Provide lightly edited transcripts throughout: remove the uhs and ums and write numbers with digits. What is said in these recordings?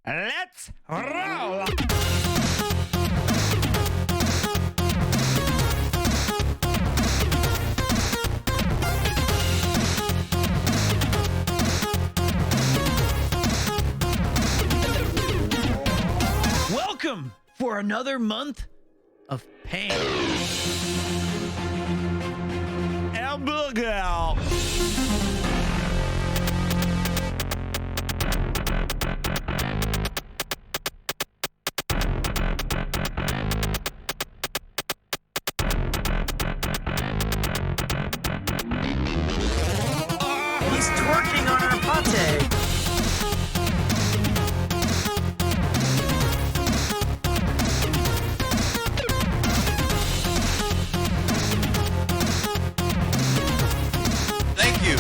Let's roll! Welcome for another month of pain. Hamburger. He's twerking on our pate. Thank you.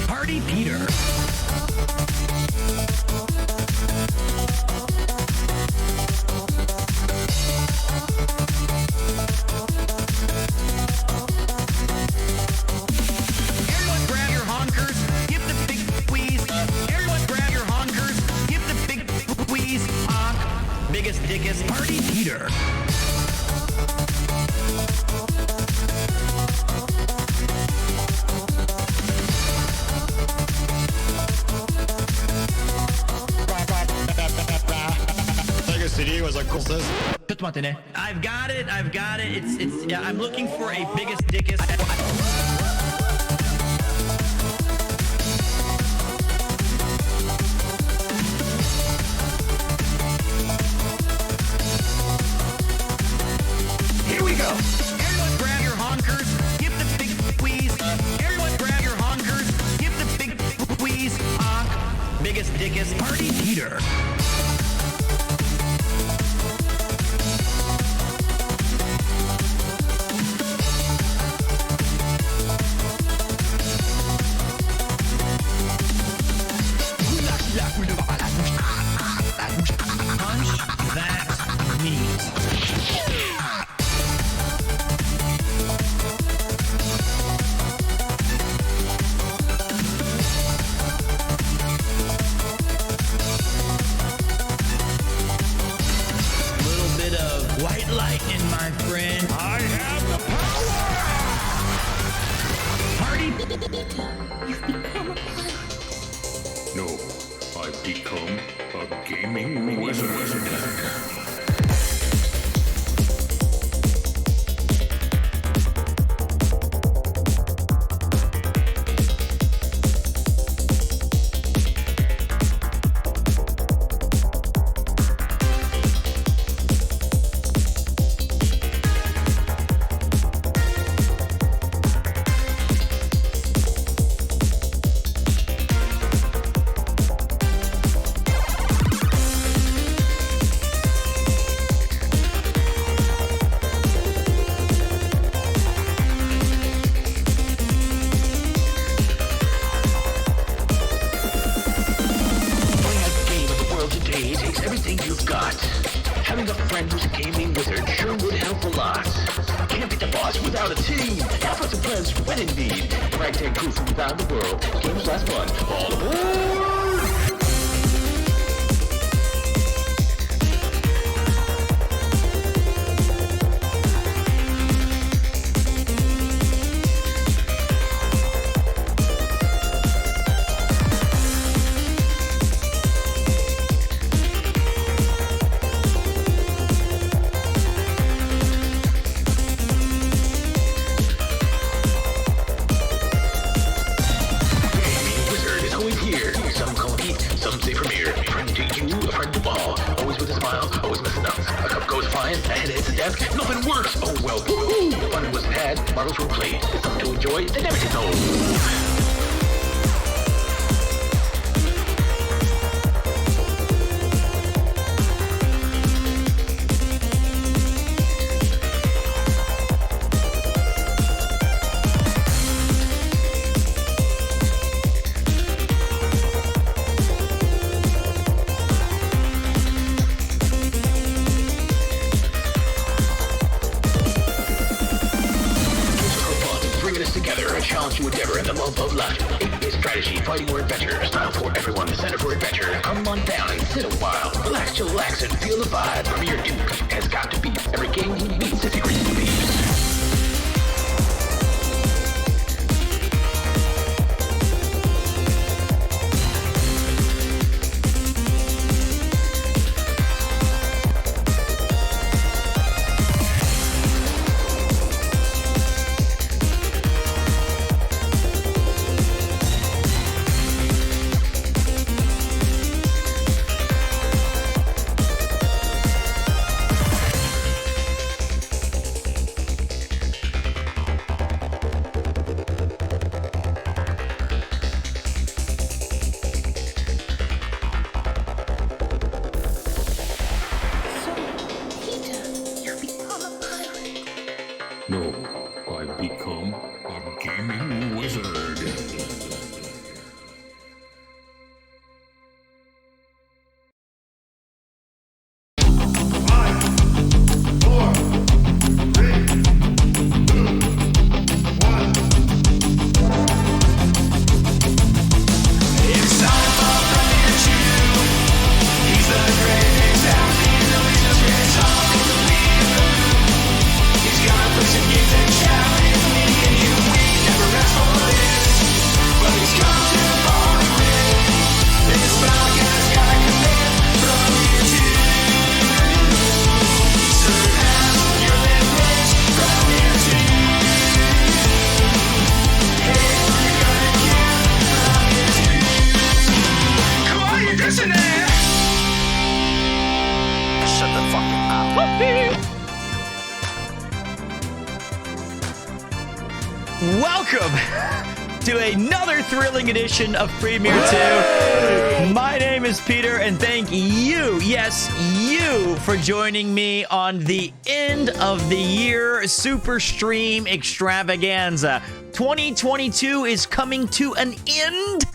Party Peter. Everyone grab your honkers, give the big squeeze. Everyone grab your honkers, give the big squeeze. Honk, biggest dickest. Party Peter. I've got it. It's. Yeah, I'm looking for a biggest dickest. Here we go. Everyone grab your honkers, give the big squeeze. Everyone grab your honkers, give the big squeeze. Honk, biggest dickest. Party Peter. Punch that meat. without a team. Efforts and plans to win indeed. The ragtag crew from around the world. Games last fun. All aboard! Nothing works! Oh well, woo-hoo! The fun wasn't had, marbles were played. It's something to enjoy that never gets old. Challenge to endeavor and the love of life. It is strategy, fighting, or adventure. A style for everyone, the center for adventure. Come on down and sit a while. Relax, chillax, and feel the vibe. Premier 2 has got to be. Every game he beats is secret to beats. No, I've become a gaming wizard. Welcome to another thrilling edition of Premier 2. My name is Peter, and thank you, yes, you, for joining me on the end of the year Super Stream Extravaganza. 2022 is coming to an end,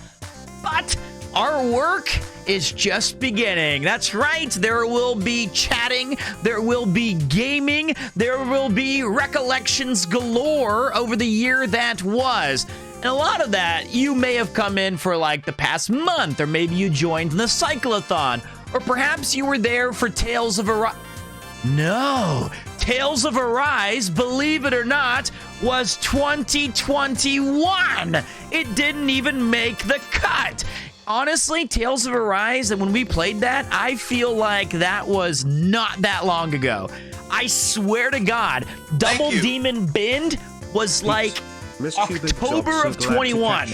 but our work is just beginning. That's right. There will be chatting. There will be gaming. There will be recollections galore over the year that was. And a lot of that, you may have come in for like the past month, or maybe you joined the Cyclothon, or perhaps you were there for Tales of Arise. No, Tales of Arise, believe it or not, was 2021. It didn't even make the cut. Honestly, Tales of Arise, and when we played that, I feel like that was not that long ago. I swear to God, Double Demon Bend was like October of 21.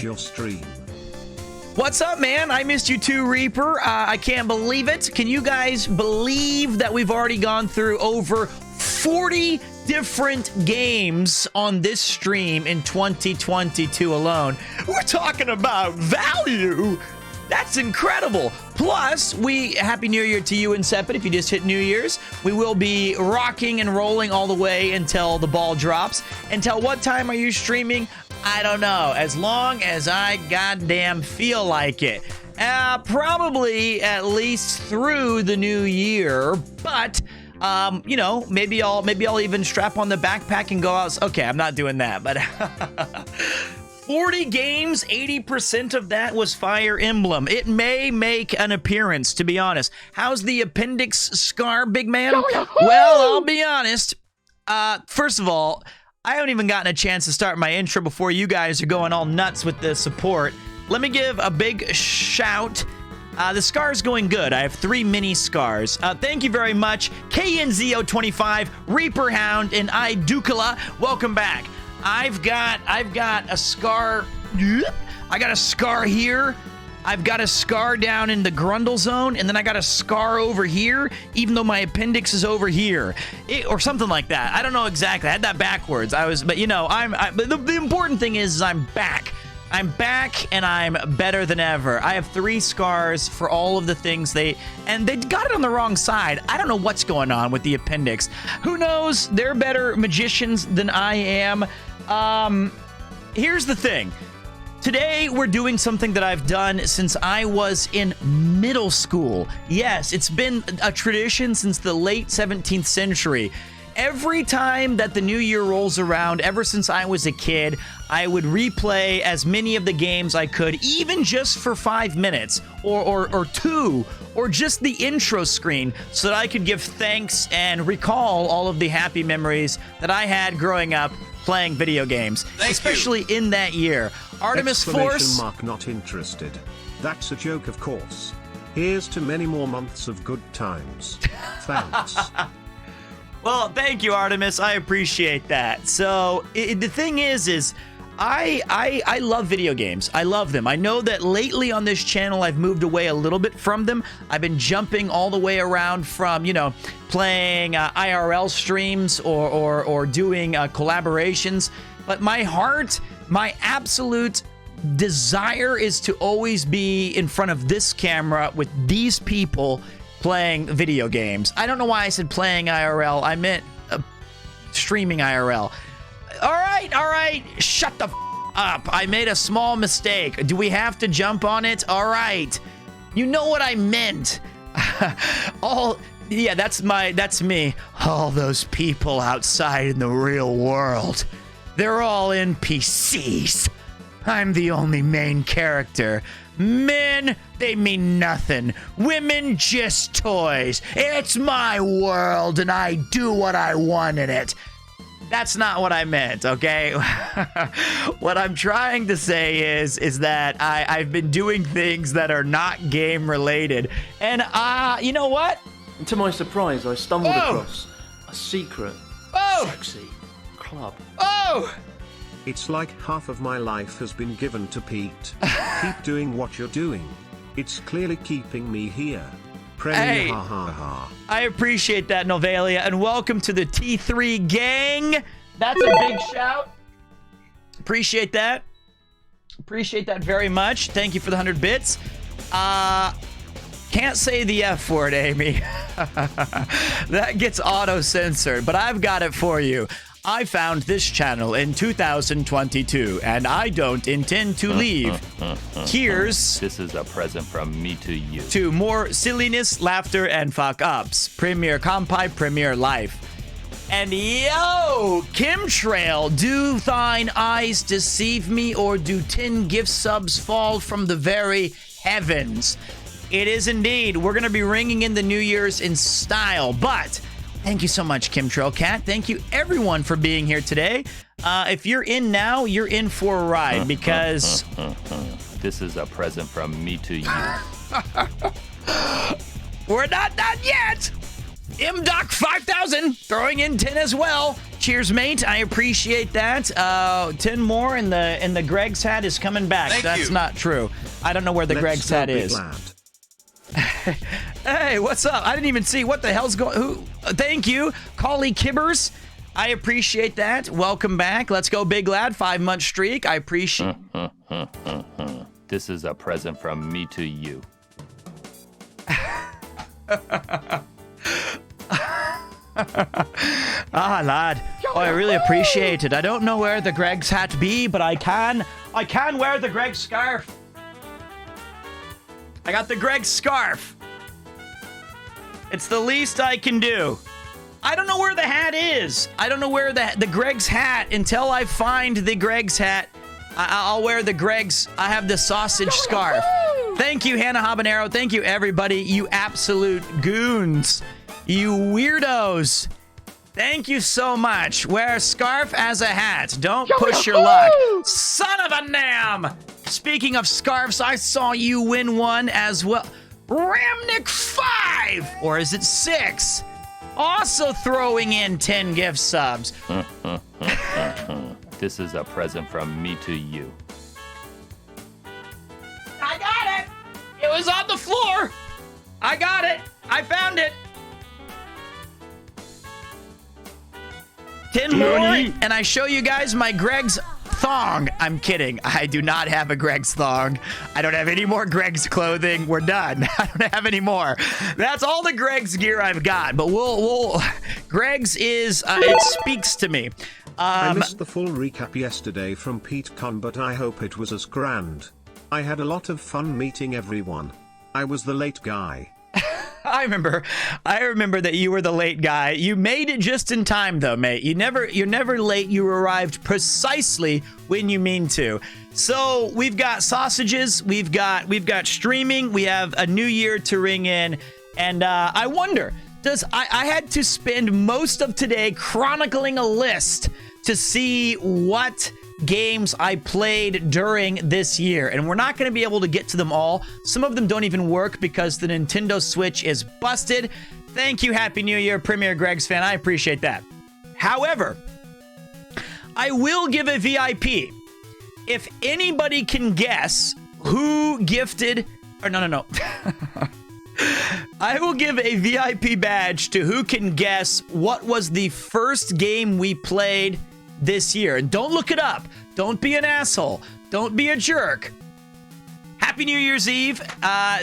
What's up, man? I missed you too, Reaper. I can't believe it. Can you guys believe that we've already gone through over 40 different games on this stream in 2022 alone? We're talking about value. That's incredible. Plus, Happy New Year to you and Sepid if you just hit New Year's. We will be rocking and rolling all the way until the ball drops. Until what time are you streaming? I don't know. As long as I goddamn feel like it. Probably at least through the new year, but You know, maybe I'll even strap on the backpack and go out. Okay, I'm not doing that, but 40 games, 80% of that was Fire Emblem. It may make an appearance, to be honest. How's the appendix scar, big man? Well, I'll be honest. First of all, I haven't even gotten a chance to start my intro before you guys are going all nuts with the support. Let me give a big shout. The scar's going good. I have 3 mini scars. Thank you very much. KNZO25, Reaper Hound, and Idukala. Welcome back. I've got a scar. I got a scar here. I've got a scar down in the Grundle zone, and then I got a scar over here, even though my appendix is over here, or something like that. I don't know exactly. I had that backwards. But you know, but the important thing is I'm back. I'm back, and I'm better than ever. I have 3 scars for all of the things they got it on the wrong side. I don't know what's going on with the appendix. Who knows? They're better magicians than I am. Here's the thing. Today, we're doing something that I've done since I was in middle school. Yes, it's been a tradition since the late 17th century. Every time that the new year rolls around, ever since I was a kid, I would replay as many of the games I could, even just for 5 minutes or 2, or just the intro screen, so that I could give thanks and recall all of the happy memories that I had growing up playing video games, especially in that year. Artemis Force. Not interested. That's a joke, of course. Here's to many more months of good times. Thanks. Well, thank you, Artemis. I appreciate that. So the thing is I love video games. I love them. I know that lately on this channel, I've moved away a little bit from them. I've been jumping all the way around from, you know, playing IRL streams or doing collaborations. But my heart, my absolute desire is to always be in front of this camera with these people playing video games. I don't know why I said playing IRL. I meant streaming IRL. All right. Shut the up. I made a small mistake. Do we have to jump on it? All right. You know what I meant. Yeah, that's me. All those people outside in the real world. They're all NPCs. I'm the only main character. Men, they mean nothing. Women, just toys. It's my world, and I do what I want in it. That's not what I meant, okay? What I'm trying to say is that I've been doing things that are not game-related. And, you know what? To my surprise, I stumbled across a secret, sexy club. It's like half of my life has been given to Pete. Keep doing what you're doing. It's clearly keeping me here. Hey, ha ha ha. I appreciate that, Novalia, and welcome to the T3 gang. That's a big shout. Appreciate that. Appreciate that very much. Thank you for the 100 bits. Can't say the F word, Amy. That gets auto-censored, but I've got it for you. I found this channel in 2022, and I don't intend to leave. Here's... This is a present from me to you. To more silliness, laughter, and fuck-ups. Premier Kampai, Premier Life. And yo, Chemtrail, do thine eyes deceive me, or do 10 gift subs fall from the very heavens? It is indeed. We're going to be ringing in the New Year's in style, but... Thank you so much, Chemtrail Cat. Thank you, everyone, for being here today. If you're in now, you're in for a ride, because... This is a present from me to you. We're not done yet! MDoc 5000 throwing in 10 as well. Cheers, mate. I appreciate that. 10 more, and the Greg's hat is coming back. That's not true. I don't know where the Greg's hat is. Hey, what's up? I didn't even see what the hell's going. Who? Thank you, Collie Kibbers. I appreciate that. Welcome back. Let's go, Big Lad. 5-month streak. I appreciate. This is a present from me to you. Lad. Oh, I really appreciate it. I don't know where the Greg's hat be, but I can wear the Greg's scarf. I got the Greg scarf. It's the least I can do. I don't know where the hat is. I don't know where the Greg's hat. Until I find the Greg's hat, I'll wear the Greg's. I have the sausage scarf. Thank you, Hannah Habanero. Thank you, everybody. You absolute goons. You weirdos. Thank you so much. Wear a scarf as a hat. Don't push your luck. Son of a nam! Speaking of scarves, I saw you win one as well. Ramnick 5! Or is it 6? Also throwing in 10 gift subs. This is a present from me to you. I got it! It was on the floor! I got it! I found it! 10 more, and I show you guys my Greg's thong. I'm kidding. I do not have a Greg's thong. I don't have any more Greg's clothing. We're done. I don't have any more. That's all the Greg's gear I've got. But we'll Greg's is, it speaks to me. I missed the full recap yesterday from PeteCon, but I hope it was as grand. I had a lot of fun meeting everyone. I was the late guy. I remember that you were the late guy. You made it just in time though, mate. You're never late. You arrived precisely when you mean to. So we've got sausages, we've got streaming, we have a new year to ring in, and I wonder, I had to spend most of today chronicling a list to see what games I played during this year, and we're not going to be able to get to them all. Some of them don't even work because the Nintendo Switch is busted. Thank you, Happy New Year, Premier Greg's fan. I appreciate that. However, I will give a VIP. If anybody can guess who gifted, or no. I will give a VIP badge to who can guess what was the first game we played this year. And don't look it up. Don't be an asshole. Don't be a jerk. Happy New Year's Eve.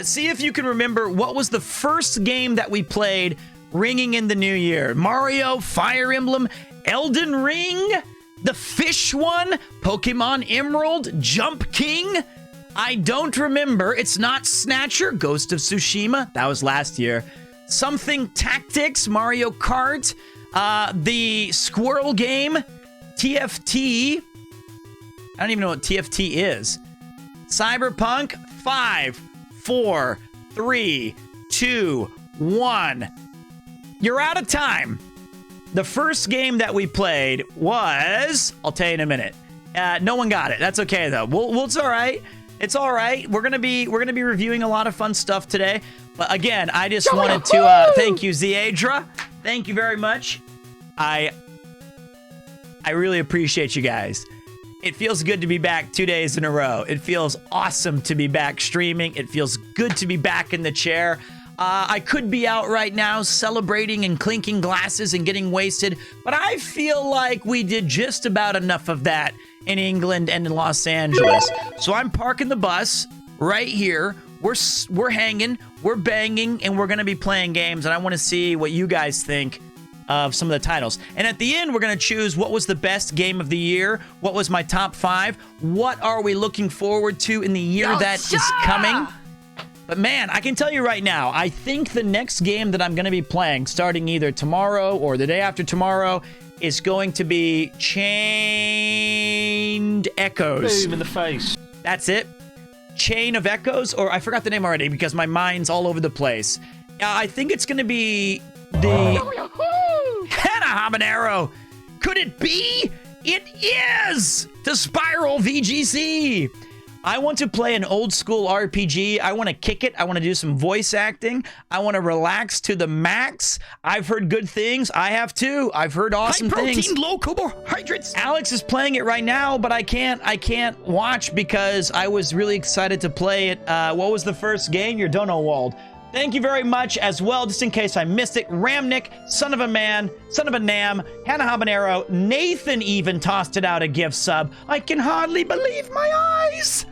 See if you can remember what was the first game that we played ringing in the new year. Mario, Fire Emblem, Elden Ring, the fish one, Pokemon Emerald, Jump King. I don't remember. It's not Snatcher, Ghost of Tsushima. That was last year. Something Tactics, Mario Kart, the Squirrel game, TFT. I don't even know what TFT is. Cyberpunk. 5, 4, 3, 2, 1. You're out of time. The first game that we played was, I'll tell you in a minute. No one got it. That's okay though. It's all right. It's all right. We're gonna be reviewing a lot of fun stuff today. But again, I just wanted to thank you, Ziadra. Thank you very much. I really appreciate you guys. It feels good to be back 2 days in a row. It feels awesome to be back streaming. It feels good to be back in the chair. I could be out right now celebrating and clinking glasses and getting wasted, but I feel like we did just about enough of that in England and in Los Angeles. So I'm parking the bus right here. We're hanging, we're banging, and we're gonna be playing games, and I wanna see what you guys think of some of the titles. And at the end, we're gonna choose what was the best game of the year, what was my top 5, what are we looking forward to in the year that is coming. But man, I can tell you right now, I think the next game that I'm gonna be playing, starting either tomorrow or the day after tomorrow, is going to be Chained Echoes. Boom in the face. That's it. Chain of Echoes, or I forgot the name already because my mind's all over the place. I think it's going to be the Hannah Habanero. Could it be? It is the Spiral VGC. I want to play an old school RPG. I want to kick it. I want to do some voice acting. I want to relax to the max. I've heard good things. I have too. I've heard awesome things. Low carbohydrates. Alex is playing it right now, but I can't watch because I was really excited to play it. What was the first game? Your Donowald. Thank you very much as well, just in case I missed it. Ramnick, son of a man, son of a nam, Hannah Habanero, Nathan even tossed it out a gift sub. I can hardly believe my eyes.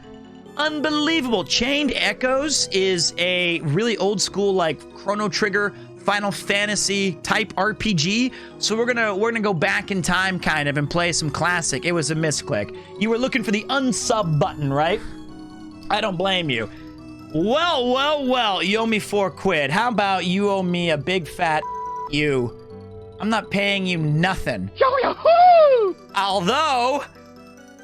Unbelievable. Chained Echoes is a really old school, like Chrono Trigger, Final Fantasy type RPG. So we're gonna go back in time kind of and play some classic. It was a misclick. You were looking for the unsub button, right? I don't blame you. Well, you owe me 4 quid. How about you owe me a big fat you? I'm not paying you nothing. Although,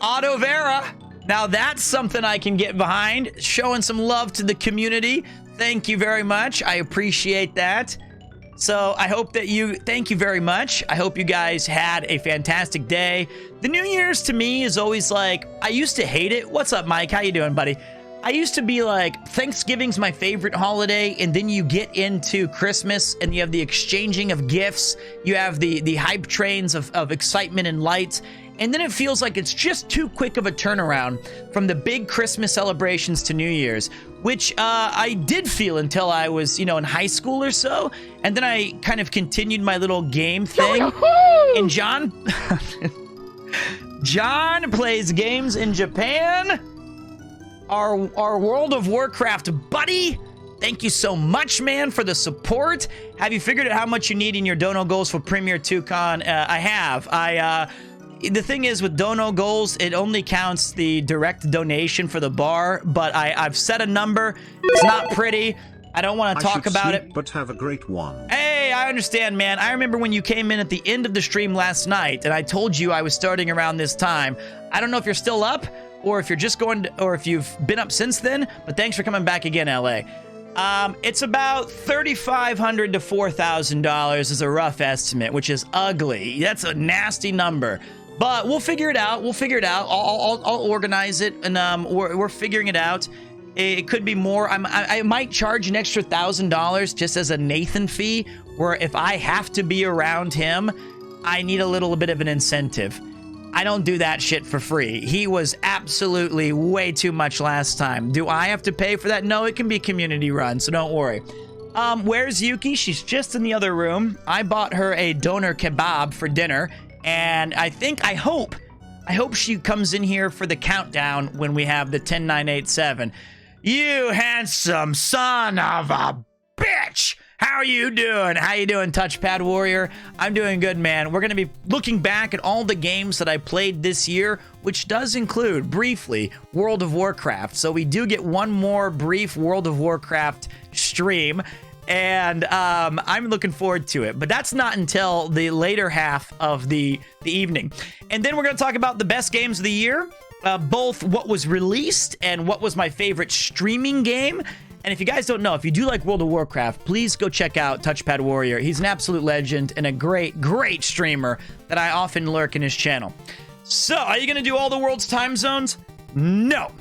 Otto Vera, now that's something I can get behind. Showing some love to the community. Thank you very much. I appreciate that. So I hope that thank you very much. I hope you guys had a fantastic day. The New Year's to me is always like, I used to hate it. What's up, Mike? How you doing, buddy? I used to be like, Thanksgiving's my favorite holiday, and then you get into Christmas and you have the exchanging of gifts. You have the hype trains of excitement and lights. And then it feels like it's just too quick of a turnaround from the big Christmas celebrations to New Year's, which I did feel until I was, in high school or so. And then I kind of continued my little game thing. And John plays games in Japan. Our World of Warcraft buddy. Thank you so much, man, for the support. Have you figured out how much you need in your dono goals for Premier 2Con? I have. The thing is, with dono goals, it only counts the direct donation for the bar, but I've set a number. It's not pretty. I don't want to talk about it. But have a great one. Hey, I understand, man. I remember when you came in at the end of the stream last night, and I told you I was starting around this time. I don't know if you're still up, or if you're just going to, or if you've been up since then, but thanks for coming back again, LA. It's about $3,500 to $4,000 is a rough estimate, which is ugly. That's a nasty number. But we'll figure it out. I'll organize it, and we're figuring it out. It could be more. I might charge an extra $1,000 just as a Nathan fee, where if I have to be around him, I need a little bit of an incentive. I don't do that shit for free. He was absolutely way too much last time. Do I have to pay for that? No, it can be community run, so don't worry. Where's Yuki? She's just in the other room. I bought her a doner kebab for dinner. And I hope she comes in here for the countdown when we have the 10987. You handsome son of a bitch! How you doing? How you doing, Touchpad Warrior? I'm doing good, man. We're going to be looking back at all the games that I played this year, which does include, briefly, World of Warcraft. So we do get one more brief World of Warcraft stream. And I'm looking forward to it. But that's not until the later half of the evening. And then we're going to talk about the best games of the year, both what was released and what was my favorite streaming game. And if you guys don't know, if you do like World of Warcraft, please go check out Touchpad Warrior. He's an absolute legend and a great, great streamer that I often lurk in his channel. So, are you going to do all the world's time zones? No.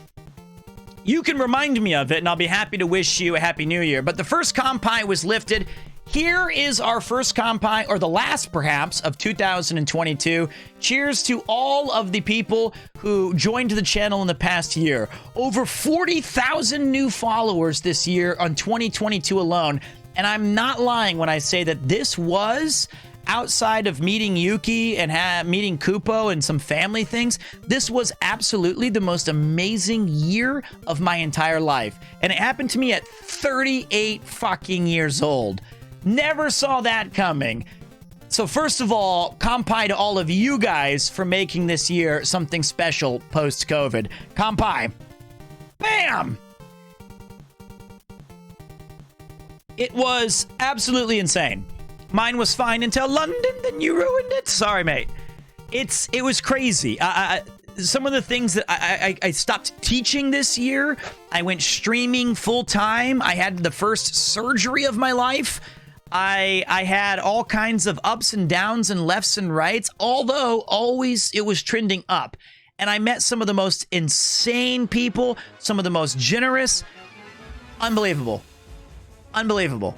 You can remind me of it, and I'll be happy to wish you a Happy New Year. But the first compi was lifted. Here is our first compi, or the last, perhaps, of 2022. Cheers to all of the people who joined the channel in the past year. Over 40,000 new followers this year on 2022 alone. And I'm not lying when I say that this was, outside of meeting Yuki and meeting Kupo and some family things, this was absolutely the most amazing year of my entire life. And it happened to me at 38 fucking years old. Never saw that coming. So first of all, kampai to all of you guys for making this year something special post-COVID. Kampai. Bam! It was absolutely insane. Mine was fine until London, then you ruined it. Sorry, mate. It was crazy. Some of the things that I stopped teaching this year. I went streaming full time. I had the first surgery of my life. I had all kinds of ups and downs and lefts and rights, although always it was trending up. And I met some of the most insane people, some of the most generous. Unbelievable. Unbelievable.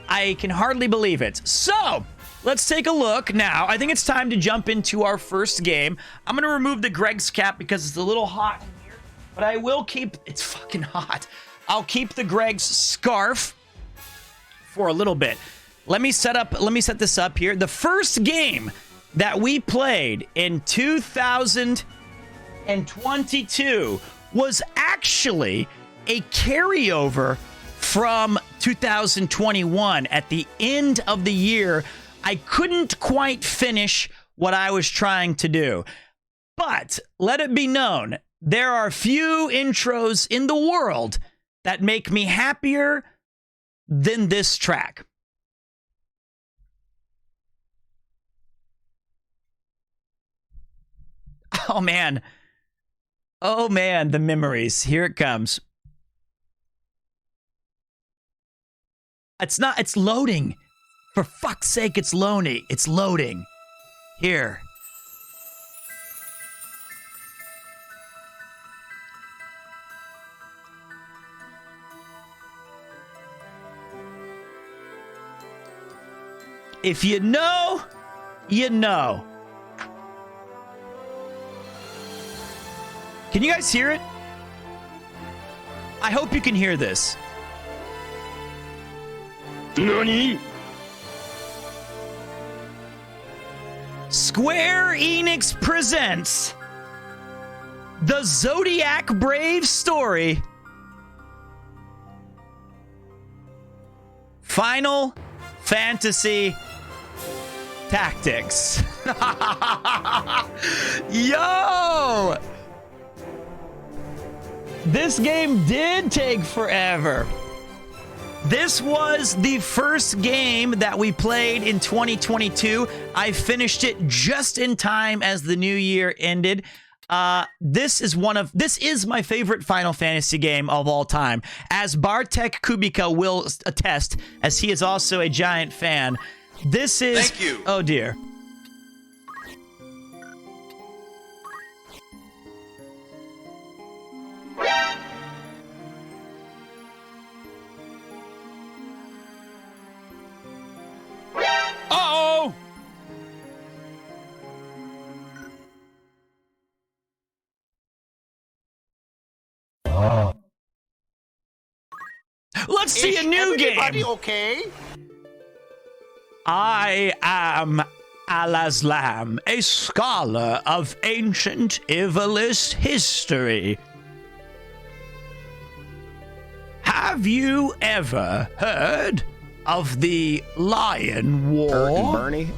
I can hardly believe it. So, let's take a look now. I think it's time to jump into our first game. I'm going to remove the Greg's cap because it's a little hot in here, but I will keep, it's fucking hot. I'll keep the Greg's scarf for a little bit. Let me set this up here. The first game that we played in 2022 was actually a carryover from 2021. At the end of the year, I couldn't quite finish what I was trying to do. But let it be known, there are few intros in the world that make me happier than this track. Oh, man. Oh, man, the memories. Here it comes. It's loading. For fuck's sake, it's loading. It's loading. Here. If you know, you know. Can you guys hear it? I hope you can hear this. NANI? Square Enix presents the Zodiac Brave story. Final Fantasy Tactics. Yo! This game did take forever. This was the first game that we played in 2022. I finished it just in time as the new year ended. This is my favorite Final Fantasy game of all time, as Bartek Kubika will attest, as he is also a giant fan. This is... Thank you. Oh dear. Uh-oh! Let's see a new game. Okay? I am Alazlam, a scholar of ancient Ivalice history. Have you ever heard of the Lion War? Bernie?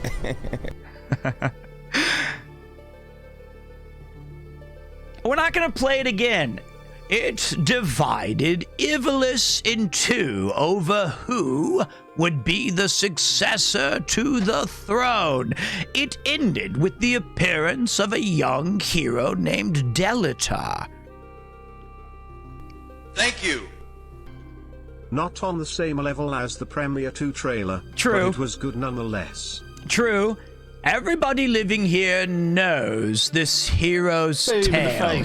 We're not going to play it again. It divided Ivalice in two over who would be the successor to the throne. It ended with the appearance of a young hero named Delatar. Thank you. Not on the same level as the Premiere 2 trailer, True. but it was good nonetheless. True. Everybody living here knows this hero's tale.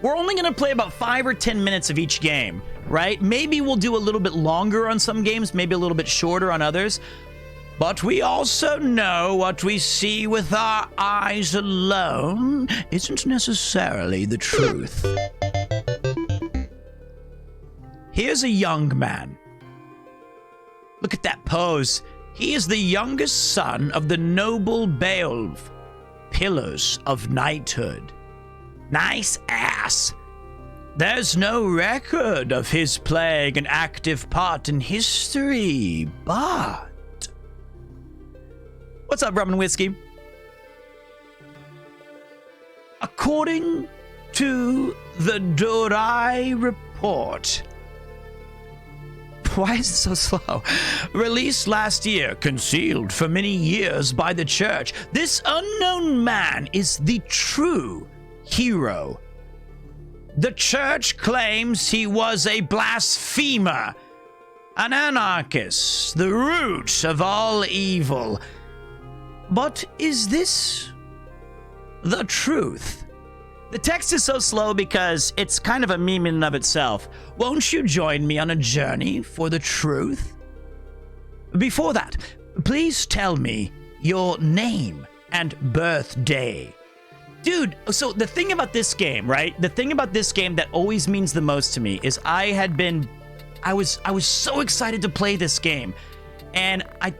We're only going to play about 5 or 10 minutes of each game, right? Maybe we'll do a little bit longer on some games, maybe a little bit shorter on others. But we also know what we see with our eyes alone isn't necessarily the truth. Here's a young man. Look at that pose. He is the youngest son of the noble Beowulf, pillars of knighthood. Nice ass. There's no record of his playing an active part in history, but... What's up, Rum and Whiskey? According to the Dorai Report... Why is it so slow? Released last year, concealed for many years by the church, this unknown man is the true hero. The church claims he was a blasphemer, an anarchist, the root of all evil. But is this the truth? The text is so slow because it's kind of a meme in and of itself. Won't you join me on a journey for the truth? Before that, please tell me your name and birthday. Dude, so the thing about this game, right? The thing about this game that always means the most to me is I was so excited to play this game. And I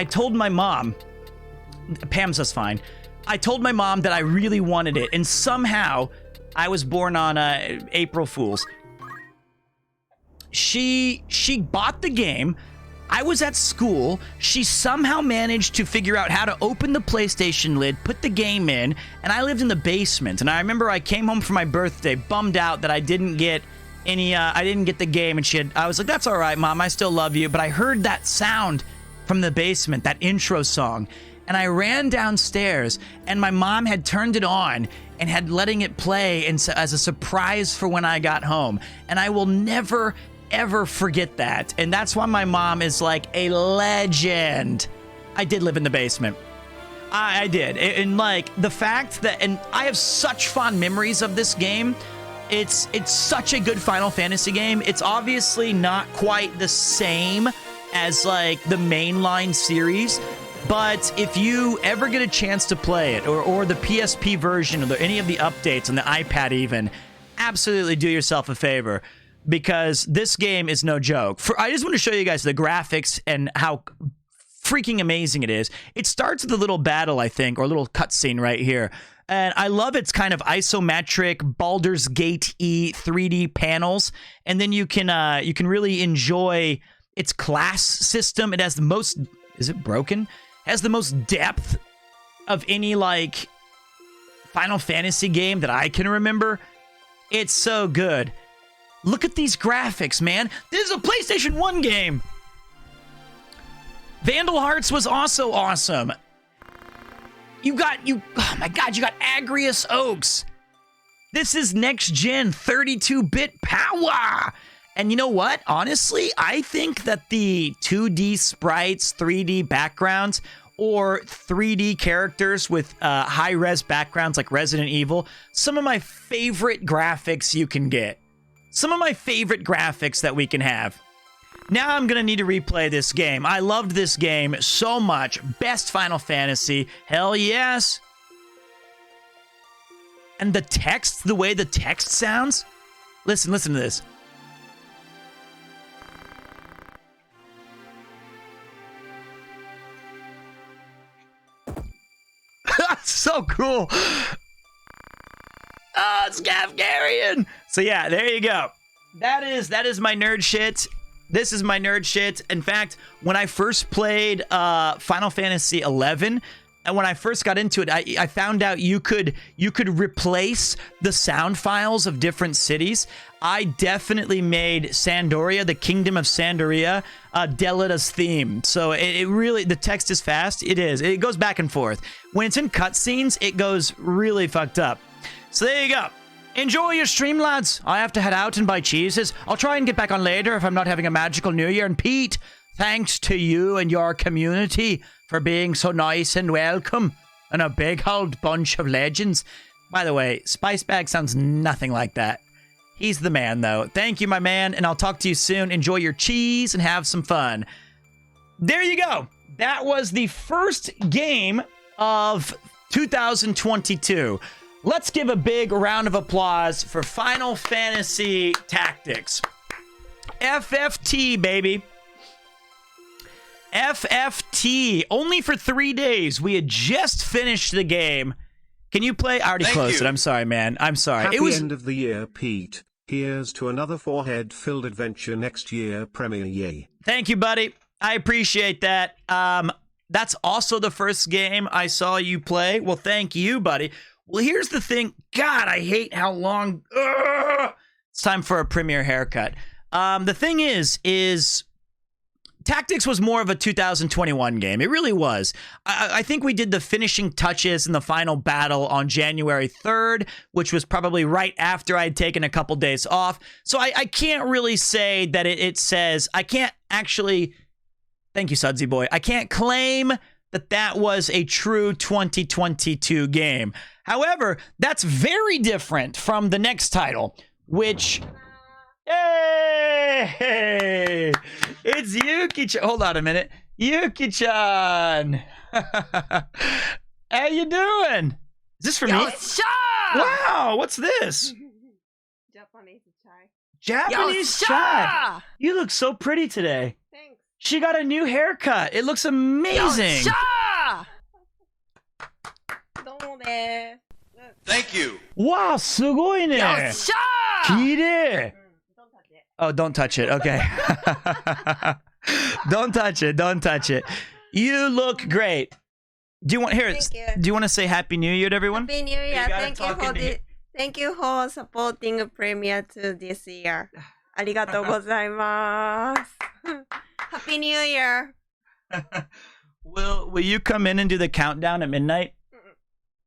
told my mom, Pam's just fine. I told my mom that I really wanted it, and somehow I was born on April Fool's. She bought the game. I was at school. She somehow managed to figure out how to open the PlayStation lid, put the game in, and I lived in the basement. And I remember I came home for my birthday, bummed out that I didn't get the game, and I was like, "That's all right, Mom. I still love you." But I heard that sound from the basement, that intro song. and I ran downstairs, and my mom had turned it on and had letting it play as a surprise for when I got home. And I will never, ever forget that. And that's why my mom is like a legend. I did live in the basement. I did. And like the fact that, and I have such fond memories of this game. It's such a good Final Fantasy game. It's obviously not quite the same as like the mainline series, but if you ever get a chance to play it, or the PSP version, or any of the updates on the iPad even, absolutely do yourself a favor, because this game is no joke. I just want to show you guys the graphics and how freaking amazing it is. It starts with a little battle, I think, or a little cutscene right here. And I love its kind of isometric Baldur's Gate-y 3D panels. And then you can really enjoy its class system. It has the most, is it broken? It has the most depth of any like Final Fantasy game that I can remember. It's so good. Look at these graphics, man. This is a PlayStation 1 game. Vandal Hearts was also awesome. Oh my god, you got Agrius Oaks. This is next gen 32-bit power. And you know what? Honestly, I think that the 2D sprites, 3D backgrounds, or 3D characters with high-res backgrounds like Resident Evil, some of my favorite graphics you can get. Some of my favorite graphics that we can have. Now I'm going to need to replay this game. I loved this game so much. Best Final Fantasy. Hell yes. And the text, the way the text sounds. Listen to this. That's so cool. Oh, it's Gafgarian. So yeah, there you go. That is my nerd shit. This is my nerd shit. In fact, when I first played Final Fantasy 11, and when I first got into it, I found out you could replace the sound files of different cities. I definitely made Sandoria, the Kingdom of Sandoria, Delita's theme. So it really, the text is fast. It is. It goes back and forth. When it's in cutscenes, it goes really fucked up. So there you go. Enjoy your stream, lads. I have to head out and buy cheeses. I'll try and get back on later if I'm not having a magical New Year. And Pete, thanks to you and your community for being so nice and welcome. And a big old bunch of legends. By the way, Spice Bag sounds nothing like that. He's the man, though. Thank you, my man, and I'll talk to you soon. Enjoy your cheese and have some fun. There you go. That was the first game of 2022. Let's give a big round of applause for Final Fantasy Tactics. FFT, baby. FFT. Only for 3 days. We had just finished the game. Can you play? I already closed it. I'm sorry, man. I'm sorry. Happy end of the year, Pete. Here's to another forehead-filled adventure next year premiere. Yay. Thank you, buddy. I appreciate that. That's also the first game I saw you play. Well, thank you, buddy. Well, here's the thing. God, I hate how long. It's time for a premiere haircut. The thing is Tactics was more of a 2021 game. It really was. I think we did the finishing touches in the final battle on January 3rd, which was probably right after I'd taken a couple days off. So I can't really say that it says, I can't actually, thank you, Sudsy Boy. I can't claim that was a true 2022 game. However, that's very different from the next title, which... Hey! It's Yuki-chan. Hold on a minute. Yuki-chan! How you doing? Is this for me? Wow, what's this? Japanese chai. Japanese chai. You look so pretty today. Thanks. She got a new haircut. It looks amazing. Thank you. Wow, すごいね。綺麗. Oh, don't touch it. Okay. Don't touch it. Don't touch it. You look great. Do you want here? Do you want to say Happy New Year to everyone? Happy New Year. Thank you for supporting Premiere 2 this year. ありがとうございます. Happy New Year. Will you come in and do the countdown at midnight?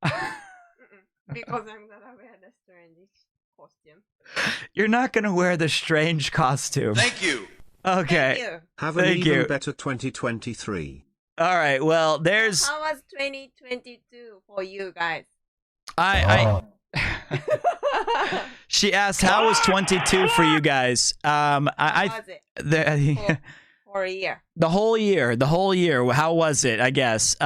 Because I'm gonna wear the strange costume. You're not gonna wear the strange costume. Thank you. Okay. Thank you. Have an Thank even you. better 2023. All right. Well, there's How was 2022 for you guys? I She asked how was 22 for you guys. How was it for a year? The whole year. How was it? I guess.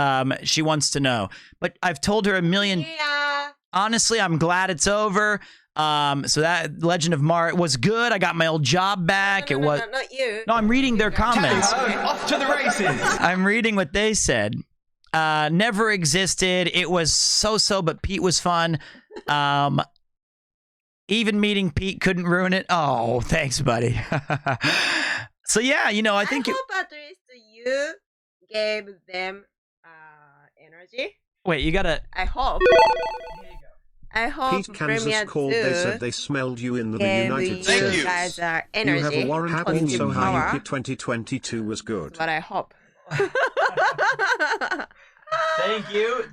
She wants to know. But I've told her a million. Yeah. Honestly, I'm glad it's over. So that Legend of Mart was good. I got my old job back. No, It was. not you. No, I'm reading their comments. Off to the races. I'm reading what they said. Never existed. It was so, but Pete was fun. Even meeting Pete couldn't ruin it. Oh, thanks, buddy. So yeah, I think. I hope at least you gave them energy. Wait, you gotta. I hope. I hope Pete, Kansas Premier called. 2 They said they smelled you in the gave United you States. guys You have energy. a warrant. positive Also, power. Hayuki 2022 was good. That's what I hope. Thank you,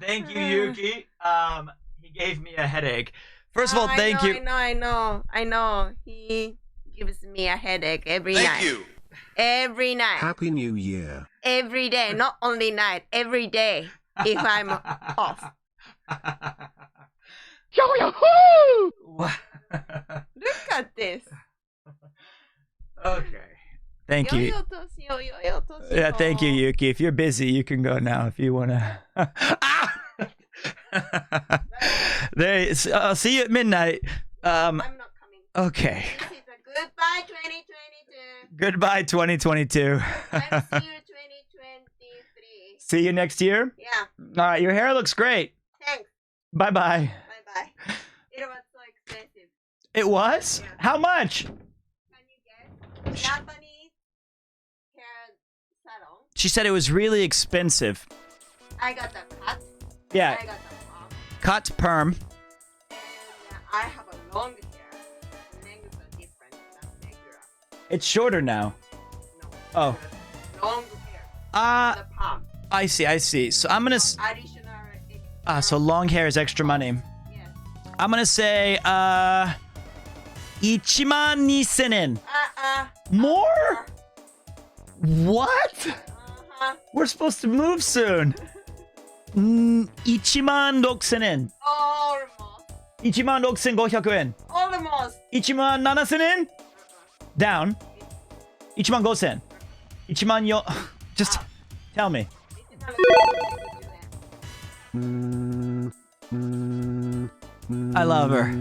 Yuki. He gave me a headache. First of all, thank you. I know. He gives me a headache every night. Thank you. Every night. Happy New Year. Every day. Not only night. Every day. If I'm off. Look at this. Okay. Thank you. 良いお年を、良いお年を。 Yeah, thank you, Yuki. If you're busy, you can go now if you wanna. Ah! I'll see you at midnight. I'm not coming. Okay. This is a goodbye 2022. Goodbye, 2022. I'll see you 2023. See you next year. Yeah. All right, your hair looks great. Thanks. Bye bye. Bye bye. It was so expensive. It was? Yeah. How much? Can you guess? Japanese hair salon. She said it was really expensive. I got a cut. Yeah, I got a pump. cut perm. And I have a long hair. Length are different than regular. It's shorter now. No. Oh. Long hair. The pump. I see. So I'm gonna. Additional. So long hair is extra money. Yes. I'm gonna say 12000 yen. More? What? We're supposed to move soon. 16000 yen. Almost. 16500 yen. Almost. 17000 yen. Down. 15000. 14000. Just tell me. I love her.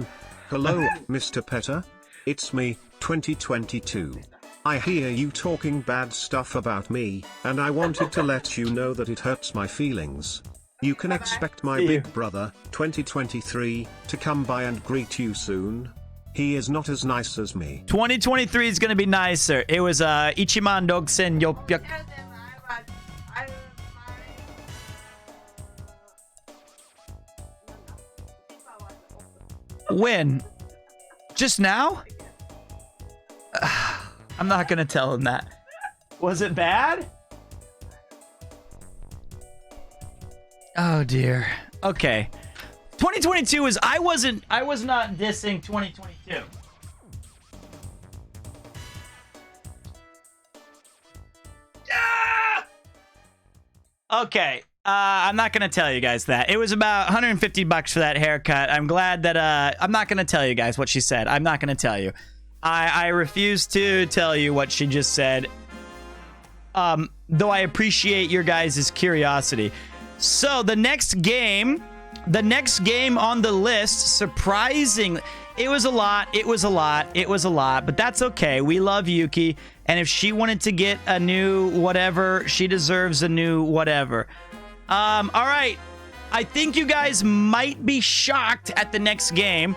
Hello, Mr. Petter. It's me, 2022. I hear you talking bad stuff about me, and I wanted to let you know that it hurts my feelings. You can expect my See you. big brother, 2023, to come by and greet you soon. He is not as nice as me. 2023 is gonna be nicer. It was 16000 Tell them I was When? Just now? I'm not gonna tell him that. Was it bad? Oh dear. Okay. 2022 is I was not dissing 2022. Ah! Okay. I'm not gonna tell you guys that. It was about $150 for that haircut. I'm glad that I'm not gonna tell you guys what she said. I'm not gonna tell you. I refuse to tell you what she just said. Though I appreciate your guys' curiosity. So the next game on the list, surprising, it was a lot, but that's okay. We love Yuki, and if she wanted to get a new whatever, she deserves a new whatever. All right. I think you guys might be shocked at the next game.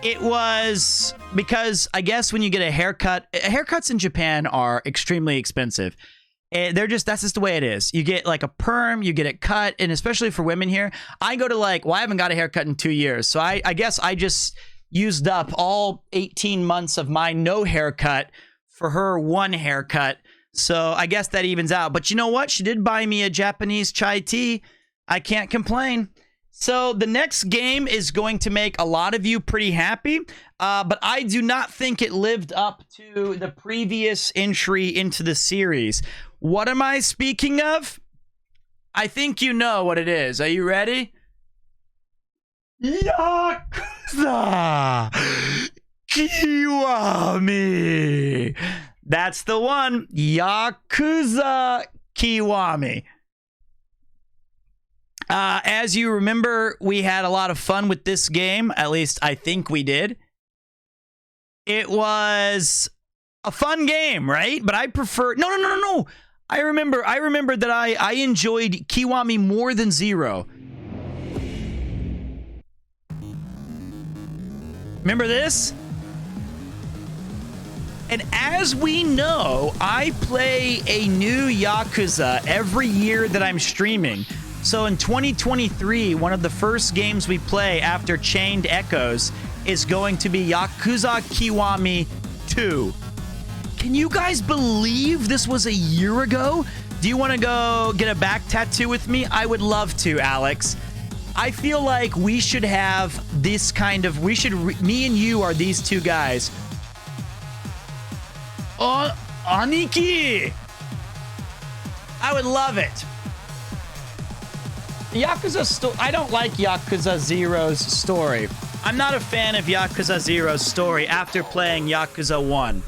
It was because I guess when you get a haircut, haircuts in Japan are extremely expensive. That's just the way it is. You get like a perm, you get it cut, and especially for women here, I go to I haven't got a haircut in 2 years. So I guess I just used up all 18 months of my no haircut for her one haircut. So I guess that evens out. But you know what? She did buy me a Japanese chai tea. I can't complain. So the next game is going to make a lot of you pretty happy. But I do not think it lived up to the previous entry into the series. What am I speaking of? I think you know what it is. Are you ready? Yakuza Kiwami. That's the one. Yakuza Kiwami. As you remember, we had a lot of fun with this game. At least I think we did. It was a fun game, right? But I prefer... No. I remember that I enjoyed Kiwami more than Zero. Remember this? And as we know, I play a new Yakuza every year that I'm streaming. So in 2023, one of the first games we play after Chained Echoes is going to be Yakuza Kiwami 2. Can you guys believe this was a year ago? Do you want to go get a back tattoo with me? I would love to, Alex. I feel like we should have this kind of... me and you are these two guys. Oh, Aniki! I would love it. Yakuza I don't like Yakuza Zero's story. I'm not a fan of Yakuza Zero's story after playing Yakuza 1.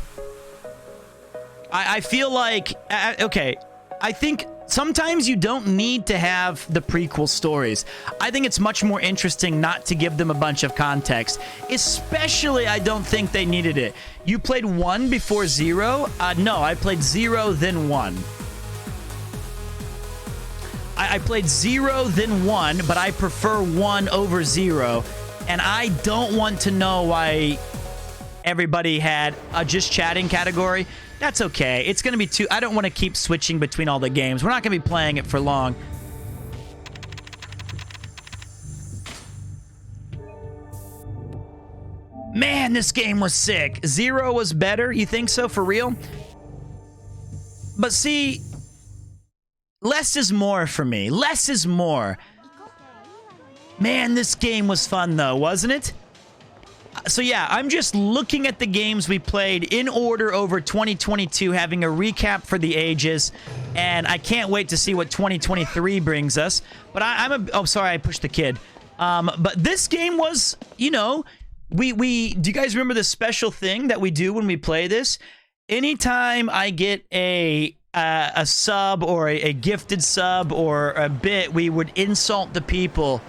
I feel like... okay, I think sometimes you don't need to have the prequel stories. I think it's much more interesting not to give them a bunch of context. Especially, I don't think they needed it. You played 1 before 0? No, I played 0, then 1. I played 0, then 1, but I prefer 1 over 0. And I don't want to know why everybody had a just chatting category. That's okay. It's going to be too... I don't want to keep switching between all the games. We're not going to be playing it for long. Man, this game was sick. 0 was better. You think so? For real? But see... less is more for me. Less is more. Man, this game was fun, though, wasn't it? So, yeah, I'm just looking at the games we played in order over 2022, having a recap for the ages, and I can't wait to see what 2023 brings us. But oh, sorry, I pushed the kid. But this game was, you know, do you guys remember the special thing that we do when we play this? Anytime I get a sub or a gifted sub or a bit, we would insult the people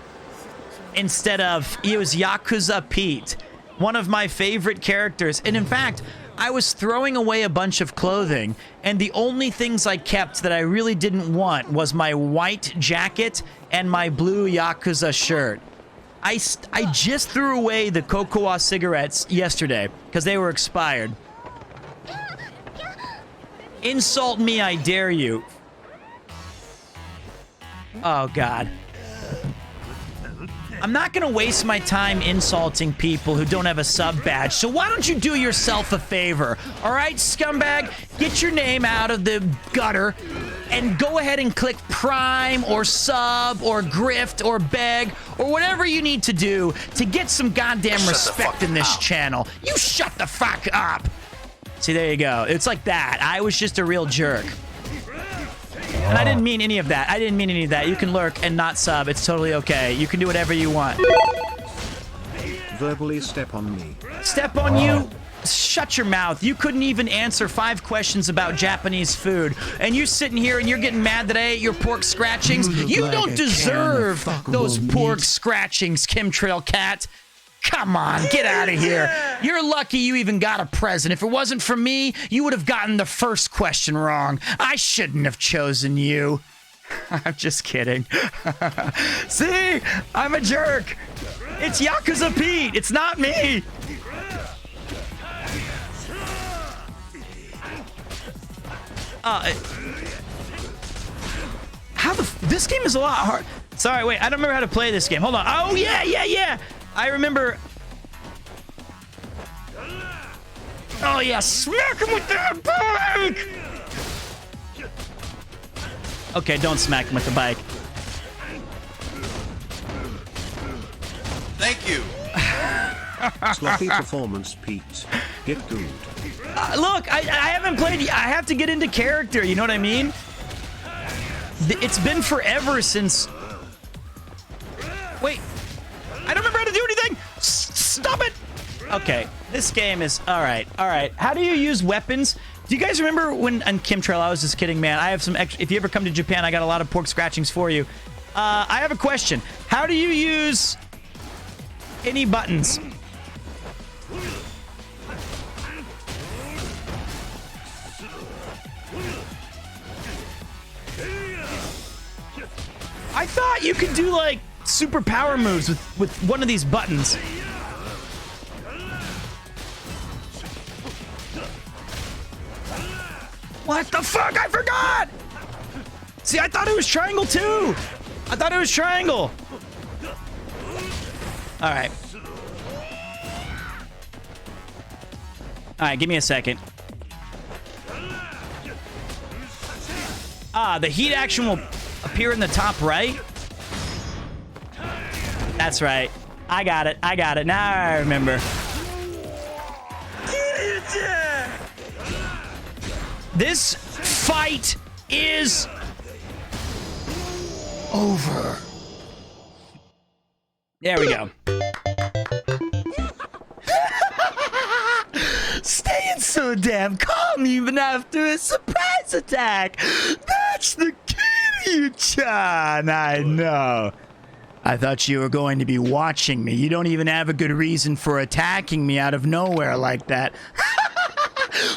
instead of... It was Yakuza Pete, one of my favorite characters. And in fact, I was throwing away a bunch of clothing, and the only things I kept that I really didn't want was my white jacket and my blue Yakuza shirt. I just threw away the Cocoa cigarettes yesterday because they were expired. Insult me, I dare you. Oh, God. I'm not going to waste my time insulting people who don't have a sub badge, so why don't you do yourself a favor? All right, scumbag? Get your name out of the gutter and go ahead and click Prime or sub or grift or beg or whatever you need to do to get some goddamn respect in this channel. You shut the fuck up. See, there you go. It's like that. I was just a real jerk. And I didn't mean any of that. I didn't mean any of that. You can lurk and not sub. It's totally okay. You can do whatever you want. Verbally step on me. Step on you? Shut your mouth. You couldn't even answer 5 questions about Japanese food. And you're sitting here and you're getting mad that I ate your pork scratchings. You don't deserve those pork scratchings, Chemtrail Cat. Come on, get out of here. You're lucky you even got a present. If it wasn't for me, you would have gotten the first question wrong. I shouldn't have chosen you. I'm just kidding. See? I'm a jerk. It's Yakuza Pete. It's not me. This game is a lot hard. Sorry, wait. I don't remember how to play this game. Hold on. Oh, yeah. I remember... Oh, yeah. Smack him with that bike! Okay, don't smack him with the bike. Thank you. Sloppy performance, Pete. Get good. Look, I haven't played. I have to get into character. You know what I mean? It's been forever since. Wait, I don't remember how to do anything. Stop it. Okay, this game is all right. All right. How do you use weapons? Do you guys remember when on Chemtrail? I was just kidding, man. I have some extra. If you ever come to Japan, I got a lot of pork scratchings for you. I have a question. How do you use any buttons? I thought you could do like super power moves with one of these buttons. What the fuck? I forgot! See, I thought it was triangle too! I thought it was triangle! Alright. Alright, give me a second. Ah, the heat action will appear in the top right. That's right. I got it. I got it. Now I remember. This fight is over. There we go. Staying so damn calm even after a surprise attack. That's the Kiryu-chan, I know. I thought you were going to be watching me. You don't even have a good reason for attacking me out of nowhere like that.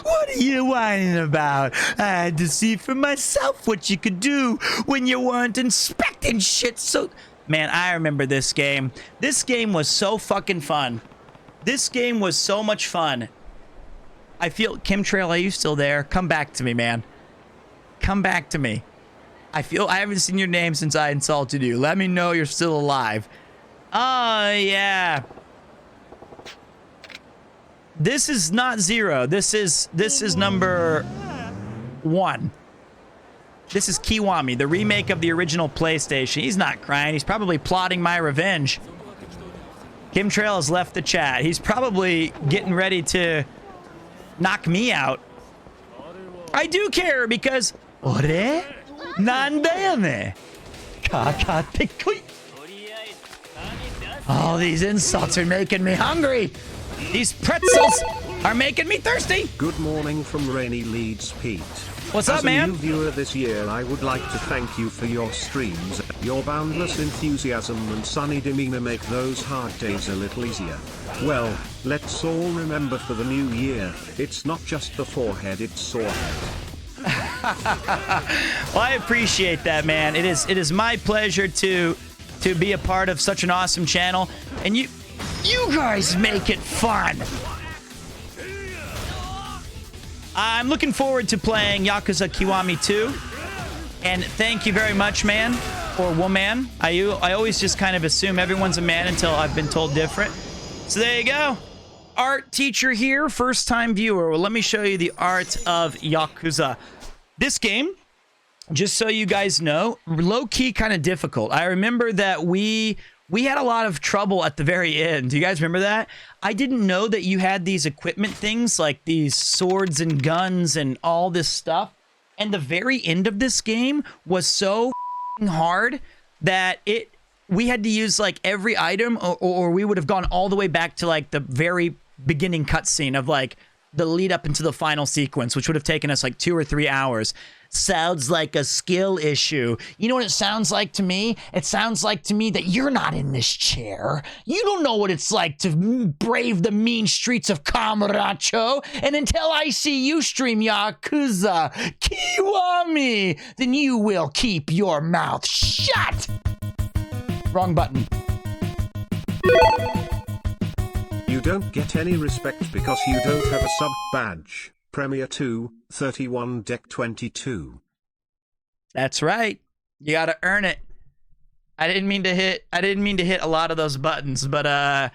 What are you whining about? I had to see for myself what you could do when you weren't inspecting shit. So, man, I remember this game. This game was so fucking fun. This game was so much fun. I feel, Chemtrail, are you still there? Come back to me, man. Come back to me. I feel I haven't seen your name since I insulted you. Let me know you're still alive. Oh, yeah. This is not 0. This is number 1. This is Kiwami, the remake of the original PlayStation. He's not crying. He's probably plotting my revenge. Chemtrail has left the chat. He's probably getting ready to knock me out. I do care because... Ore? Nandayane? Kakatekui. All these insults are making me hungry. These pretzels are making me thirsty. Good morning from rainy Leeds, Pete. What's up, man? As a new viewer this year, I would like to thank you for your streams. Your boundless enthusiasm and sunny demeanor make those hard days a little easier. Well, let's all remember for the new year, it's not just the forehead, it's sore head. Well, I appreciate that, man. It is my pleasure to be a part of such an awesome channel, and you guys make it fun. I'm looking forward to playing Yakuza Kiwami 2, and thank you very much, man, or woman. I always just kind of assume everyone's a man until I've been told different. So there you go. Art teacher here, first time viewer. Well, let me show you the art of Yakuza. This game, just so you guys know, low-key kind of difficult. I remember that we had a lot of trouble at the very end. Do you guys remember that? I didn't know that you had these equipment things, like these swords and guns and all this stuff. And the very end of this game was so hard that we had to use like every item, or we would have gone all the way back to like the very beginning cutscene of like the lead up into the final sequence, which would have taken us like 2 or 3 hours. Sounds like a skill issue. You know what it sounds like to me? It sounds like to me that you're not in this chair. You don't know what it's like to brave the mean streets of Kamurocho. And until I see you stream Yakuza Kiwami, then you will keep your mouth shut. Wrong button. You don't get any respect because you don't have a sub badge. Premier 2, 31 Deck 22. That's right. You gotta earn it. I didn't mean to hit a lot of those buttons, but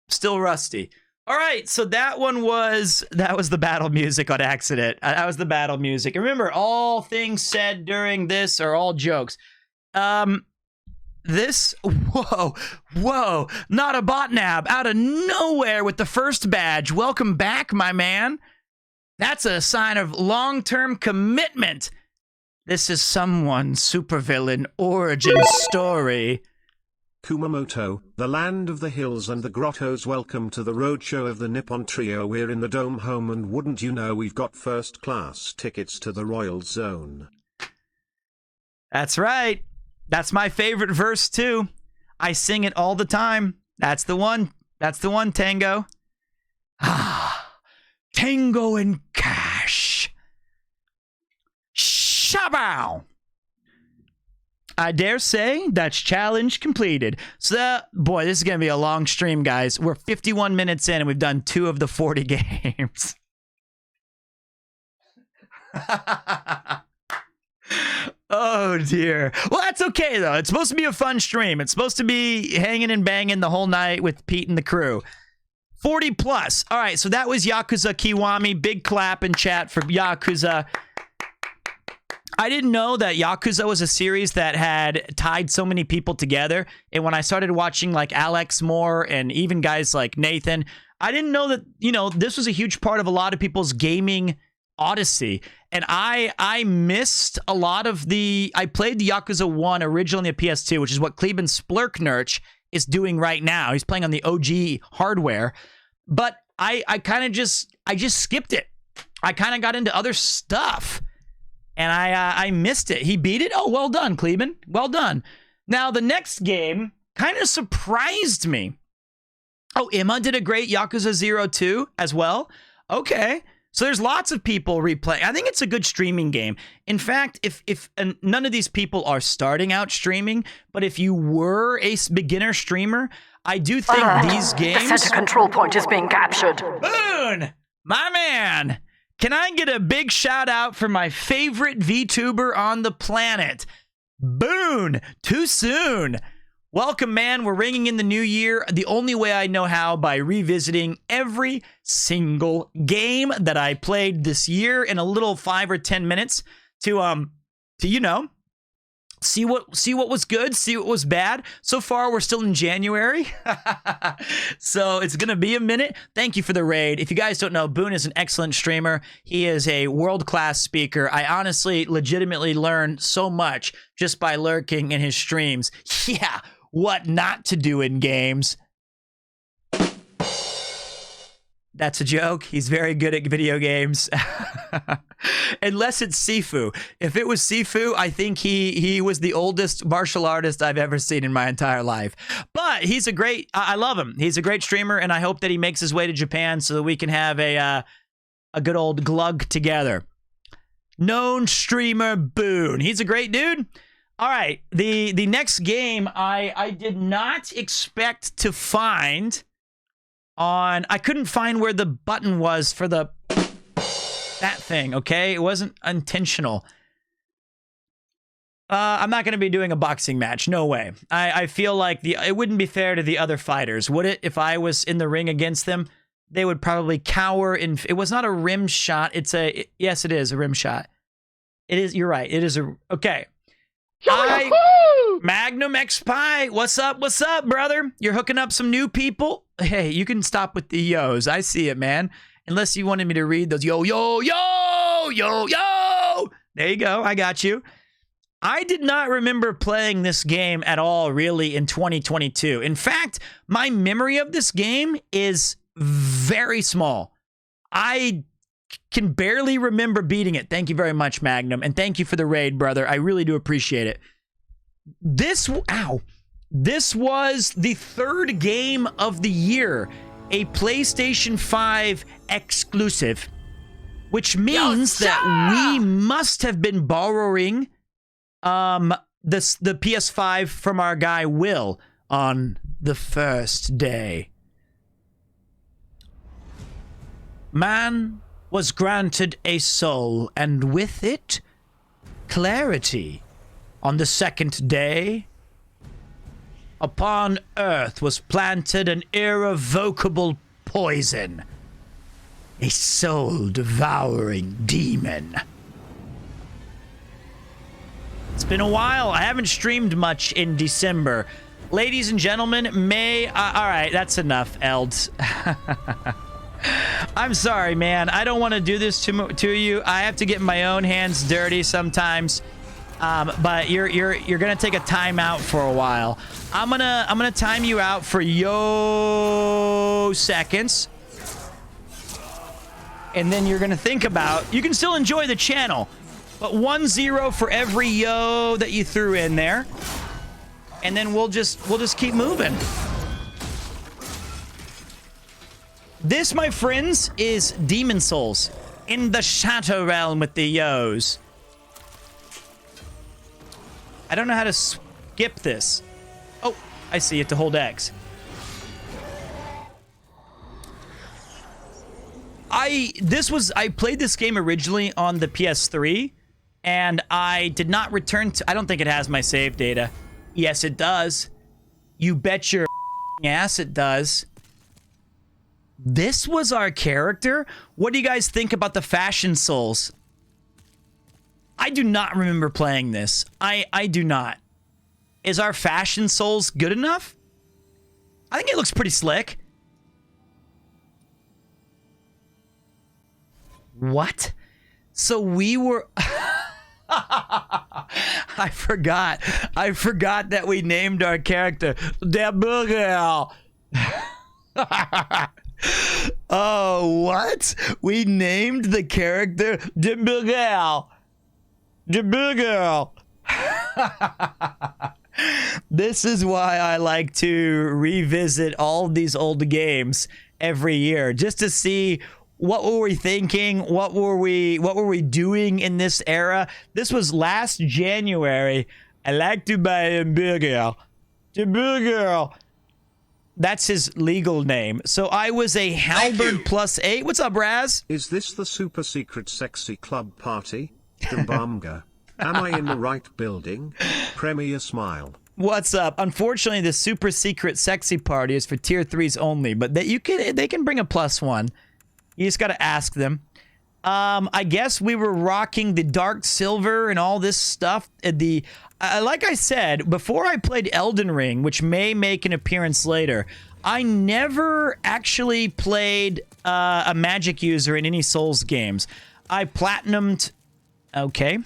still rusty. All right, so that was the battle music on accident. That was the battle music. And remember, all things said during this are all jokes. Whoa, not a botnab out of nowhere with the first badge. Welcome back, my man. That's a sign of long-term commitment. This is someone's supervillain origin story. Kumamoto, the land of the hills and the grottos. Welcome to the roadshow of the Nippon Trio. We're in the Dome Home, and wouldn't you know, we've got first-class tickets to the Royal Zone. That's right. That's my favorite verse, too. I sing it all the time. That's the one. That's the one, Tango. Ah, Tango and Cash. Shabow. I dare say that's challenge completed. So, boy, this is going to be a long stream, guys. We're 51 minutes in, and we've done 2 of the 40 games. Oh, dear. Well, that's okay, though. It's supposed to be a fun stream. It's supposed to be hanging and banging the whole night with Pete and the crew. 40 plus. All right, so that was Yakuza Kiwami. Big clap in chat for Yakuza. I didn't know that Yakuza was a series that had tied so many people together. And when I started watching like Alex Moore and even guys like Nathan, I didn't know that, you know, this was a huge part of a lot of people's gaming odyssey. And I missed a lot of I played the Yakuza 1 originally on the PS2, which is what Kleben Splurknurch is doing right now. He's playing on the OG hardware. But I just skipped it. I kind of got into other stuff. And I missed it. He beat it? Oh, well done, Kleben. Well done. Now, the next game kind of surprised me. Oh, Emma did a great Yakuza 0 2 as well. Okay. So there's lots of people replaying. I think it's a good streaming game. In fact, if none of these people are starting out streaming, but if you were a beginner streamer, I do think these games... The center control point is being captured. Boone! My man! Can I get a big shout out for my favorite VTuber on the planet? Boone! Too soon! Welcome, man. We're ringing in the new year the only way I know how, by revisiting every single game that I played this year in a little 5 or 10 minutes to you know, see what was good, see what was bad. So far, we're still in January, so it's gonna be a minute. Thank you for the raid. If you guys don't know, Boone is an excellent streamer. He is a world-class speaker. I honestly, legitimately learned so much just by lurking in his streams. Yeah, what not to do in games. That's a joke. He's very good at video games. Unless it's Sifu. If it was Sifu, I think he was the oldest martial artist I've ever seen in my entire life. But he's a great, I love him. He's a great streamer, and I hope that he makes his way to Japan so that we can have a good old glug together. Known streamer Boone. He's a great dude. All right, the next game I did not expect to find on... I couldn't find where the button was for that thing, okay? It wasn't intentional. I'm not going to be doing a boxing match. No way. I feel like it wouldn't be fair to the other fighters, would it? If I was in the ring against them, they would probably cower in... It was not a rim shot. Yes, it is a rim shot. It is. You're right. It is a... Okay. Magnum X Pie, what's up, brother? You're hooking up some new people? Hey, you can stop with the yo's. I see it, man. Unless you wanted me to read those yo. There you go. I got you. I did not remember playing this game at all, really, in 2022. In fact, my memory of this game is very small. I can barely remember beating it. Thank you very much, Magnum. And thank you for the raid, brother. I really do appreciate it. This was the third game of the year, a PlayStation 5 exclusive, which means that we must have been borrowing the PS5 from our guy Will on the first day. Man was granted a soul, and with it, clarity. On the second day, upon earth was planted an irrevocable poison. A soul-devouring demon. It's been a while. I haven't streamed much in December. Ladies and gentlemen, all right, that's enough, Elds. I'm sorry, man. I don't want to do this to you. I have to get my own hands dirty sometimes. But you're gonna take a timeout for a while. I'm gonna time you out for seconds. And then you're gonna think about, you can still enjoy the channel, but 1-0 for every yo that you threw in there. And then we'll just keep moving. This, my friends, is Demon Souls in the Shadow Realm with the yos. I don't know how to skip this. Oh, I see it, to hold X. I played this game originally on the PS3, and I did not return to... I don't think it has my save data. Yes, it does. You bet your ass it does. This was our character? What do you guys think about the Fashion Souls? I do not remember playing this. I do not. Is our Fashion Souls good enough? I think it looks pretty slick. What? So we were... I forgot that we named our character Der Burger. Oh, what? We named the character Der Burger. Der Burger. This is why I like to revisit all these old games every year, just to see what were we thinking, what were we doing in this era. This was last January. I like to buy a burger. The burger. That's his legal name. So I was a Halberd +8. What's up, Raz? Is this the super secret sexy club party? Dumbamga. Am I in the right building? Premier smile. What's up? Unfortunately, the super secret sexy party is for tier 3s only, but they can bring a +1. You just got to ask them. I guess we were rocking the dark silver and all this stuff. Like I said, before I played Elden Ring, which may make an appearance later, I never actually played a magic user in any Souls games. I platinumed... Okay.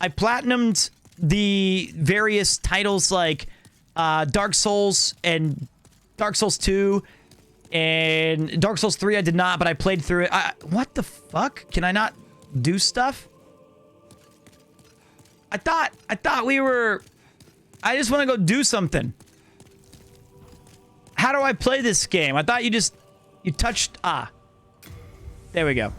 I platinumed the various titles like Dark Souls and Dark Souls 2... And Dark Souls 3 I did not, but I played through it. What the fuck? Can I not do stuff? I thought we were... I just want to go do something. How do I play this game? I thought you touched... There we go.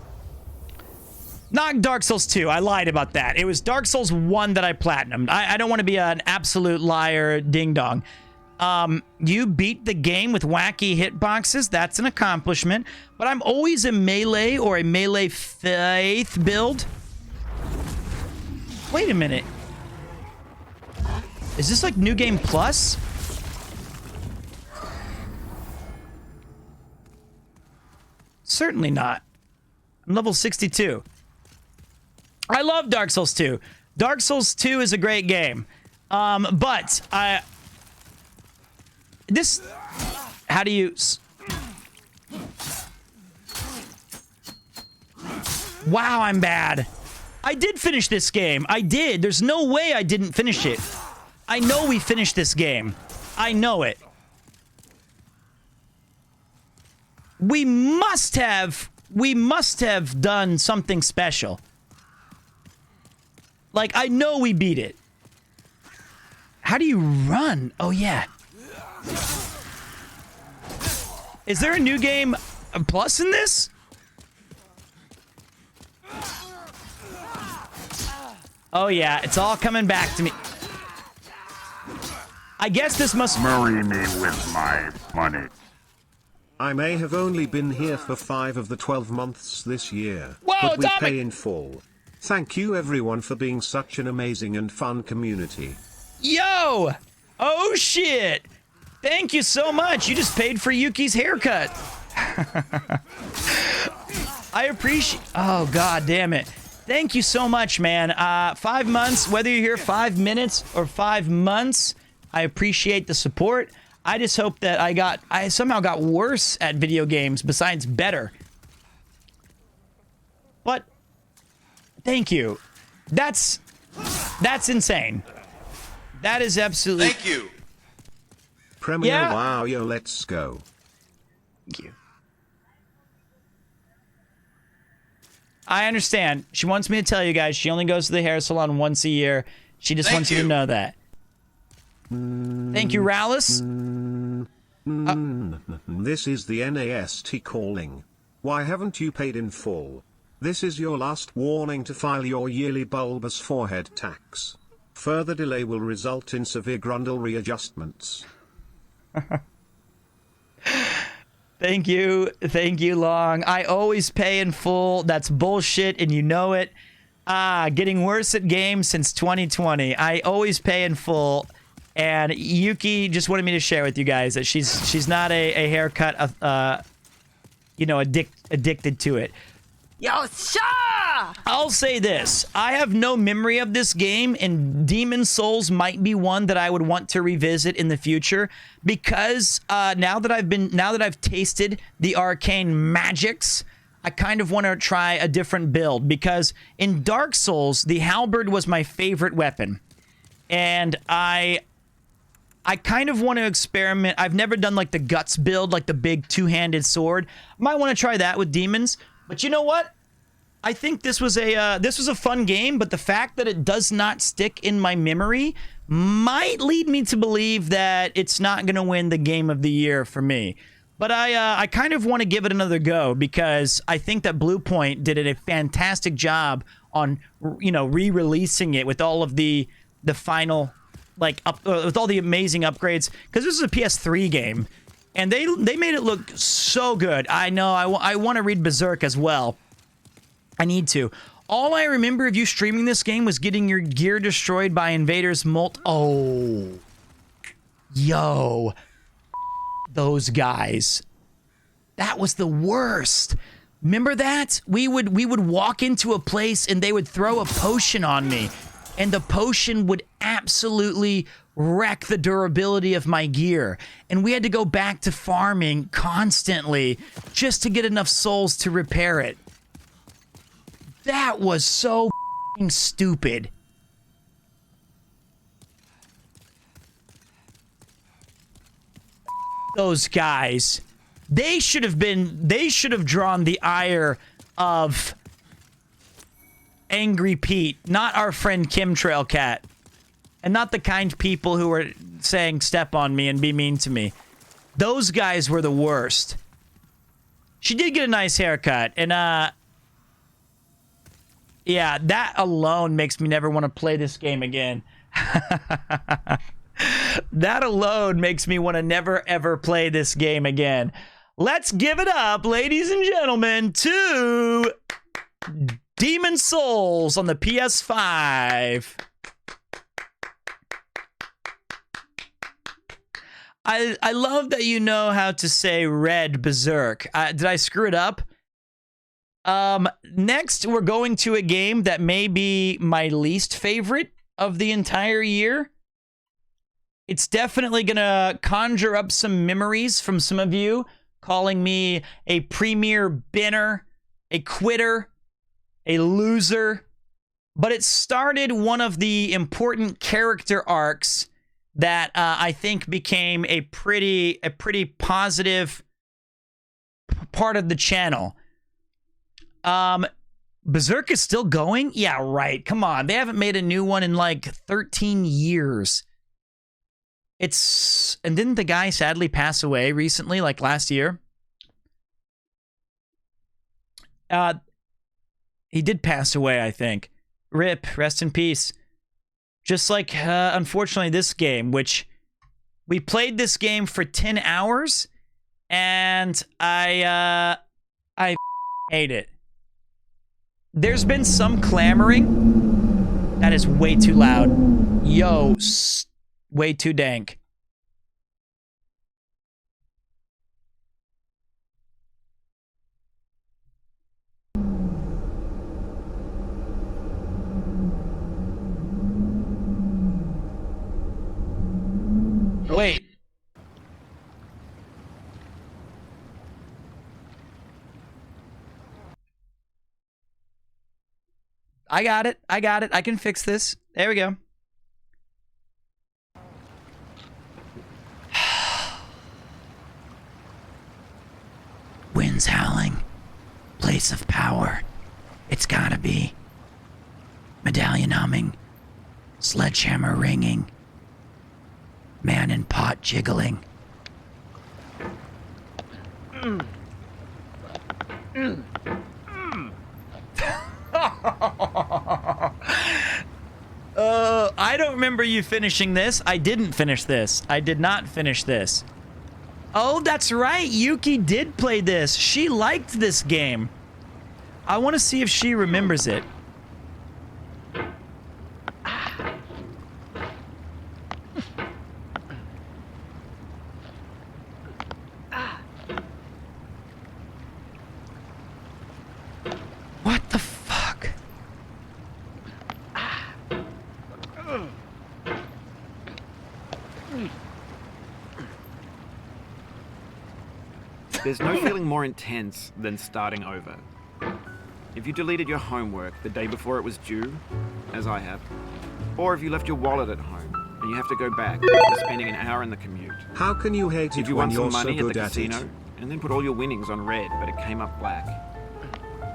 Not Dark Souls 2. I lied about that. It was Dark Souls 1 that I platinumed. I don't want to be an absolute liar ding-dong. You beat the game with wacky hitboxes. That's an accomplishment. But I'm always a melee or a melee faith build. Wait a minute. Is this like New Game Plus? Certainly not. I'm level 62. I love Dark Souls 2. Dark Souls 2 is a great game. But how do you... Wow, I'm bad. I did finish this game. I did. There's no way I didn't finish it. I know we finished this game. I know it. We must have done something special. Like, I know we beat it. How do you run? Oh, yeah. Is there a new game plus in this? Oh yeah, it's all coming back to me. I guess this must... Marry me with my money. I may have only been here for 5 of the 12 months this year, Whoa, but we Tommy! pay in full. Thank you everyone for being such an amazing and fun community. Yo! Oh shit! Thank you so much. You just paid for Yuki's haircut. I appreciate... Oh, God damn it. Thank you so much, man. 5 months, whether you're here 5 minutes or 5 months, I appreciate the support. I just hope that I somehow got worse at video games besides better. But thank you. That's insane. That is absolutely... Thank you. Premier, Yeah. wow, yo, let's go. Thank you. I understand. She wants me to tell you guys she only goes to the hair salon once a year. She just wants you to know that. Thank you, Rallis. This is the NAST calling. Why haven't you paid in full? This is your last warning to file your yearly bulbous forehead tax. Further delay will result in severe grundle readjustments. Thank you, Long. I always pay in full. That's bullshit, and you know it. Getting worse at games since 2020. I always pay in full, and Yuki just wanted me to share with you guys that she's not a haircut, addicted to it. Yo, sure! I'll say this. I have no memory of this game, and Demon's Souls might be one that I would want to revisit in the future because now that I've tasted the arcane magics, I kind of want to try a different build because in Dark Souls, the halberd was my favorite weapon. And I kind of want to experiment. I've never done like the guts build, like the big two-handed sword. Might want to try that with demons. But you know what? I think this was a fun game, but the fact that it does not stick in my memory might lead me to believe that it's not going to win the game of the year for me. But I kind of want to give it another go because I think that Bluepoint did a fantastic job on re-releasing it with all of the final with all the amazing upgrades because this is a PS3 game. And they made it look so good. I know. I want to read Berserk as well. I need to. All I remember of you streaming this game was getting your gear destroyed by invaders. Oh. Yo. Those guys. That was the worst. Remember that? We would walk into a place and they would throw a potion on me. And the potion would absolutely wreck the durability of my gear. And we had to go back to farming constantly just to get enough souls to repair it. That was so f***ing stupid. Those guys. They should have drawn the ire of Angry Pete, not our friend Chemtrail Cat. And not the kind people who were saying step on me and be mean to me. Those guys were the worst. She did get a nice haircut. And, yeah, that alone makes me never want to play this game again. That alone makes me want to never, ever play this game again. Let's give it up, ladies and gentlemen, to Demon's Souls on the PS5. I love that you know how to say red berserk. Did I screw it up? Next, we're going to a game that may be my least favorite of the entire year. It's definitely going to conjure up some memories from some of you, calling me a premier binner, a quitter, a loser. But it started one of the important character arcs that I think became a pretty positive part of the channel. Berserk is still going? Yeah, right. Come on. They haven't made a new one in like 13 years. And didn't the guy sadly pass away recently, like last year? He did pass away, I think. RIP, rest in peace. Just like, unfortunately, this game, which we played this game for 10 hours, and I hate it. There's been some clamoring. That is way too loud. Yo, way too dank. I got it. I got it. I can fix this. There we go. Winds howling. Place of power. It's gotta be. Medallion humming. Sledgehammer ringing. Man in pot jiggling. I don't remember you finishing this. I didn't finish this. I did not finish this. Oh, that's right. Yuki did play this. She liked this game. I want to see if she remembers it. What the fuck? There's no feeling more intense than starting over. If you deleted your homework the day before it was due, as I have, or if you left your wallet at home and you have to go back after spending an hour in the commute. How can you hate Did it you when won some you're so money at good the at casino it? and then put all your winnings on red, but it came up black?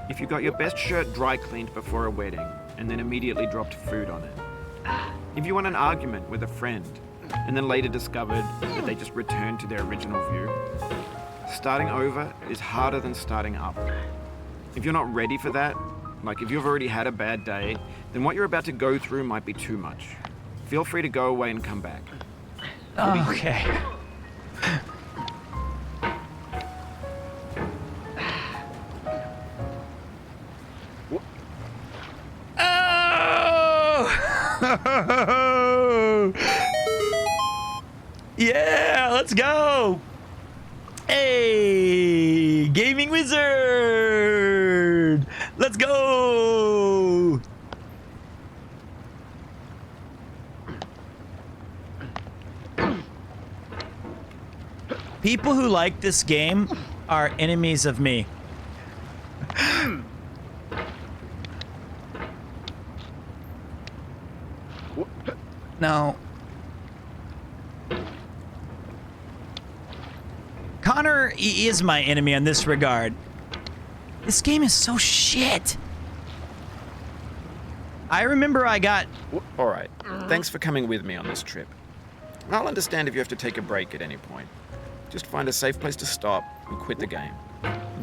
If you got your best shirt dry cleaned before a wedding and then immediately dropped food on it. If you won an argument with a friend and then later discovered that they just returned to their original view. Starting over is harder than starting up. If you're not ready for that, like if you've already had a bad day, then what you're about to go through might be too much. Feel free to go away and come back. Okay. Oh! Yeah, let's go. Hey, Gaming Wizard. Let's go. People who like this game are enemies of me. No. Connor is my enemy in this regard. This game is so shit. I remember I got... All right. Thanks for coming with me on this trip. I'll understand if you have to take a break at any point. Just find a safe place to stop and quit the game.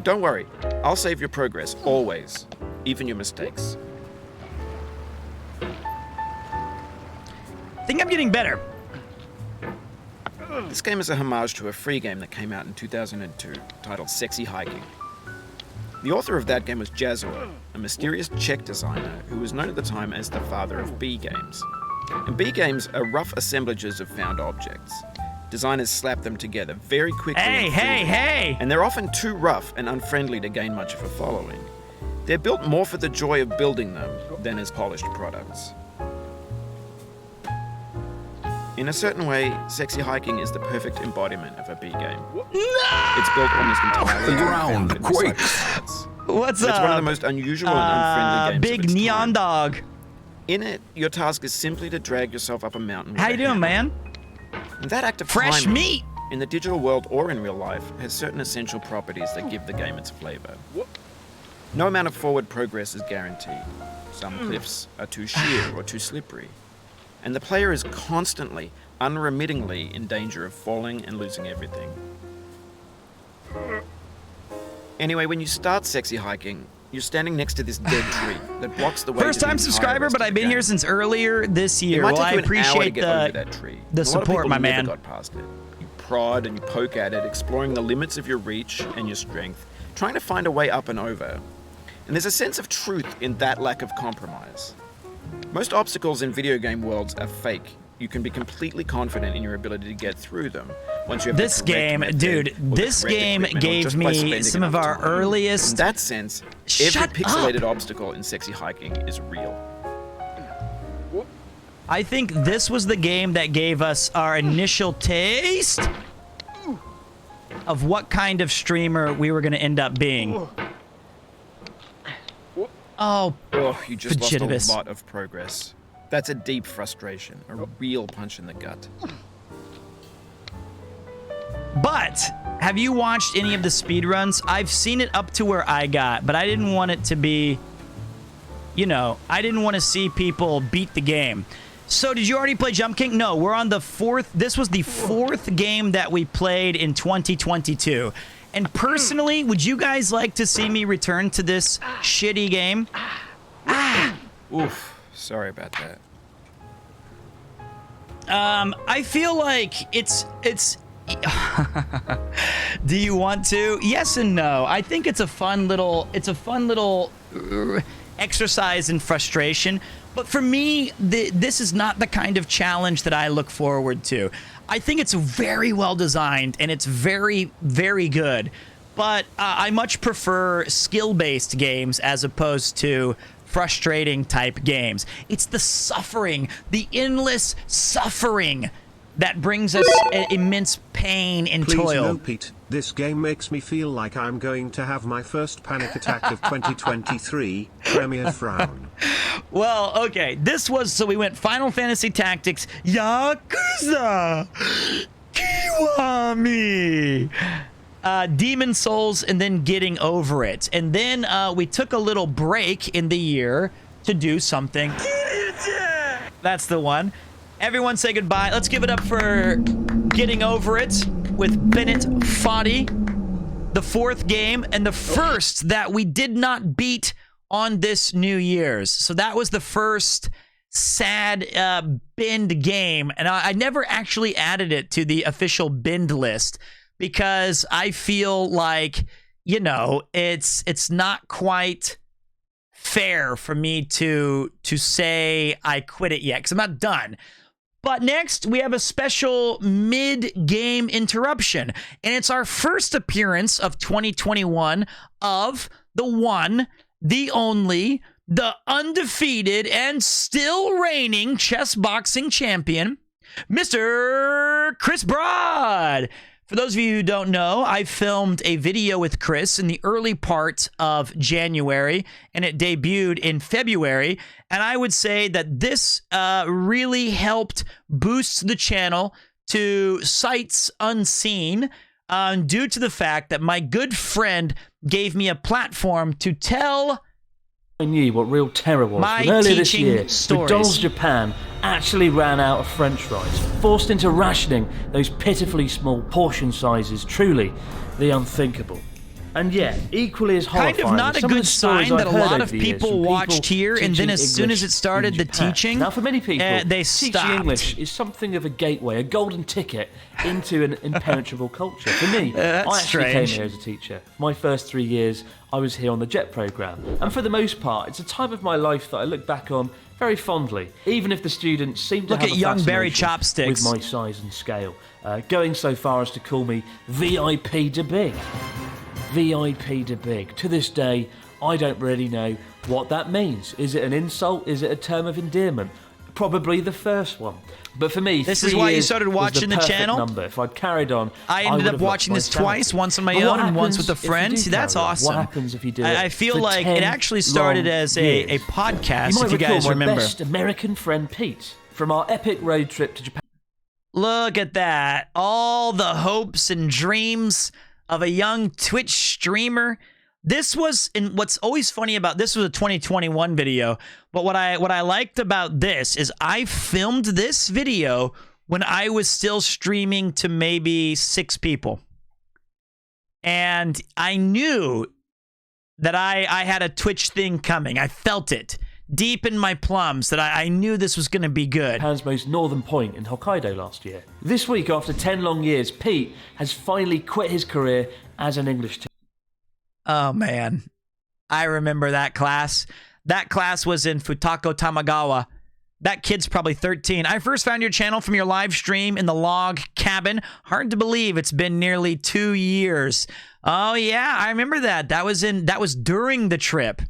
Don't worry. I'll save your progress, always. Even your mistakes. I think I'm getting better. This game is a homage to a free game that came out in 2002, titled Sexy Hiking. The author of that game was Jazua, a mysterious Czech designer who was known at the time as the father of B games. And B games are rough assemblages of found objects. Designers slap them together very quickly. Hey! And they're often too rough and unfriendly to gain much of a following. They're built more for the joy of building them than as polished products. In a certain way, Sexy Hiking is the perfect embodiment of a B game. No! It's built almost entirely The ground around recycled quakes. parts. What's It's up? one of the most unusual and unfriendly games Big of its neon time. dog. In it, your task is simply to drag yourself up a mountain. with How a you doing, hammer. man? And that act of Fresh climbing, meat. in the digital world or in real life, has certain essential properties that give the game its flavor. No amount of forward progress is guaranteed. Some cliffs are too sheer or too slippery. And the player is constantly, unremittingly in danger of falling and losing everything. Anyway, when you start Sexy Hiking, you're standing next to this dead tree that blocks the way. First to the time entire subscriber, rest but of I've the been here game. since earlier this year. It might Well, I take you an hour to appreciate get over that tree. the A lot of support, people my never man. got past it. You prod and you poke at it, exploring the limits of your reach and your strength, trying to find a way up and over. And there's a sense of truth in that lack of compromise. Most obstacles in video game worlds are fake. You can be completely confident in your ability to get through them once you have This the correct game, method dude, or the this correct game equipment, or gave just by me spending some of enough our time. earliest... In that sense, Shut every pixelated up. obstacle in Sexy Hiking is real. I think this was the game that gave us our initial taste of what kind of streamer we were going to end up being. Oh, you just lost Vegetibus. a lot of progress. That's a deep frustration, a real punch in the gut. But have you watched any of the speedruns? I've seen it up to where I got, but I didn't want it to be, you know, I didn't want to see people beat the game. So did you already play Jump King? No, we're on the 4th. This was the 4th game that we played in 2022. And personally, would you guys like to see me return to this shitty game? Oof, sorry about that. I feel like it's do you want to? Yes and no. I think it's a fun little exercise in frustration. But for me, this is not the kind of challenge that I look forward to. I think it's very well designed and it's very, very good. But I much prefer skill-based games as opposed to frustrating type games. It's the suffering, the endless suffering that brings us immense pain and Please toil. no, Pete. This game makes me feel like I'm going to have my first panic attack of 2023. Premier frown. Well, okay. So we went Final Fantasy Tactics, Yakuza, Kiwami, Demon Souls, and then Getting Over It. And then we took a little break in the year to do something. That's the one. Everyone say goodbye. Let's give it up for Getting Over It with Bennett Foddy. The 4th game and the first that we did not beat on this New Year's. So that was the first sad bend game. And I never actually added it to the official bend list because I feel like, you know, it's not quite fair for me to say I quit it yet because I'm not done. But next, we have a special mid-game interruption, and it's our first appearance of 2021 of the one, the only, the undefeated, and still reigning chess boxing champion, Mr. Chris Broad. For those of you who don't know, I filmed a video with Chris in the early part of January, and it debuted in February. And I would say that this really helped boost the channel to sights unseen due to the fact that my good friend gave me a platform to tell I knew what real terror was. My When earlier this teaching year, stories. McDonald's Japan actually ran out of French fries, forced into rationing those pitifully small portion sizes. Truly, the unthinkable. And yet, equally as horrifying. Kind of not a some of good the stories sign that I've a heard lot over of the years people from watched here, and then as soon as it English started in the Japan. teaching, Now, for many people, they teaching stopped. English is something of a gateway, a golden ticket into an impenetrable culture. For me, That's I actually strange. came here as a teacher. My first 3 years, I was here on the JET programme. And for the most part, it's a time of my life that I look back on very fondly, even if the students seem to Look have at a young Barry fascination Chopsticks. with my size and scale, going so far as to call me VIP de Big. VIP de Big. To this day, I don't really know what that means. Is it an insult? Is it a term of endearment? Probably the first one. But for me, This 3 is why you years started was watching the perfect channel? number. If I'd carried on, I would ended up have watching lost this my twice, sanity. once on my But what own and once happens with a if you friend. do See, that's carry on? awesome. What happens if you do it I feel for like 10 it actually started long as a years? podcast, You might if you recall guys my remember. best American friend Pete from our epic road trip to Japan. Look at that. All the hopes and dreams of a young Twitch streamer. This was, and what's always funny about this was a 2021 video, but what I liked about this is I filmed this video when I was still streaming to maybe 6 people. And I knew that I had a Twitch thing coming. I felt it deep in my plums that I knew this was going to be good. Japan's most northern point in Hokkaido last year. This week, after 10 long years, Pete has finally quit his career as an English teacher. Oh, man. I remember that class. That class was in Futako Tamagawa. That kid's probably 13. I first found your channel from your live stream in the log cabin. Hard to believe it's been nearly 2 years. Oh, yeah, I remember that. That was during the trip.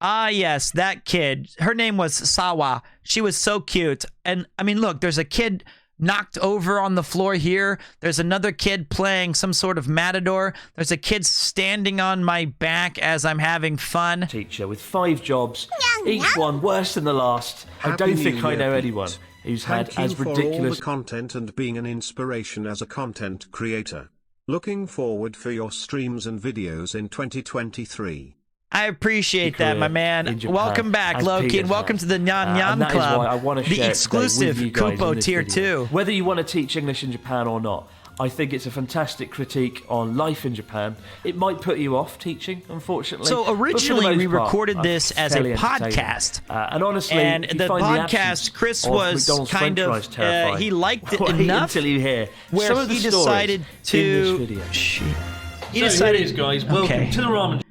Ah, yes, that kid. Her name was Sawa. She was so cute. And, I mean, look, there's a kid knocked over on the floor here. There's another kid playing some sort of matador. There's a kid standing on my back as I'm having fun. Teacher with 5 jobs, each one worse than the last. I don't think I know anyone who's had Thank you as for all ridiculous the content and being an inspiration as a content creator. Looking forward for your streams and videos in 2023. I appreciate that, my man. Welcome back, Loki, and welcome to the Nyan Nyan Club, the exclusive Kupo Tier 2. Whether you want to teach English in Japan or not, I think it's a fantastic critique on life in Japan. It might put you off teaching, unfortunately. So originally we recorded this as a podcast. And honestly, and the podcast, Chris was kind of, he liked it enough until you hear where some of the he decided to... in this video. He decided, here it is, guys. Welcome to the ramen.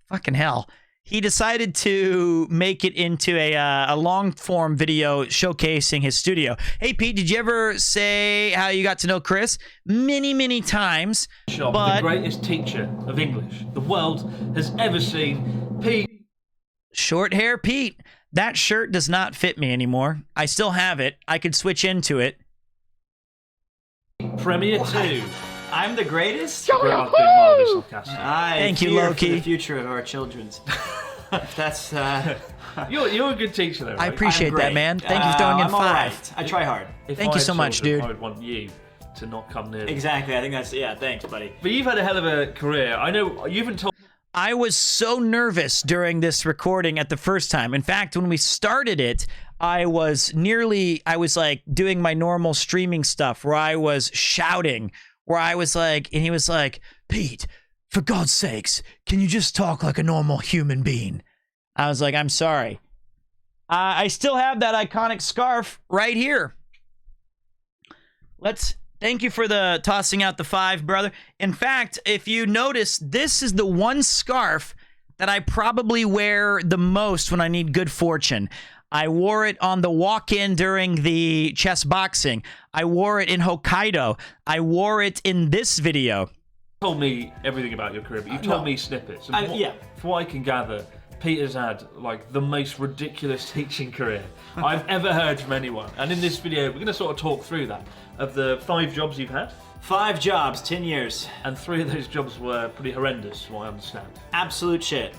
Fucking hell. He decided to make it into a long-form video showcasing his studio. Hey, Pete, did you ever say how you got to know Chris? Many times. But the greatest teacher of English the world has ever seen, Pete. Short hair Pete. That shirt does not fit me anymore. I still have it. I could switch into it. Premier 2. I'm the greatest? Thank you, Loki. For the future of our children's. That's You're a good teacher, though. Right? I appreciate that, man. Thank you for throwing in 5. Right. I try hard. Thank you so much, dude. I would want you to not come near. Exactly. I think that's thanks, buddy. But you've had a hell of a career. I know you haven't told. I was so nervous during this recording at the first time. In fact, when we started it, I was like doing my normal streaming stuff where I was shouting, where I was like, and he was like, Pete, for God's sakes, can you just talk like a normal human being? I was like, I'm sorry. I still have that iconic scarf right here. Thank you for the tossing out the 5, brother. In fact, if you notice, this is the one scarf that I probably wear the most when I need good fortune. I wore it on the walk-in during the chess boxing. I wore it in Hokkaido. I wore it in this video. You told me everything about your career, but you've told me snippets. And from what I can gather, Peter's had like the most ridiculous teaching career I've ever heard from anyone. And in this video, we're going to sort of talk through that. Of the 5 jobs you've had? 5 jobs, 10 years. And 3 of those jobs were pretty horrendous, from what I understand. Absolute shit.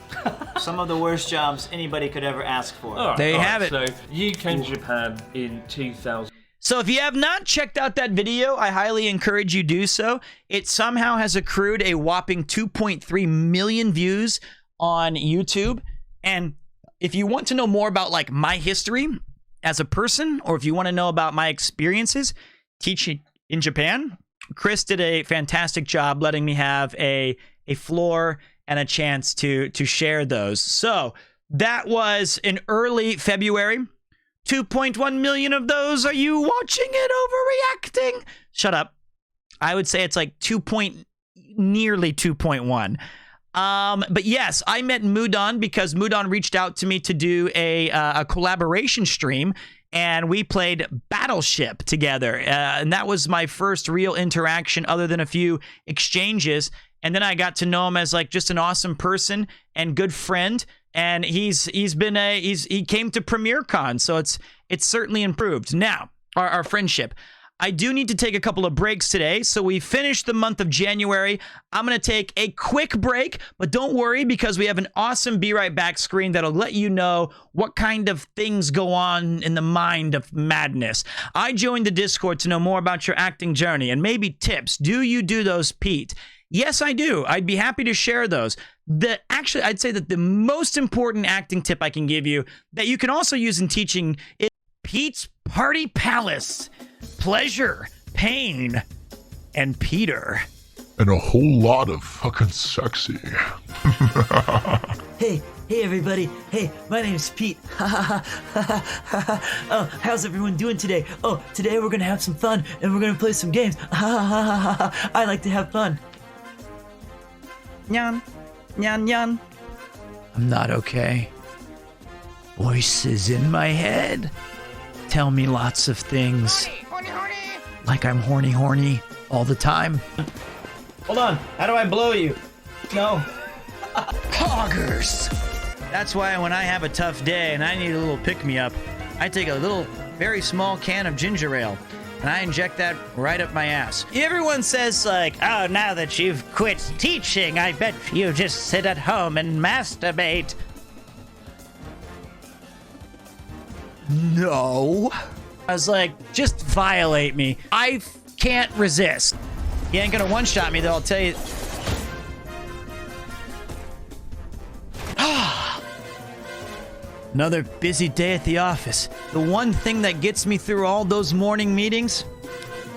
Some of the worst jobs anybody could ever ask for. There you have it. So you came to Japan in 2000. So if you have not checked out that video, I highly encourage you do so. It somehow has accrued a whopping 2.3 million views on YouTube. And if you want to know more about like my history as a person, or if you want to know about my experiences teaching in Japan, Chris did a fantastic job letting me have a floor and a chance to share those. So that was in early February. 2.1 million of those. Are you watching it overreacting? Shut up. I would say it's like nearly 2.1. But yes, I met Mudon because Mudon reached out to me to do a collaboration stream, and we played Battleship together. And that was my first real interaction other than a few exchanges. And then I got to know him as like just an awesome person and good friend. And he came to PremierCon, so it's certainly improved. Now, our friendship. I do need to take a couple of breaks today, so we finished the month of January. I'm going to take a quick break, but don't worry because we have an awesome Be Right Back screen that'll let you know what kind of things go on in the mind of madness. I joined the Discord to know more about your acting journey and maybe tips. Do you do those, Pete? Yes, I do. I'd be happy to share those. Actually, I'd say that the most important acting tip I can give you that you can also use in teaching is Pete's Party Palace. Pleasure, pain, and Peter. And a whole lot of fucking sexy. Hey everybody. Hey, my name's Pete. Oh, how's everyone doing today? Oh, today we're gonna have some fun and we're gonna play some games. I like to have fun. Nyan, nyan, nyan. I'm not okay. Voices in my head tell me lots of things. Like I'm horny all the time. Hold on. How do I blow you? No. Poggers. That's why when I have a tough day and I need a little pick-me-up, I take a little, very small can of ginger ale. and I inject that right up my ass. Everyone says, like, oh, now that you've quit teaching, I bet you just sit at home and masturbate. No. I was like, just violate me. I can't resist. You ain't gonna one-shot me, though, I'll tell you. Another busy day at the office. The one thing that gets me through all those morning meetings?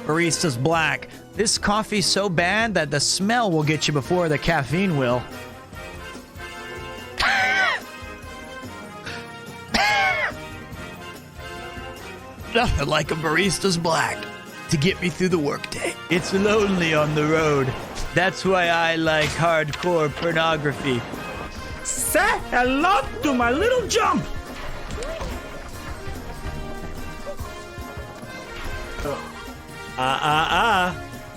Barista's Black. This coffee's so bad that the smell will get you before the caffeine will. Nothing like a Barista's Black to get me through the workday. It's lonely on the road. That's why I like hardcore pornography. Say hello to my little jump.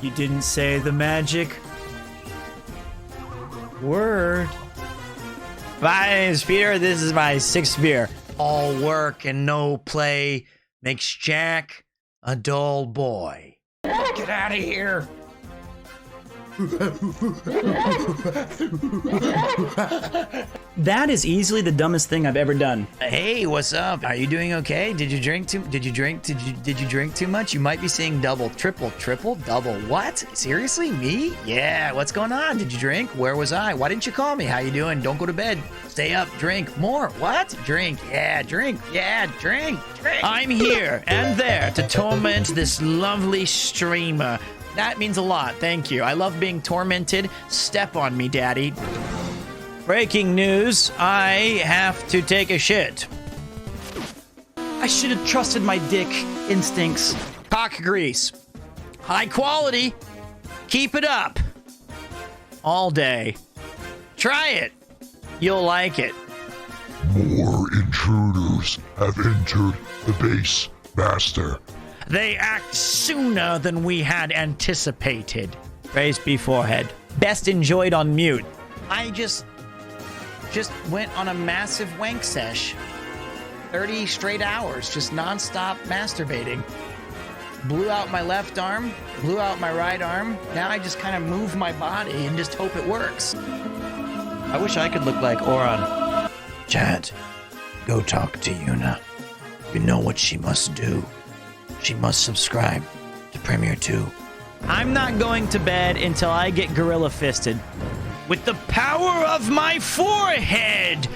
You didn't say the magic word. My name's Peter. This is my 6th beer. All work and no play makes Jack a dull boy. Get out of here. That is easily the dumbest thing I've ever done. Hey, what's up? Are you doing okay? Did you drink too much? You might be seeing double, triple, double. What? Seriously? Me? Yeah, what's going on? Did you drink? Where was I? Why didn't you call me? How you doing? Don't go to bed. Stay up, drink more. What? Drink. Yeah, drink. Yeah, drink. I'm here and there to torment this lovely streamer. That means a lot, thank you. I love being tormented. Step on me, daddy. Breaking news, I have to take a shit. I should have trusted my dick instincts. Cock grease. High quality. Keep it up. All day. Try it. You'll like it. More intruders have entered the base, Master. They act sooner than we had anticipated. Raise B forehead. Best enjoyed on mute. I just went on a massive wank sesh. 30 straight hours, just nonstop masturbating. Blew out my left arm, blew out my right arm. Now I just kind of move my body and just hope it works. I wish I could look like Oron. Chat, go talk to Yuna. You know what she must do. She must subscribe to Premiere 2. I'm not going to bed until I get gorilla fisted. With the power of my forehead!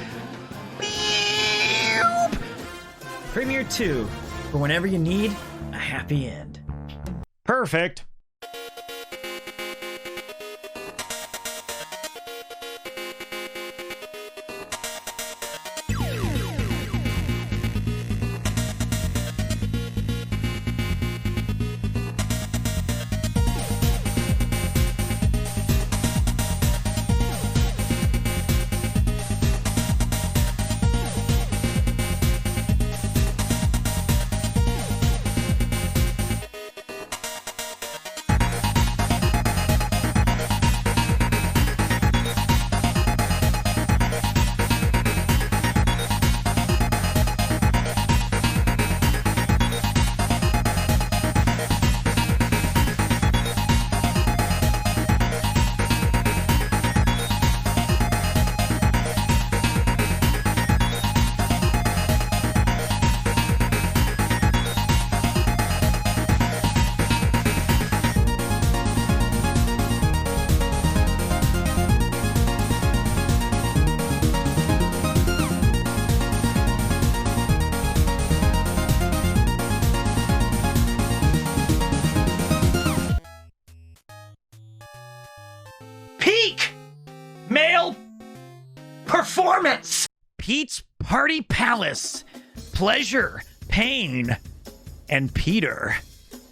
Premiere 2, for whenever you need a happy end. Perfect. Performance! Pete's Party Palace. Pleasure, pain, and Peter.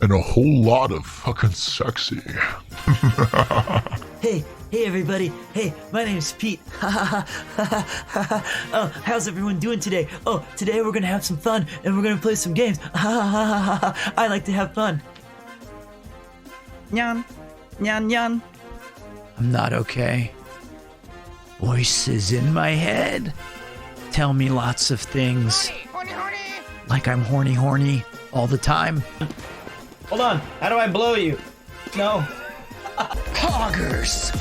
And a whole lot of fucking sexy. Hey everybody. Hey, my name's Pete. Oh, how's everyone doing today? Oh, today we're gonna have some fun and we're gonna play some games. I like to have fun. Nyan. Nyan nyan. I'm not okay. Voices in my head tell me lots of things. Like I'm horny all the time. Hold on. How do I blow you? No. Poggers.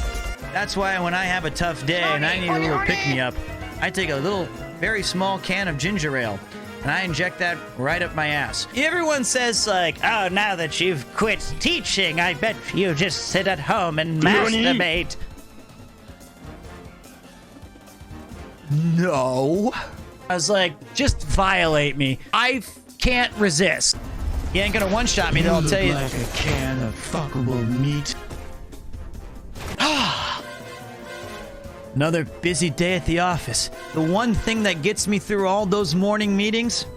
That's why when I have a tough day and I need a little pick-me-up, I take a little, very small can of ginger ale, and I inject that right up my ass. Everyone says, like, oh, now that you've quit teaching, I bet you just sit at home and masturbate. No. I was like, just violate me. I can't resist. You ain't gonna one-shot me, though, I'll tell you. Like a can of fuckable meat. Another busy day at the office. The one thing that gets me through all those morning meetings?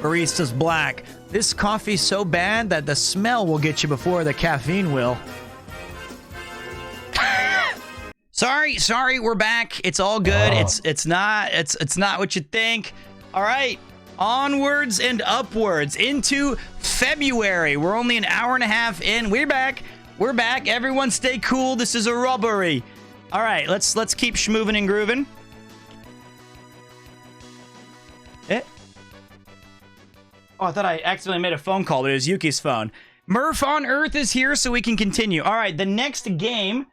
Barista's Black. This coffee's so bad that the smell will get you before the caffeine will. Sorry, we're back. It's all good. It's not what you think. All right. Onwards and upwards into February. We're only an hour and a half in. We're back. We're back. Everyone stay cool. This is a robbery. All right, let's keep schmoving and grooving. Oh, I thought I accidentally made a phone call, but it was Yuki's phone. Murph on Earth is here, so we can continue. All right, the next game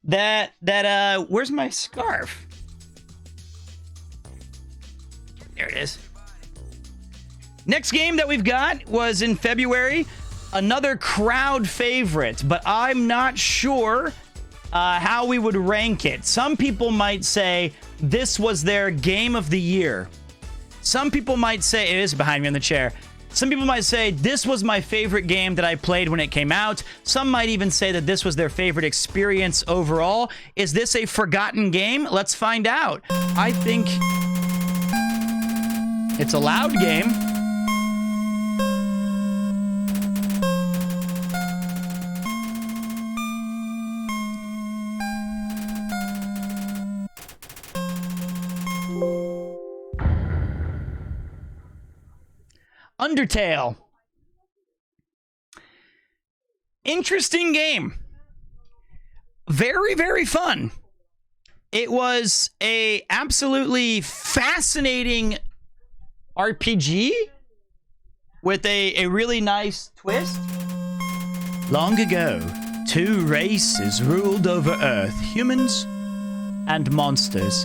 where's my scarf? There it is. Next game that we've got was in February. Another crowd favorite, but I'm not sure how we would rank it. Some people might say this was their game of the year. Some people might say, it is behind me on the chair. Some people might say this was my favorite game that I played when it came out. Some might even say that this was their favorite experience overall. Is this a forgotten game? Let's find out. I think it's a loud game. Undertale. Interesting game. Very, very fun. It was a absolutely fascinating RPG with a really nice twist. Long ago, two races ruled over Earth, humans and monsters.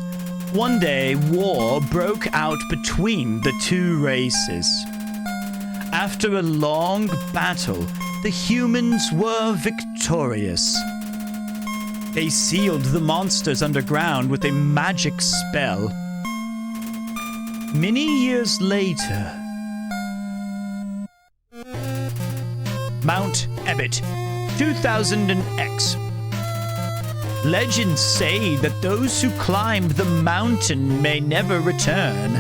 One day, war broke out between the two races. After a long battle, the humans were victorious. They sealed the monsters underground with a magic spell. Many years later, Mount Ebott, 2000X. Legends say that those who climb the mountain may never return.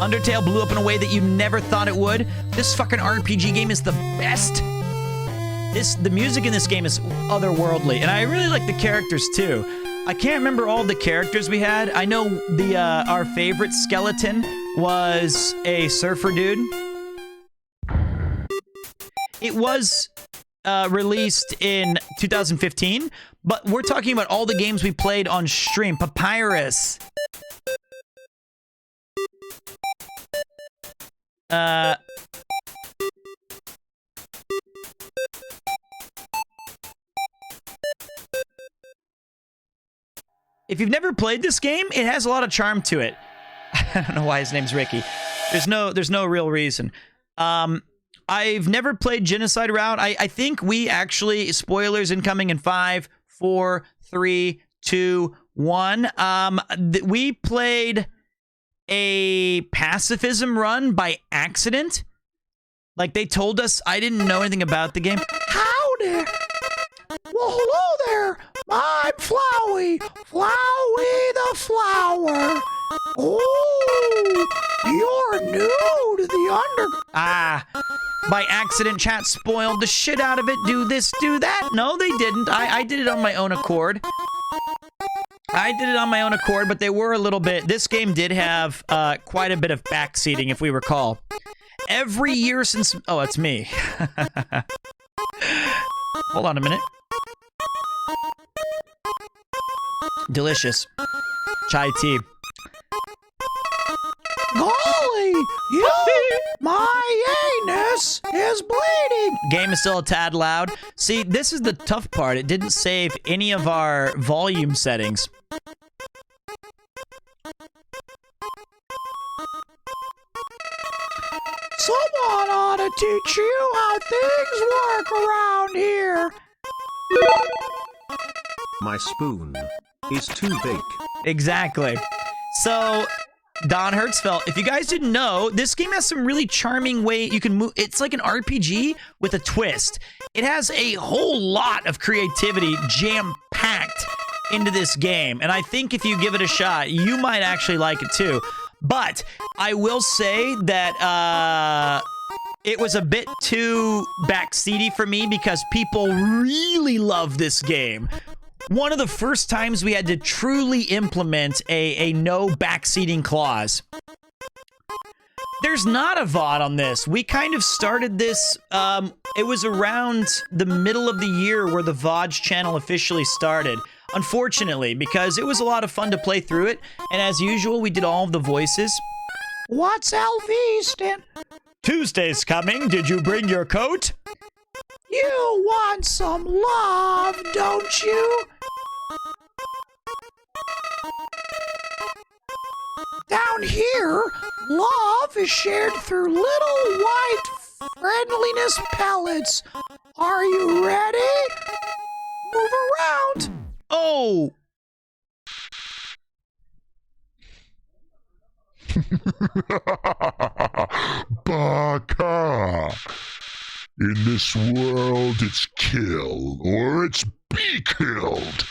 Undertale blew up in a way that you never thought it would. This fucking RPG game is the best. The music in this game is otherworldly, and I really like the characters too. I can't remember all the characters we had. I know our favorite skeleton was a surfer dude. It was released in 2015, but we're talking about all the games we played on stream. Papyrus. If you've never played this game, it has a lot of charm to it. I don't know why his name's Ricky. There's no real reason. I've never played Genocide Route. I think we actually, spoilers incoming in 5, 4, 3, 2, 1. We played a pacifism run by accident. Like, they told us, I didn't know anything about the game. Howdy! Well, hello there! I'm Flowey! Flowey the Flower! Oh! You're new to the by accident, chat spoiled the shit out of it. Do this, do that. No, they didn't. I did it on my own accord. But they were a little bit... This game did have quite a bit of backseating, if we recall. Every year since... Oh, it's me. Hold on a minute. Delicious. Chai tea. Golly, my anus is bleeding. Game is still a tad loud. See, this is the tough part. It didn't save any of our volume settings. Someone ought to teach you how things work around here. My spoon is too big. Exactly. So, Don Hertzfeld, if you guys didn't know, this game has some really charming way you can move. It's like an RPG with a twist. It has a whole lot of creativity jam-packed into this game. And I think if you give it a shot, you might actually like it too. But I will say that it was a bit too backseaty for me because people really love this game. One of the first times we had to truly implement a no backseating clause. There's not a VOD on this. We kind of started this, it was around the middle of the year where the VODs channel officially started. Unfortunately, because it was a lot of fun to play through it, and as usual, we did all of the voices. What's Alviston? Tuesday's coming. Did you bring your coat? You want some love, don't you? Down here, love is shared through little white friendliness pellets. Are you ready? Move around. Oh! Baka! In this world, it's kill or it's be killed.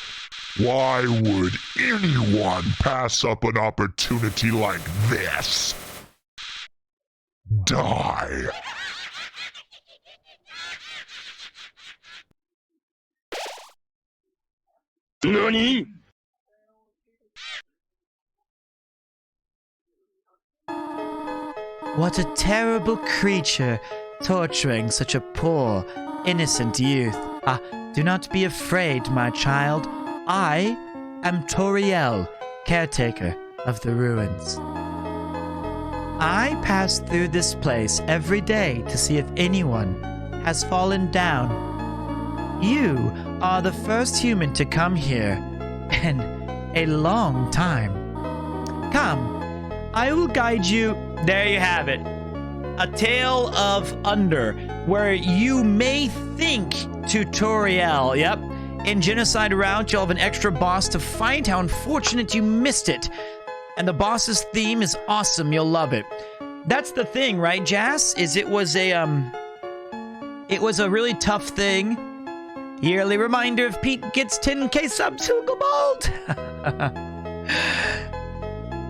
Why would anyone pass up an opportunity like this? Die. NANI?! What a terrible creature, torturing such a poor, innocent youth. Do not be afraid, my child. I am Toriel, caretaker of the ruins. I pass through this place every day to see if anyone has fallen down. You are the first human to come here in a long time. Come, I will guide you. There you have it. A Tale of Under, where you may think tutorial. Yep. In Genocide Route, you'll have an extra boss to fight. How unfortunate you missed it. And the boss's theme is awesome. You'll love it. That's the thing, right, Jas? Is it was a really tough thing. Yearly reminder if Pete gets 10k subs, he'll go bald.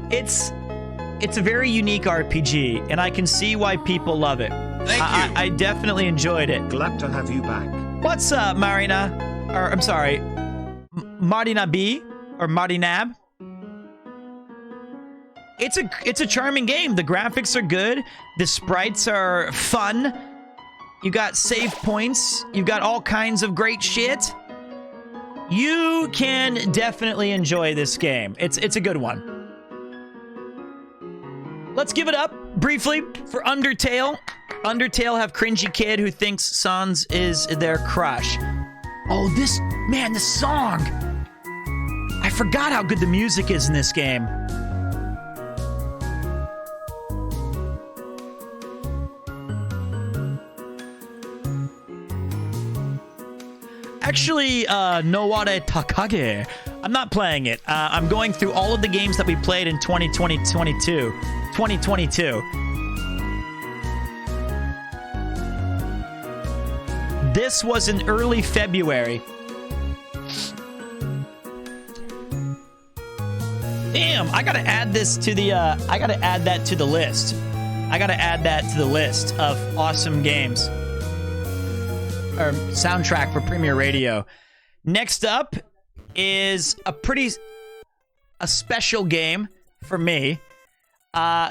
It's a very unique RPG, and I can see why people love it. Thank you. I definitely enjoyed it. Glad to have you back. What's up, Marina? Or, I'm sorry, Marina B? Or Marinab? It's a charming game. The graphics are good. The sprites are fun. You got save points. You got all kinds of great shit. You can definitely enjoy this game. It's a good one. Let's give it up briefly for Undertale. Undertale have cringy kid who thinks Sans is their crush. Oh, this song. I forgot how good the music is in this game. Actually, Noware Takage. I'm not playing it. I'm going through all of the games that we played in 2022. This was in early February. Damn, I gotta add this to the, I gotta add that to the list. I gotta add that to the list of awesome games. Or soundtrack for Premier Radio. Next up is a special game for me.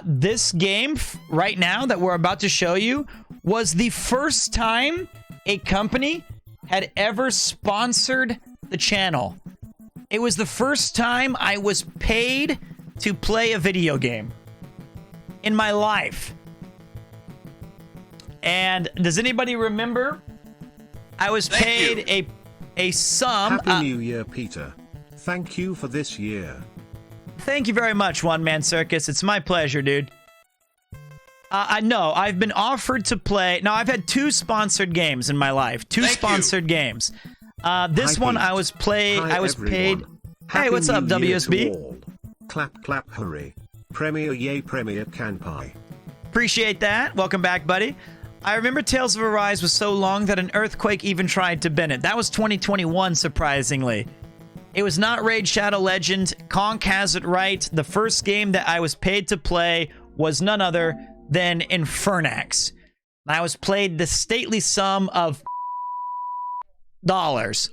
This game right now that we're about to show you was the first time a company had ever sponsored the channel. It was the first time I was paid to play a video game in my life. And does anybody remember? I was paid a sum. Happy New Year, Peter. Thank you for this year. Thank you very much, One Man Circus. It's my pleasure, dude. I know I've been offered to play. Now I've had 2 sponsored games in my life. 2 sponsored games. This Hi, one Pete. I was paid. Everyone. Hey, Happy what's up, New Year WSB? to all. Clap, clap, hurry. Premier, yay, Premier Kanpai. Appreciate that. Welcome back, buddy. I remember Tales of Arise was so long that an earthquake even tried to bend it. That was 2021, surprisingly. It was not Raid Shadow Legend. Conk has it right. The first game that I was paid to play was none other than Infernax. I was paid the stately sum of dollars.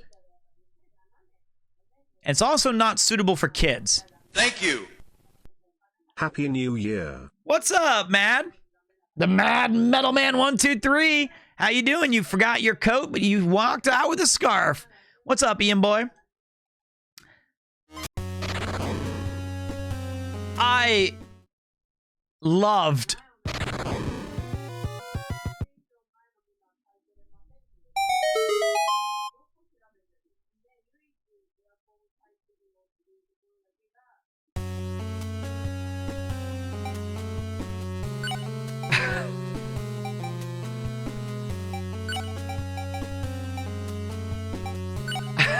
It's also not suitable for kids. Thank you. Happy New Year. What's up, Mad? The Mad Metal Man 123. How you doing? You forgot your coat, but you walked out with a scarf. What's up, Ian boy? I loved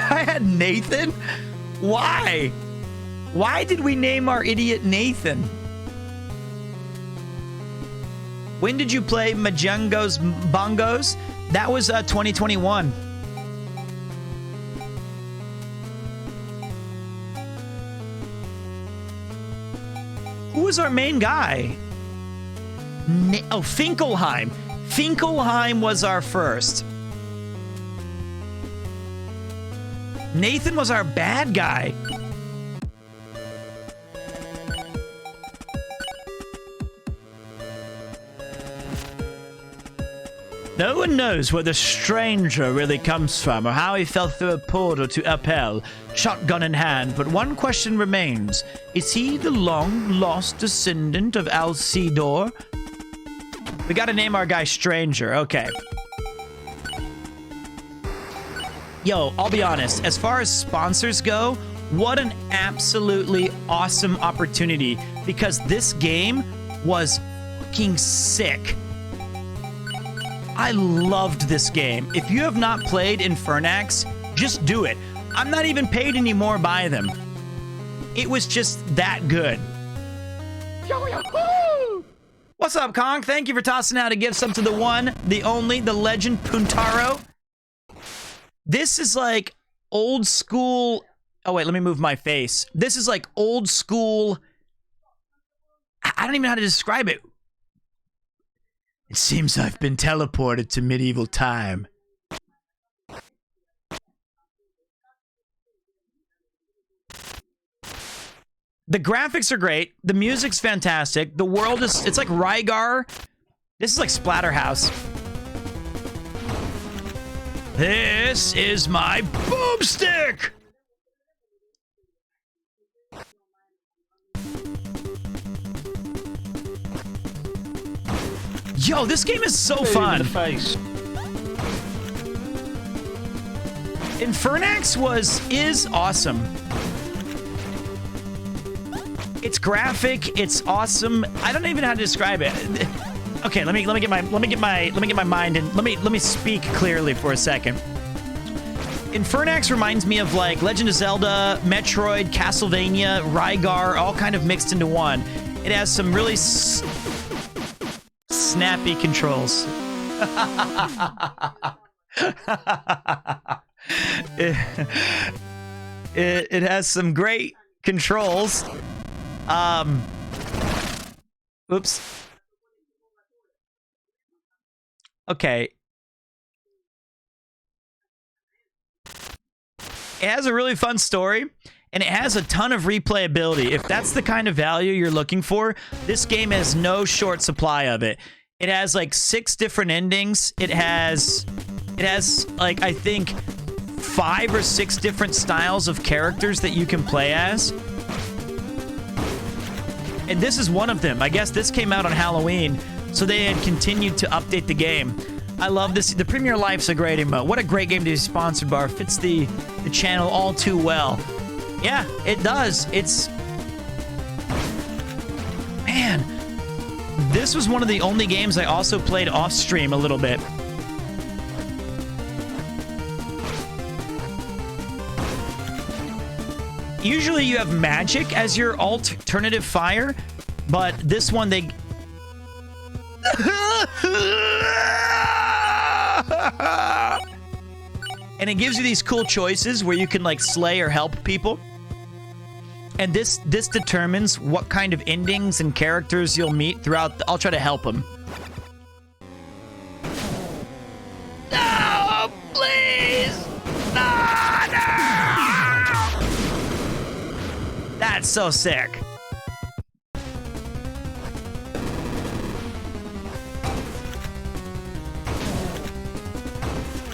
I had Nathan? Why? Why did we name our idiot Nathan? When did you play Majango's Bongos? That was 2021. Who was our main guy? Finkelheim. Finkelheim was our first. Nathan was our bad guy. No one knows where the stranger really comes from or how he fell through a portal to Appel, shotgun in hand, but one question remains. Is he the long-lost descendant of Alcedor? We gotta name our guy Stranger. Okay. Yo, I'll be honest. As far as sponsors go, what an absolutely awesome opportunity, because this game was fucking sick. I loved this game. If you have not played Infernax, just do it. I'm not even paid anymore by them. It was just that good. What's up, Kong? Thank you for tossing out a gift sub to the one, the only, the legend, Puntaro. This is like old school... Oh, wait, let me move my face. This is like old school... I don't even know how to describe it. It seems I've been teleported to medieval time. The graphics are great. The music's fantastic. The world is... It's like Rygar. This is like Splatterhouse. This is my boomstick! Yo, this game is so fun. Infernax is awesome. It's graphic, it's awesome. I don't even know how to describe it. Okay, let me get my mind and let me speak clearly for a second. Infernax reminds me of like Legend of Zelda, Metroid, Castlevania, Rygar, all kind of mixed into one. It has some really snappy controls. It has some great controls. Oops. Okay. It has a really fun story, and it has a ton of replayability. If that's the kind of value you're looking for, this game has no short supply of it. It has like 6 different endings. It has like, I think 5 or 6 different styles of characters that you can play as. And this is one of them. I guess this came out on Halloween, so they had continued to update the game. I love this. The Premier Life's a great emote. What a great game to be sponsored by. Fits the channel all too well. Yeah, it does. It's... Man, this was one of the only games I also played off-stream a little bit. Usually you have magic as your alternative fire, but this one they... And it gives you these cool choices where you can like slay or help people. And this determines what kind of endings and characters you'll meet throughout. I'll try to help them. No, please! No! That's so sick.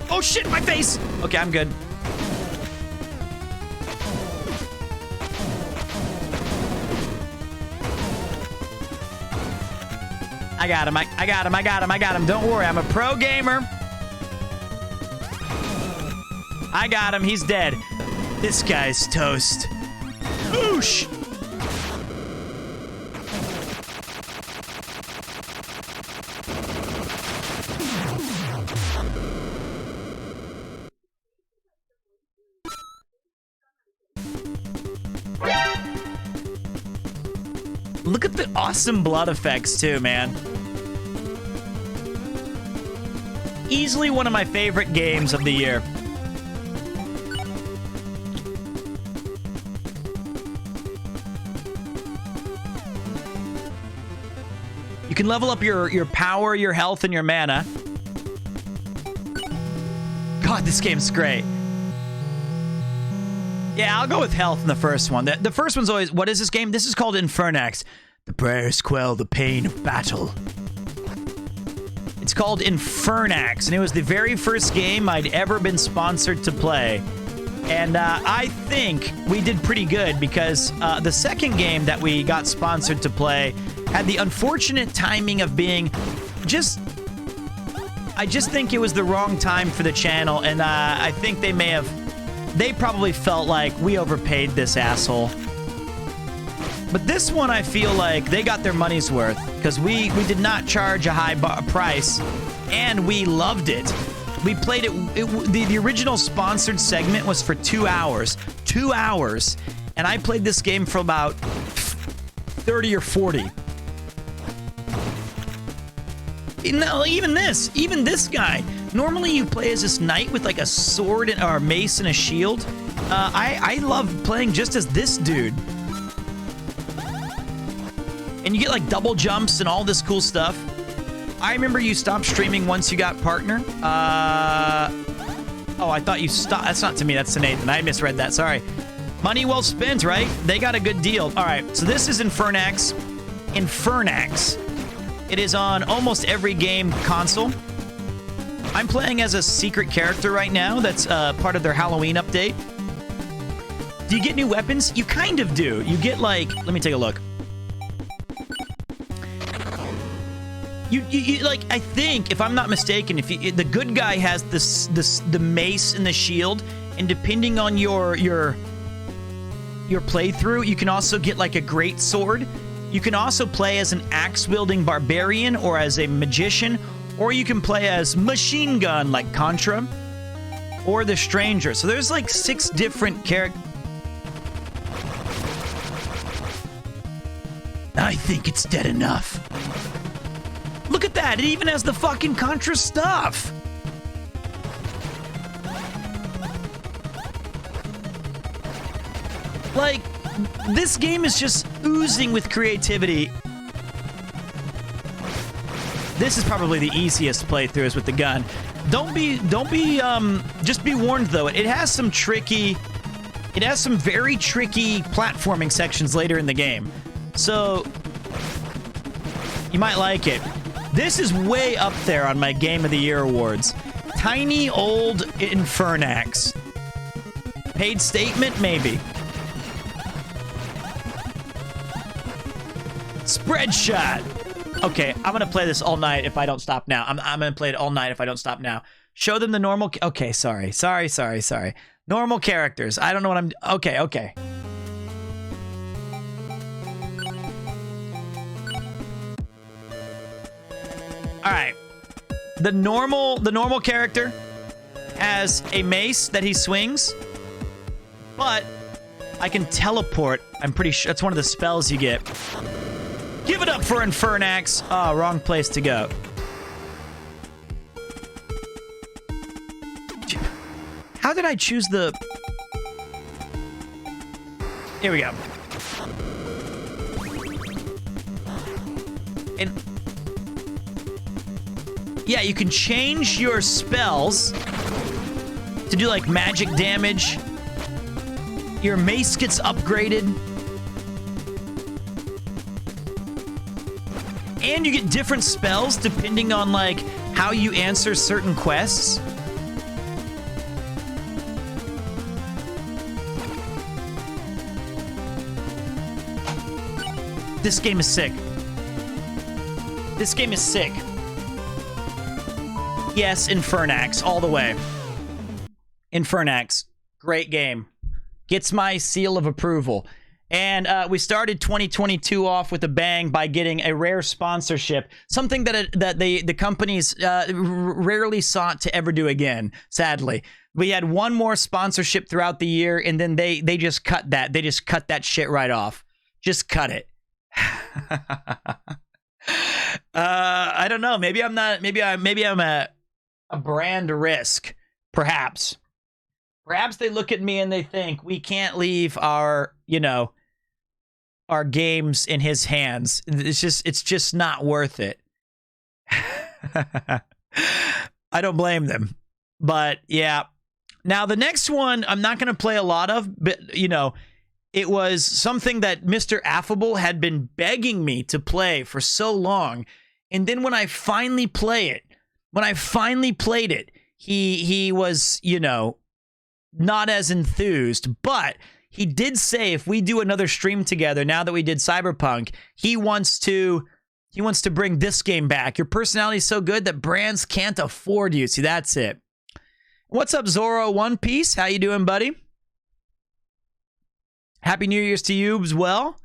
Oh shit, my face! Okay, I'm good. I got him, I got him, I got him, I got him. Don't worry, I'm a pro gamer. I got him, he's dead. This guy's toast. Oosh! Look at the awesome blood effects too, man. Easily one of my favorite games of the year. You can level up your power, your health, and your mana. God, this game's great. Yeah, I'll go with health in the first one. The first one's always... What is this game? This is called Infernax. The prayers quell the pain of battle. It's called Infernax, and it was the very first game I'd ever been sponsored to play. And I think we did pretty good because the second game that we got sponsored to play had the unfortunate timing of being just... I just think it was the wrong time for the channel, and I think they may have... They probably felt like we overpaid this asshole. But this one, I feel like they got their money's worth because we did not charge a high price, and we loved it. We played it. The original sponsored segment was for 2 hours. 2 hours. And I played this game for about 30 or 40. No, even this guy. Normally you play as this knight with like a sword or a mace and a shield. I love playing just as this dude. And you get like double jumps and all this cool stuff. I remember you stopped streaming once you got partner. Oh, I thought you stopped. That's not to me, that's to Nathan. I misread that, sorry. Money well spent, right? They got a good deal. All right, so this is Infernax. Infernax. It is on almost every game console. I'm playing as a secret character right now. That's part of their Halloween update. Do you get new weapons? You kind of do. You get like, let me take a look. You like, I think, if I'm not mistaken, if the good guy has the mace and the shield, and depending on your playthrough, you can also get like a great sword. You can also play as an axe-wielding barbarian or as a magician, or you can play as machine gun like Contra or the Stranger. So there's like 6 different characters. I think it's dead enough. Look at that, it even has the fucking Contra stuff. Like, this game is just oozing with creativity. This is probably the easiest playthrough is with the gun. Just be warned though, it has some very tricky platforming sections later in the game. So, you might like it. This is way up there on my Game of the Year awards. Tiny old Infernax. paid statement? Maybe. Spread shot. Okay, I'm gonna play this all night if I don't stop now. I'm gonna play it all night if I don't stop now. Show them the normal. Okay, sorry. Normal characters. I don't know what I'm. Okay. All right. The normal character has a mace that he swings, but I can teleport. I'm pretty sure that's one of the spells you get. Give it up for Infernax. Oh, wrong place to go. How did I choose the... Here we go. And... yeah, you can change your spells to do, like, magic damage. Your mace gets upgraded. And you get different spells depending on, like, how you answer certain quests. This game is sick. This game is sick. Yes, Infernax, all the way. Infernax, great game. Gets my seal of approval. And we started 2022 off with a bang by getting a rare sponsorship, something that the companies rarely sought to ever do again, sadly. We had one more sponsorship throughout the year, and then they just cut that. They just cut that shit right off. Just cut it. I don't know. Maybe I'm not. Maybe I'm a brand risk. Perhaps they look at me and they think we can't leave our, our games in his hands. It's just not worth it. I don't blame them. But yeah. Now the next one I'm not going to play a lot of, but it was something that Mr. Affable had been begging me to play for so long. And then when I finally played it, he was, not as enthused, but he did say if we do another stream together, now that we did Cyberpunk, he wants to bring this game back. Your personality is so good that brands can't afford you. See, that's it. What's up, Zorro One Piece? How you doing, buddy? Happy New Year's to you as well.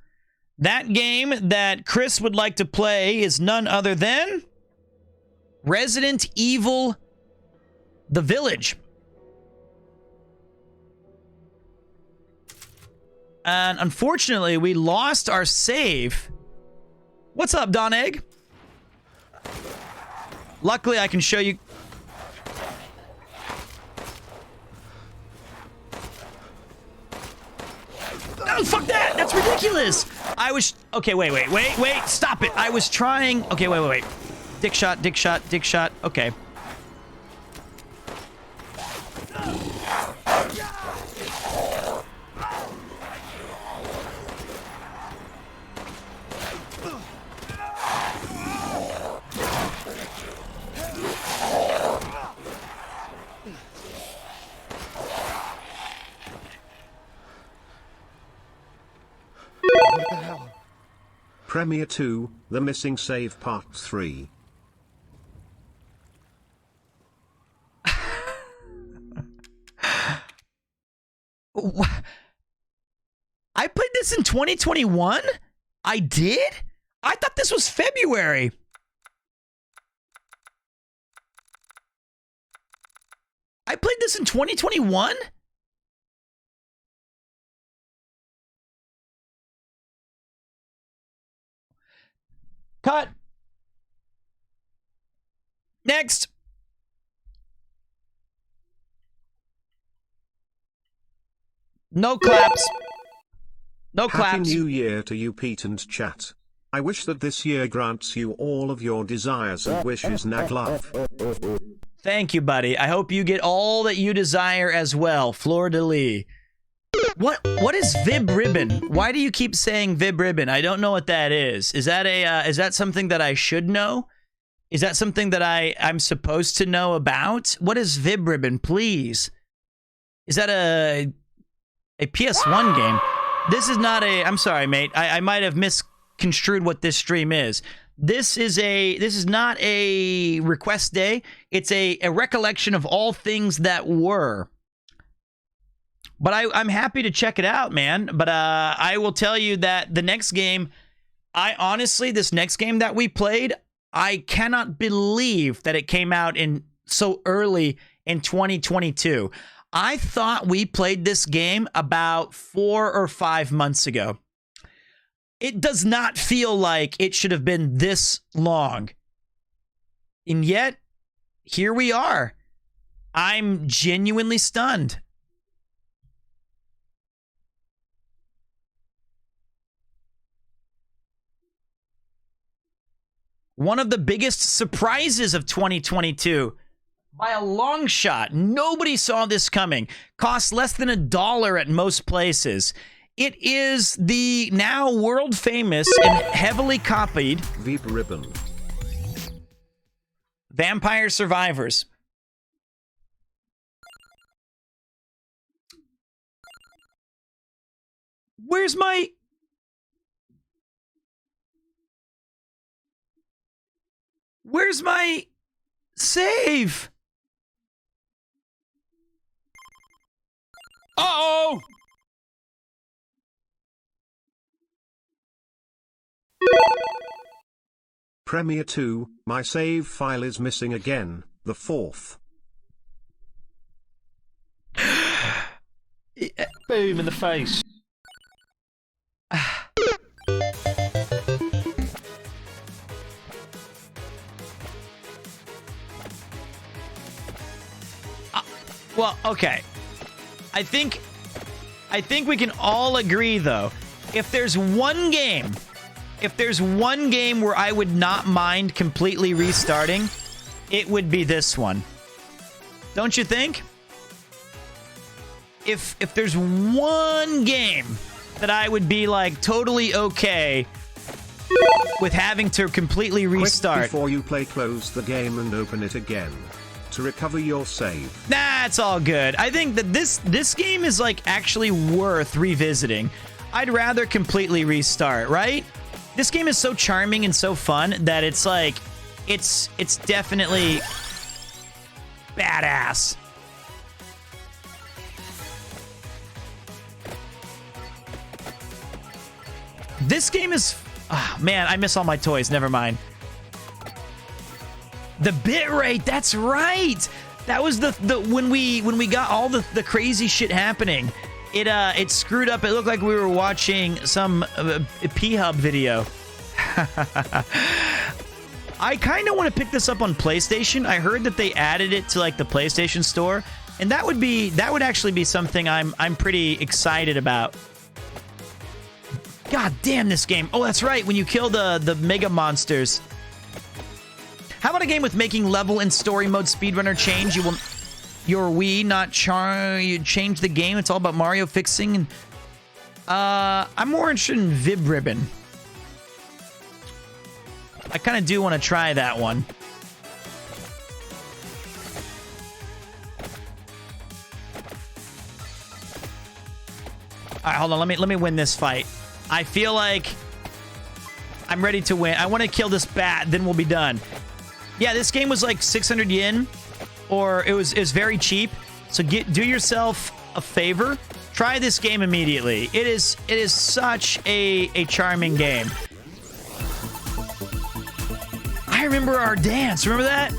That game that Chris would like to play is none other than Resident Evil The Village. And unfortunately, we lost our save. What's up, Don Egg? Luckily, I can show you. Oh, fuck that! That's ridiculous! Okay, wait. Stop it. I was trying. Okay, wait. Dick shot. Okay. What the hell? Premiere 2, The Missing Save Part 3. I played this in 2021? I did? I thought this was February. I played this in 2021? Cut. Next. No claps. No claps. Happy New Year to you, Pete and chat. I wish that this year grants you all of your desires and wishes. Naglove. Thank you, buddy. I hope you get all that you desire as well. Fleur de lis. What is Vib Ribbon? Why do you keep saying Vib Ribbon? I don't know what that is. Is that something that I should know? Is that something that I'm supposed to know about? What is Vib Ribbon, please? Is that A PS1 game? This is not a... I'm sorry, mate. I might have misconstrued what this stream is. This is not a request day. It's a recollection of all things that were. But I'm happy to check it out, man. But I will tell you that the next game, this next game that we played, I cannot believe that it came out in so early in 2022. I thought we played this game about 4 or 5 months ago. It does not feel like it should have been this long. And yet, here we are. I'm genuinely stunned. One of the biggest surprises of 2022. By a long shot. Nobody saw this coming. Costs less than $1 at most places. It is the now world famous and heavily copied Veep Ribbon. Vampire Survivors. Where's my... Where's my save? Uh-oh! Premiere 2, my save file is missing again, the 4th. Boom in the face. Well, okay. I think we can all agree, though, if there's one game where I would not mind completely restarting, it would be this one. Don't you think? If there's one game that I would be like totally okay with having to completely restart. Quick before you play, close the game and open it again to recover your save. Nah, it's all good. I think that this game is like actually worth revisiting. I'd rather completely restart, right? This game is so charming and so fun that it's like it's definitely badass. This game is... Oh, man, I miss all my toys. Never mind. The bitrate, that's right. That was the when we got all the crazy shit happening. It screwed up. It looked like we were watching some P-Hub video. I kind of want to pick this up on PlayStation. I heard that they added it to like the PlayStation Store, and that would actually be something I'm pretty excited about. God damn this game. Oh, that's right. When you kill the mega monsters. How about a game with making level and story mode speedrunner change? Your Wii not you change the game. It's all about Mario fixing. And I'm more interested in Vib Ribbon. I kind of do want to try that one. All right, hold on. Let me win this fight. I feel like I'm ready to win. I want to kill this bat, then we'll be done. Yeah, this game was like 600 yen, or it was very cheap. So do yourself a favor. Try this game immediately. It is such a charming game. I remember our dance. Remember that?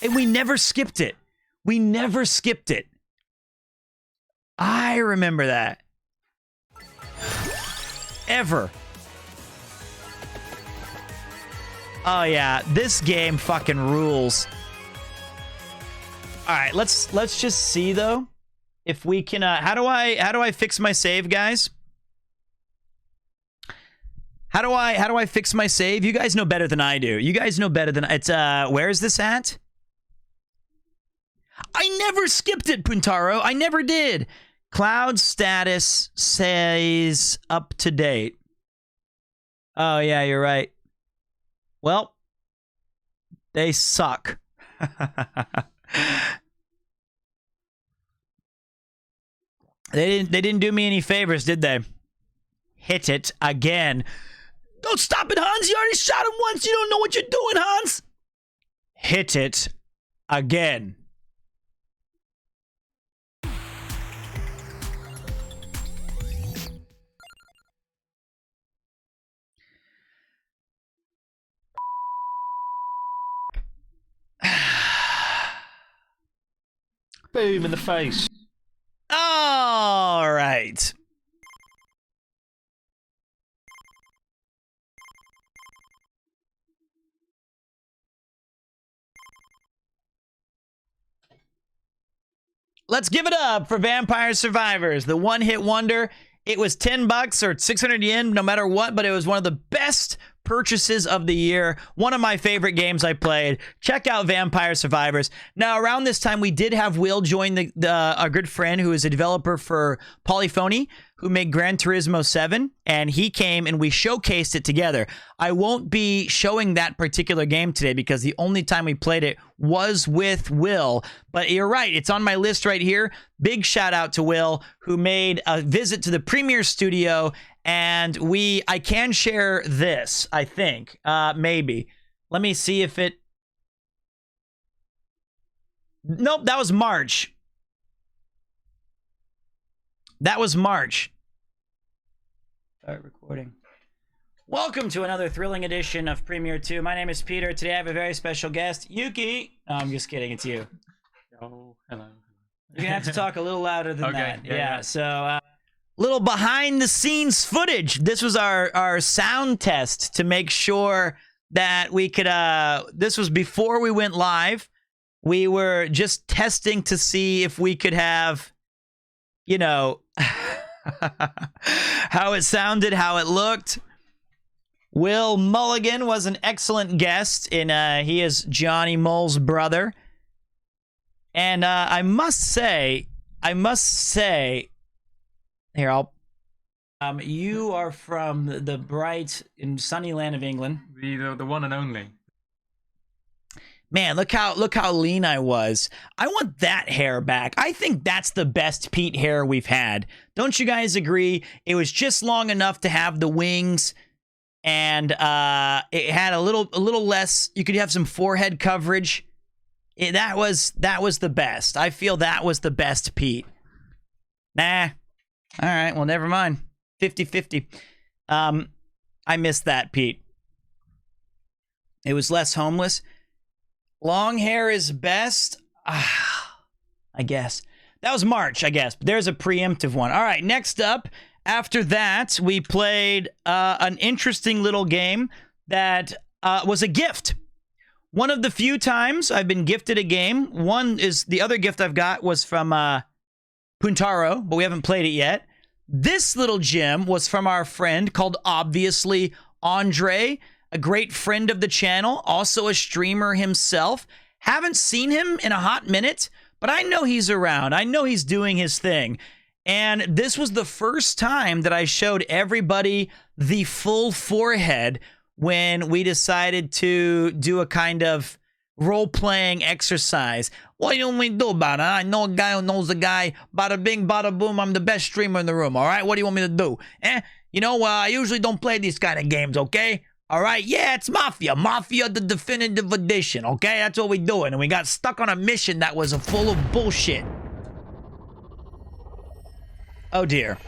And we never skipped it. We never skipped it. I remember that. Ever. Oh yeah, this game fucking rules. All right, let's just see though if we can. How do I fix my save, guys? How do I fix my save? You guys know better than I do. You guys know better than it's. Where is this at? I never skipped it, Puntaro. I never did. Cloud status says up to date. Oh yeah, you're right. Well, they suck. They didn't do me any favors, did they? Hit it again. Don't stop it, Hans. You already shot him once. You don't know what you're doing, Hans. Hit it again. Boom in the face. All right. Let's give it up for Vampire Survivors, the one-hit wonder. It was $10 or 600 yen, no matter what, but it was one of the best purchases of the year. One of my favorite games I played. Check out Vampire Survivors. Now, around this time, we did have Will join our good friend who is a developer for Polyphony, who made Gran Turismo 7, and he came and we showcased it together. I won't be showing that particular game today because the only time we played it was with Will, but you're right, it's on my list right here. Big shout out to Will, who made a visit to the Premiere Studio, and I can share this, I think, maybe. Let me see if it... Nope, that was March. That was March. Start recording. Welcome to another thrilling edition of Premiere 2. My name is Peter. Today I have a very special guest, Yuki. No, I'm just kidding. It's you. Oh, hello. You're going to have to talk a little louder than okay, that. Yeah. So, little behind-the-scenes footage. This was our sound test to make sure that we could... this was before we went live. We were just testing to see if we could have... you know, how it sounded, how it looked. Will Mulligan was an excellent guest, and he is Johnny Mole's brother. And I must say, here, you are from the bright and sunny land of England. The one and only. Man, look how lean I was. I want that hair back. I think that's the best Pete hair we've had. Don't you guys agree? It was just long enough to have the wings, and it had a little less. You could have some forehead coverage. That was the best. I feel that was the best Pete. Nah. All right. Well, never mind. 50-50. I missed that Pete. It was less homeless. Long hair is best. I guess. That was March, I guess. But there's a preemptive one. All right, next up, after that, we played an interesting little game that was a gift. One of the few times I've been gifted a game. The other gift I've got was from Puntaro, but we haven't played it yet. This little gem was from our friend called, obviously, Andre, a great friend of the channel, also a streamer himself. Haven't seen him in a hot minute, but I know he's around. I know he's doing his thing. And this was the first time that I showed everybody the full forehead when we decided to do a kind of role-playing exercise. What do you want me to do about it? I know a guy who knows a guy. Bada bing, bada boom. I'm the best streamer in the room, all right? What do you want me to do? You know, I usually don't play these kind of games, okay? All right, yeah, it's Mafia. Mafia, the definitive edition, okay? That's what we're doing. And we got stuck on a mission that was full of bullshit. Oh, dear.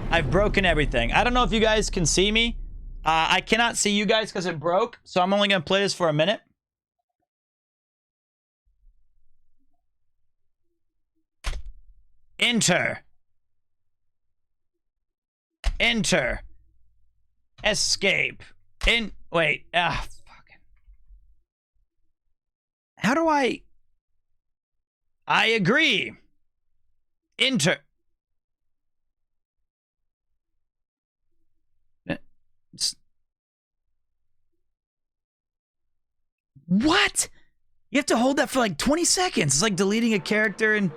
I've broken everything. I don't know if you guys can see me. I cannot see you guys because it broke, so I'm only going to play this for a minute. Enter. Enter. Escape. Wait. Fucking. How do I agree. Enter. What? You have to hold that for like 20 seconds. It's like deleting a character and...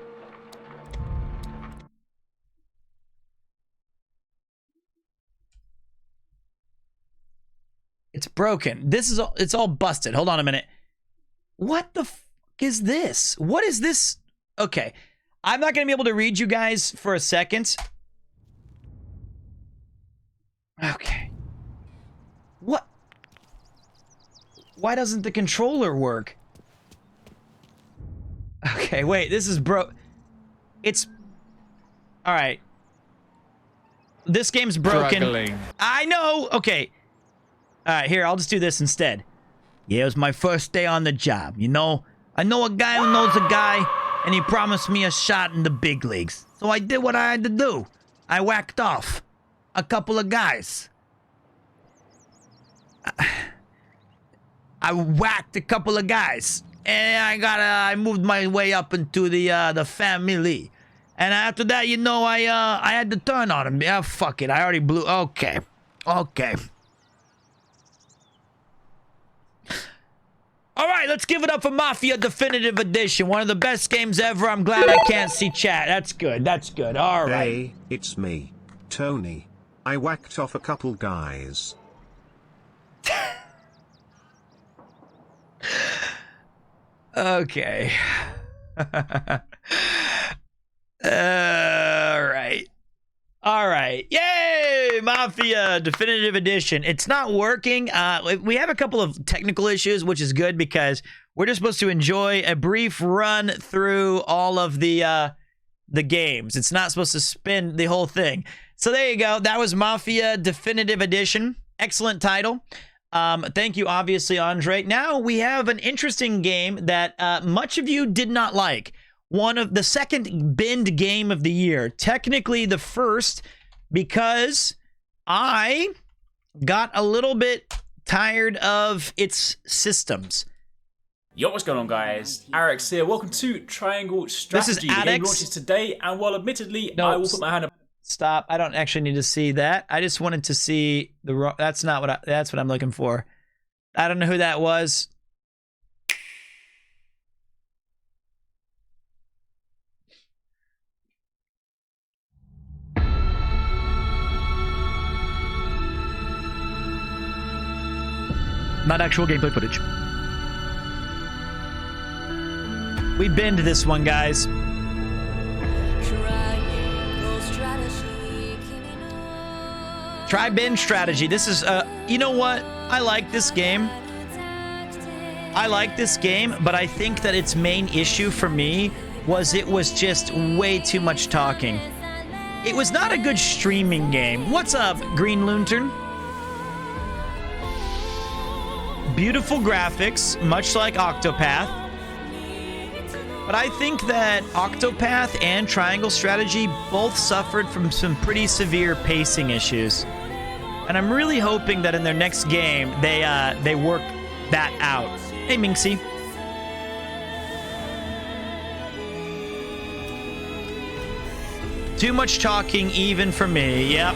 It's broken. It's all busted. Hold on a minute. What the fuck is this? What is this? Okay. I'm not going to be able to read you guys for a second. Okay. What? Why doesn't the controller work? Okay, wait, this is it's... Alright. This game's broken. Struggling. I know! Okay. Alright, here, I'll just do this instead. Yeah, it was my first day on the job, you know? I know a guy who knows a guy, and he promised me a shot in the big leagues. So I did what I had to do. I whacked off a couple of guys. I whacked a couple of guys. And I moved my way up into the family. And after that, you know, I had to turn on him. Yeah, fuck it. I already blew. Okay. Okay. All right, let's give it up for Mafia Definitive Edition. One of the best games ever. I'm glad I can't see chat. That's good. That's good. All right. Hey, it's me, Tony. I whacked off a couple guys. Okay. Alright. Alright. Yay! Mafia Definitive Edition. It's not working. We have a couple of technical issues, which is good because we're just supposed to enjoy a brief run through all of the games. It's not supposed to spin the whole thing. So there you go. That was Mafia Definitive Edition. Excellent title. Thank you, obviously, Andre. Now we have an interesting game that much of you did not like. One of the second binned game of the year. Technically the first because I got a little bit tired of its systems. Yo, what's going on, guys? Arex here. Welcome to Triangle Strategy. This is Adex. The game launches today, and while admittedly I will put my hand up. Stop. I don't actually need to see that. I just wanted to see the... That's not what that's what I'm looking for. I don't know who that was. Not actual gameplay footage. We binned this one, guys. Try bin strategy. This is, you know what? I like this game. I like this game, but I think that its main issue for me was it was just way too much talking. It was not a good streaming game. What's up, Green Lantern? Beautiful graphics, much like Octopath. But I think that Octopath and Triangle Strategy both suffered from some pretty severe pacing issues. And I'm really hoping that in their next game, they work that out. Hey, Minxie. Too much talking even for me, yep.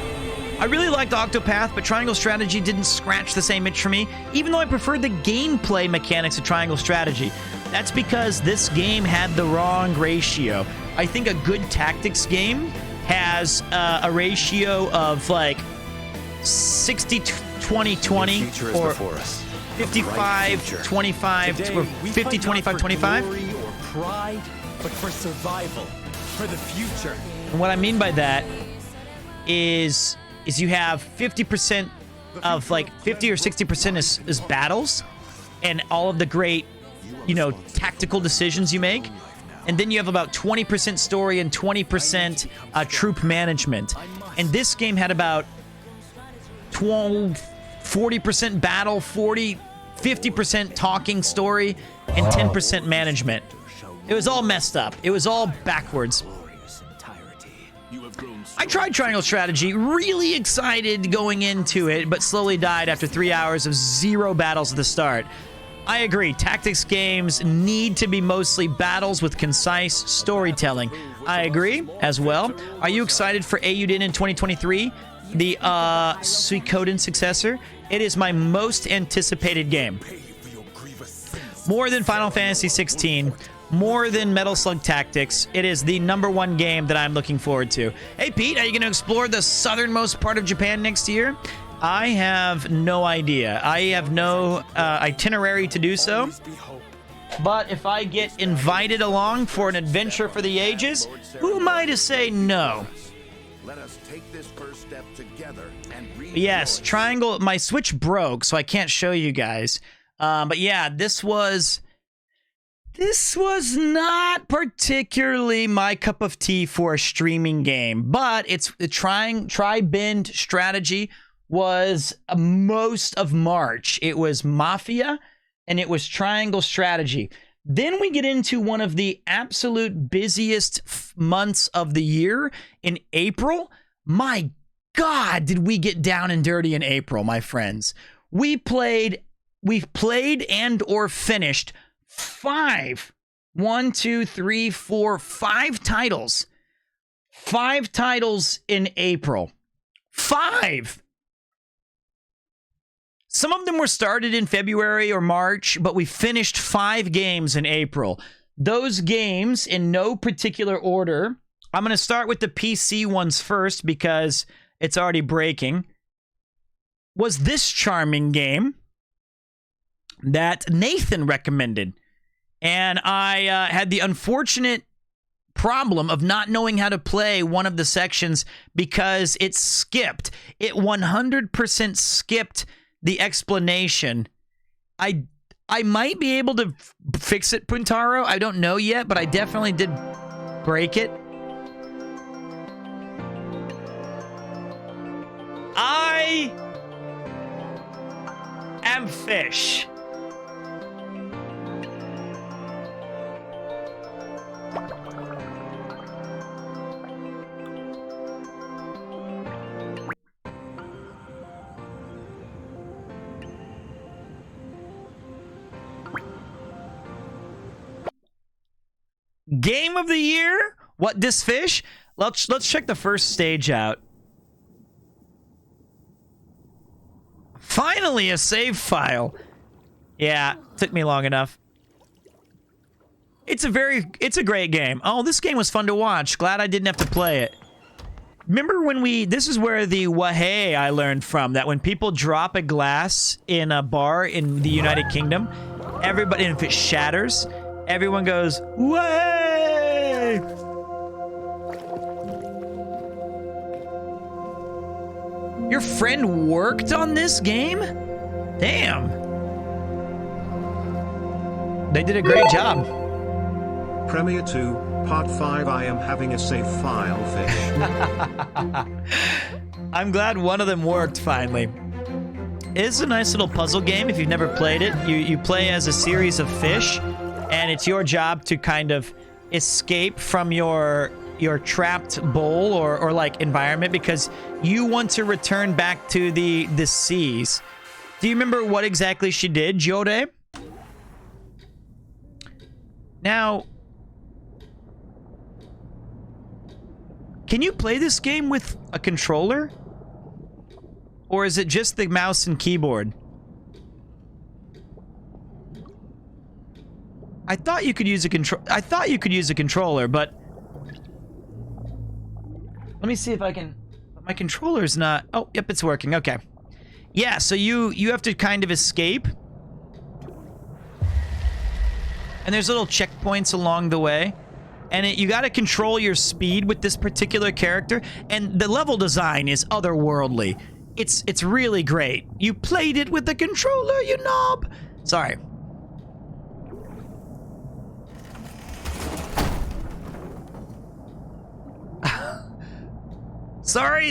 I really liked Octopath, but Triangle Strategy didn't scratch the same itch for me, even though I preferred the gameplay mechanics of Triangle Strategy. That's because this game had the wrong ratio. I think a good tactics game has a ratio of like 60-20-20 or 55-25 or 50-25-25. Or pride, but for survival, for the future. And what I mean by that is you have 50% of like 50 or 60% is battles and all of the great, you know, tactical decisions you make. And then you have about 20% story and 20% troop management. And this game had about 40% battle, 50% talking story, and 10% management. It was all messed up. It was all backwards. I tried Triangle Strategy, really excited going into it, but slowly died after 3 hours of 0 battles at the start. I agree, tactics games need to be mostly battles with concise storytelling. I agree as well. Are you excited for Eiyuden in 2023? The Suikoden successor? It is my most anticipated game. More than Final Fantasy 16. More than Metal Slug Tactics, it is the #1 game that I'm looking forward to. Hey, Pete, are you going to explore the southernmost part of Japan next year? I have no idea. I have no itinerary to do so. But if I get invited along for an adventure for the ages, who am I to say no? Let us take this first step together and Yes, Triangle. My Switch broke, so I can't show you guys. But yeah, this was not particularly my cup of tea for a streaming game, but it's the Tri-Bend strategy was most of March. It was Mafia and it was Triangle strategy. Then we get into one of the absolute busiest months of the year in April. My God, did we get down and dirty in April, my friends. We've played and or finished 5 titles. 5 titles in April. 5. Some of them were started in February or March, but we finished 5 games in April. Those games, in no particular order, I'm going to start with the PC ones first because it's already breaking, was this charming game that Nathan recommended. And I had the unfortunate problem of not knowing how to play one of the sections because it skipped. It 100% skipped the explanation. I might be able to fix it, Puntaro. I don't know yet, but I definitely did break it. I am fish. Game of the year? What, this fish? Let's check the first stage out. Finally, a save file. Yeah, took me long enough. It's a great game. Oh, this game was fun to watch. Glad I didn't have to play it. Remember when this is where the wahey I learned from, that when people drop a glass in a bar in the United Kingdom, everybody, and if it shatters, everyone goes, "Way!" Your friend worked on this game? Damn. They did a great job. Premiere 2, Part 5. I am having a save file fish. I'm glad one of them worked finally. It's a nice little puzzle game if you've never played it. You play as a series of fish, and it's your job to kind of escape from your trapped bowl or like environment because you want to return back to the seas. Do you remember what exactly she did, Jode? Now, can you play this game with a controller? Or is it just the mouse and keyboard? I thought you could use a controller, but let me see if I can. My controller's not. Oh, yep, it's working. Okay. Yeah, so you have to kind of escape. And there's little checkpoints along the way. And you got to control your speed with this particular character, and the level design is otherworldly. It's really great. You played it with the controller, you knob. Sorry.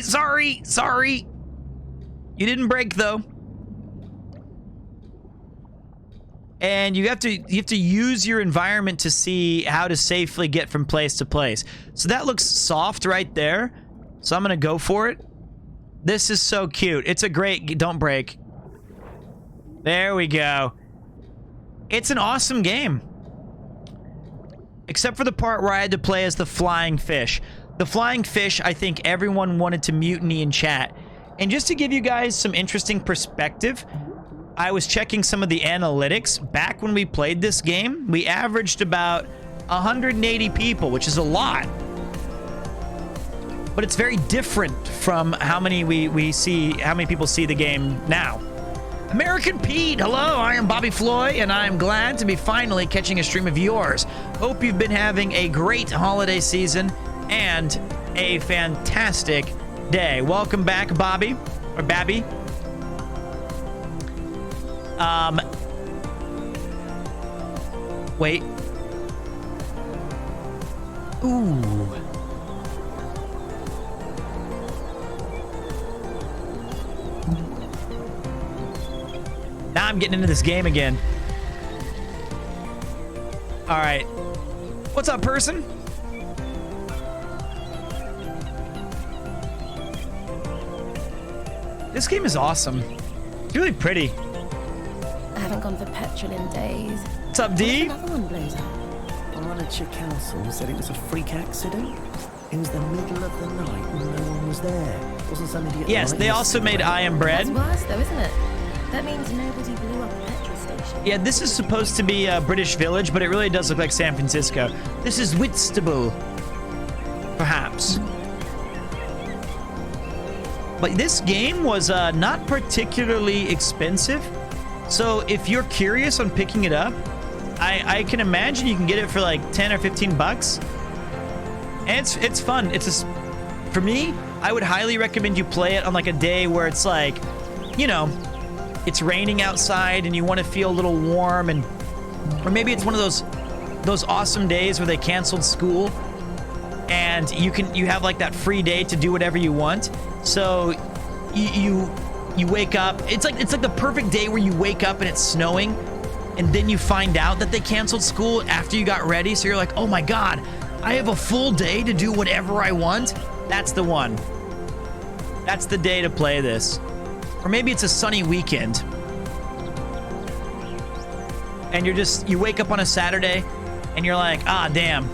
Sorry. You didn't break though. And you have to use your environment to see how to safely get from place to place. So that looks soft right there. So I'm gonna go for it. This is so cute. It's a great, don't break. There we go. It's an awesome game. Except for the part where I had to play as the flying fish. The flying fish, I think everyone wanted to mutiny in chat. And just to give you guys some interesting perspective, I was checking some of the analytics. Back when we played this game, we averaged about 180 people, which is a lot. But it's very different from how many we see, how many people see the game now. American Pete, hello, I am Bobby Floyd, and I am glad to be finally catching a stream of yours. Hope you've been having a great holiday season and a fantastic day. Welcome back, Bobby, or Babby. Wait. Ooh. Now I'm getting into this game again. All right. What's up, person? This game is awesome. It's really pretty. I haven't gone for petrol in days. What's up, D? Another one blows up. Armature Council said it was a freak accident. It was the middle of the night and no one was there. Wasn't some idiot. Yes, they also made I Am Bread. That's worse though, isn't it? That means nobody blew up a petrol station. Yeah, this is supposed to be a British village, but it really does look like San Francisco. This is Whitstable, perhaps. But this game was not particularly expensive. So if you're curious on picking it up, I can imagine you can get it for like 10 or 15 bucks. And it's fun. For me, I would highly recommend you play it on like a day where it's like, you know, it's raining outside and you want to feel a little warm, or maybe it's one of those awesome days where they canceled school and you have like that free day to do whatever you want. So you wake up. It's like the perfect day where you wake up and it's snowing, and then you find out that they canceled school after you got ready. So you're like, oh my God, I have a full day to do whatever I want. That's the one. That's the day to play this. Or maybe it's a sunny weekend. And you wake up on a Saturday and you're like, ah, damn.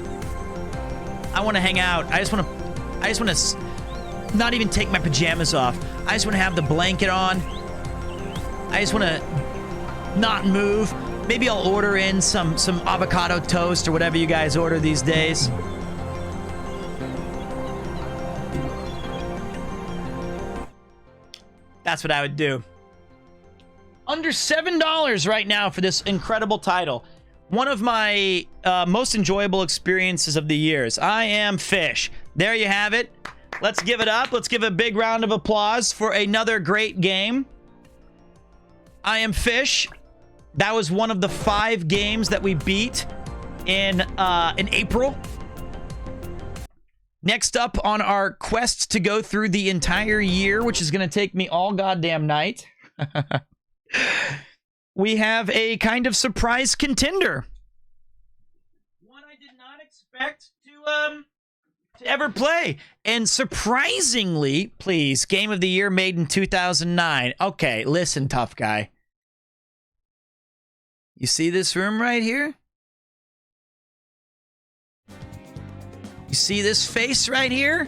I want to hang out. I just want to not even take my pajamas off. I just want to have the blanket on. I just want to not move. Maybe I'll order in some avocado toast or whatever you guys order these days. That's what I would do. Under $7 right now for this incredible title. One of my most enjoyable experiences of the years. I Am Fish. There you have it. Let's give it up. Let's give a big round of applause for another great game. I Am Fish. That was one of the 5 games that we beat in April. Next up on our quest to go through the entire year, which is going to take me all goddamn night, we have a kind of surprise contender. One I did not expect to ever play. And surprisingly, please, Game of the Year made in 2009. Okay, listen, tough guy. You see this room right here? You see this face right here?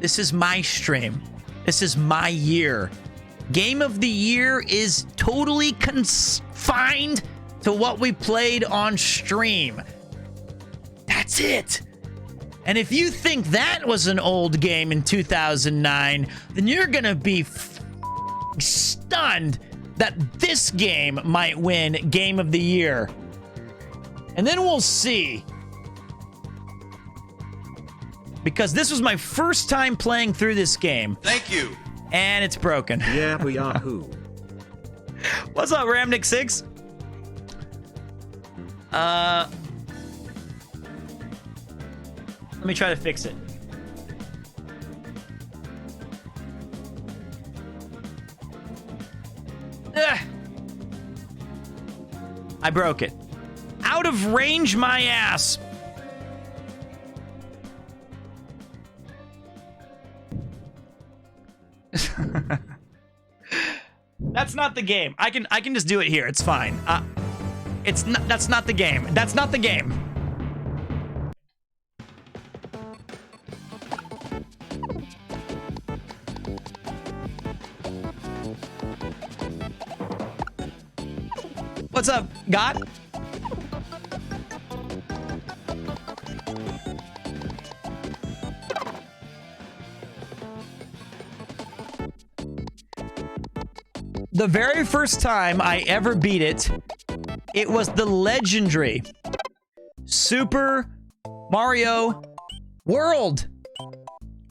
This is my stream. This is my year. Game of the Year is totally confined to what we played on stream. That's it. And if you think that was an old game in 2009, then you're gonna be stunned that this game might win Game of the Year. And then we'll see. Because this was my first time playing through this game. Thank you. And it's broken. Yeah, we are who? What's up, Ramnick6? Let me try to fix it. Ugh. I broke it. Out of range, my ass. That's not the game. I can just do it here. It's fine. That's not the game. That's not the game. What's up, God? the very first time I ever beat it, it was the legendary Super Mario World.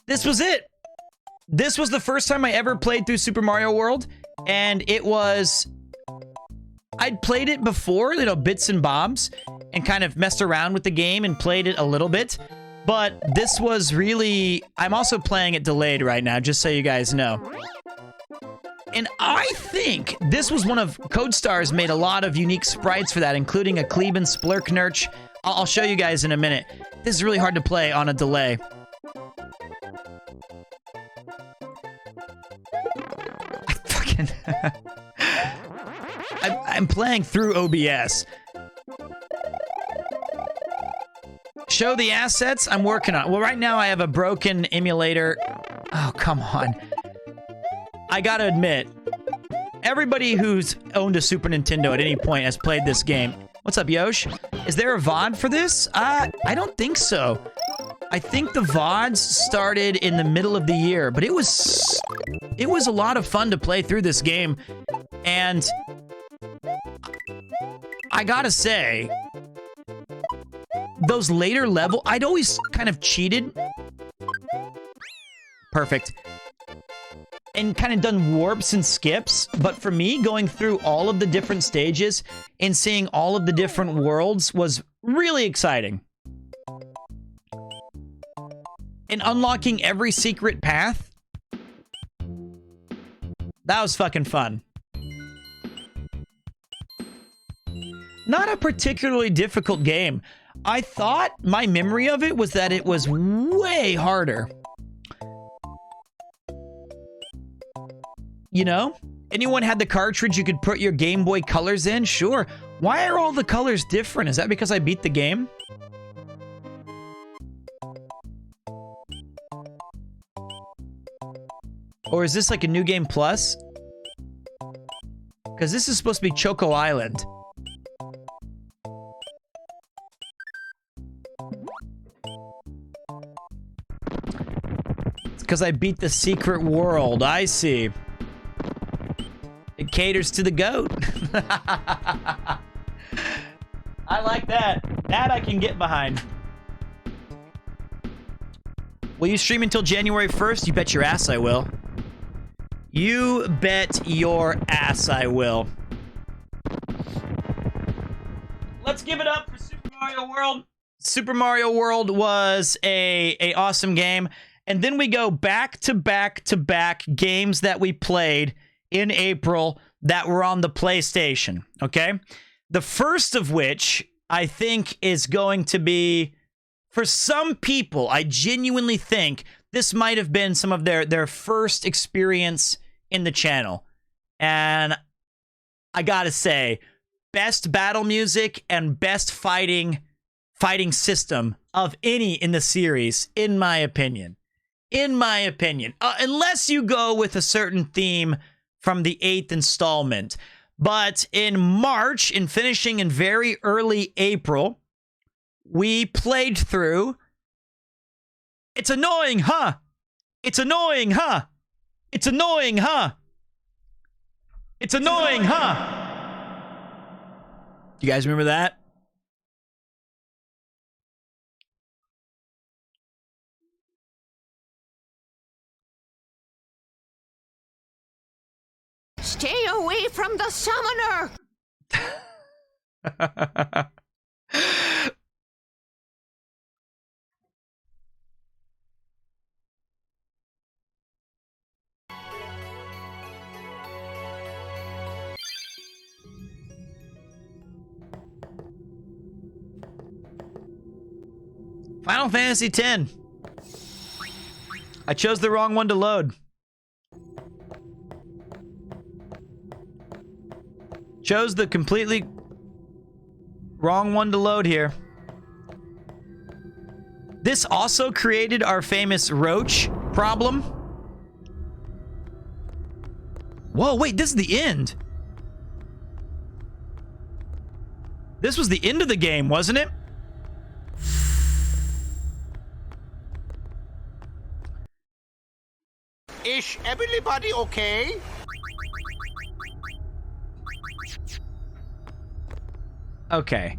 This was it. This was the first time I ever played through Super Mario World, and it was... I'd played it before, you know, bits and bobs, and kind of messed around with the game and played it a little bit, but this was really... I'm also playing it delayed right now, just so you guys know. And I think this was one of... CodeStars made a lot of unique sprites for that, including a Kleben Splurknurch. I'll show you guys in a minute. This is really hard to play on a delay. I fucking... I'm playing through OBS. Show the assets I'm working on. Well, right now I have a broken emulator. Oh, come on. I gotta admit, everybody who's owned a Super Nintendo at any point has played this game. What's up, Yosh? Is there a VOD for this? I don't think so. I think the VODs started in the middle of the year, but it was a lot of fun to play through this game. And I gotta say, those later level, I'd always kind of cheated. Perfect. And kind of done warps and skips, but for me, going through all of the different stages and seeing all of the different worlds was really exciting. And unlocking every secret path, that was fucking fun. Not a particularly difficult game. I thought my memory of it was that it was way harder. You know? Anyone had the cartridge you could put your Game Boy colors in? Sure. Why are all the colors different? Is that because I beat the game? Or is this like a New Game Plus? Because this is supposed to be Choco Island. It's because I beat the secret world. I see. It caters to the goat. I like that. That I can get behind. Will you stream until January 1st? You bet your ass I will. You bet your ass I will. Let's give it up for Super Mario World. Super Mario World was a awesome game. And then we go back to back to back games that we played in April that were on the PlayStation, okay? The first of which I think is going to be, for some people, I genuinely think this might have been some of their first experience in the channel. And I gotta say, best battle music and best fighting system of any in the series, in my opinion. In my opinion. Unless you go with a certain theme from the 8th installment. But in March, in finishing in very early April, we played through... It's annoying, huh? It's annoying, huh? It's annoying, huh? It's annoying, huh? You guys remember that? Stay away from the summoner! Final Fantasy X. I chose the wrong one to load. Chose the completely wrong one to load here. This also created our famous roach problem. Whoa, wait, this is the end. This was the end of the game, wasn't it? Is everybody okay? Okay.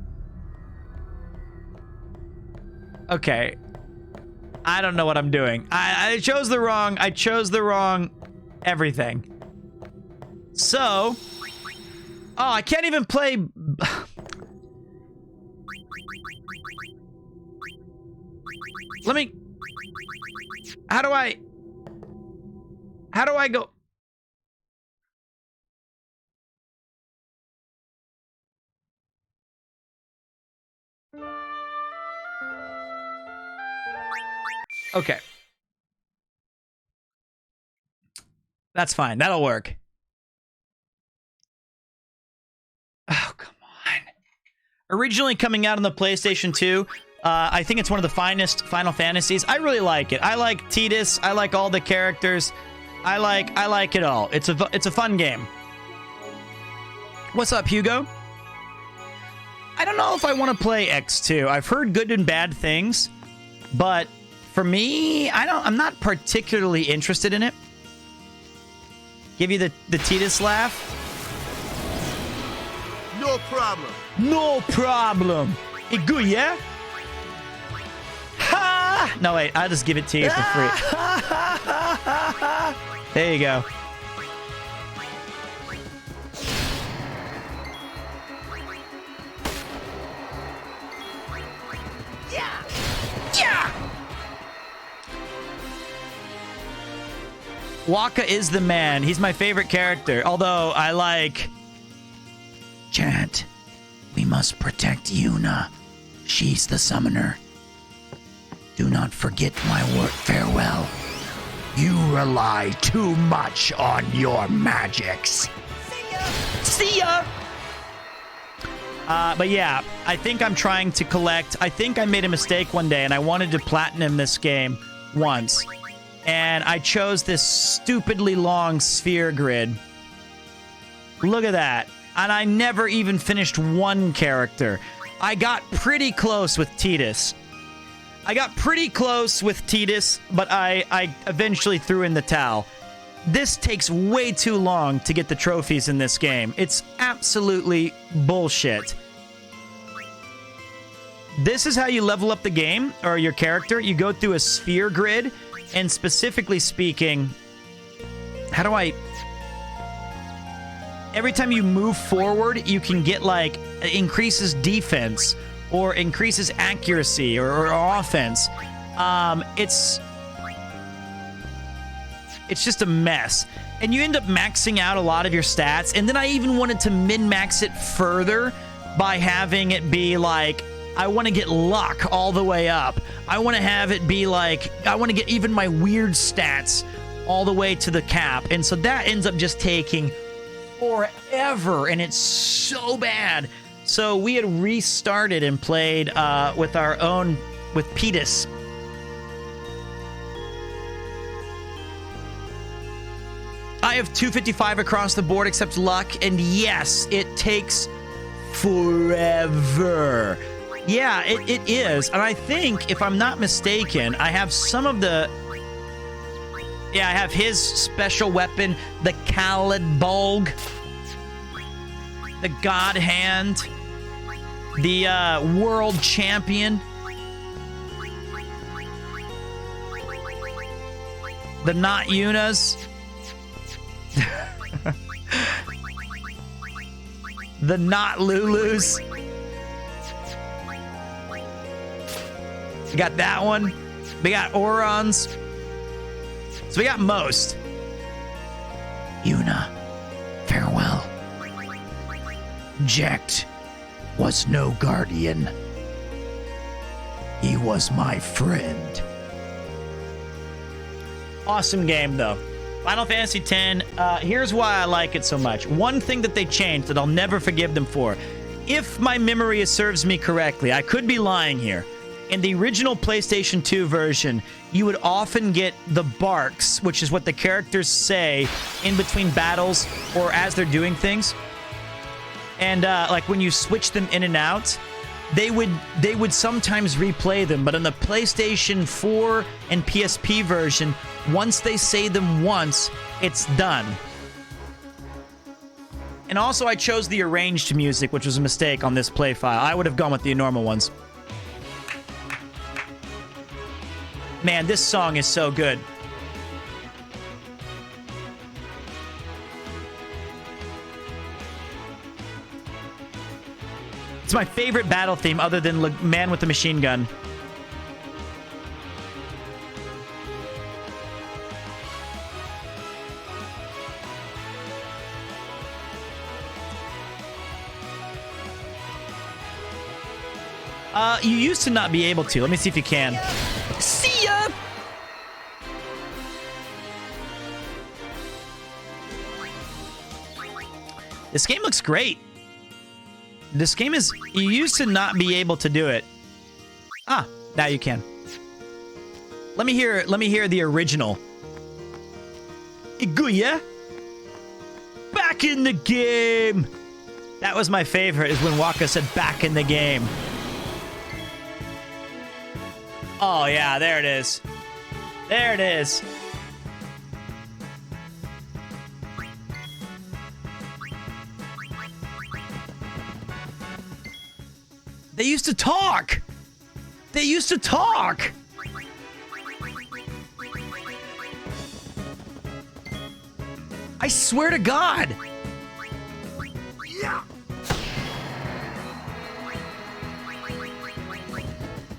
Okay. I don't know what I'm doing. I chose the wrong everything. So, oh, I can't even play. Let me. How do I go? Okay. That's fine. That'll work. Oh, come on. Originally coming out on the PlayStation 2, I think it's one of the finest Final Fantasies. I really like it. I like Tidus. I like all the characters. I like it all. It's a fun game. What's up, Hugo? I don't know if I want to play X2. I've heard good and bad things, but for me, I'm not particularly interested in it. Give you the Tidus laugh. No problem. No problem. It good, yeah? Ha! No, wait. I'll just give it to you for free. There you go. Yeah! Yeah! Wakka is the man. He's my favorite character. Although I like... Chant, we must protect Yuna. She's the summoner. Do not forget my word farewell. You rely too much on your magics. See ya! But yeah, I think I'm trying to collect... I think I made a mistake one day and I wanted to platinum this game once. And I chose this stupidly long sphere grid. Look at that. And I never even finished one character. I got pretty close with Tidus. But I eventually threw in the towel. This takes way too long to get the trophies in this game. It's absolutely bullshit. This is how you level up the game, or your character. You go through a sphere grid, and specifically speaking, how do I... Every time you move forward, you can get, like, increases defense or increases accuracy or offense. It's just a mess. And you end up maxing out a lot of your stats. And then I even wanted to min-max it further by having it be like, I want to get luck all the way up. I want to have it be like, I want to get even my weird stats all the way to the cap. And so that ends up just taking forever, and it's so bad. So we had restarted and played with Tidus. I have 255 across the board except luck, and yes, it takes forever. Yeah, it is. And I think, if I'm not mistaken, I have some of the... Yeah, I have his special weapon, the Khalid Bulg, the God Hand, the World Champion, the Not Yunas, the Not Lulus. We got that one. We got Orons. So we got most. Yuna, farewell. Jecht was no guardian. He was my friend. Awesome game, though. Final Fantasy X, here's why I like it so much. One thing that they changed that I'll never forgive them for. If my memory serves me correctly, I could be lying here. In the original PlayStation 2 version, you would often get the barks, which is what the characters say in between battles or as they're doing things. And like when you switch them in and out, they would sometimes replay them. But on the PlayStation 4 and PSP version, once they say them once, it's done. And also, I chose the arranged music, which was a mistake on this play file. I would have gone with the normal ones. Man, this song is so good. It's my favorite battle theme other than Man with the Machine Gun. You used to not be able to. Let me see if you can. See ya! This game looks great. This game is... You used to not be able to do it. Ah, now you can. Let me hear the original. Iguya. Back in the game. That was my favorite, is when Waka said back in the game. Oh, yeah, there it is. There it is. They used to talk. They used to talk. I swear to God. Yeah.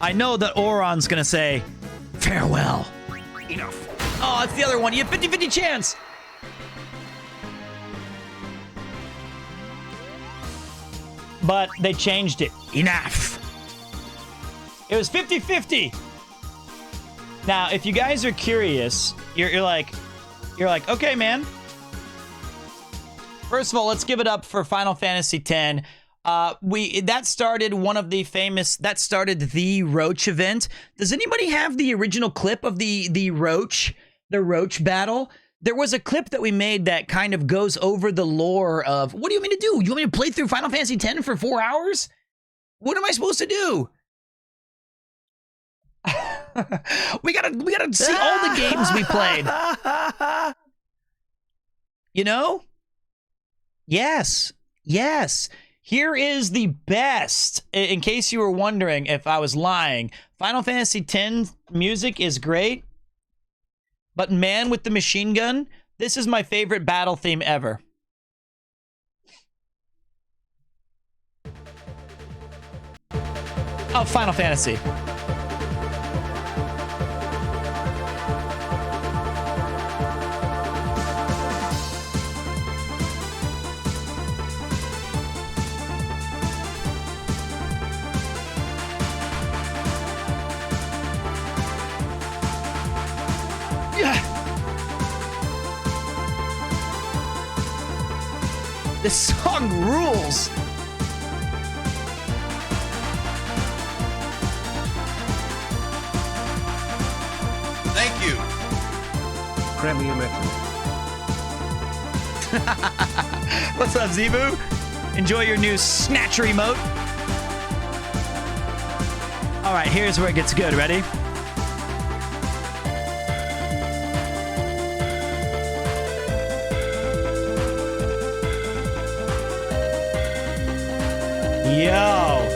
I know that Oron's gonna say, farewell. Enough. Oh, it's the other one. You have 50-50 chance. But they changed it. Enough. It was 50-50. Now, if you guys are curious, you're like, okay, man. First of all, let's give it up for Final Fantasy X. That started the Roach event. Does anybody have the original clip of the Roach battle? There was a clip that we made that kind of goes over the lore of, what do you want me to do? You want me to play through Final Fantasy X for 4 hours? What am I supposed to do? we gotta see all the games we played. You know? Yes. Yes. Here is the best. In case you were wondering if I was lying, Final Fantasy X music is great. But Man with the Machine Gun, this is my favorite battle theme ever. Oh, Final Fantasy. This song rules. Thank you. Premier Metal. What's up, Zebu? Enjoy your new Snatcher emote. All right, here's where it gets good. Ready? Yo.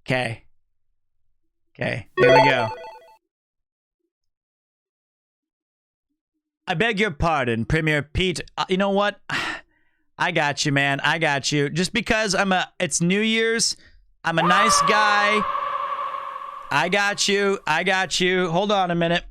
Okay. Okay, there we go. I beg your pardon, Premier Pete. You know what? I got you, man. I got you. Just because it's New Year's, I'm a nice guy. I got you. I got you. Hold on a minute.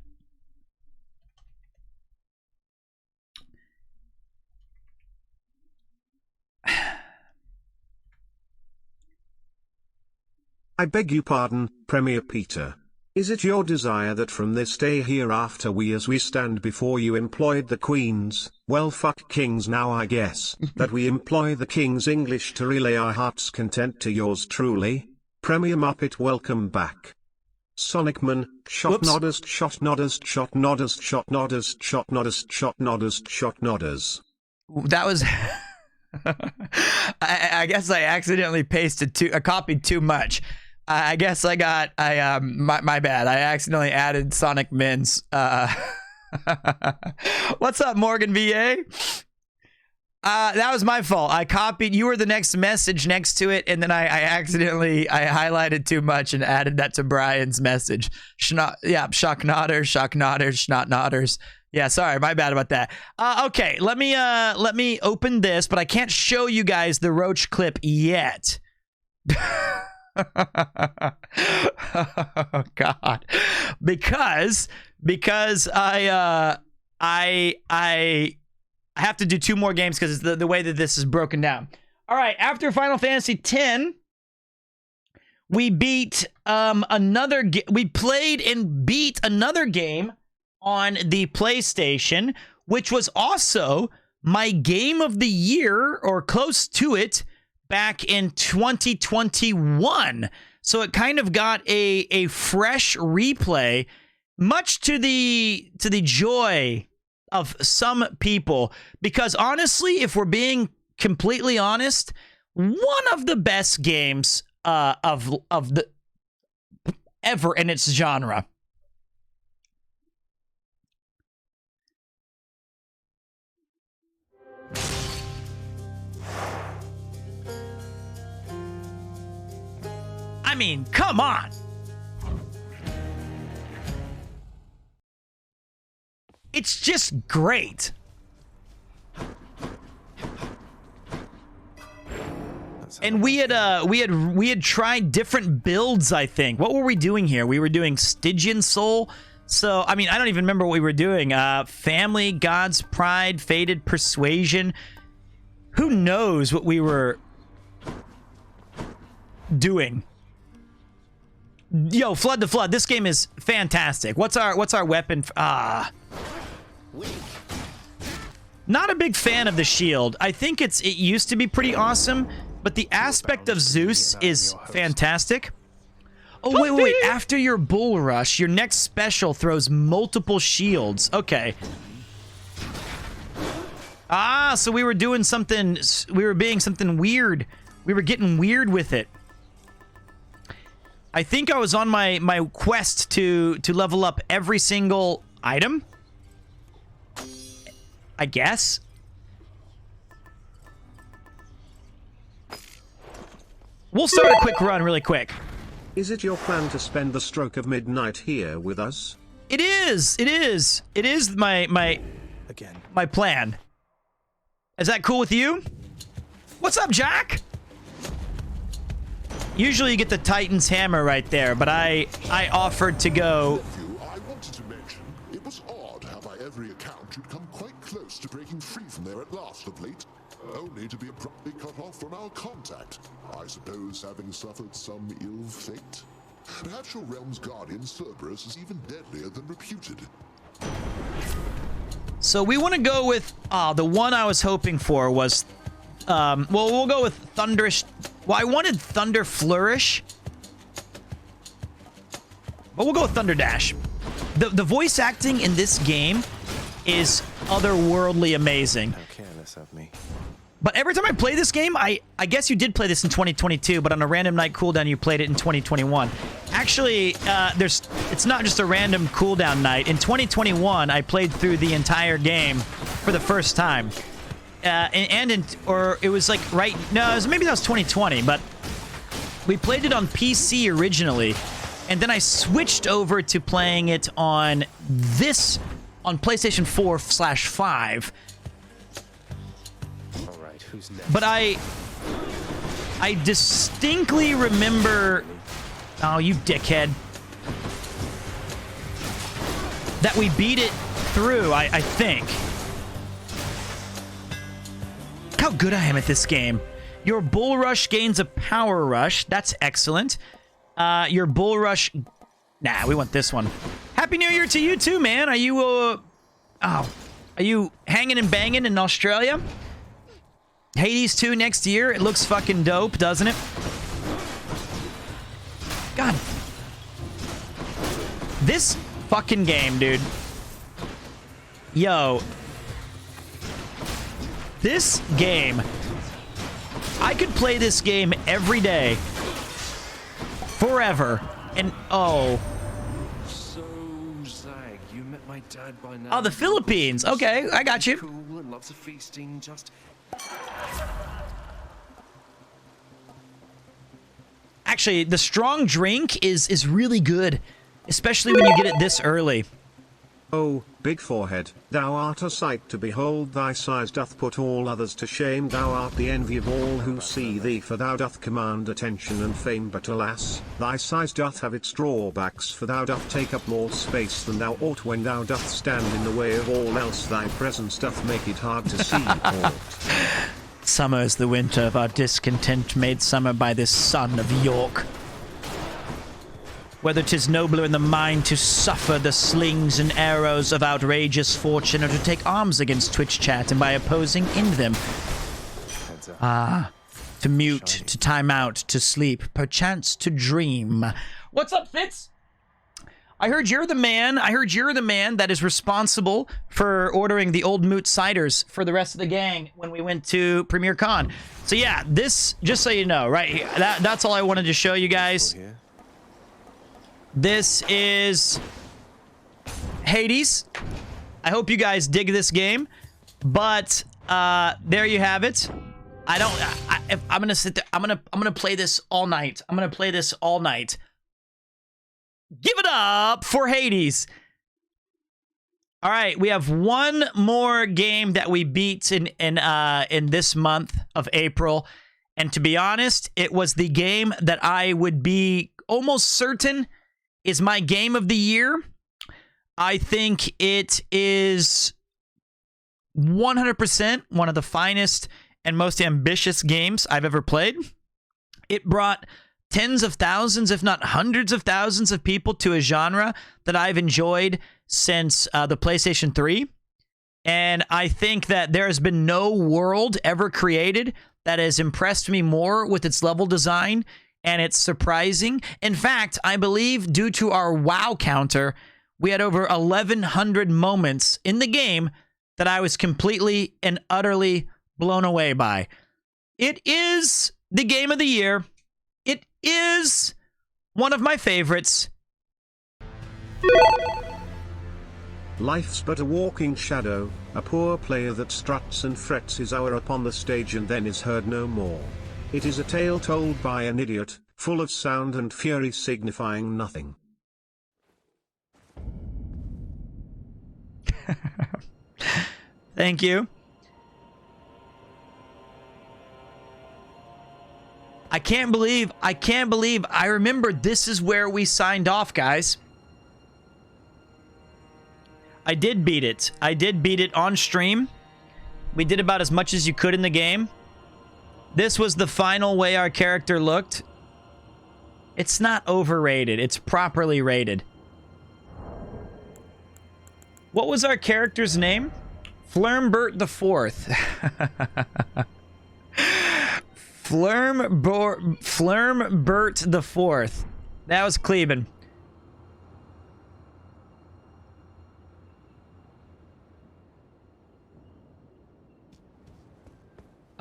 I beg you pardon, Premier Peter. Is it your desire that from this day hereafter we as we stand before you employed the Queen's, well fuck kings now I guess, that we employ the King's English to relay our heart's content to yours truly? Premier Muppet, welcome back. Sonicman, shot noddest, shot noddest, shot noddest, shot noddest, shot noddest, shot noddest, shot nodders. That was... I guess I accidentally copied too much. I guess my bad. I accidentally added Sonic Mins. What's up, Morgan VA? That was my fault. I copied. You were the next message next to it, and then I accidentally highlighted too much and added that to Brian's message. Shocknotters, schnottnotters. Yeah, sorry, my bad about that. Okay, let me open this, but I can't show you guys the Roach clip yet. Oh God, because I have to do 2 more games because it's the way that this is broken down. All right, after Final Fantasy X, we beat we played and beat another game on the PlayStation, which was also my game of the year or close to it back in 2021. So it kind of got a fresh replay, much to the joy of some people, because honestly, if we're being completely honest, one of the best games of the ever in its genre. I mean, come on. It's just great. And we had tried different builds, I think. What were we doing here? We were doing Stygian Soul. So, I mean, I don't even remember what we were doing. Family, God's Pride, Fated Persuasion. Who knows what we were doing? Yo, Flood to Flood. This game is fantastic. What's our weapon? Not a big fan of the shield. I think it used to be pretty awesome, but the aspect of Zeus is fantastic. Oh, wait. After your bull rush, your next special throws multiple shields. Okay. So we were doing something. We were being something weird. We were getting weird with it. I think I was on my quest to level up every single item. I guess. We'll start a quick run really quick. Is it your plan to spend the stroke of midnight here with us? It is. It is. It is my plan. Is that cool with you? What's up, Jack? Usually you get the Titan's hammer right there, but I offered to go. I wanted to mention it was odd how by every account you'd come quite close to breaking free from there at last of late, only to be abruptly cut off from our contact. I suppose having suffered some ill fate. Perhaps your realm's guardian Cerberus is even deadlier than reputed. So we want to go with the one I was hoping for was well, we'll go with Thunderous. Well, I wanted Thunder Flourish, but we'll go with Thunder Dash. The voice acting in this game is otherworldly amazing. How careless of me. But every time I play this game, I guess you did play this in 2022, but on a random night cooldown, you played it in 2021. Actually, it's not just a random cooldown night. In 2021, I played through the entire game for the first time. Or it was like maybe that was 2020, but we played it on PC originally, and then I switched over to playing it on PlayStation 4/5. All right, who's next? But I distinctly remember, oh, you dickhead, that we beat it through, I think. Look how good I am at this game. Your Bull Rush gains a Power Rush. That's excellent. Your Bull Rush... Nah, we want this one. Happy New Year to you too, man. Are you, are you hanging and banging in Australia? Hades 2 next year. It looks fucking dope, doesn't it? God. This fucking game, dude. Yo. This game. I could play this game every day forever. And oh. So, Zag, you met my dad by now. Oh, the Philippines. Okay, I got you. Cool and lots of feasting, just... Actually, the strong drink is really good, especially when you get it this early. Oh, big forehead, thou art a sight to behold, thy size doth put all others to shame, thou art the envy of all who see thee, for thou doth command attention and fame, but alas, thy size doth have its drawbacks, for thou doth take up more space than thou ought, when thou doth stand in the way of all else, thy presence doth make it hard to see aught. Summer is the winter of our discontent, made summer by this son of York. Whether 'tis nobler in the mind to suffer the slings and arrows of outrageous fortune, or to take arms against Twitch chat and by opposing in them. To mute, to time out, to sleep, perchance to dream. What's up, Fitz? I heard you're the man that is responsible for ordering the Old Moot ciders for the rest of the gang when we went to Premier Con. So yeah, this, just so you know, right here, that's all I wanted to show you guys. This is Hades. I hope you guys dig this game, but there you have it. I'm gonna sit there. I'm gonna play this all night. Give it up for Hades. All right, we have one more game that we beat in this month of April, and to be honest, it was the game that I would be almost certain is my game of the year. I think it is 100% one of the finest and most ambitious games I've ever played. It brought tens of thousands, if not hundreds of thousands of people to a genre that I've enjoyed since the PlayStation 3. And I think that there has been no world ever created that has impressed me more with its level design and it's surprising. In fact, I believe due to our WoW counter, we had over 1,100 moments in the game that I was completely and utterly blown away by. It is the game of the year. It is one of my favorites. Life's but a walking shadow, a poor player that struts and frets his hour upon the stage and then is heard no more. It is a tale told by an idiot, full of sound and fury signifying nothing. Thank you. I can't believe I remember this is where we signed off, guys. I did beat it. I did beat it on stream. We did about as much as you could in the game. This was the final way our character looked. It's not overrated. It's properly rated. What was our character's name? Flurmbert the Fourth. Flurmbert the Fourth. That was Cleban.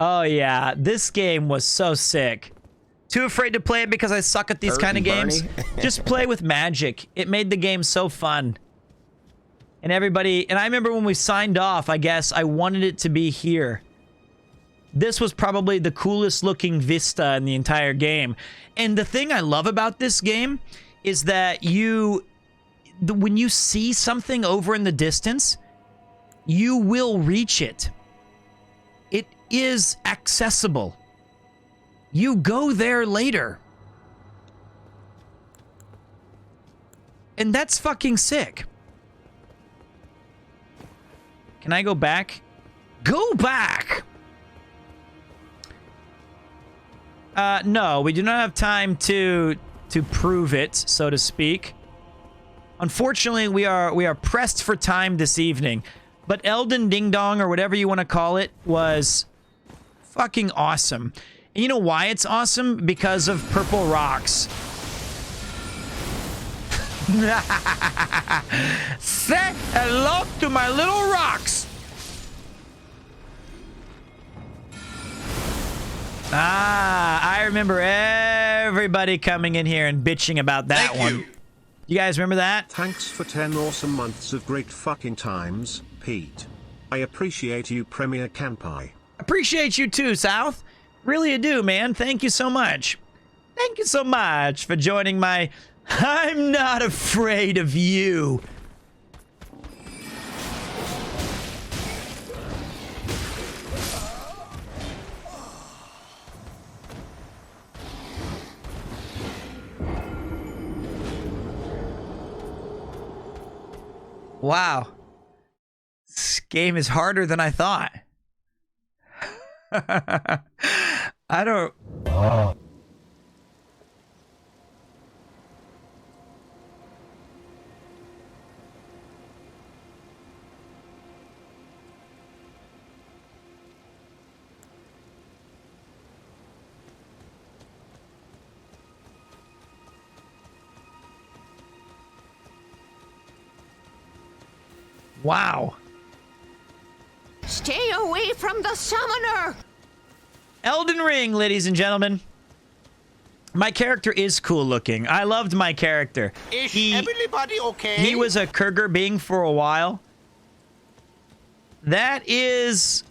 Oh yeah, this game was so sick. Too afraid to play it because I suck at these kind of games. Just play with magic. It made the game so fun. And everybody, and I remember when we signed off, I guess I wanted it to be here. This was probably the coolest looking vista in the entire game. And the thing I love about this game is that when you see something over in the distance, you will reach it. It is accessible. You go there later. And that's fucking sick. Can I go back? Go back! No, we do not have time to prove it, so to speak. Unfortunately, we are pressed for time this evening. But Elden Ding Dong, or whatever you want to call it, was fucking awesome. And you know why it's awesome? Because of purple rocks. Say hello to my little rocks. Ah, I remember everybody coming in here and bitching about that one. You guys remember that? Thanks for 10 awesome months of great fucking times, Pete. I appreciate you, Premier Kanpai. Appreciate you too, South. Really I do, man. Thank you so much. Thank you so much for joining my I'm Not Afraid of You. Wow. This game is harder than I thought. I don't... Wow. Stay away from the summoner! Elden Ring, ladies and gentlemen. My character is cool looking. I loved my character. Is everybody okay? He was a Kurger being for a while. That is...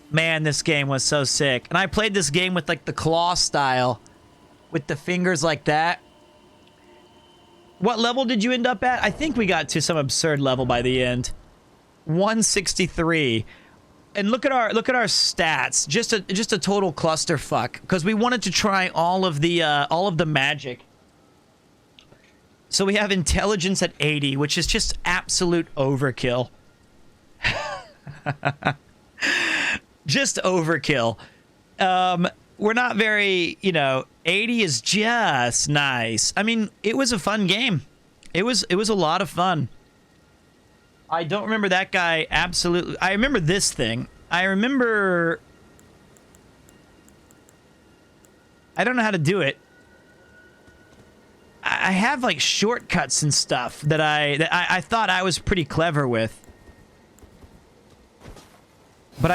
Man, this game was so sick. And I played this game with like the claw style. With the fingers like that. What level did you end up at? I think we got to some absurd level by the end. 163. And look at our stats. Just a total clusterfuck because we wanted to try all of the magic. So we have intelligence at 80, which is just absolute overkill. Just overkill. We're not very, 80 is just nice. I mean, it was a fun game. It was a lot of fun. I don't remember that guy absolutely. I remember this thing. I don't know how to do it. I have like shortcuts and stuff that I thought I was pretty clever with. But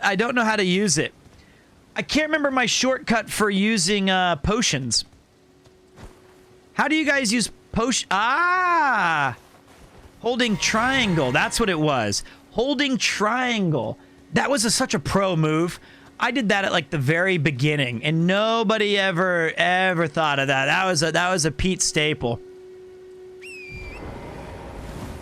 I don't know how to use it. I can't remember my shortcut for using potions. How do you guys use potion? Ah! Holding triangle. That's what it was. Holding triangle. That was such a pro move. I did that at like the very beginning, and nobody ever thought of that. That was a Pete staple.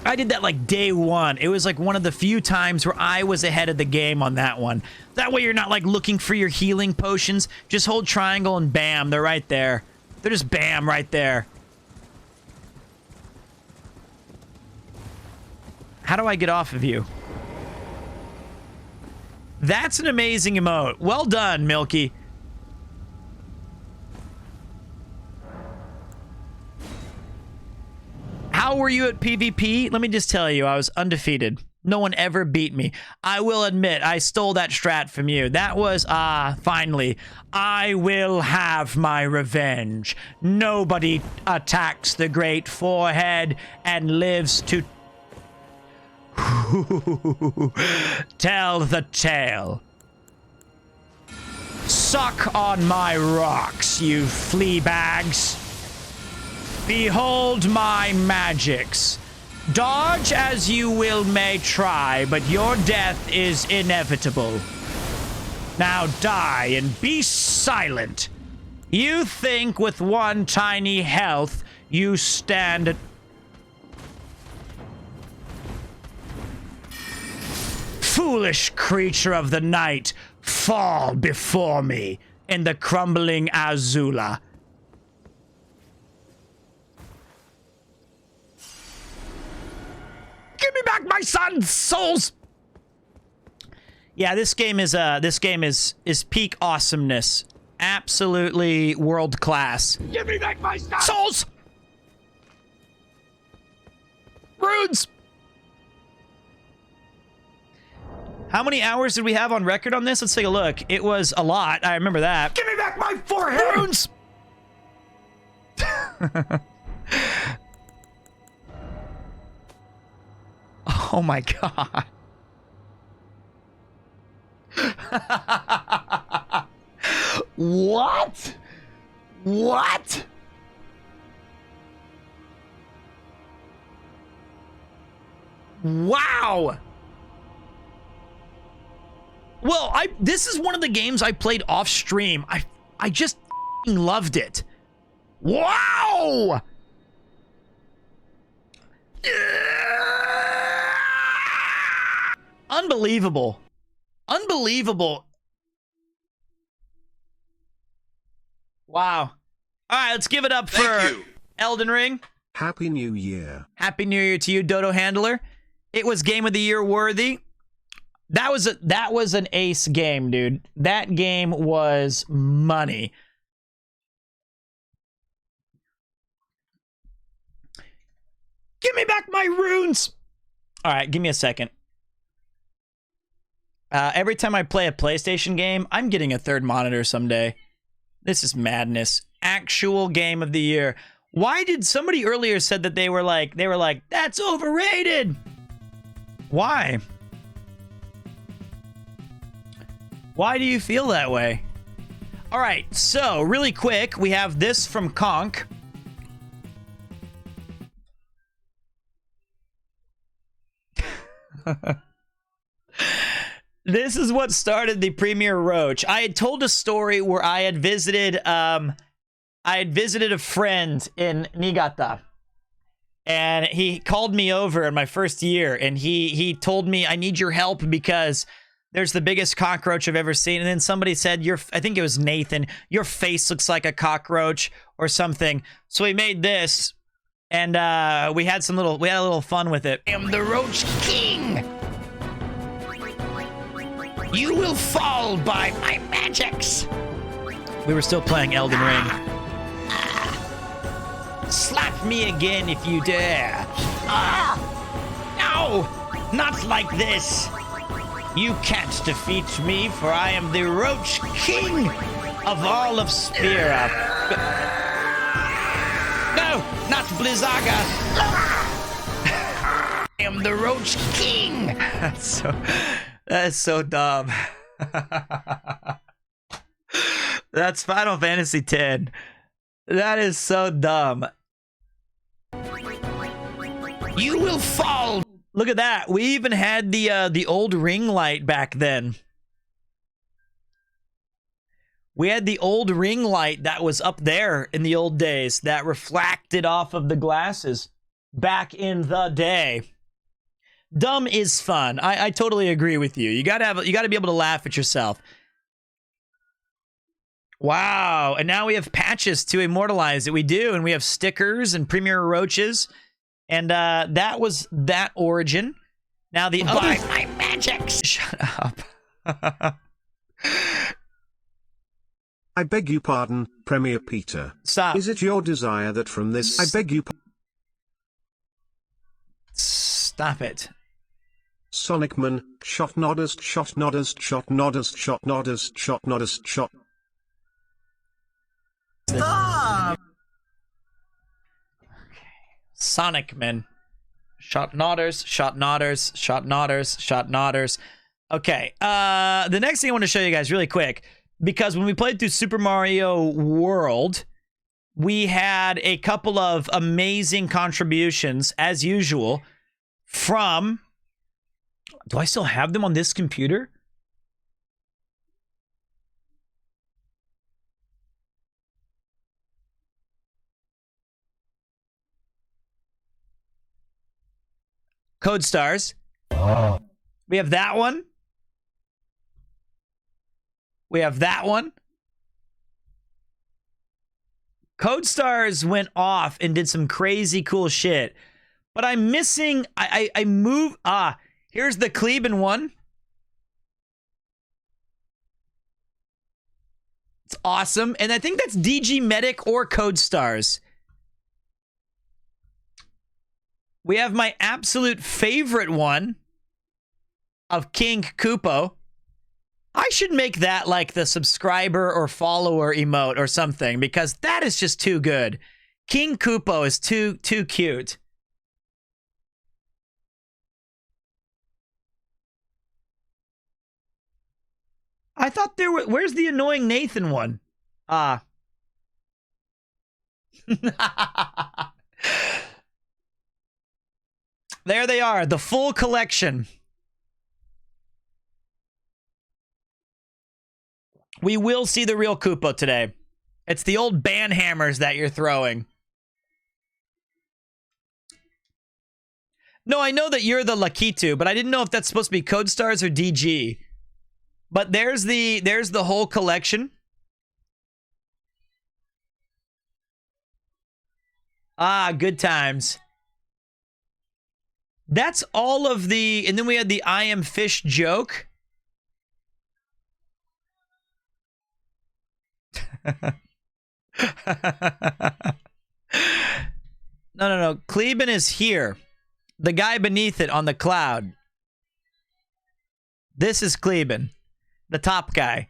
I did that like day one. It was like one of the few times where I was ahead of the game on that one. That way you're not like looking for your healing potions. Just hold triangle and bam, they're right there. They're just bam right there. How do I get off of you? That's an amazing emote. Well done, Milky. How were you at PvP? Let me just tell you, I was undefeated. No one ever beat me. I will admit, I stole that strat from you. That was, finally. I will have my revenge. Nobody attacks the great forehead and lives to tell the tale. Suck on my rocks, you flea bags. Behold my magics. Dodge as you will may try, but your death is inevitable. Now die and be silent. You think with one tiny health you stand... Foolish creature of the night, fall before me in the crumbling Azula. Give me back my son's souls. Yeah, this game is peak awesomeness. Absolutely world class. Give me back my son. Souls. Runes. How many hours did we have on record on this? Let's take a look. It was a lot. I remember that. Give me back my forehead! Runes! Oh my god. What? What? Wow. Well, this is one of the games I played off stream. I just loved it. Wow. Unbelievable. Unbelievable. Wow. All right, let's give it up for Elden Ring. Happy New Year. Happy New Year to you, Dodo Handler. It was Game of the Year worthy. That was an ace game, dude. That game was money. Give me back my runes. All right, give me a second. Every time I play a PlayStation game, I'm getting a third monitor someday. This is madness. Actual Game of the Year. Why did somebody earlier said that they were like, that's overrated? Why? Why do you feel that way? All right, so really quick, we have this from Conk. This is what started the Premier Roach. I had told a story where I had visited a friend in Niigata. And he called me over in my first year, and he told me, I need your help because there's the biggest cockroach I've ever seen. And then somebody said, I think it was Nathan, your face looks like a cockroach or something. So we made this, and we had a little fun with it. I am the Roach King. You will fall by my magics. We were still playing Elden Ring. Slap me again if you dare. No, not like this. You can't defeat me, for I am the Roach King of all of Spira. No, not Blizzaga. I am the Roach King. That's so dumb. That's Final Fantasy X. That is so dumb. You will fall. Look at that. We even had the old ring light back then. We had the old ring light that was up there in the old days that reflected off of the glasses back in the day. Dumb is fun. I totally agree with you. You gotta be able to laugh at yourself. Wow, and now we have patches to immortalize it. We do, and we have stickers and Premier Roaches, and that was that origin. Now the other... my magics! Shut up. I beg you pardon, Premier Peter. Stop. Is it your desire that from this... I beg you... Stop it. Sonicman, shot nodders, shot nodders, shot nodders, shot nodders, shot nodders, shot... Stop! Sonicman. Shot nodders, shot nodders, shot nodders, shot nodders. Okay, the next thing I want to show you guys really quick, because when we played through Super Mario World, we had a couple of amazing contributions, as usual, from... Do I still have them on this computer? Code Stars. We have that one. We have that one. Code Stars went off and did some crazy cool shit. But I'm missing... I move... Here's the Kleben one. It's awesome. And I think that's DG Medic or Code Stars. We have my absolute favorite one. of King Koopo. I should make that like the subscriber or follower emote or something, because that is just too good. King Koopo is too cute. I thought there were... Where's the annoying Nathan one? Ah. There they are, the full collection. We will see the real Koopa today. It's the old ban hammers that you're throwing. No, I know that you're the Lakitu, but I didn't know if that's supposed to be Code Stars or DG. But there's the whole collection. Ah, good times. That's all of the... And then we had the I am fish joke. No. Kleben is here. The guy beneath it on the cloud. This is Kleben. The top guy.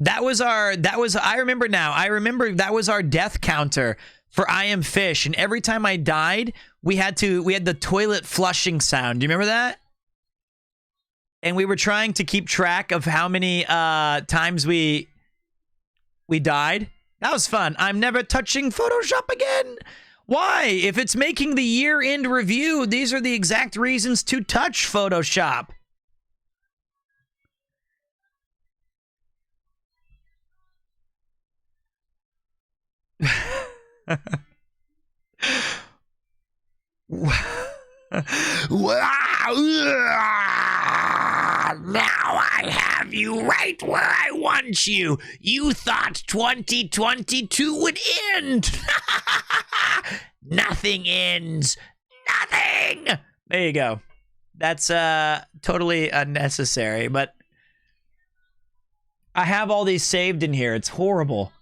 I remember now. I remember that was our death counter for I Am Fish. And every time I died, we had the toilet flushing sound. Do you remember that? And we were trying to keep track of how many times we died. That was fun. I'm never touching Photoshop again. Why? If it's making the year-end review, these are the exact reasons to touch Photoshop. Now I have you right where I want you. You thought 2022 would end. Nothing ends. Nothing. There you go. That's totally unnecessary, but I have all these saved in here. It's horrible.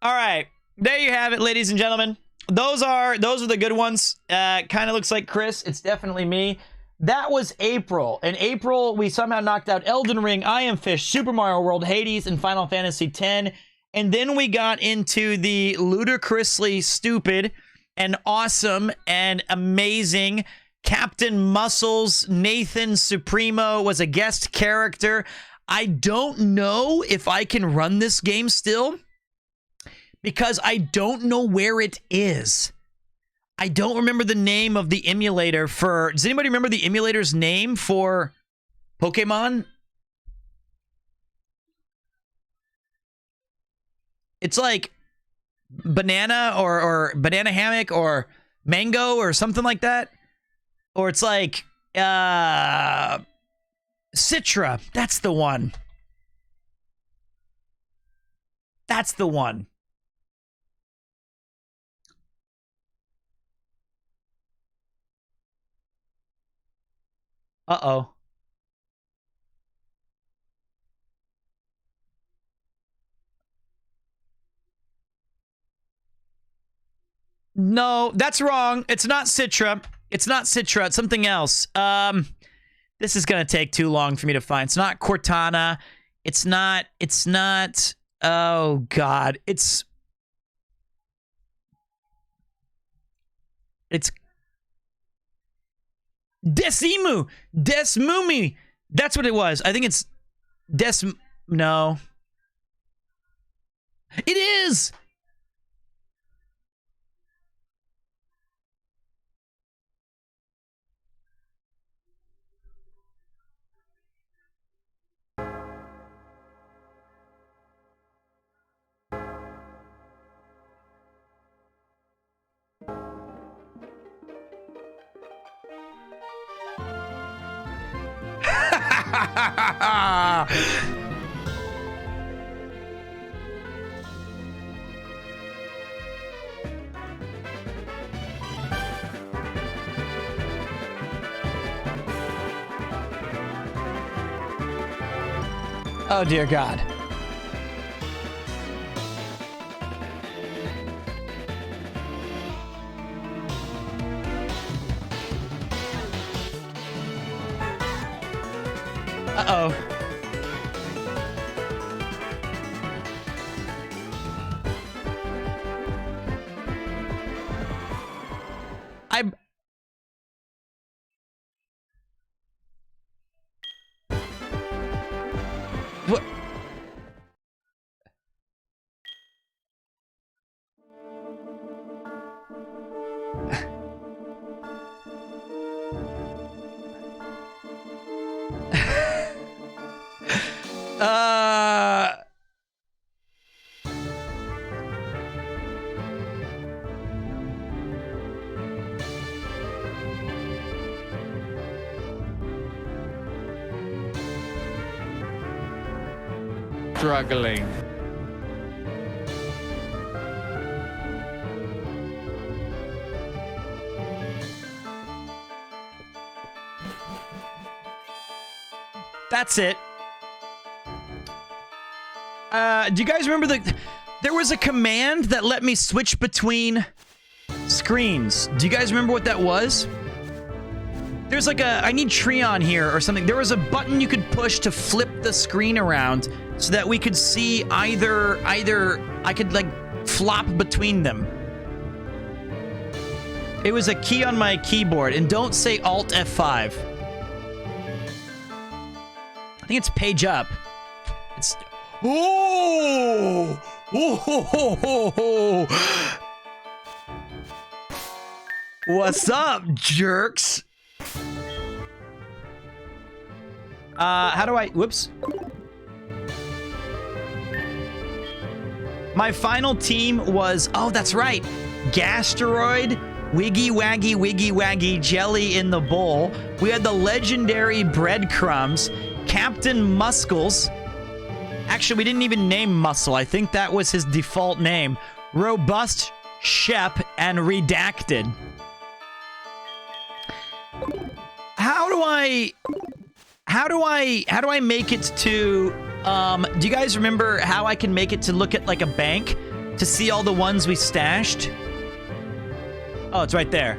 All right, there you have it, ladies and gentlemen. Those are the good ones. Kind of looks like Chris. It's definitely me. That was April. In April, we somehow knocked out Elden Ring, I Am Fish, Super Mario World, Hades, and Final Fantasy X. And then we got into the ludicrously stupid and awesome and amazing Captain Muscles. Nathan Supremo was a guest character. I don't know if I can run this game still, because I don't know where it is. I don't remember the name of the emulator for... Does anybody remember the emulator's name for Pokemon? It's like banana or banana hammock or mango or something like that. Or it's like Citra. That's the one. That's the one. Uh-oh. No, that's wrong. It's not Citra. It's not Citra. It's something else. This is going to take too long for me to find. It's not Cortana. It's not... Oh, God. It's Desmumi. That's what it was. I think it's no. It is. Oh, dear God. Uh-oh. I'm... What? Struggling. That's it. Do you guys remember there was a command that let me switch between screens? Do you guys remember what that was? There's like I need Treon here or something. There was a button you could push to flip the screen around so that we could see either I could like flop between them. It was a key on my keyboard, and don't say Alt F5. I think it's page up. It's oh! What's up, jerks? How do I... Whoops. My final team was... Oh, that's right. Gasteroid, Wiggy Waggy, Jelly in the Bowl. We had the legendary Breadcrumbs, Captain Muscles. Actually, we didn't even name Muscle. I think that was his default name. Robust, Shep, and Redacted. How do I make it to, do you guys remember how I can make it to look at like a bank to see all the ones we stashed? Oh, it's right there.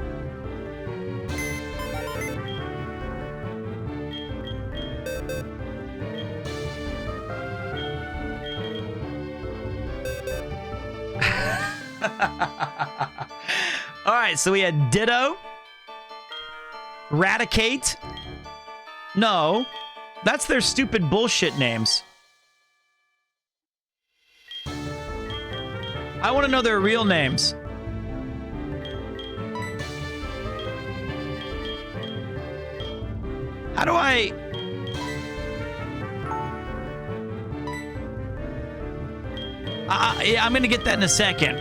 All right, so we had Ditto, Raticate. No, that's their stupid bullshit names. I want to know their real names. How do I... yeah, I'm going to get that in a second.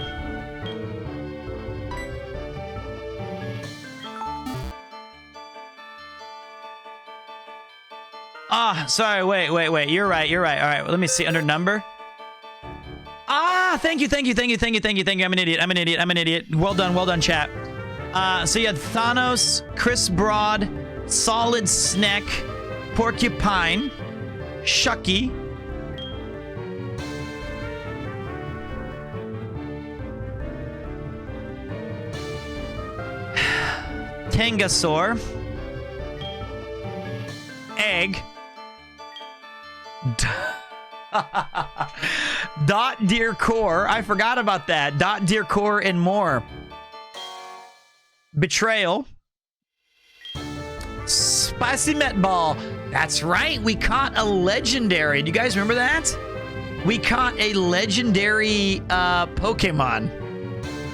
Ah, sorry, wait. You're right. All right, well, let me see. Under number. Ah, thank you. I'm an idiot. Well done, chat. So you had Thanos, Chris Broad, Solid Snack, Porcupine, Shucky, Tangasaur, Egg, Dot Deer Core. I forgot about that. Dot Deer Core and more. Betrayal. Spicy Metball. That's right. We caught a legendary. Do you guys remember that? We caught a legendary Pokemon.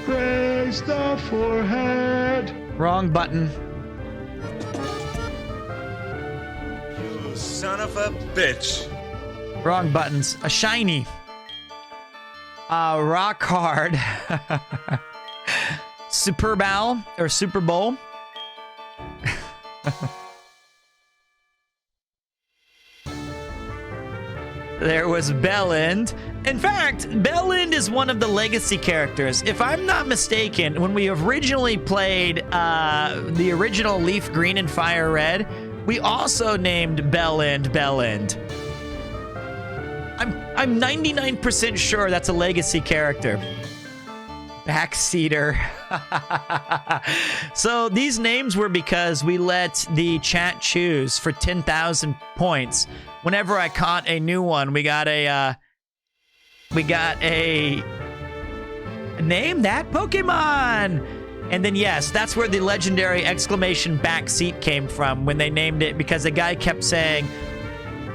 Praise the forehead. Wrong button. You son of a bitch. Wrong buttons. A shiny. Rock hard. Super Bowl or Super Bowl. There was Bellend. In fact, Bellend is one of the legacy characters. If I'm not mistaken, when we originally played the original Leaf Green and Fire Red, we also named Bellend. I'm 99% sure that's a legacy character. Backseater. So these names were because we let the chat choose for 10,000 points. Whenever I caught a new one, we got a name that Pokemon. And then yes, that's where the legendary exclamation backseat came from when they named it, because the guy kept saying,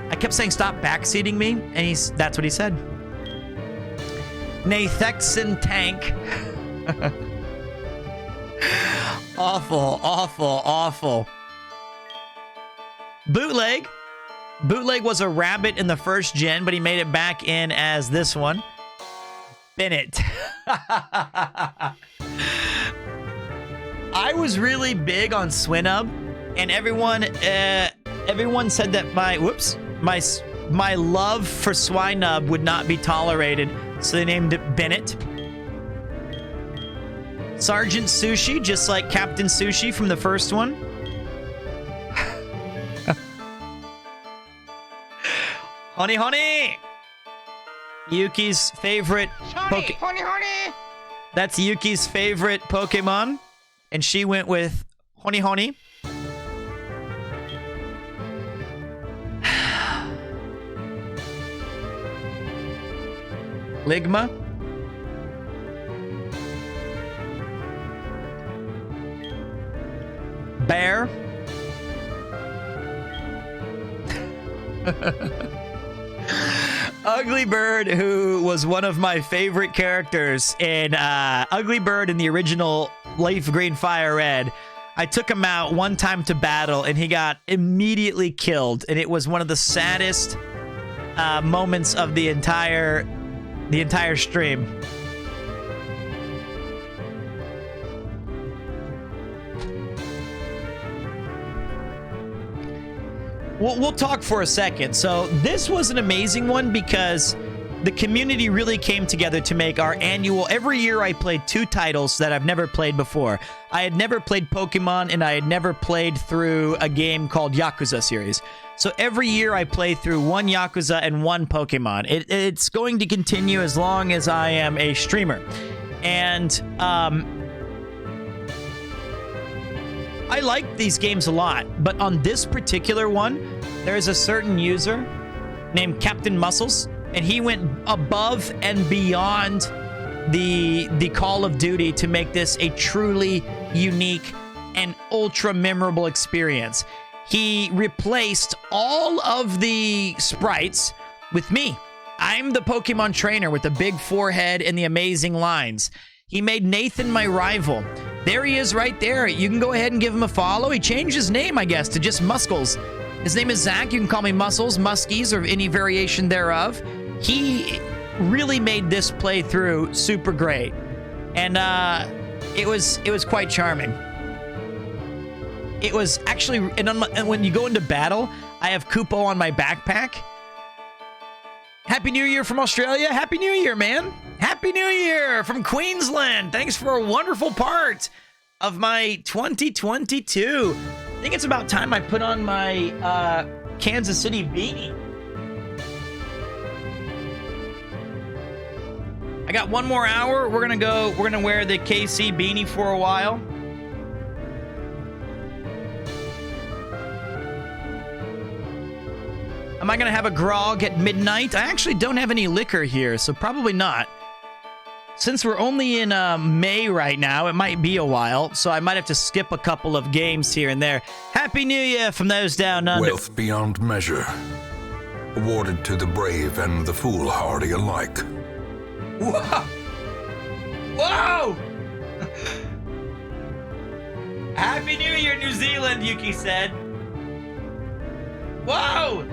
I kept saying stop backseating me, and that's what he said. Nathexan Tank. Awful, awful, awful. Bootleg. Bootleg was a rabbit in the first gen, but he made it back in as this one. Bennett. I was really big on Swinub, and everyone said that my love for Swinub would not be tolerated, so they named it Bennett. Sergeant Sushi, just like Captain Sushi from the first one. Honey, honey! Yuki's favorite Honey! That's Yuki's favorite Pokemon, and she went with Honey, honey. Ligma. Bear. Ugly Bird, who was one of my favorite characters in Ugly Bird in the original Leaf Green Fire Red. I took him out one time to battle, and he got immediately killed, and it was one of the saddest moments of the entire stream. We'll talk for a second. So this was an amazing one because the community really came together to make our annual... Every year I played 2 titles that I've never played before. I had never played Pokemon, and I had never played through a game called Yakuza series. So every year I play through 1 Yakuza and 1 Pokemon. It's going to continue as long as I am a streamer. And I like these games a lot, but on this particular one, there is a certain user named Captain Muscles, and he went above and beyond the Call of Duty to make this a truly unique and ultra memorable experience. He replaced all of the sprites with me. I'm the Pokemon trainer with the big forehead and the amazing lines. He made Nathan my rival. There he is right there. You can go ahead and give him a follow. He changed his name, I guess, to just Muscles. His name is Zach. You can call me Muscles, Muskies, or any variation thereof. He really made this playthrough super great. And it was quite charming. It was actually, and when you go into battle, I have Kupo on my backpack. Happy New Year from Australia. Happy New Year, man. Happy New Year from Queensland. Thanks for a wonderful part of my 2022. I think it's about time I put on my Kansas City beanie. I got 1 more hour. We're gonna wear the KC beanie for a while. Am I gonna have a grog at midnight? I actually don't have any liquor here, so probably not. Since we're only in May right now, it might be a while, so I might have to skip a couple of games here and there. Happy New Year from those down under. Wealth beyond measure, awarded to the brave and the foolhardy alike. Whoa! Whoa! Happy New Year, New Zealand, Yuki said. Whoa!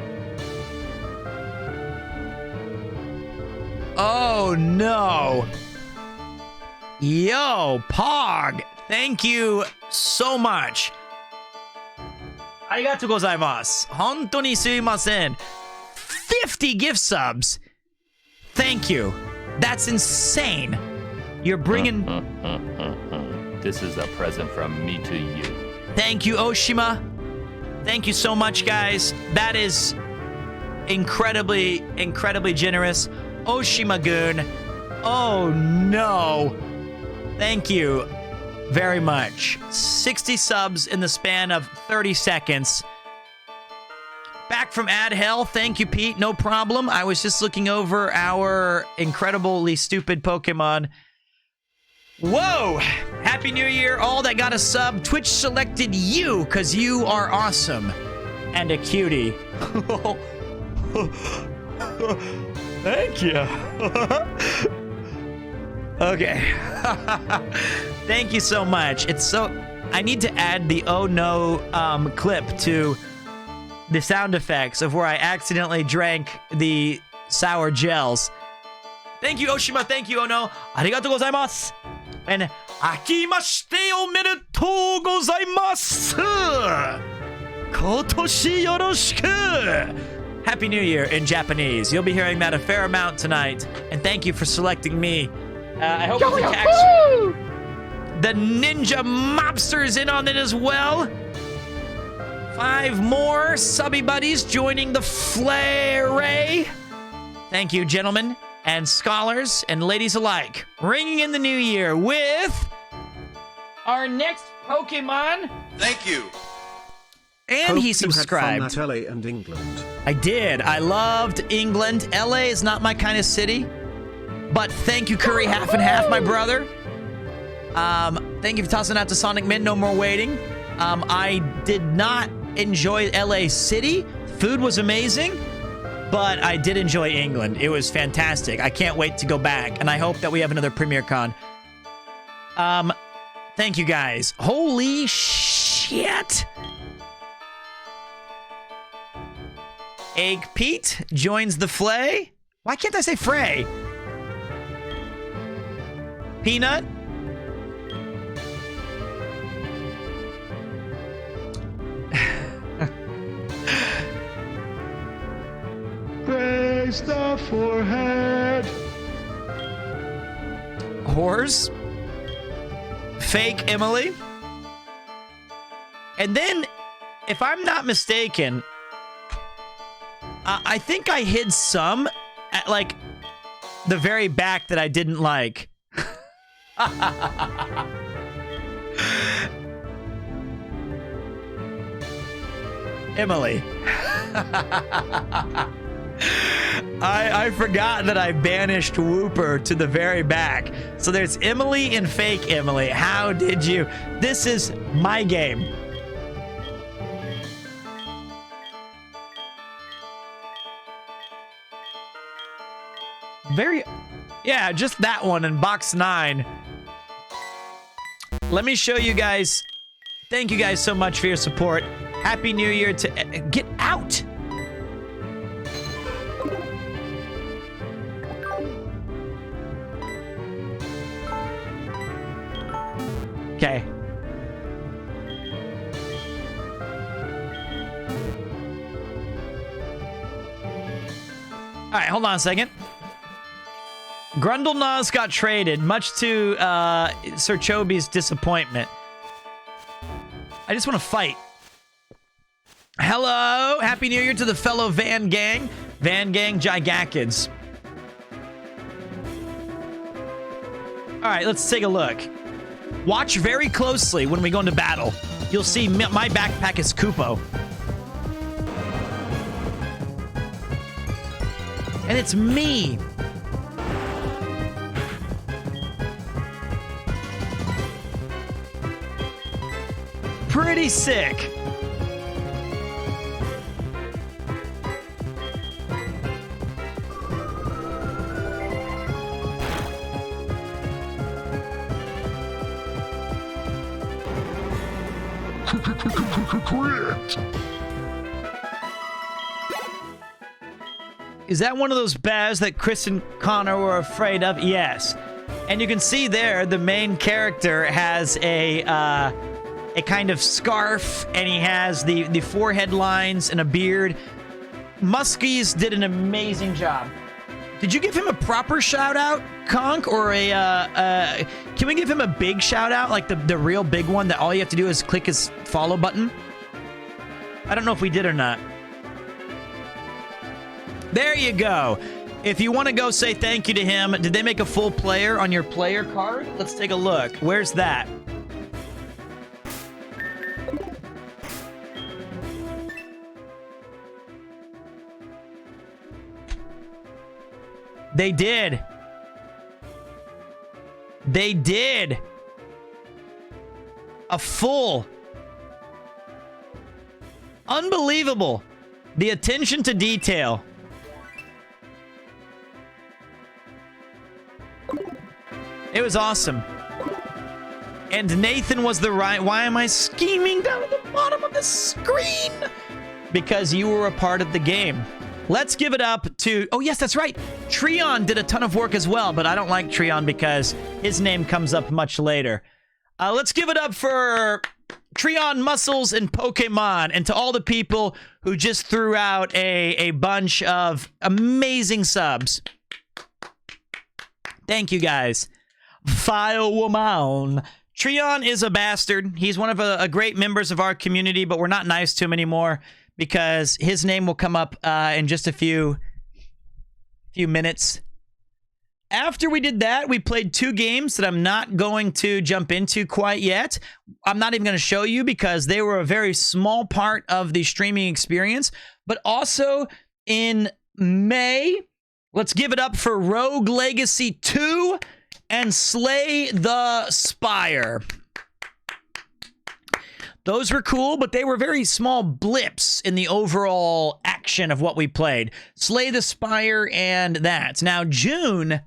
Oh, no. Yo, Pog, thank you so much. Arigatou gozaimasu. Hontou ni sumimasen. 50 gift subs. Thank you. That's insane. You're bringing... This is a present from me to you. Thank you, Oshima. Thank you so much, guys. That is incredibly, incredibly generous Oshimagoon. Oh no. Thank you very much. 60 subs in the span of 30 seconds. Back from ad hell. Thank you, Pete. No problem. I was just looking over our incredibly stupid Pokemon. Whoa! Happy New Year, all that got a sub. Twitch selected you because you are awesome and a cutie. Thank you. Okay. Thank you so much. It's so... I need to add the oh no clip to the sound effects of where I accidentally drank the sour gels. Thank you, Oshima. Thank you, Ono. Arigatou gozaimasu. And akimashite omedetou gozaimasu. Kotoshi yoroshiku. Happy New Year in Japanese. You'll be hearing that a fair amount tonight. And thank you for selecting me. I hope we can catch the Ninja Mobsters in on it as well. 5 more subby buddies joining the flare. Thank you, gentlemen and scholars and ladies alike. Ringing in the new year with our next Pokemon. Thank you. And Hope he you subscribed. had fun at LA and England. I did. I loved England. LA is not my kind of city. But thank you, Curry Half and Half, my brother. Thank you for tossing out to Sonic Min. No more waiting. I did not enjoy LA City. Food was amazing. But I did enjoy England. It was fantastic. I can't wait to go back. And I hope that we have another Premier Con. Thank you, guys. Holy shit. Egg Pete joins the flay. Why can't I say fray? Peanut. Raise the forehead. Whores. Fake Emily. And then, if I'm not mistaken, I think I hid some at, like, the very back that I didn't like. Emily. I forgot that I banished Wooper to the very back. So there's Emily and fake Emily. How did you? This is my game. Yeah, just that one in box 9. Let me show you guys. Thank you guys so much for your support. Happy New Year to get out. Okay. All right, hold on a second. Grundlenaz got traded, much to Sir Chobi's disappointment. I just want to fight. Hello! Happy New Year to the fellow Van Gang. Van Gang Gigakids. Alright, let's take a look. Watch very closely when we go into battle. You'll see my backpack is Kupo. And it's me! Pretty sick. Is that one of those bears that Chris and Connor were afraid of? Yes. And you can see there, the main character has a kind of scarf, and he has the forehead lines and a beard. Muskies did an amazing job. Did you give him a proper shout out, Conk, or can we give him a big shout out, like the real big one that all you have to do is click his follow button? I don't know if we did or not. There you go. If you want to go say thank you to him, did they make a full player on your player card? Let's take a look. Where's that? They did. They did. A full. Unbelievable. The attention to detail. It was awesome. And Nathan was the right. Why am I scheming down at the bottom of the screen? Because you were a part of the game. Let's give it up to... Oh, yes, that's right. Treon did a ton of work as well, but I don't like Treon because his name comes up much later. Let's give it up for Treon, Muscles, and Pokemon, and to all the people who just threw out a bunch of amazing subs. Thank you, guys. File woman. Treon is a bastard. He's one of a great members of our community, but we're not nice to him anymore because his name will come up in just a few minutes. After we did that, we played 2 games that I'm not going to jump into quite yet. I'm not even going to show you because they were a very small part of the streaming experience. But also in May, let's give it up for Rogue Legacy 2 and Slay the Spire. Those were cool, but they were very small blips in the overall action of what we played. Slay the Spire and that. Now, June,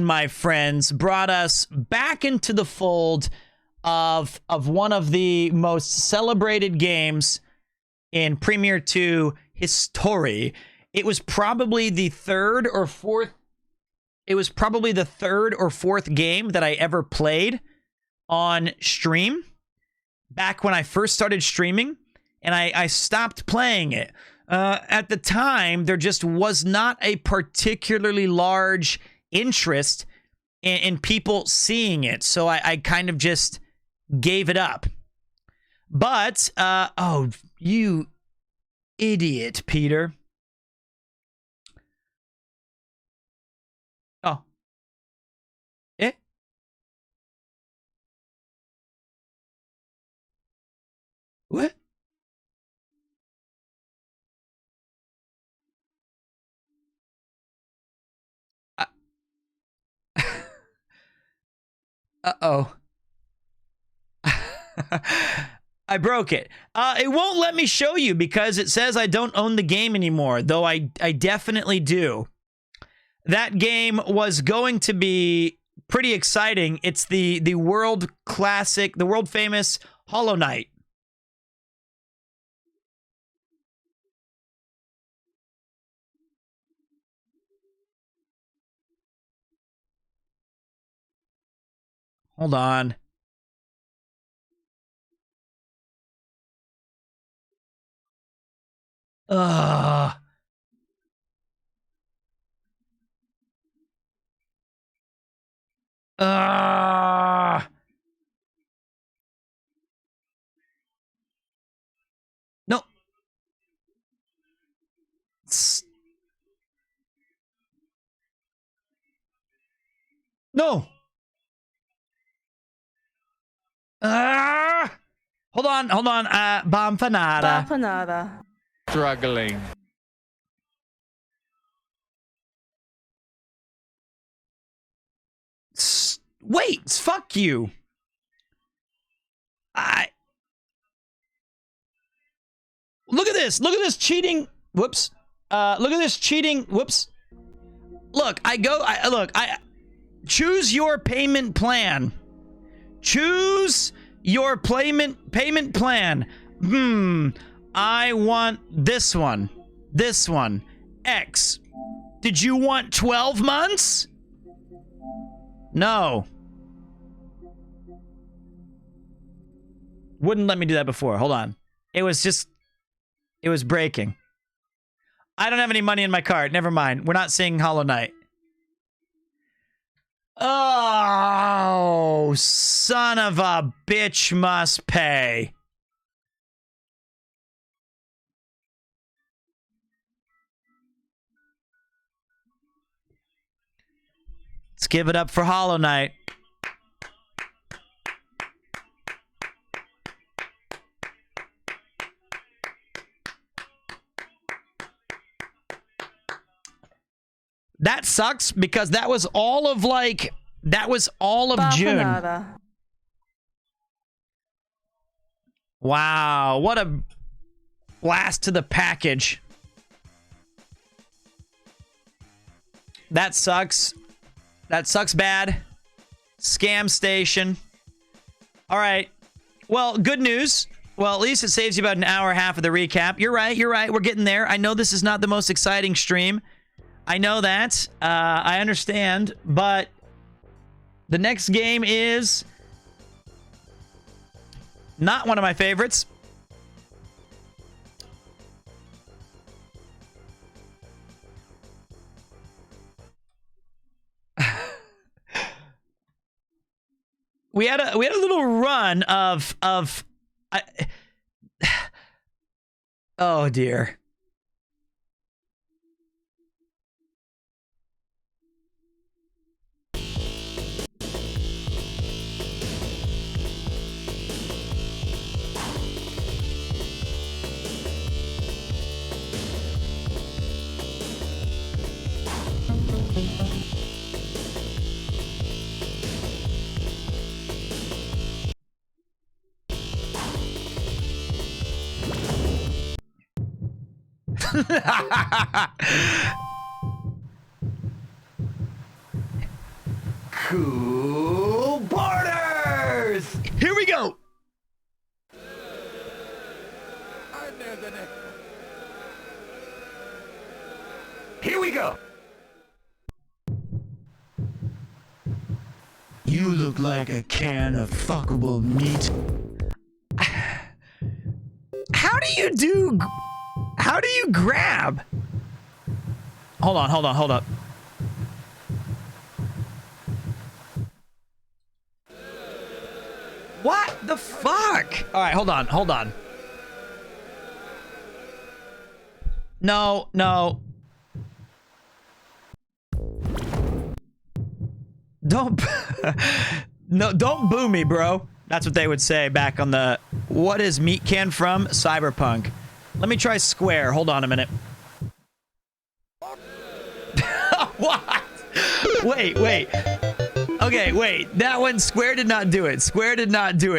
my friends, brought us back into the fold of one of the most celebrated games in Premier 2 history. It was probably the third or fourth game that I ever played on stream back when I first started streaming, and I stopped playing it. At the time, there just was not a particularly large interest in people seeing it, so I kind of just gave it up. But, oh, you idiot, Peter. Oh. What? Uh-oh. I broke it. It won't let me show you because it says I don't own the game anymore, though I definitely do. That game was going to be pretty exciting. It's the world classic, the world famous Hollow Knight. Hold on. Ugh. No. No. Hold on. Bomfanada. Bomfanada. Struggling. Wait, fuck you. Look at this. Look at this cheating. Whoops. Look at this cheating. Whoops. Look, I choose your payment plan. Choose your payment plan. I want this one. This one. X. Did you want 12 months? No. Wouldn't let me do that before. Hold on. It was breaking. I don't have any money in my card. Never mind. We're not seeing Hollow Knight. Oh, son of a bitch must pay. Let's give it up for Hollow Knight. That sucks because that was all of June. Bapanada. Wow, what a blast to the package. That sucks. That sucks bad. Scam station. All right. Well, good news. Well, at least it saves you about an hour and a half of the recap. You're right. We're getting there. I know this is not the most exciting stream. I know that. I understand. But the next game is not one of my favorites. We had a little run of oh dear. Cool Borders! Here we go! Here we go! You look like a can of fuckable meat. How do you grab? Hold up. What the fuck? All right, hold on. No. Don't boo me, bro. That's what they would say back on the what is meat can from Cyberpunk. Let me try square. Hold on a minute. What? Wait. Okay, wait. That one, Square did not do it. Square didn't do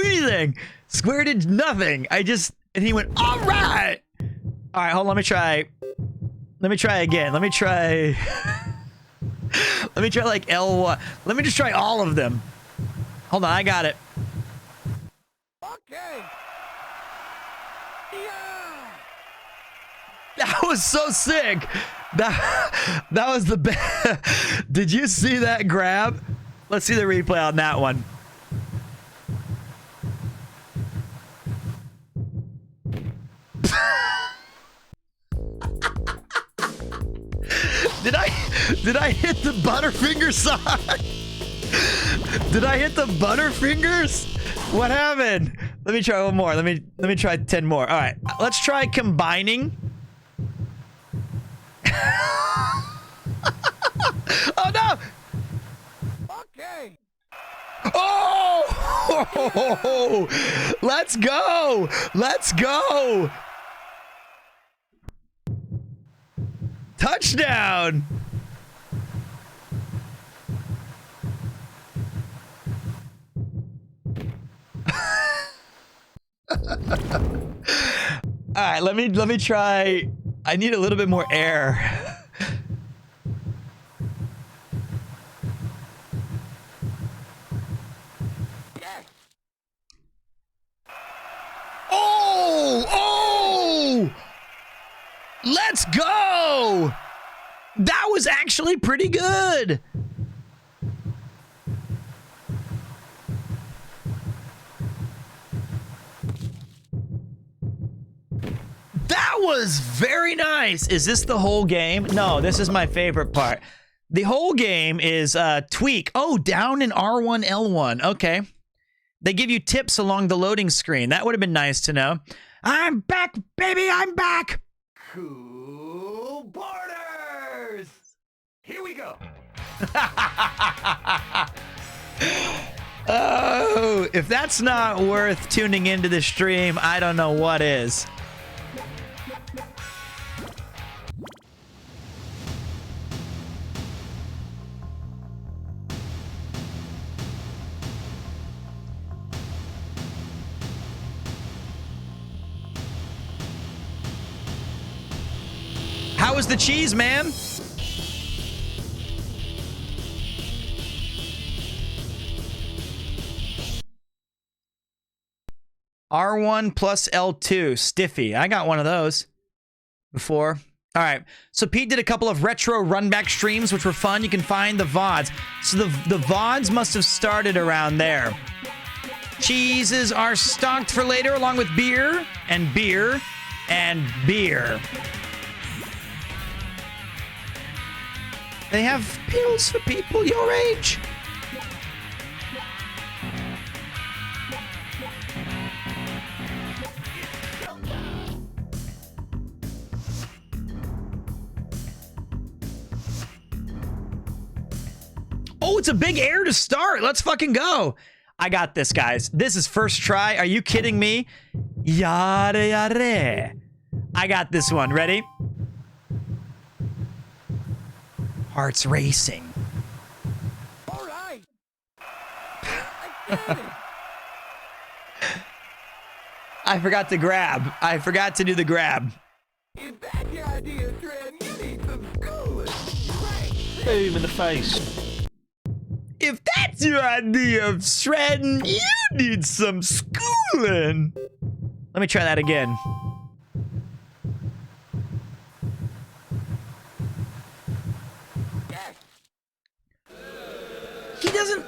anything. Square did nothing. And he went, all right. All right, hold on. Let me try again. Let me try like L1. Let me just try all of them. Hold on, I got it. Okay. Yeah. That was so sick. That was the best. Did you see that grab? Let's see the replay on that one. Did I hit the Butterfinger side? Did I hit the Butterfingers? What happened? Let me try one more. Let me try 10 more. All right, let's try combining. Oh no! Okay. Oh! Let's go! Touchdown! All right, let me try. I need a little bit more air. Oh! Let's go! That was actually pretty good. That was very nice. Is this the whole game? No, this is my favorite part. The whole game is tweak. Oh, down in R1, L1. Okay. They give you tips along the loading screen. That would have been nice to know. I'm back, baby. I'm back. Cool Borders! Here we go. Oh, if that's not worth tuning into the stream, I don't know what is. How was the cheese, man? R1 plus L2, Stiffy. I got one of those before. All right, so Pete did a couple of retro runback streams, which were fun. You can find the VODs. So the VODs must have started around there. Cheeses are stocked for later, along with beer and beer and beer. They have pills for people your age. Oh, it's a big air to start. Let's fucking go. I got this, guys. This is first try. Are you kidding me? Yare yare. I got this one. Ready? Heart's racing. All right. I forgot to grab. I forgot to do the grab. If that's your idea, Trent, you need some schooling. Boom in the face. If that's your idea of shredding, you need some schooling. Let me try that again. He doesn't...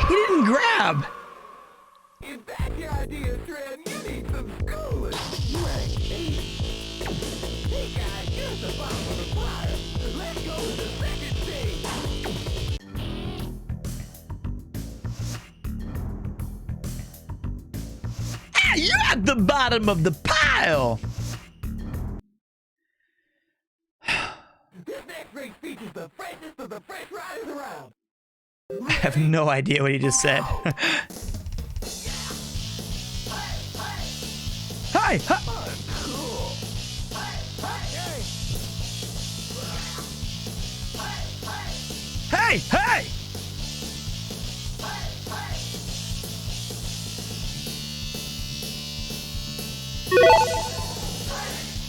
He didn't grab. If that's your idea, Trent, you need some schooling. Hey guys, here's the bottom of the fire. Let's go to the second stage. Ah, you're at the bottom of the pile. This next race features the freshest of the fresh riders around. I have no idea what he just said. Hi! Hey! Hey!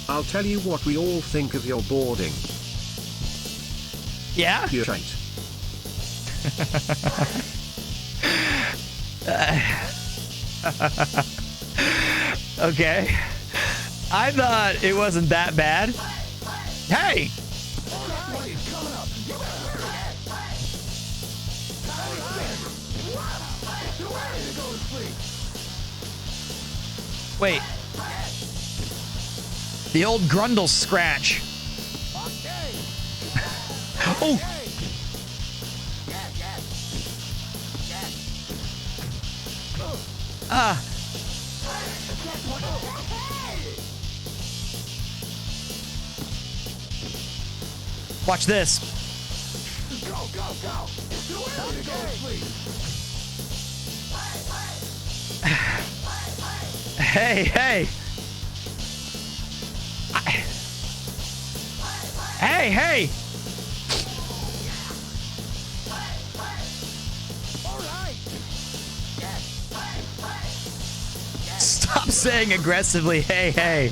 I'll tell you what we all think of your boarding. Yeah? You're right. Okay. I thought it wasn't that bad. Hey! Wait. The old Grundle scratch. Oh! Ah. Watch this. Go, go, go. It's too early to go to sleep. Hey, hey. Hey, hey. Stop saying aggressively, hey, hey.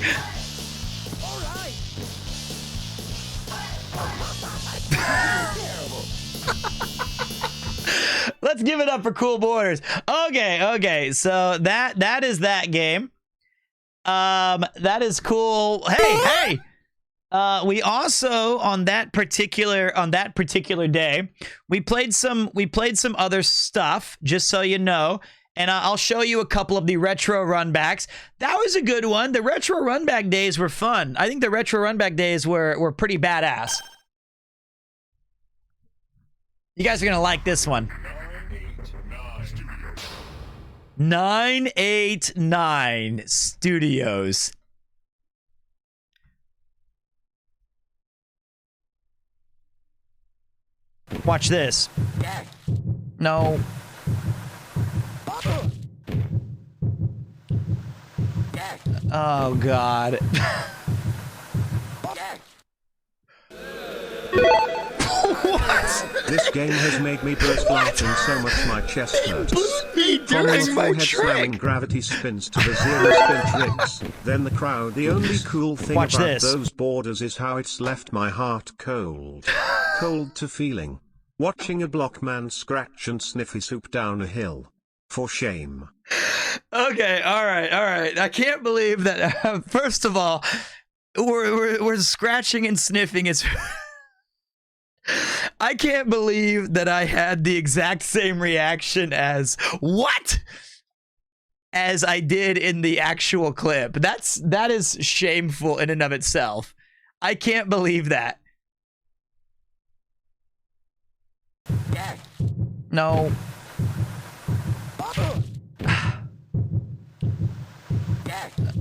Let's give it up for Cool Borders. Okay. So that is that game. That is cool. Hey. We also on that particular day, we played some other stuff, just so you know. And I'll show you a couple of the retro runbacks. That was a good one. The retro runback days were fun. I think the retro runback days were pretty badass. You guys are gonna like this one. 989 Studios. Watch this. No. Oh, God. What? This game has made me burst laughing so much my chest hurts. From during the my forehead trick. slamming gravity spins to the zero spin tricks. Then the crowd. The only cool thing Watch about this. those borders is how it's left my heart cold. Cold to feeling. Watching a block man scratch and sniffy soup down a hill. For shame. Okay, all right. I can't believe that. First of all, we're scratching and sniffing. It's. I can't believe that I had the exact same reaction as what? As I did in the actual clip. That is shameful in and of itself. I can't believe that. No.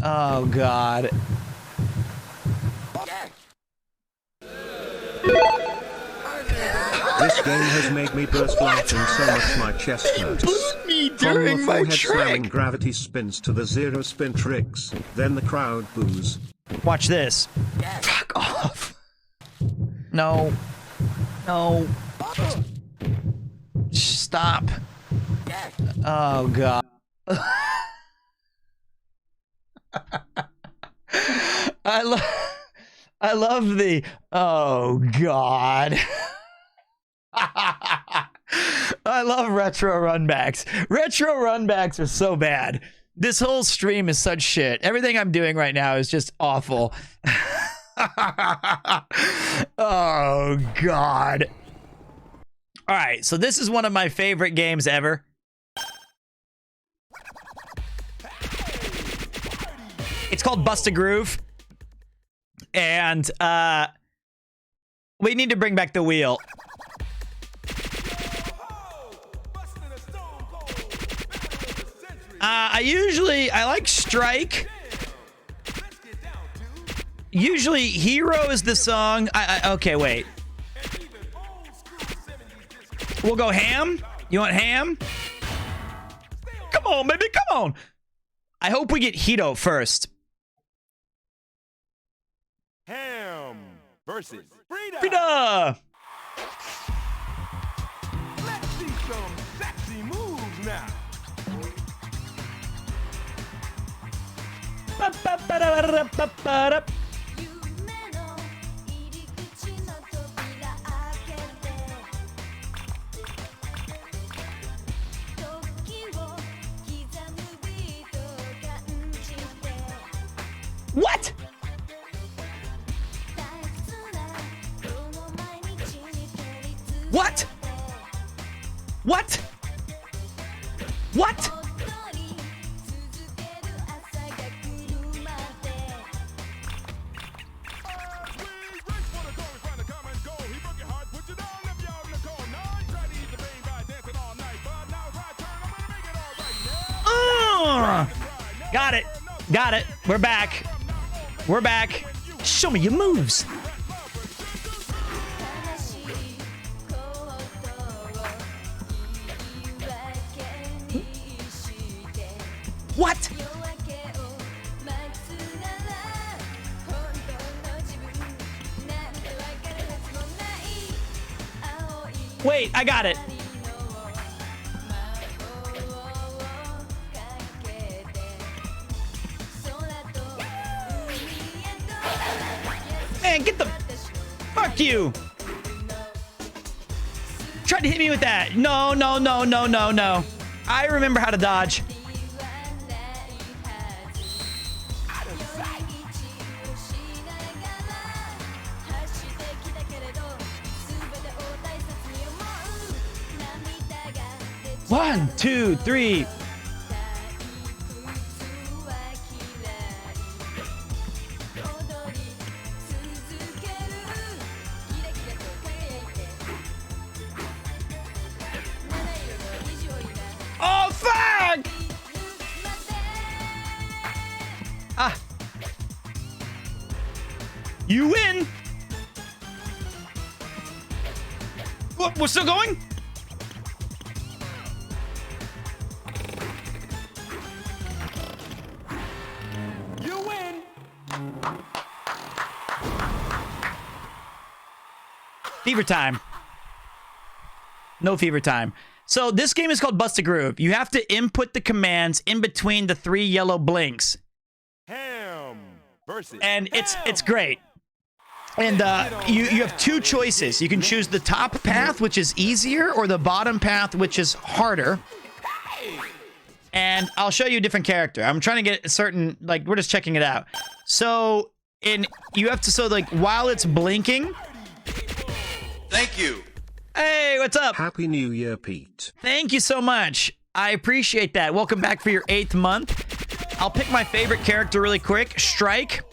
Oh, God. This game has made me burst laughing so much my chest hurts. Me From during the my forehead slamming trick. gravity spins to the zero spin tricks. Then the crowd boos. Watch this. Fuck off. No. No. Stop. Oh, God. I love the, oh, God. I love retro runbacks. Retro runbacks are so bad. This whole stream is such shit. Everything I'm doing right now is just awful. Oh, God. All right, so this is one of my favorite games ever. It's called Bust a Groove. And we need to bring back the wheel. I like Strike. Usually Hero is the song. Okay, wait. We'll go Ham. You want Ham? Come on, baby, come on. I hope we get Hito first. Ham versus Frida. Frida! Let's see some sexy moves now. What? What? What? What? Got it. Got it. We're back. We're back. Show me your moves. What? Wait, I got it. Man, get the... Fuck you. Tried to hit me with that. No, no, no, no, no, no. I remember how to dodge. One, two, three. Oh, fuck! Ah. You win. We're still going? You win. Fever time. No fever time. So this game is called Bust a Groove. You have to input the commands in between the 3 yellow blinks. Ham versus And it's great. And you have 2 choices. You can choose the top path, which is easier, or the bottom path, which is harder. And I'll show you a different character. I'm trying to get a certain, like, we're just checking it out. So you have to, so like while it's blinking. Thank you. Hey, what's up? Happy New Year, Pete. Thank you so much. I appreciate that. Welcome back for your 8th month. I'll pick my favorite character really quick. Strike.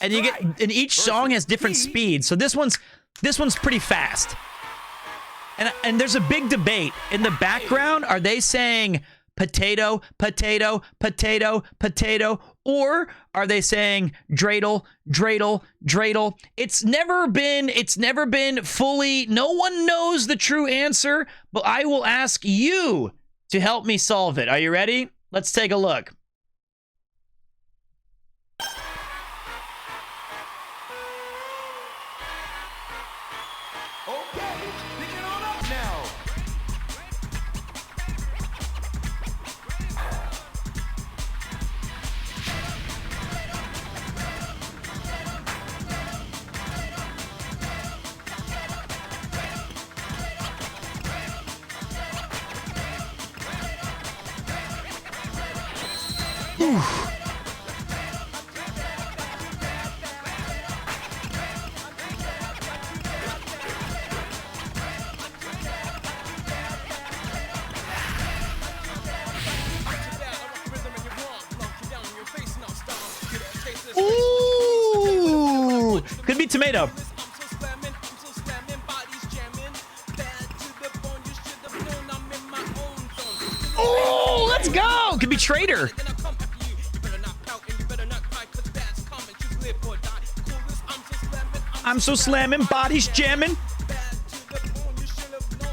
And you get, and each song has different speeds. So this one's pretty fast. And there's a big debate in the background. Are they saying potato, potato, potato, potato, or are they saying dreidel, dreidel, dreidel? It's never been fully, no one knows the true answer, but I will ask you to help me solve it. Are you ready? Let's take a look. Ooh, could be tomato. Oh, let's go. Could be traitor. I'm so slamming, bodies jamming.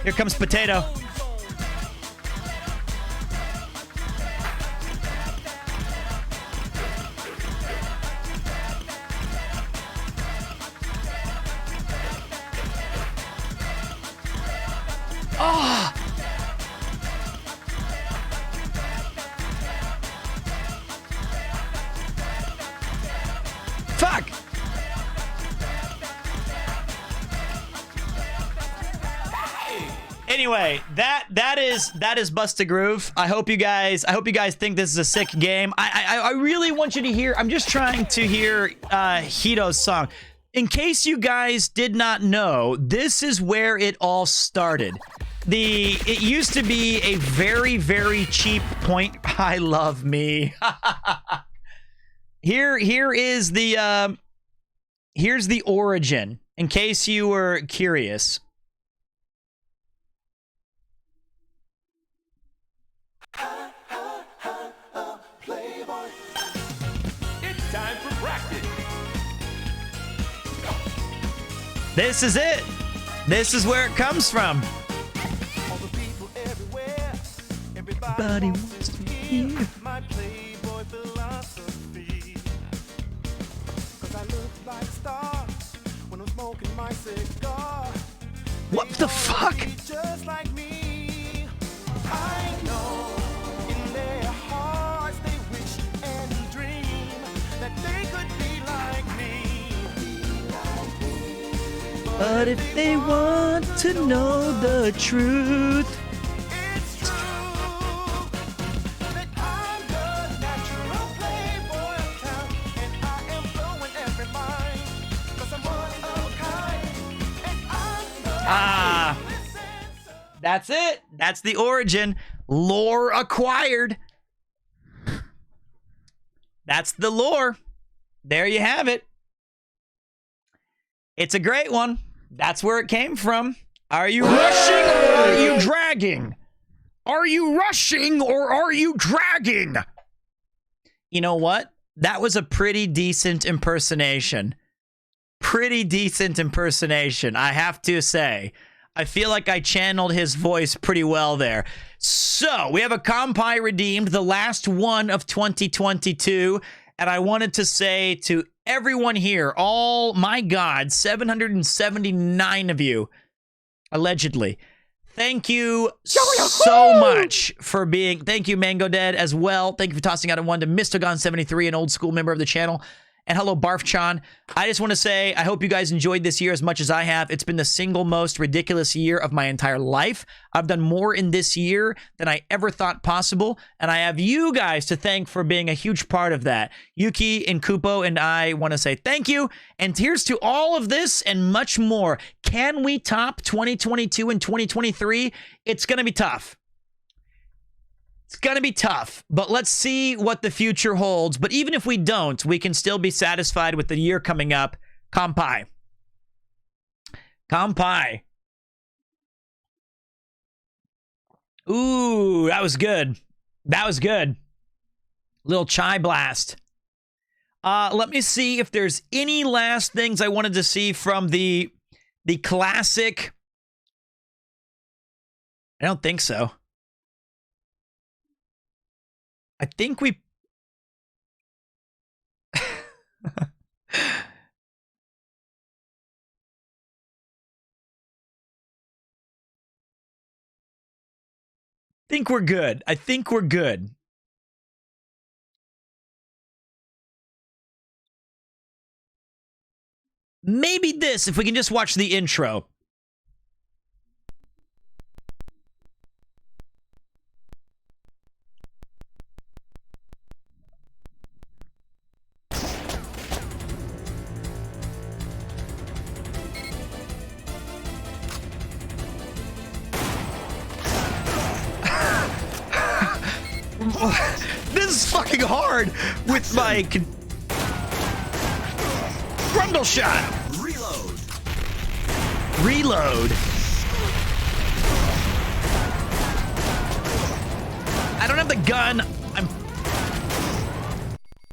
Here comes potato. Oh. Fuck. Anyway, that is Bust a Groove. I hope you guys think this is a sick game. I really want you to hear. I'm just trying to hear Hito's song. In case you guys did not know, this is where it all started. It used to be a very, very cheap point. I love me. Here's the origin, in case you were curious. It's time for practice. This is it. This is where it comes from. All the people everywhere, Everybody wants to hear my Playboy philosophy. 'Cause I look like stars when I'm smoking my cigar. What the fuck? Just like me. I know in their hearts they wish and dream that they could be like me. But if they want to know the truth, It's true that I'm the natural playboy of town, and I am blowing every mind. 'Cause I'm one of a kind, and I'm the that's it. That's the origin. Lore acquired. That's the lore. There you have it. It's a great one. That's where it came from. Are you rushing or are you dragging? Are you rushing or are you dragging? You know what? That was a pretty decent impersonation. Pretty decent impersonation, I have to say. I feel like I channeled his voice pretty well there. So, we have a Kampai redeemed, the last one of 2022. And I wanted to say to everyone here, all, my God, 779 of you, allegedly, thank you so much for being, thank you, Mango Dead, as well. Thank you for tossing out a one to Mistogon73, an old school member of the channel. And hello, Barfchan. I just want to say, I hope you guys enjoyed this year as much as I have. It's been the single most ridiculous year of my entire life. I've done more in this year than I ever thought possible. And I have you guys to thank for being a huge part of that. Yuki and Kupo and I want to say thank you. And here's to all of this and much more. Can we top 2022 and 2023? It's going to be tough. It's going to be tough, but let's see what the future holds. But even if we don't, we can still be satisfied with the year coming up. Kampai. Kampai. Ooh, that was good. That was good. Little chai blast. Let me see if there's any last things I wanted to see from the classic. I don't think so. I think we... think we're good. I think we're good. Maybe this, if we can just watch the intro. This is fucking hard with my Grundle shot. Reload. I don't have the gun.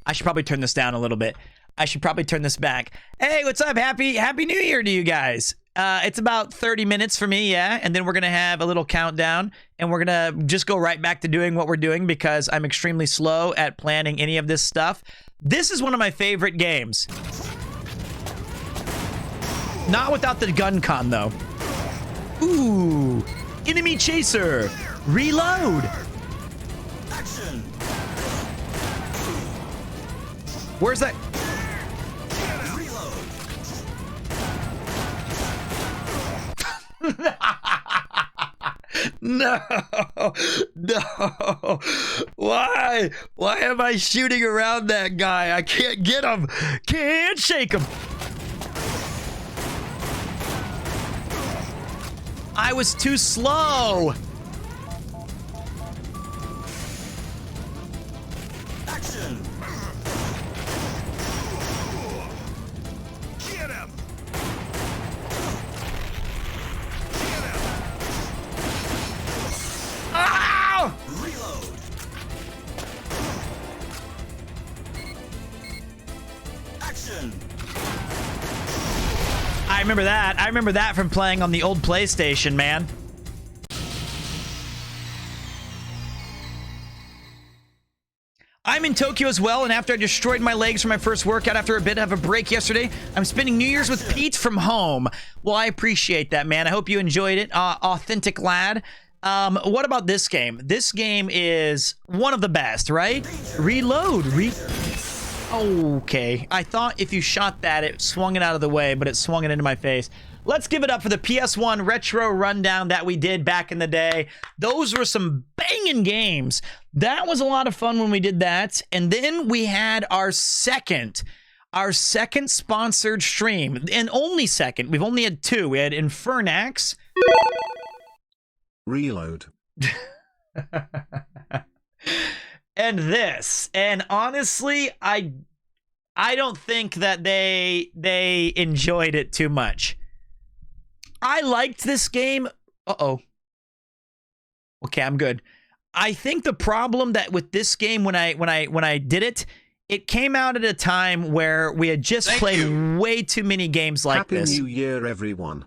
I should probably turn this down a little bit. I should probably turn this back. Hey, what's up? Happy New Year to you guys. It's about 30 minutes for me, yeah, and then we're gonna have a little countdown, and we're gonna just go right back to doing what we're doing because I'm extremely slow at planning any of this stuff. This is one of my favorite games. Not without the gun con, though. Ooh, enemy chaser, reload. Action. Where's that? No, why am I shooting around that guy? I can't get him, can't shake him. I was too slow. Action. Get him. Ah! Reload. Action. I remember that. I remember that from playing on the old PlayStation, man. I'm in Tokyo as well, and after I destroyed my legs for my first workout after a bit of a break yesterday, I'm spending New Year's with Pete from home. Well, I appreciate that, man. I hope you enjoyed it. Authentic lad. What about this game? This game is one of the best, right? Reload. Okay. I thought if you shot that, it swung it out of the way, but it swung it into my face. Let's give it up for the PS1 retro rundown that we did back in the day. Those were some banging games. That was a lot of fun when we did that. And then we had our second sponsored stream, and only second. We've only had two. We had Infernax. Reload. And this. And honestly, I don't think that they enjoyed it too much. I liked this game. Uh-oh. Okay, I'm good. I think the problem that with this game when I did it it came out at a time where we had just played way too many games like Happy this. New Year, everyone.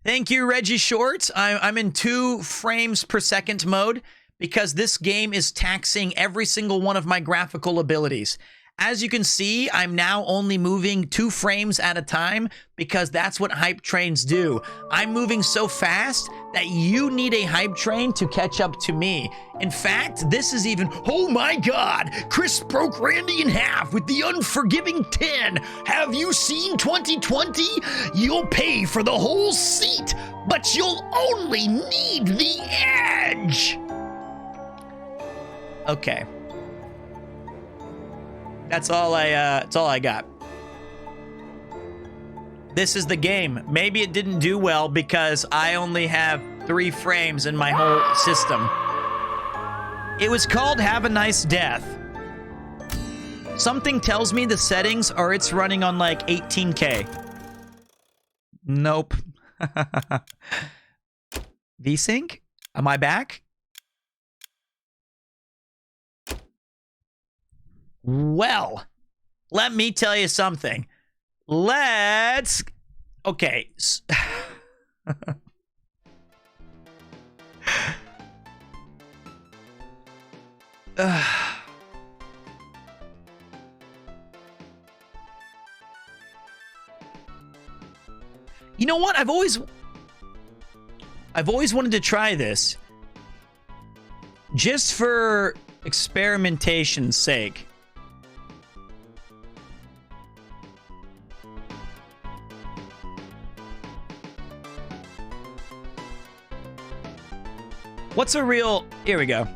Thank you, Reggie Shorts. I'm in 2 frames per second mode because this game is taxing every single one of my graphical abilities. As you can see, I'm now only moving 2 frames at a time because that's what hype trains do. I'm moving so fast that you need a hype train to catch up to me. In fact, this is even, oh my God, Chris broke Randy in half with the unforgiving 10. Have you seen 2020? You'll pay for the whole seat, but you'll only need the edge. Okay. That's all I got. This is the game. Maybe it didn't do well because I only have 3 frames in my whole system. It was called Have a Nice Death. Something tells me the settings are it's running on like 18K. Nope. VSync? Am I back? Well, let me tell you something. Let's... Okay. You know what? I've always wanted to try this. Just for experimentation's sake. What's a real... Here we go.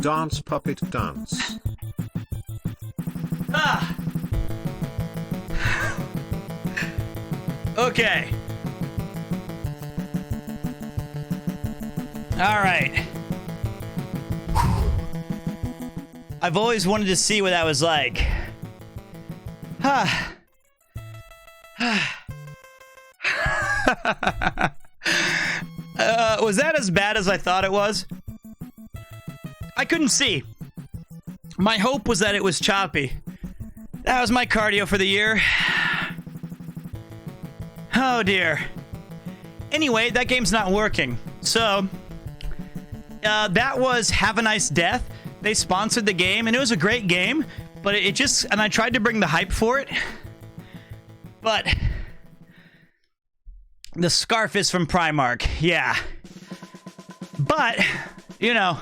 Dance, puppet, dance. Ah. Okay. All right. I've always wanted to see what that was like. Was that as bad as I thought it was? I couldn't see. My hope was that it was choppy. That was my cardio for the year. Oh dear. Anyway, that game's not working. So, that was Have a Nice Death. They sponsored the game, and it was a great game, but it just... And I tried to bring the hype for it, but... The scarf is from Primark, yeah. But, you know...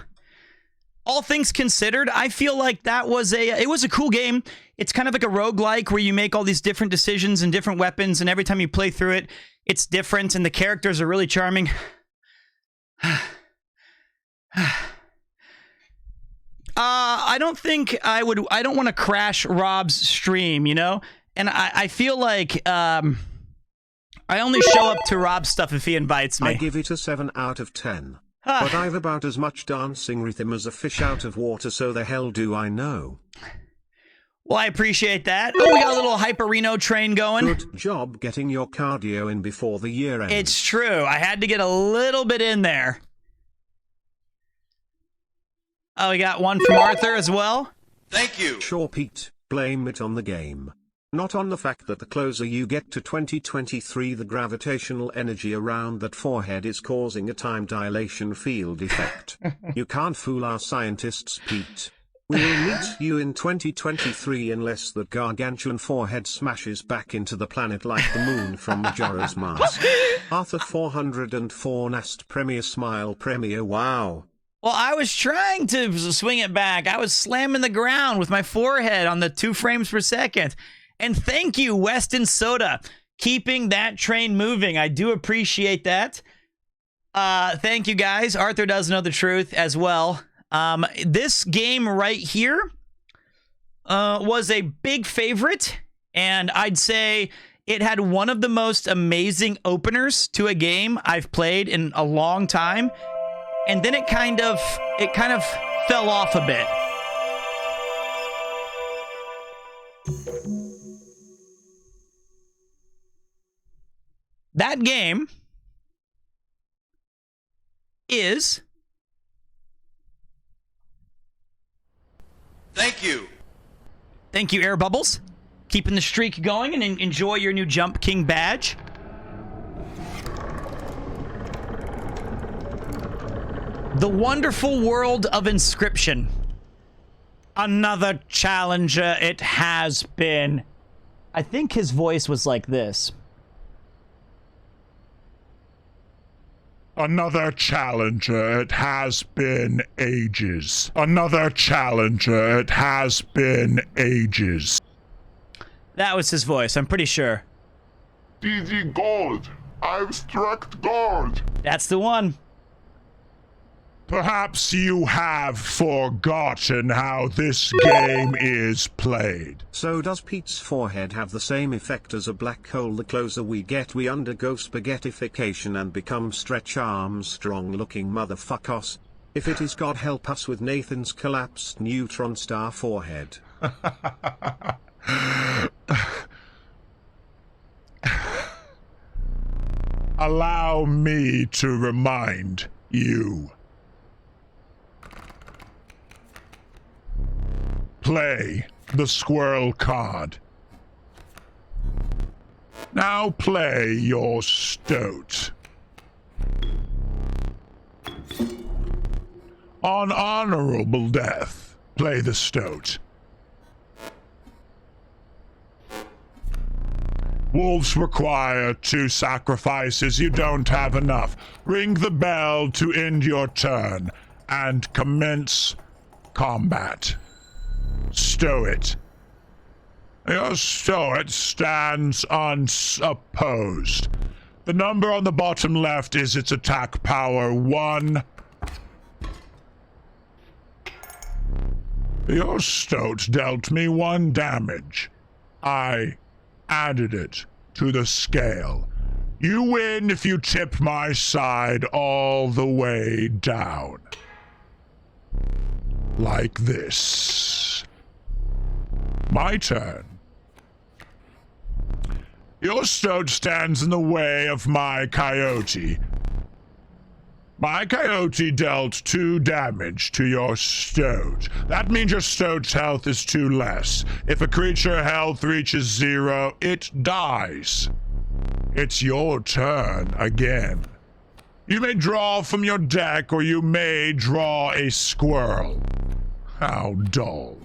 All things considered, I feel like that was it was a cool game. It's kind of like a roguelike where you make all these different decisions and different weapons, and every time you play through it, it's different, and the characters are really charming. I don't think I don't want to crash Rob's stream, you know? And I feel like I only show up to Rob's stuff if he invites me. I give it a 7 out of 10. But I've about as much dancing rhythm as a fish out of water, so the hell do I know? Well, I appreciate that. Oh, we got a little Hyperino train going. Good job getting your cardio in before the year ends. It's true. I had to get a little bit in there. Oh, we got one from Arthur as well. Thank you. Sure, Pete, blame it on the game. Not on the fact that the closer you get to 2023, the gravitational energy around that forehead is causing a time dilation field effect. You can't fool our scientists, Pete. We will meet you in 2023 unless that gargantuan forehead smashes back into the planet like the moon from Majora's Mask. Arthur 404 Nast Premier Smile Premier. Wow. Well, I was trying to swing it back. I was slamming the ground with my forehead on the 2 frames per second. And thank you, Weston Soda, keeping that train moving. I do appreciate that. Thank you, guys. Arthur does know the truth as well. This game right here was a big favorite, and I'd say it had one of the most amazing openers to a game I've played in a long time. And then it kind of fell off a bit. That game is... Thank you. Thank you, Air Bubbles. Keeping the streak going, and enjoy your new Jump King badge. The wonderful world of Inscription. Another challenger it has been. I think his voice was like this. Another challenger it has been ages. Another challenger it has been ages. That was his voice, I'm pretty sure. DD Gold, I've struck gold. That's the one. Perhaps you have forgotten how this game is played. So does Pete's forehead have the same effect as a black hole? The closer we get, we undergo spaghettification and become Stretch Armstrong looking motherfuckers. If it is, God help us with Nathan's collapsed neutron star forehead. Allow me to remind you. Play the squirrel card. Now play your stoat. On honorable death, play the stoat. Wolves require 2 sacrifices. You don't have enough. Ring the bell to end your turn and commence combat. Stow it. Your stoat stands unopposed. The number on the bottom left is its attack power 1. Your stoat dealt me 1 damage. I added it to the scale. You win if you tip my side all the way down. Like this. My turn. Your stoat stands in the way of my coyote. My coyote dealt 2 damage to your stoat. That means your stoat's health is 2 less. If a creature health reaches 0, it dies. It's your turn again. You may draw from your deck, or you may draw a squirrel. How dull.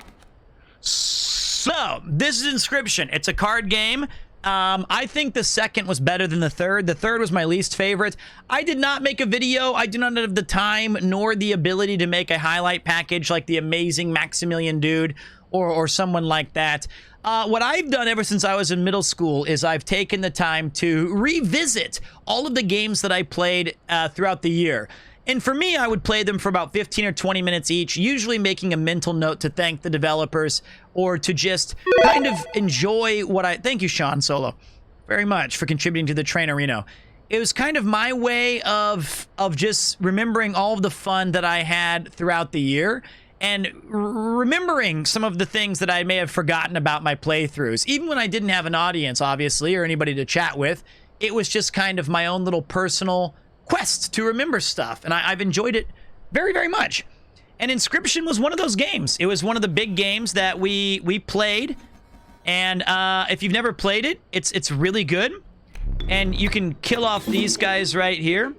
So, this is Inscription. It's a card game. I think the second was better than the third. The third was my least favorite. I did not make a video. I do not have the time nor the ability to make a highlight package like the amazing Maximilian Dude or someone like that. What I've done ever since I was in middle school is I've taken the time to revisit all of the games that I played throughout the year. And for me, I would play them for about 15 or 20 minutes each, usually making a mental note to thank the developers or to just kind of enjoy what I... Thank you, Sean Solo, very much for contributing to the Trainerino. It was kind of my way of just remembering all of the fun that I had throughout the year and remembering some of the things that I may have forgotten about my playthroughs. Even when I didn't have an audience, obviously, or anybody to chat with, it was just kind of my own little personal quest to remember stuff, and I've enjoyed it very, very much. And Inscription was one of those games. It was one of the big games that we played, and if you've never played it, it's really good. And you can kill off these guys right here.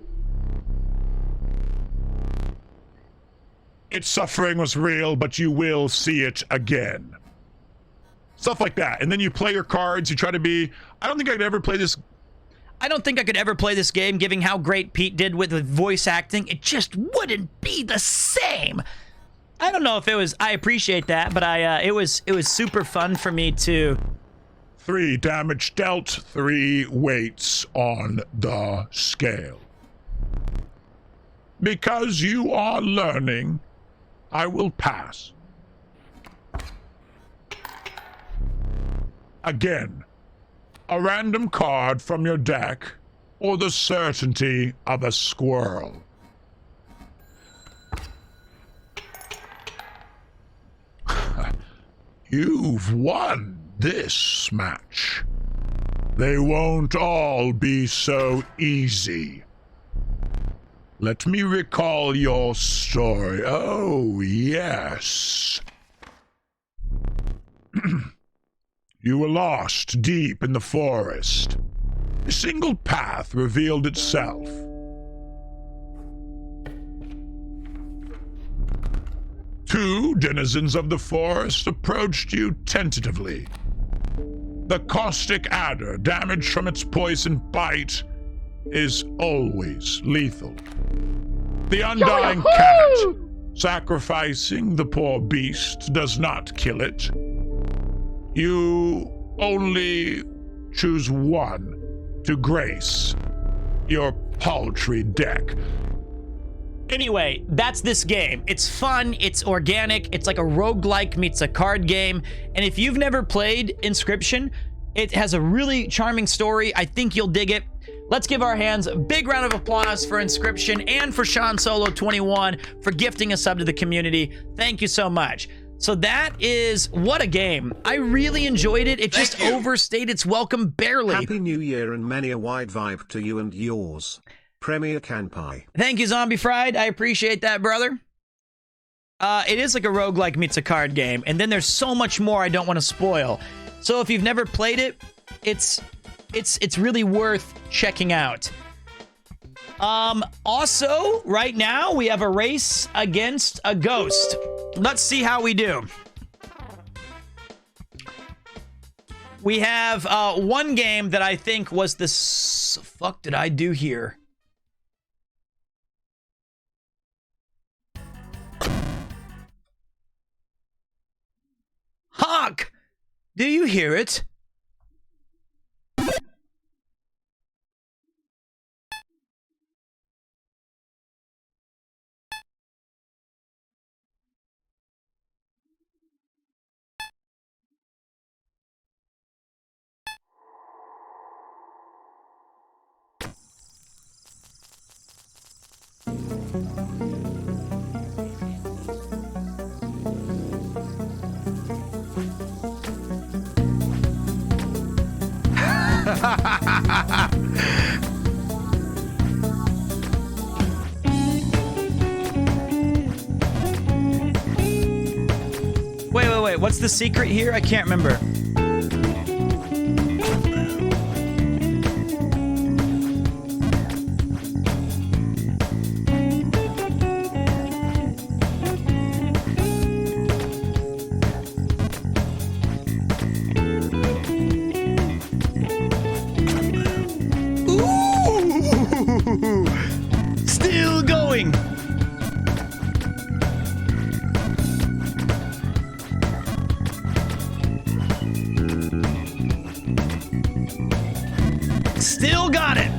Its suffering was real, but you will see it again. Stuff like that. And then you play your cards, you try to be... I don't think I'd ever play this... I don't think I could ever play this game, given how great Pete did with the voice acting. It just wouldn't be the same. I don't know if it was. I appreciate that, but it was super fun for me to. 3 damage dealt, 3 weights on the scale. Because you are learning, I will pass. Again, a random card from your deck, or the certainty of a squirrel. You've won this match. They won't all be so easy. Let me recall your story. Oh, yes. You were lost deep in the forest. A single path revealed itself. Two denizens of the forest approached you tentatively. The caustic adder, damage from its poison bite, is always lethal. The undying cat, sacrificing the poor beast, does not kill it. You only choose one to grace your paltry deck. Anyway, that's this game. It's fun, it's organic, it's like a roguelike meets a card game. And if you've never played Inscryption, it has a really charming story. I think you'll dig it. Let's give our hands a big round of applause for Inscryption and for Sean Solo 21 for gifting a sub to the community. Thank you so much. So that is, what a game. I really enjoyed it. It just overstayed its welcome barely. Happy New Year and many a wide vibe to you and yours. Premier Kanpai. Thank you, Zombie Fried. I appreciate that, brother. It is like a roguelike meets a card game, and then there's so much more I don't want to spoil. So if you've never played it, it's really worth checking out. Also, right now, we have a race against a ghost. Let's see how we do. We have one game that I think was the... fuck did I do here? Hawk! Do you hear it? Wait, what's the secret here? I can't remember. Ooh! Still going. Still got it.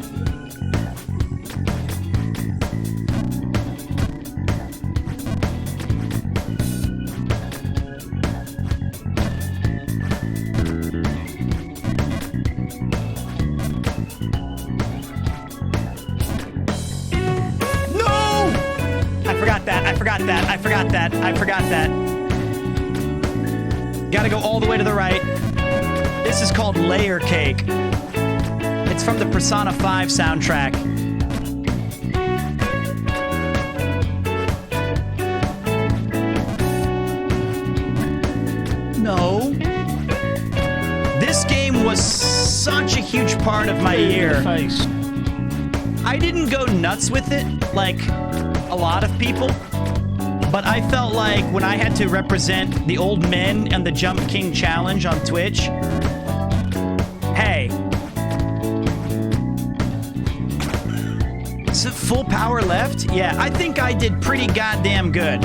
No! I forgot that. Gotta go all the way to the right. This is called Layer Cake. It's from the Persona 5 soundtrack. No. This game was such a huge part of my year. I didn't go nuts with it like a lot of people, but I felt like when I had to represent the old men and the Jump King Challenge on Twitch, hey, It's full power left? Yeah, I think I did pretty goddamn good.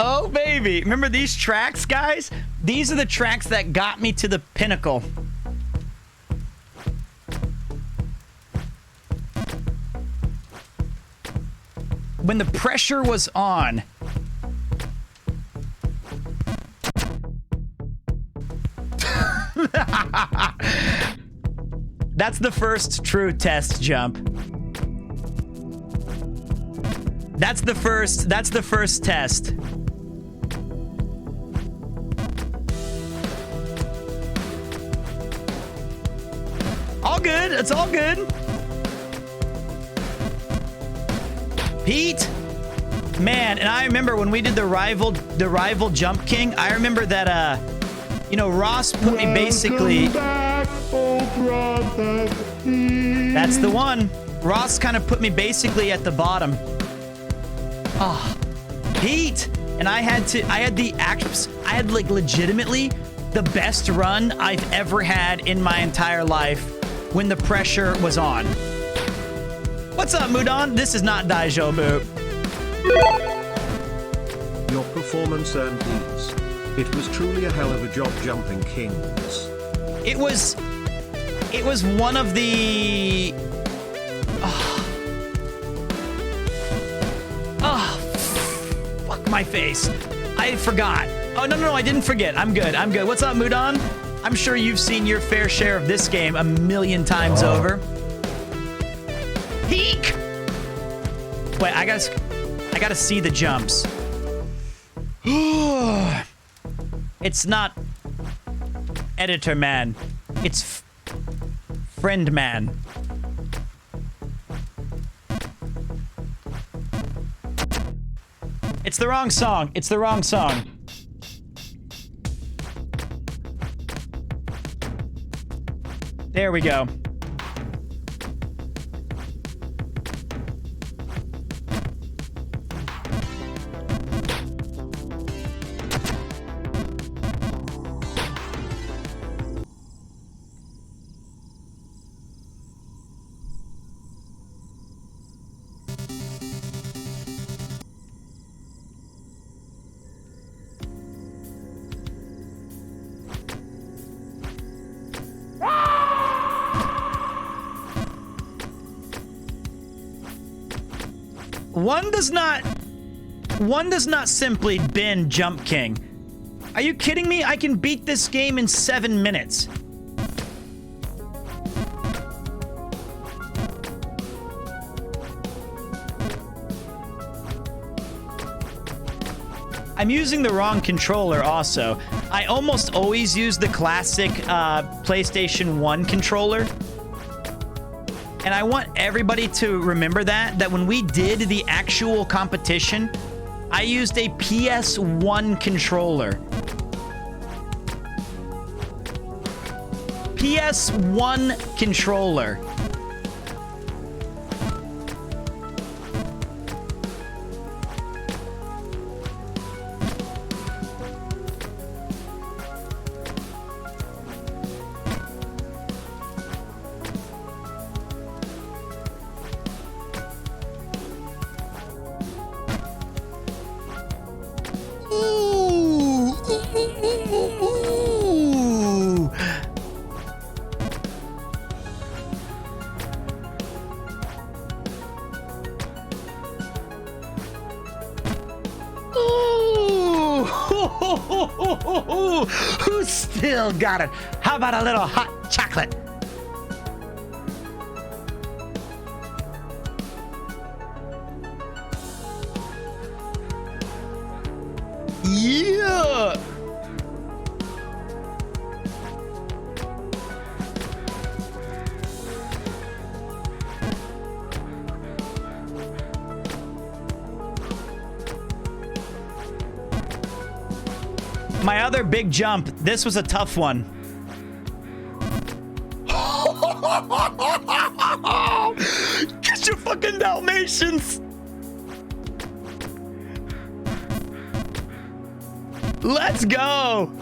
Oh, baby. Remember these tracks, guys? These are the tracks that got me to the pinnacle. When the pressure was on. That's the first true test jump. That's the first test. All good. It's all good. Pete, man, and I remember when we did the rival Jump King. I remember that you know, Ross put me basically. That's the one. Ross kind of put me basically at the bottom. Oh, Pete, and I had like legitimately the best run I've ever had in my entire life when the pressure was on. What's up, Mudon? This is not Daijobu. Your performance earned these. It was truly a hell of a job jumping kings. It was one of the... Fuck my face. I forgot. Oh, no, I didn't forget. I'm good. What's up, Mudon? I'm sure you've seen your fair share of this game a million times over. Peek! Wait, I gotta see the jumps. It's not editor man. It's friend man. It's the wrong song. It's the wrong song. There we go. One does not simply bin Jump King. Are you kidding me? I can beat this game in 7 minutes. I'm using the wrong controller also. I almost always use the classic PlayStation 1 controller. And I want everybody to remember that when we did the actual competition, I used a PS1 controller. PS1 controller. Who still got it? How about a little hot chocolate? Yeah. my other big jump, this was a tough one. Get your fucking Dalmatians! Let's go!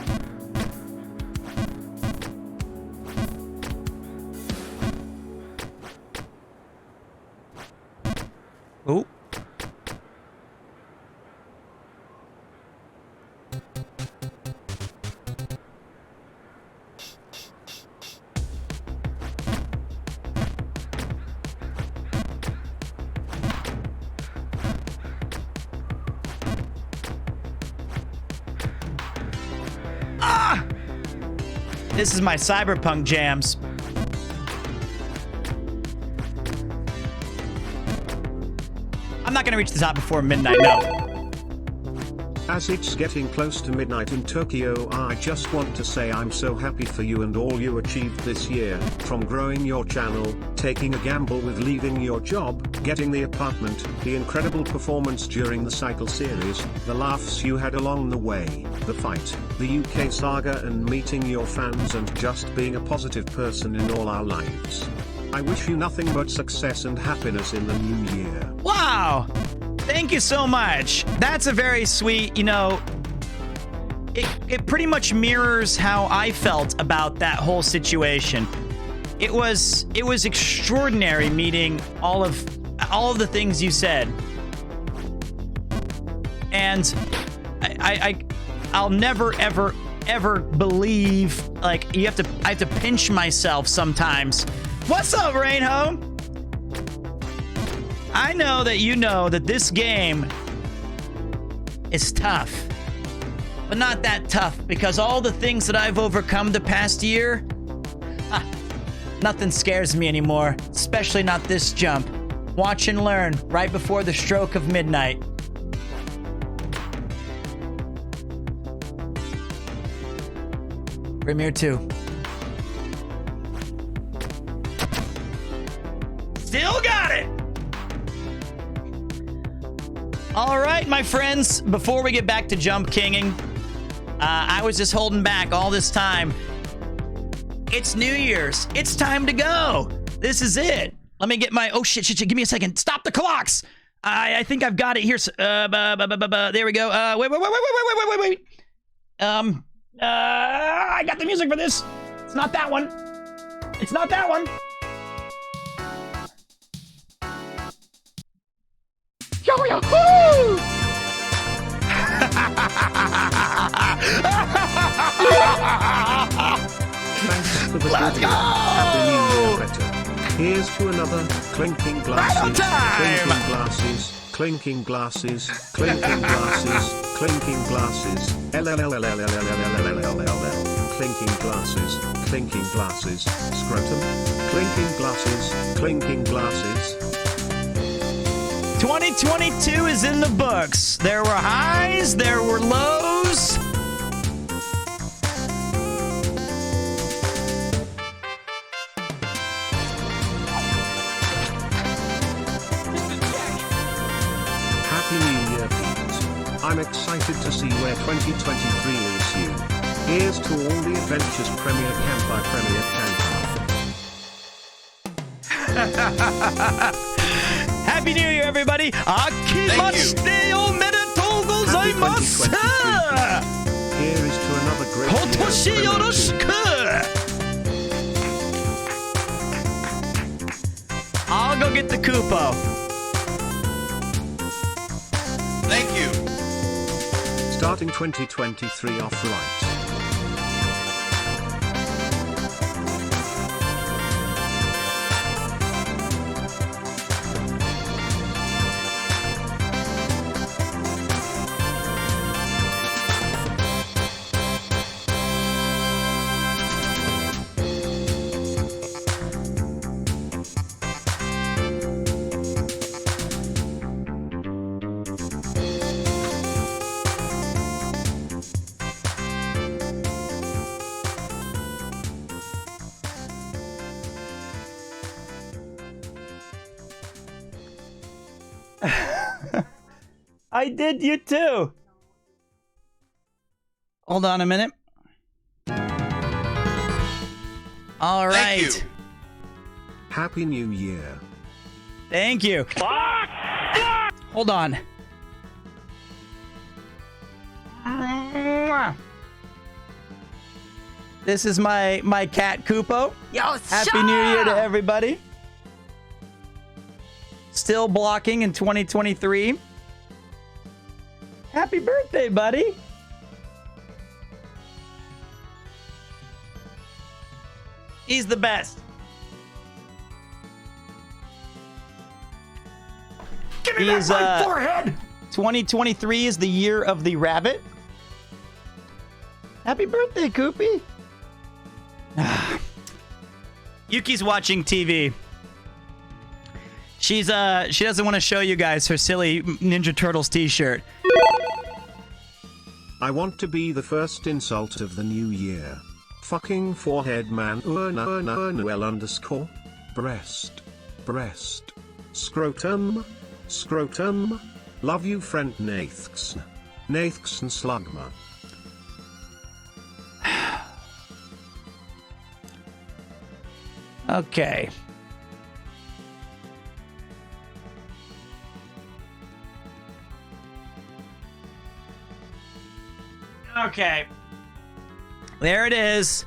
Oh. Ah! This is my cyberpunk jams. I'm not gonna reach the top before midnight, no. As it's getting close to midnight in Tokyo, I just want to say I'm so happy for you and all you achieved this year, from growing your channel, taking a gamble with leaving your job, getting the apartment, the incredible performance during the Cycle series, the laughs you had along the way, the fight, the UK saga and meeting your fans and just being a positive person in all our lives. I wish you nothing but success and happiness in the new year. Wow! Thank you so much. That's a very sweet, you know, it pretty much mirrors how I felt about that whole situation. It was extraordinary meeting all of the things you said. And I'll never ever believe, like, I have to pinch myself sometimes. What's up, Rainho? I know that you know that this game is tough, but not that tough, because all the things that I've overcome the past year, nothing scares me anymore, especially not this jump. Watch and learn right before the stroke of midnight. Premiere 2. Still got it! All right, my friends, before we get back to Jump Kinging, I was just holding back all this time. It's New Year's. It's time to go. This is it. Let me get my... Oh, shit. Give me a second. Stop the clocks. I think I've got it here. There we go. Wait. I got the music for this. It's not that one. It's not that one. Yo-yo-hoo! Thanks for the Let's video. go! Happy New Year, better. Here's to another clinking glasses, clinking glasses, clinking glasses, clinking glasses, clinking glasses, clinking glasses, clinking glasses, scrotum, clinking glasses, clinking glasses. 2022 is in the books. There were highs, there were lows. Happy New Year, Pete. I'm excited to see where 2023 leads you. Here's to all the adventures Premier Camp by Premier Camp. Happy New Year, everybody! Akimashite omedetou gozaimasu! Here is to another great Kotoshi year of yoroshiku! I'll go get the Koopo. Thank you. Starting 2023 off right. I did you too. Hold on a minute. All right. Thank you. Happy New Year. Thank you. Hold on. This is my cat Kupo. Yo, Happy New Year to everybody. Still blocking in 2023. Happy birthday, buddy. He's the best. Give me back my forehead! 2023 is the year of the rabbit. Happy birthday, Koopy. Yuki's watching TV. She doesn't want to show you guys her silly Ninja Turtles t-shirt. I want to be the first insult of the new year. Fucking forehead man. Well underscore. Breast. Breast. Scrotum. Scrotum. Love you, friend Nathxn. Nathxn Slugma. Okay. Okay. There it is.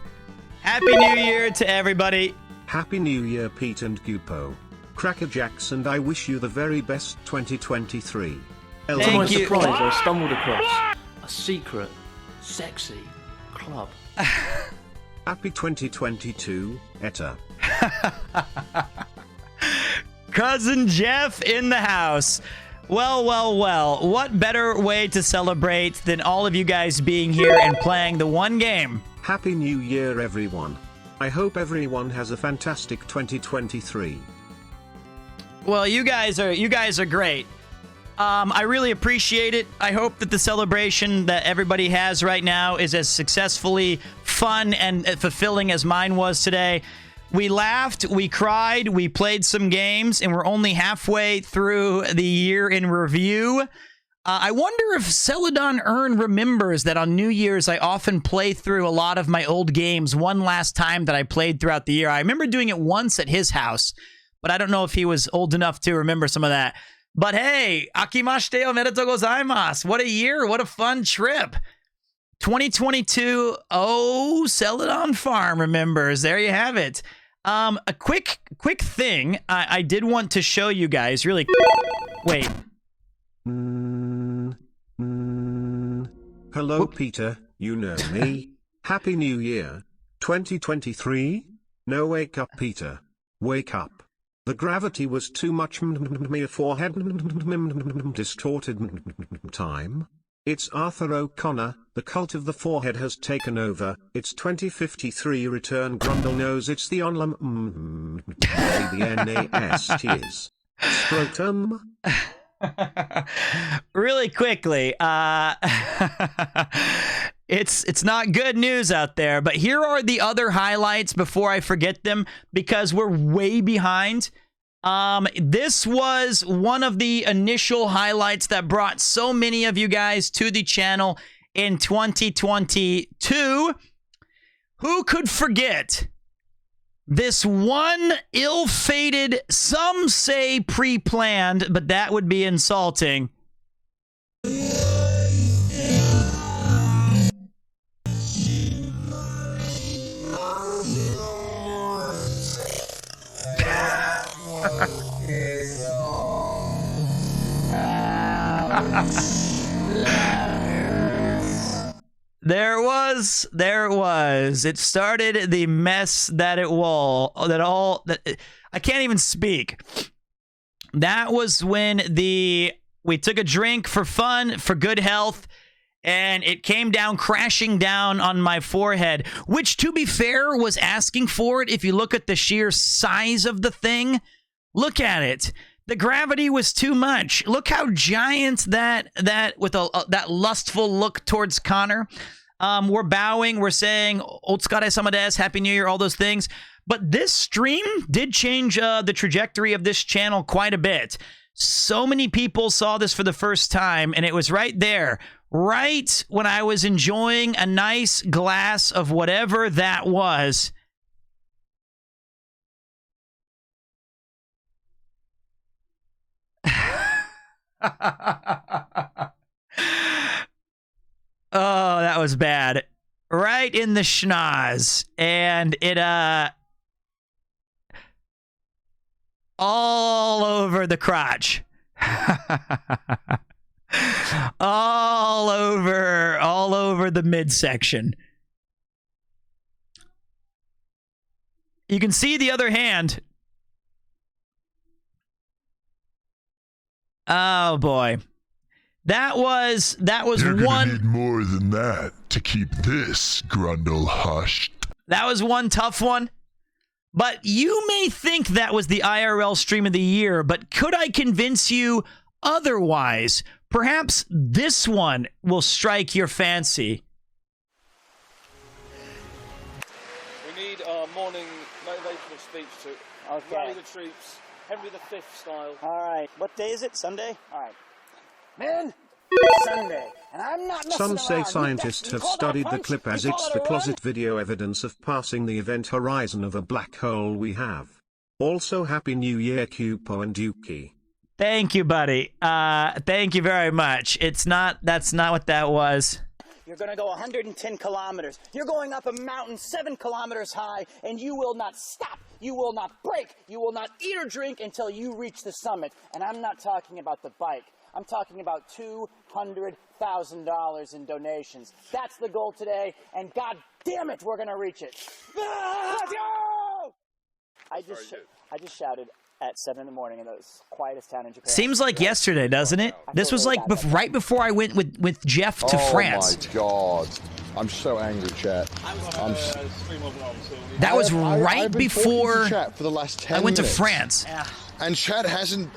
Happy New Year to everybody. Happy New Year, Pete and Gupo. Cracker Jacks, and I wish you the very best 2023. To my surprise, I stumbled across a secret, sexy club. Happy 2022, Etta. Cousin Jeff in the house. Well, well, well. What better way to celebrate than all of you guys being here and playing the one game? Happy New Year, everyone. I hope everyone has a fantastic 2023. Well, you guys are great. I really appreciate it. I hope that the celebration that everybody has right now is as successfully fun and fulfilling as mine was today. We laughed, we cried, we played some games, and we're only halfway through the year in review. I wonder if Celadon Earn remembers that on New Year's I often play through a lot of my old games one last time that I played throughout the year. I remember doing it once at his house, but I don't know if he was old enough to remember some of that. But hey, akimashite omedetou gozaimasu. What a year. What a fun trip. 2022. Oh, Celadon Farm remembers. There you have it. A quick thing I did want to show you guys really. Wait. Hello, Peter. You know me. Happy New Year. 2023? No, wake up, Peter. Wake up. The gravity was too much. Me forehead distorted time. It's Arthur O'Connor. The cult of the forehead has taken over. It's 2053. Return Grundle knows it's the onlam. The NAST is scrotum. Really quickly, it's not good news out there, but here are the other highlights before I forget them because we're way behind. This was one of the initial highlights that brought so many of you guys to the channel in 2022. Who could forget this one ill-fated, some say pre-planned, but that would be insulting. There it was. It started the mess that it was. I can't even speak. That was when we took a drink for fun, for good health, and it came down crashing down on my forehead, which, to be fair, was asking for it. If you look at the sheer size of the thing, look at it. The gravity was too much. Look how giant that with that lustful look towards Connor. We're bowing. We're saying "Otsukare-sama desu," Happy New Year, all those things. But this stream did change the trajectory of this channel quite a bit. So many people saw this for the first time, and it was right there, right when I was enjoying a nice glass of whatever that was. Oh, that was bad. Right in the schnoz. And it, all over the crotch. all over the midsection. You can see the other hand. Oh boy. That was You're gonna one. need more than that to keep this grundle hushed. That was one tough one. But you may think that was the IRL stream of the year, but could I convince you otherwise? Perhaps this one will strike your fancy. We need our morning motivational speech to rally the troops, Henry V style. All right. What day is it? Sunday? All right. Man, it's Sunday, and I'm not messing Some say around. scientists have studied the clip as it's the closet video evidence of passing the event horizon of a black hole we have. Also, Happy New Year, Cupo and Yuki. Thank you, buddy. Thank you very much. That's not what that was. You're going to go 110 kilometers. You're going up a mountain 7 kilometers high, and you will not stop. You will not break. You will not eat or drink until you reach the summit. And I'm not talking about the bike. I'm talking about $200,000 in donations. That's the goal today, and God damn it, we're going to reach it. Let's go! I just shouted at 7 in the morning in the quietest town in Japan. Seems like yesterday, doesn't it? This was like right before I went with Jeff to France. Oh my God. I'm so angry, chat. That was right I've been before talking to chat for the last 10 I went to minutes. France. And chat hasn't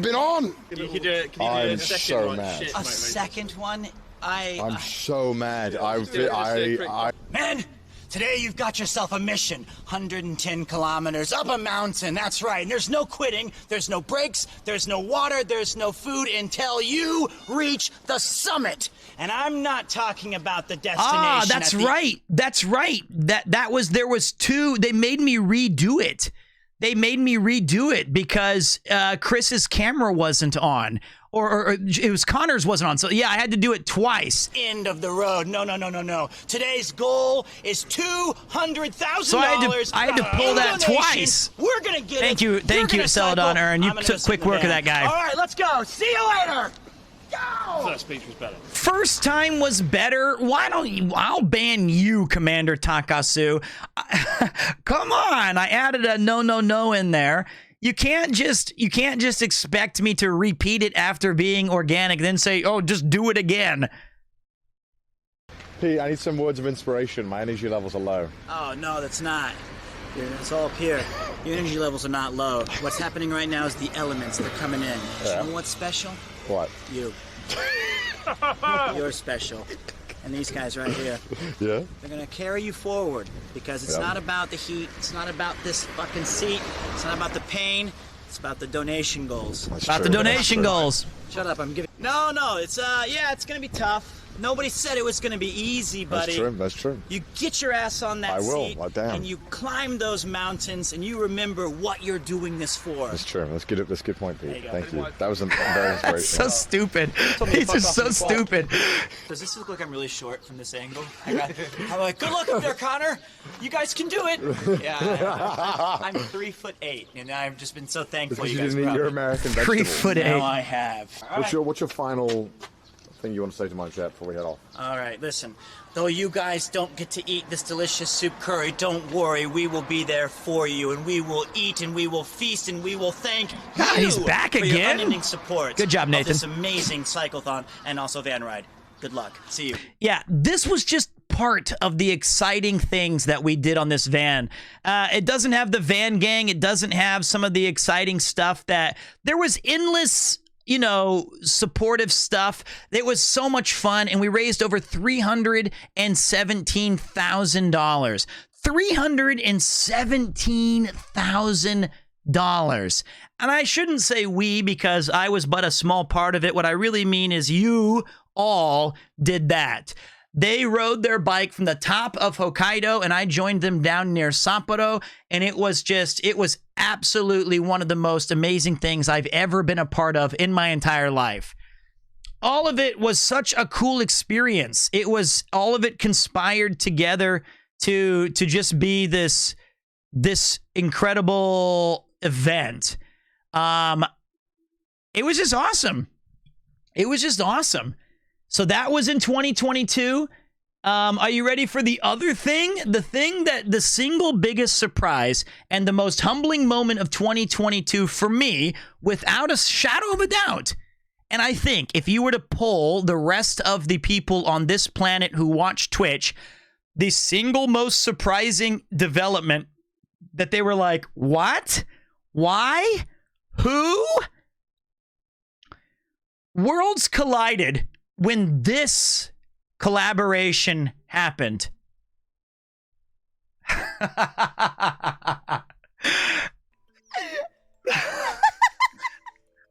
been on. Can you do I'm so mad. A second one? I'm so mad. Man, today you've got yourself a mission. 110 kilometers up a mountain. That's right. And there's no quitting. There's no breaks. There's no water. There's no food until you reach the summit. And I'm not talking about the destination. Ah, that's right. That's right. There was two. They made me redo it. They made me redo it because Chris's camera wasn't on. Or it was Connor's wasn't on. So, yeah, I had to do it twice. End of the road. No. Today's goal is $200,000. So I had to pull that twice. We're going to get Thank you, Celadon Aaron. You took quick work of that guy. All right, let's go. See you later. Go! First speech was better. First time was better. Why don't you? I'll ban you, Commander Takasu. Come on. I added a no in there. You can't just expect me to repeat it after being organic, then say, oh, just do it again. Pete, I need some words of inspiration. My energy levels are low. Oh, no, that's not. It's all up here. Your energy levels are not low. What's happening right now is the elements that are coming in. Yeah. You know what's special? What? You. You're special. And these guys right here. Yeah? They're going to carry you forward because it's not about the heat. It's not about this fucking seat. It's not about the pain. It's about the donation goals. About the donation goals. Shut up. I'm giving. No. It's it's going to be tough. Nobody said it was going to be easy, buddy. That's true. You get your ass on that seat, damn. and you climb those mountains, and you remember what you're doing this for. That's true. That's good point, Pete. Thank you. That was very inspirational. That's so stupid. He's just so stupid. Does this look like I'm really short from this angle? I'm like, good luck up there, Connor. You guys can do it. Yeah, I'm 3'8", and I've just been so thankful Because you you guys didn't eat your American vegetables. 3'8". No, I have. What's your final thing you want to say to my chat before we head off? All right, listen. Though you guys don't get to eat this delicious soup curry, don't worry. We will be there for you, and we will eat, and we will feast, and we will thank you he's back for your again. unending support. Good job, Nathan. Of this amazing cyclothon and also van ride. Good luck. See you. Yeah, this was just part of the exciting things that we did on this van. It doesn't have the van gang. It doesn't have some of the exciting stuff that there was endless, supportive stuff. It was so much fun, and we raised over $317,000. $317,000 And I shouldn't say we because I was but a small part of it. What I really mean is you all did that. They rode their bike from the top of Hokkaido, and I joined them down near Sapporo, and it was absolutely one of the most amazing things I've ever been a part of in my entire life. All of it was such a cool experience. All of it conspired together to just be this incredible event. It was just awesome. So that was in 2022. Are you ready for the other thing? The single biggest surprise and the most humbling moment of 2022 for me, without a shadow of a doubt. And I think if you were to poll the rest of the people on this planet who watch Twitch, the single most surprising development that they were like, what? Why? Who? Worlds collided when this collaboration happened.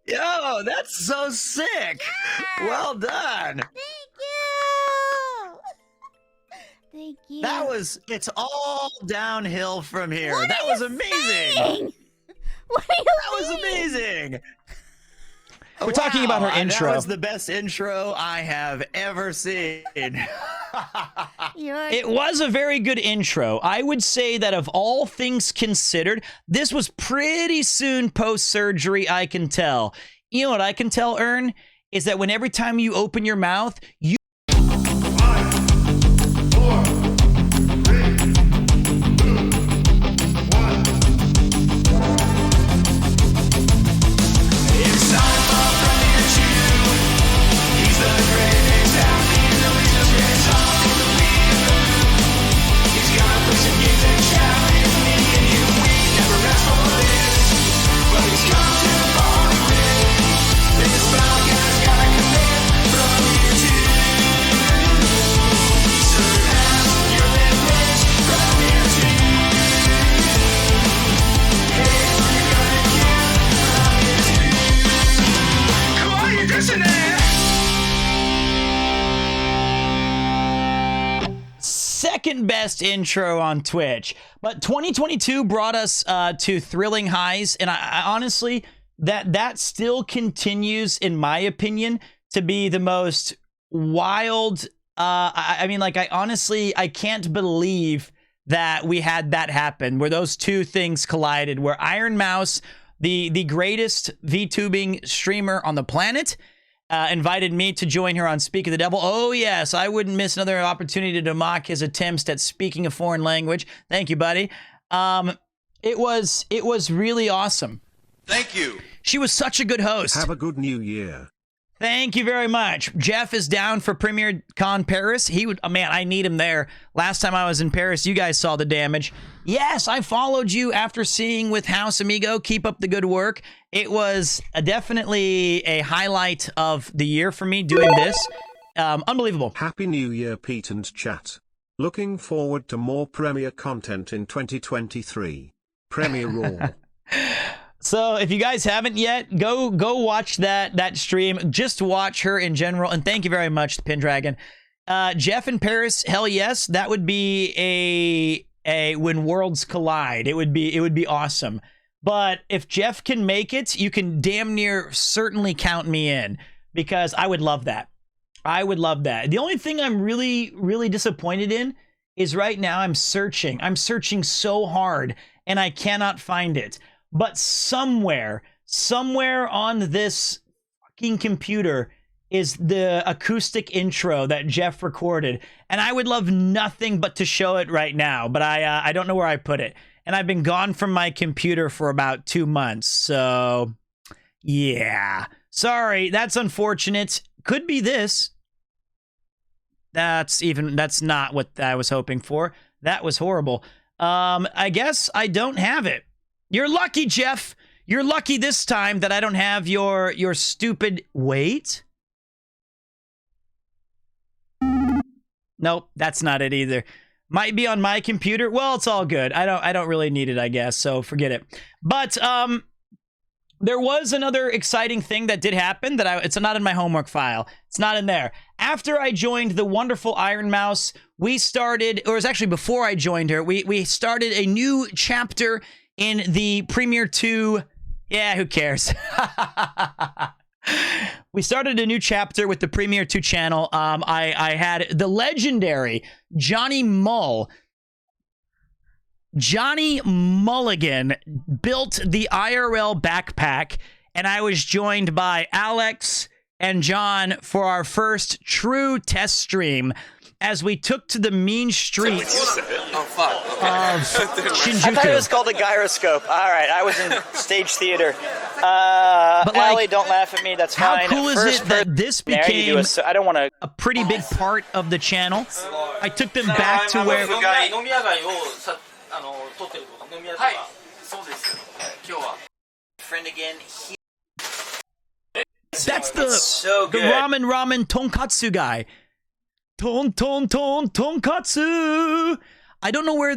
Yo, that's so sick. Well done. Thank you. It's all downhill from here. That was amazing. What are you That was amazing. We're talking about her intro. That was the best intro I have ever seen. It was a very good intro. I would say that of all things considered, this was pretty soon post-surgery, I can tell. You know what I can tell, Ern? Is that when every time you open your mouth, you... Second best intro on Twitch. But 2022 brought us to thrilling highs, and I honestly, that still continues, in my opinion, to be the most wild. I can't believe that we had that happen, where those two things collided, where Iron Mouse, the greatest VTubing streamer on the planet, invited me to join her on Speak of the Devil. Oh, yes, I wouldn't miss another opportunity to mock his attempts at speaking a foreign language. Thank you, buddy. It was really awesome. Thank you. She was such a good host. Have a good new year. Thank you very much. Jeff is down for Premier Con Paris. I need him there. Last time I was in Paris, you guys saw the damage. Yes, I followed you after seeing with House Amigo. Keep up the good work. It was definitely a highlight of the year for me doing this. Unbelievable. Happy New Year, Pete and chat. Looking forward to more Premier content in 2023. Premier Raw. So if you guys haven't yet, go watch that stream. Just watch her in general. And thank you very much, Pendragon. Jeff in Paris, hell yes. That would be a when worlds collide. It would be awesome. But if Jeff can make it, you can damn near certainly count me in, because I would love that. I would love that. The only thing I'm really, really disappointed in is right now I'm searching. I'm searching so hard and I cannot find it. But somewhere on this fucking computer is the acoustic intro that Jeff recorded. And I would love nothing but to show it right now, but I don't know where I put it. And I've been gone from my computer for about 2 months. So, yeah. Sorry, that's unfortunate. Could be this. That's not what I was hoping for. That was horrible. I guess I don't have it. You're lucky, Jeff. You're lucky this time that I don't have your stupid... Wait. Nope, that's not it either. Might be on my computer. Well, it's all good. I don't really need it, I guess. So forget it. But there was another exciting thing that did happen that it's not in my homework file. It's not in there. After I joined the wonderful Iron Mouse, we started, or it was actually before I joined her, we started a new chapter in the Premiere 2. Yeah, who cares? We started a new chapter with the Premiere 2 channel. I had the legendary Johnny Mull. Johnny Mulligan built the IRL backpack, and I was joined by Alex and John for our first true test stream as we took to the mean streets of Shinjuku. I thought it was called a gyroscope. All right, I was in stage theater. But Allie, don't laugh at me. That's fine. How cool is it that this became I don't want to. a pretty big part of the channel? I took them back to where... Friend again. That's the so good. ramen tonkatsu guy. Tonkatsu. I don't know where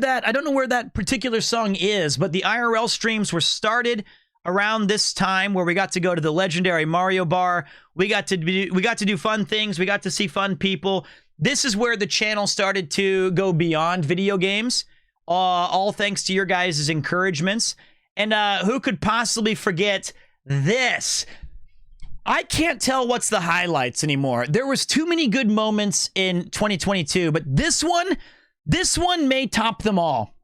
that particular song is, but the IRL streams were started around this time where we got to go to the legendary Mario Bar. We got to do fun things. We got to see fun people. This is where the channel started to go beyond video games. All thanks to your guys' encouragements. And who could possibly forget this? I can't tell what's the highlights anymore. There was too many good moments in 2022, but this one may top them all.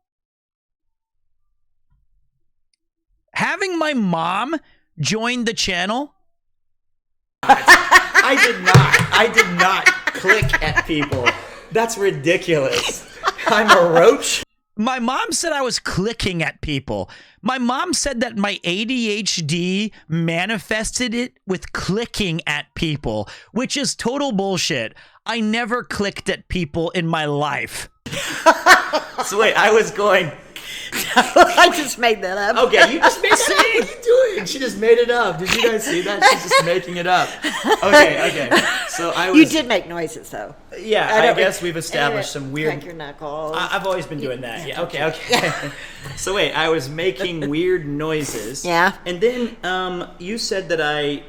Having my mom join the channel. I did not click at people. That's ridiculous. I'm a roach. My mom said I was clicking at people. My mom said that my ADHD manifested it with clicking at people, which is total bullshit. I never clicked at people in my life. So wait, I was going... I just made that up. Okay, you just made that up. What are you doing? She just made it up. Did you guys see that? She's just making it up. Okay. So I was... You did make noises, though. Yeah, I guess we've established some weird... Crack your knuckles. I've always been doing that. Yeah, okay. So wait, I was making weird noises. Yeah. And then you said that I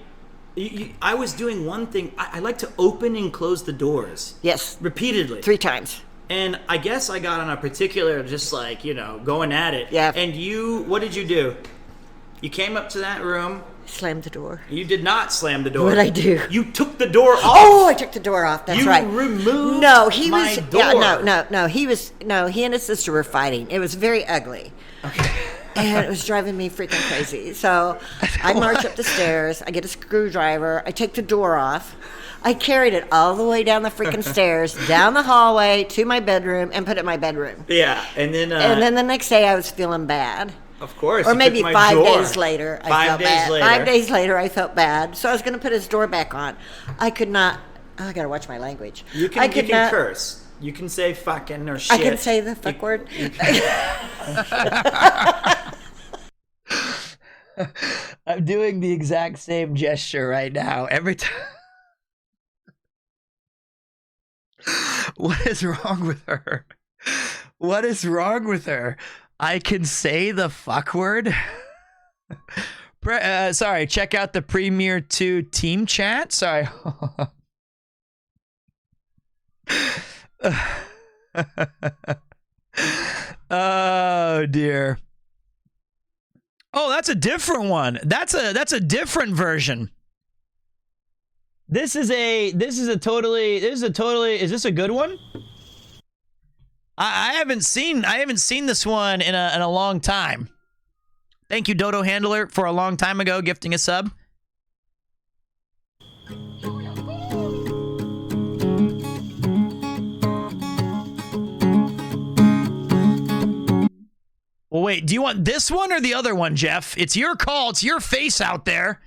was doing one thing. I like to open and close the doors. Yes. Repeatedly. 3 times. And I guess I got on a particular, just like, going at it. Yeah. And what did you do? You came up to that room. Slammed the door. You did not slam the door. What did I do? You took the door off. Oh, I took the door off. That's right. You removed he my was, door. Yeah, no. He and his sister were fighting. It was very ugly. Okay. And it was driving me freaking crazy. So I march up the stairs. I get a screwdriver. I take the door off. I carried it all the way down the freaking stairs, down the hallway to my bedroom, and put it in my bedroom. Yeah, and then the next day I was feeling bad. Of course. Or maybe 5 days later I felt bad. 5 days later I felt bad. So I was going to put his door back on. I could not. Oh, I got to watch my language. You can curse. You can say fucking or shit. I can say the fuck word. I'm doing the exact same gesture right now. Every time. What is wrong with her? What is wrong with her? I can say the fuck word? Sorry, check out the Premiere 2 team chat. Sorry. Oh, dear. Oh, that's a different one. That's a different version. Is this a good one? I haven't seen this one in a long time. Thank you, Dodo Handler, for a long time ago gifting a sub. Well, wait, do you want this one or the other one, Jeff? It's your call. It's your face out there.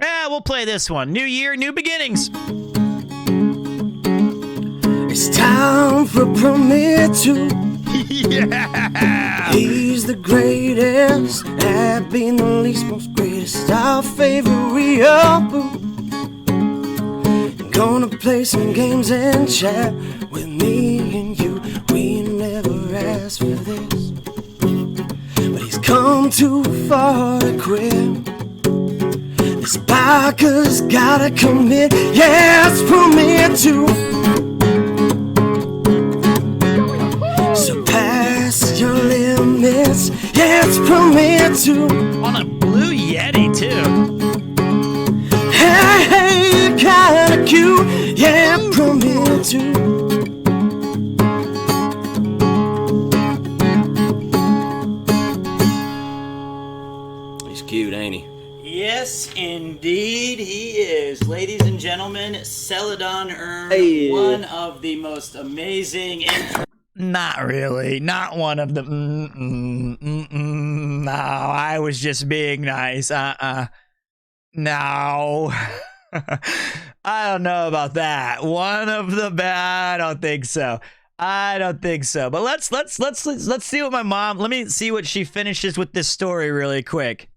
We'll play this one. New year, new beginnings. It's time for Premiere 2. Yeah. He's the greatest at being the least most greatest. Our favorite reboot. Gonna play some games and chat with me and you. We gone too far to quit. This biker's gotta commit, yes, permit to surpass your limits, yes, permit to. On a blue Yeti too. Hey, kinda cute, yeah, permit to. He's cute, ain't he? Yes, indeed, he is. Ladies and gentlemen, Celadon earned one of the most amazing. Not really. Not one of the. No, I was just being nice. No. I don't know about that. One of the bad. I don't think so. I don't think so. But let's see what my mom. Let me see what she finishes with this story really quick.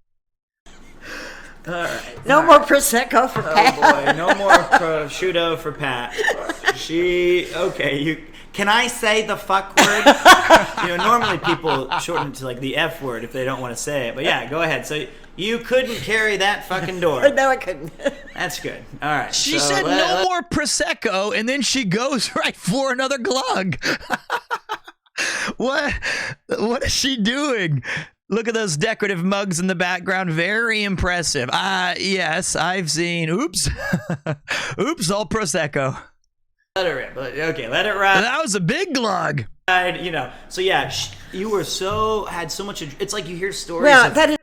All right. No more Prosecco for Pat. Oh boy, no more prosciutto for Pat. Can I say the fuck word? Normally people shorten it to like the F word if they don't want to say it. But yeah, go ahead. So you couldn't carry that fucking door. No, I couldn't. That's good. All right. She said no more Prosecco, and then she goes right for another glug. What is she doing? Look at those decorative mugs in the background. Very impressive. Yes, I've seen. Oops. Oops, all Prosecco. Let it rip. Okay, let it ride. That was a big glug. So yeah, you were had so much. It's like you hear stories. Well, that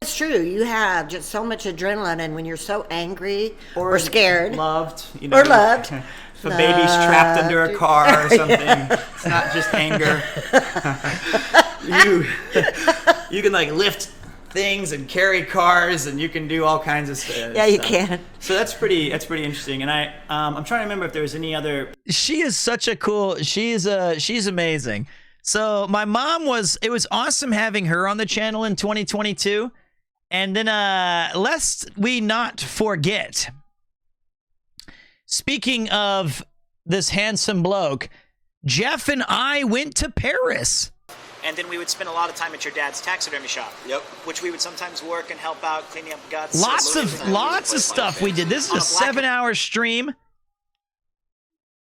is true. You have just so much adrenaline, and when you're so angry or scared, loved, or loved. If a baby's trapped under a car or something, it's not just anger. You can like lift things and carry cars, and you can do all kinds of stuff. Yeah, you can. So that's pretty interesting. And I'm trying to remember if there was any other. She is such a cool. She's amazing. So my mom it was awesome having her on the channel in 2022, and then lest we not forget. Speaking of this handsome bloke, Jeff and I went to Paris. And then we would spend a lot of time at your dad's taxidermy shop. Yep. Which we would sometimes work and help out cleaning up guts. Lots of stuff we did. This is a 7-hour stream.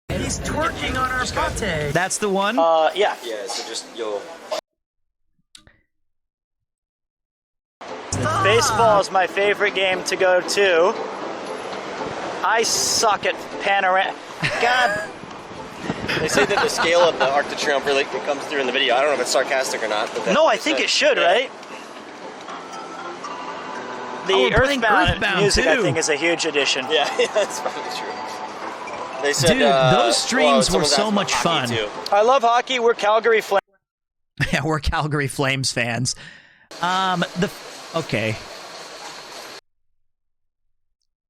He's twerking on our pate. That's the one? Yeah. Yeah, so just you'll. Baseball is my favorite game to go to. I suck at panorama. God. They say that the scale of the Arc de Triomphe really comes through in the video. I don't know if it's sarcastic or not. But no, I think it should, right? The Earthbound music, too. I think, is a huge addition. Yeah, that's probably true. They said, dude, those streams were so much fun. Too. I love hockey. We're Calgary Flames. Yeah, we're Calgary Flames fans. Okay.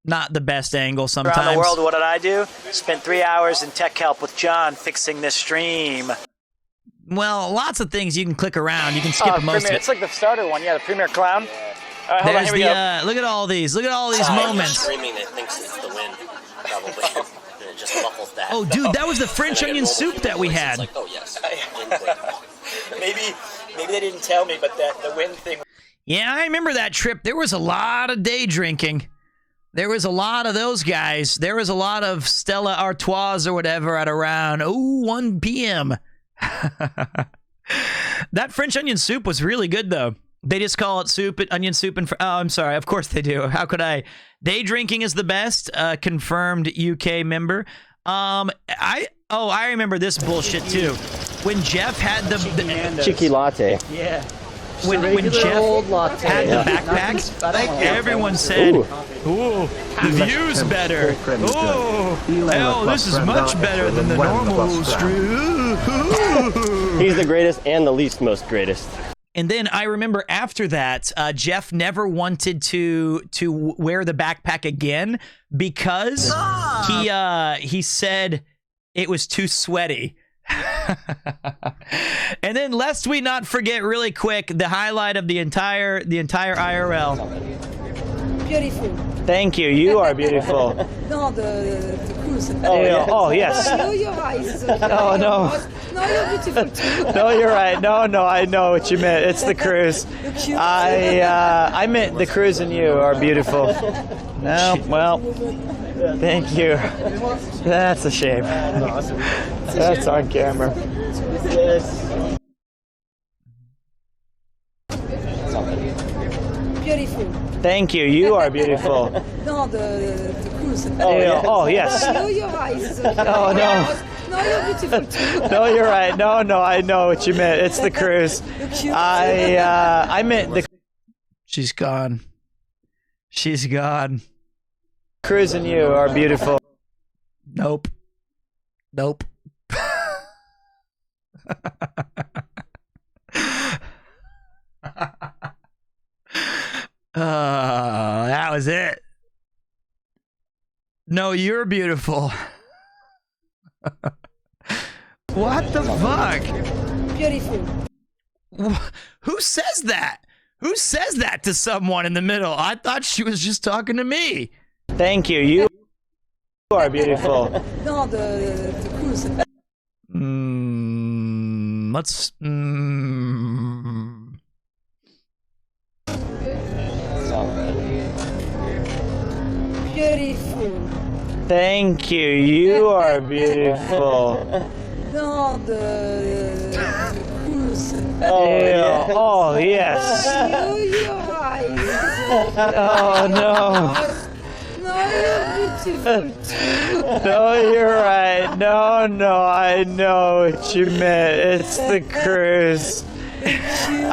Not the best angle sometimes. Around the world, what did I do? Spent 3 hours in tech help with John fixing this stream. Well, lots of things you can click around. You can skip most of it. It's like the starter one. Yeah, the Premier Clown. All right, hold on, here we go. Look at all these. Look at all these moments. Screaming that thinks it's the wind, probably. It just muffles that. Oh, dude, that was the French onion soup that we had. Like, oh, yes. Maybe they didn't tell me, but the wind thing. Yeah, I remember that trip. There was a lot of day drinking. There was a lot of those guys. There was a lot of Stella Artois or whatever at around 1 p.m. That French onion soup was really good, though. They just call it onion soup. Oh, I'm sorry. Of course they do. How could I? Day drinking is the best. Confirmed UK member. I remember this bullshit too. When Jeff had the Cheeky latte. Yeah. When Jeff had the backpacks, everyone said, "Ooh, the view's better. Oh, hell, this is much better than the normal stream." He's the greatest and the least most greatest. And then I remember after that, Jeff never wanted to wear the backpack again because he said it was too sweaty. And then lest we not forget really quick the highlight of the entire IRL. Beautiful. Thank you. You are beautiful. No, the cruise. Oh, yes. No, your eyes. Okay. Oh, no. No, you're beautiful too. No, you're right. No, I know what you meant. It's the cruise. I meant the cruise and you are beautiful. No, well, thank you. That's a shame. That's on camera. Beautiful. Thank you. You are beautiful. No, the cruise. Oh, yes. No, your eyes. Okay. Oh, no. No, you're beautiful too. No, you're right. No, I know what you meant. It's the cruise. I meant the. She's gone. She's gone. Cruise and you are beautiful. Nope. That was it. No, you're beautiful. What the fuck? Beautiful. Who says that? Who says that to someone in the middle? I thought she was just talking to me. Thank you. You are beautiful. No, the cruise. Let's. Beautiful. Thank you. You are beautiful. No, the cruise. Oh, yes. No, your eyes. Oh, no. No, you're beautiful too. No, you're right. No, I know what you meant. It's the cruise.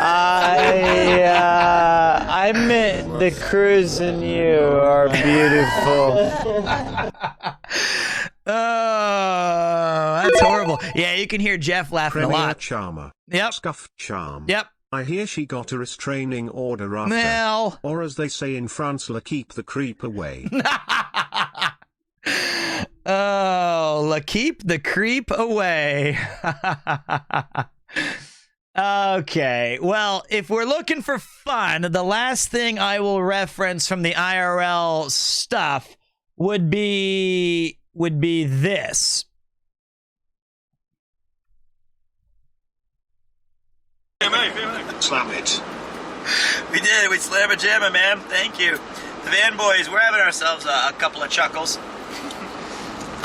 I meant the cruise and you are beautiful. Oh, that's horrible. Yeah, you can hear Jeff laughing Premier a lot. Charmer. Yep. Scuffed charm. Yep. I hear she got a restraining order after. Well. Or as they say in France, la keep the creep away. Oh, keep the creep away. Okay, well, if we're looking for fun, the last thing I will reference from the IRL stuff would be this. Slam it. We did. We slammed a jammer, man. Thank you. The Van Boys, we're having ourselves a couple of chuckles.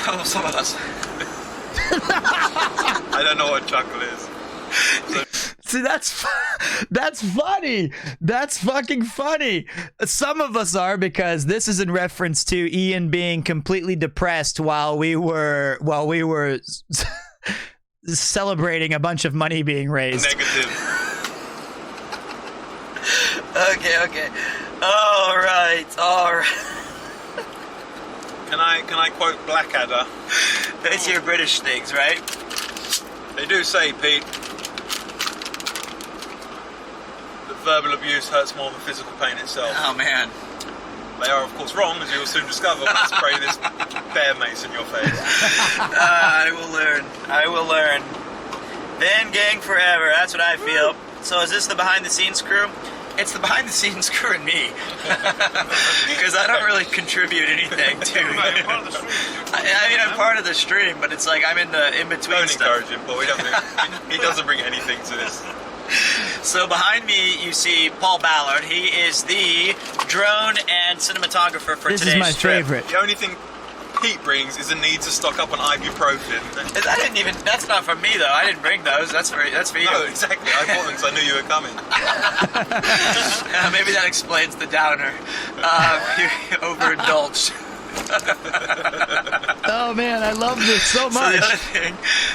Oh, some of us. I don't know what chuckle is. See, that's funny. That's fucking funny. Some of us are, because this is in reference to Ian being completely depressed while we were celebrating a bunch of money being raised. Negative. Okay. All right. Can I quote Blackadder? That's your British things, right? They do say, Pete, that verbal abuse hurts more than physical pain itself. Oh, man. They are, of course, wrong, as you will soon discover when I spray this bear mace in your face. I will learn. Van Gang forever. That's what I feel. So is this the behind-the-scenes crew? It's the behind-the-scenes crew and me. Because I don't really contribute anything to it. I mean, I'm part of the stream, but it's like I'm in between Don't stuff. encourage him, but he doesn't bring anything to this. So behind me, you see Paul Ballard. He is the drone and cinematographer for today's strip. This is my favorite. The only thing Pete brings is a need to stock up on ibuprofen. That's not from me, though. I didn't bring those. That's for you. No, exactly. I bought them because I knew you were coming. Maybe that explains the downer. You overindulged. Oh man, I love this so much. So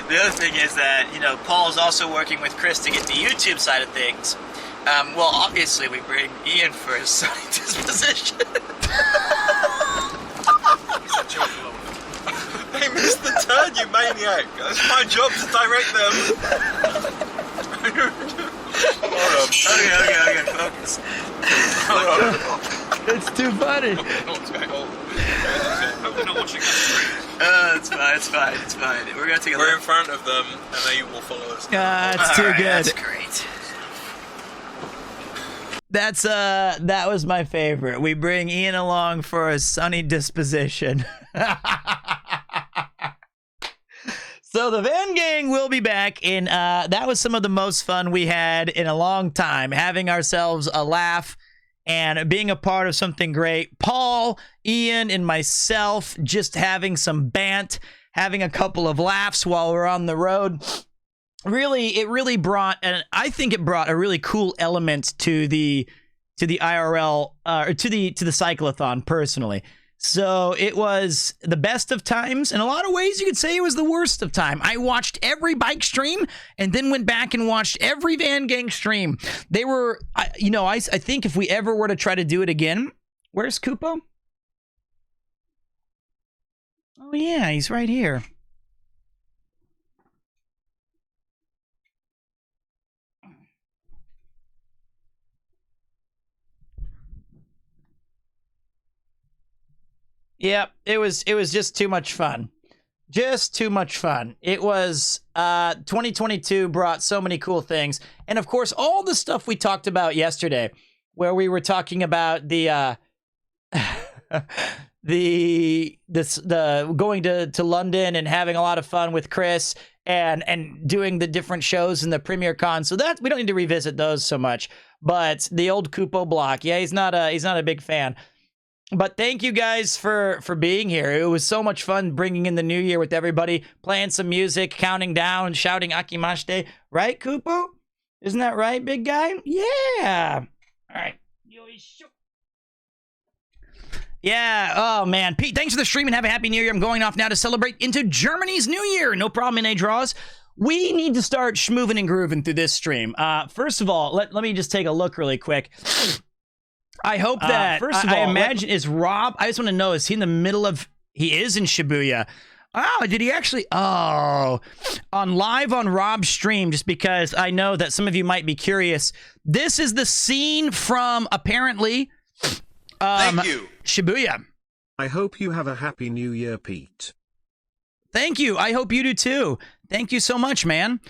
the other thing is that, Paul's also working with Chris to get the YouTube side of things. Well, obviously we bring Ian for his sunny disposition. They missed the turn, you maniac. That's my job to direct them. Hold on. Okay, focus. It's too funny. We're not watching us. It's fine. We're gonna take a look. We're in front of them, and they will follow us. It's too good. That's great. That was my favorite. We bring Ian along for a sunny disposition. So the Van Gang will be back, and that was some of the most fun we had in a long time, having ourselves a laugh and being a part of something great. Paul, Ian, and myself just having some bant, having a couple of laughs while we're on the road. It really brought, and I think it brought a really cool element to the IRL or to the cyclothon personally. So it was the best of times. In a lot of ways, you could say it was the worst of time. I watched every bike stream and then went back and watched every Van Gang stream. They were, I think if we ever were to try to do it again, where's Kupo? Oh yeah, he's right here. Yep, it was just too much fun. Just too much fun. It was 2022 brought so many cool things. And of course, all the stuff we talked about yesterday, where we were talking about the going to London and having a lot of fun with Chris and doing the different shows in the Premier Con. So that we don't need to revisit those so much. But the old Kupo block, yeah, he's not a big fan. But thank you guys for being here. It was so much fun bringing in the new year with everybody, playing some music, counting down, shouting Akimashite. Right, Kupo? Isn't that right, big guy? Yeah. All right. Yeah. Oh, man. Pete, thanks for the stream and have a happy new year. I'm going off now to celebrate into Germany's new year. No problem, NA Draws. We need to start schmooving and grooving through this stream. First of all, let me just take a look really quick. I hope that, first of all, I imagine, is Rob, I just want to know, is he in the middle of, he is in Shibuya. Oh, did he actually, on live on Rob's stream, just because I know that some of you might be curious. This is the scene from, apparently, Thank you. Shibuya. I hope you have a happy new year, Pete. Thank you. I hope you do too. Thank you so much, man.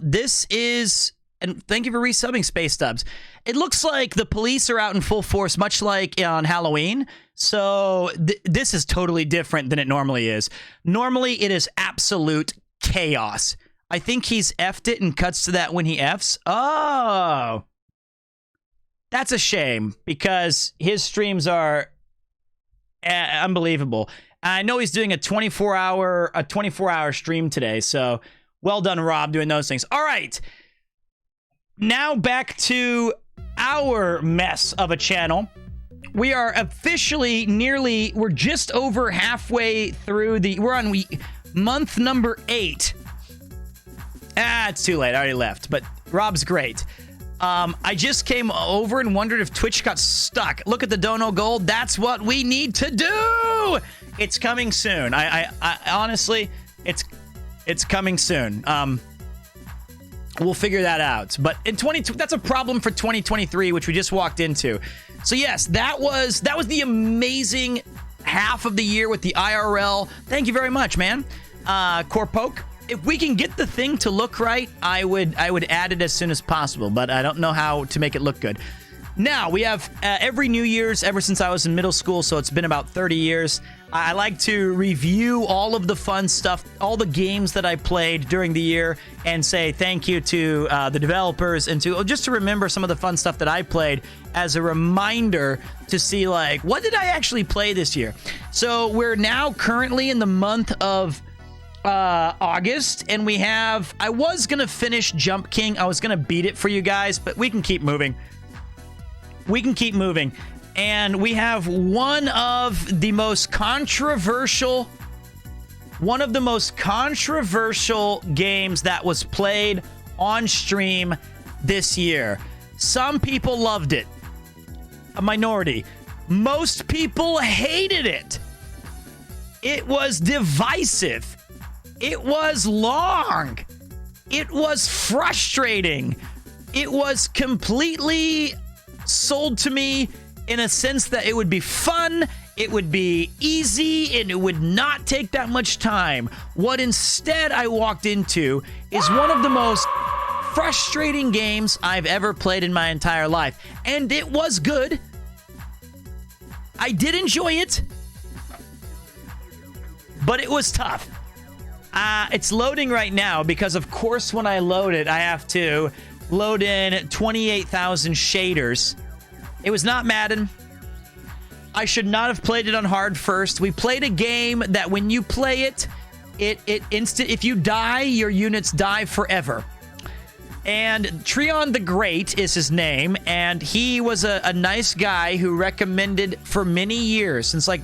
This is, and thank you for resubbing, Space Dubs. It looks like the police are out in full force, much like on Halloween. So this is totally different than it normally is. Normally, it is absolute chaos. I think he's F'd it and cuts to that when he F's. Oh. That's a shame, because his streams are unbelievable. I know he's doing a 24-hour stream today, so well done, Rob, doing those things. All right. Now back to our mess of a channel. We are officially we're just over halfway through we're on month number 8. It's too late. I already left, but Rob's great. I just came over and wondered if Twitch got stuck. Look at the Dono Gold. That's what we need to do. It's coming soon. I honestly, it's coming soon. We'll figure that out. But in that's a problem for 2023, which we just walked into. So yes, that was the amazing half of the year with the IRL. Thank you very much, man. Corpoke. If we can get the thing to look right, I would add it as soon as possible, but I don't know how to make it look good. Now, we have every New Year's ever since I was in middle school, so it's been about 30 years. I like to review all of the fun stuff, all the games that I played during the year, and say thank you to the developers and just to remember some of the fun stuff that I played as a reminder to see, like, what did I actually play this year? So we're now currently in the month of August, and I was gonna finish Jump King. I was gonna beat it for you guys, but we can keep moving. And we have one of the most controversial games that was played on stream this year. Some people loved it. A minority. Most people hated it. It was divisive. It was long. It was frustrating. It was completely sold to me in a sense that it would be fun, it would be easy, and it would not take that much time. What instead I walked into is one of the most frustrating games I've ever played in my entire life. And it was good. I did enjoy it. But it was tough. It's loading right now because, of course, when I load it, I have to load in 28,000 shaders. It was not Madden. I should not have played it on hard first. We played a game that when you play it, if you die, your units die forever. And Treon the Great is his name, and he was a nice guy who recommended for many years, since like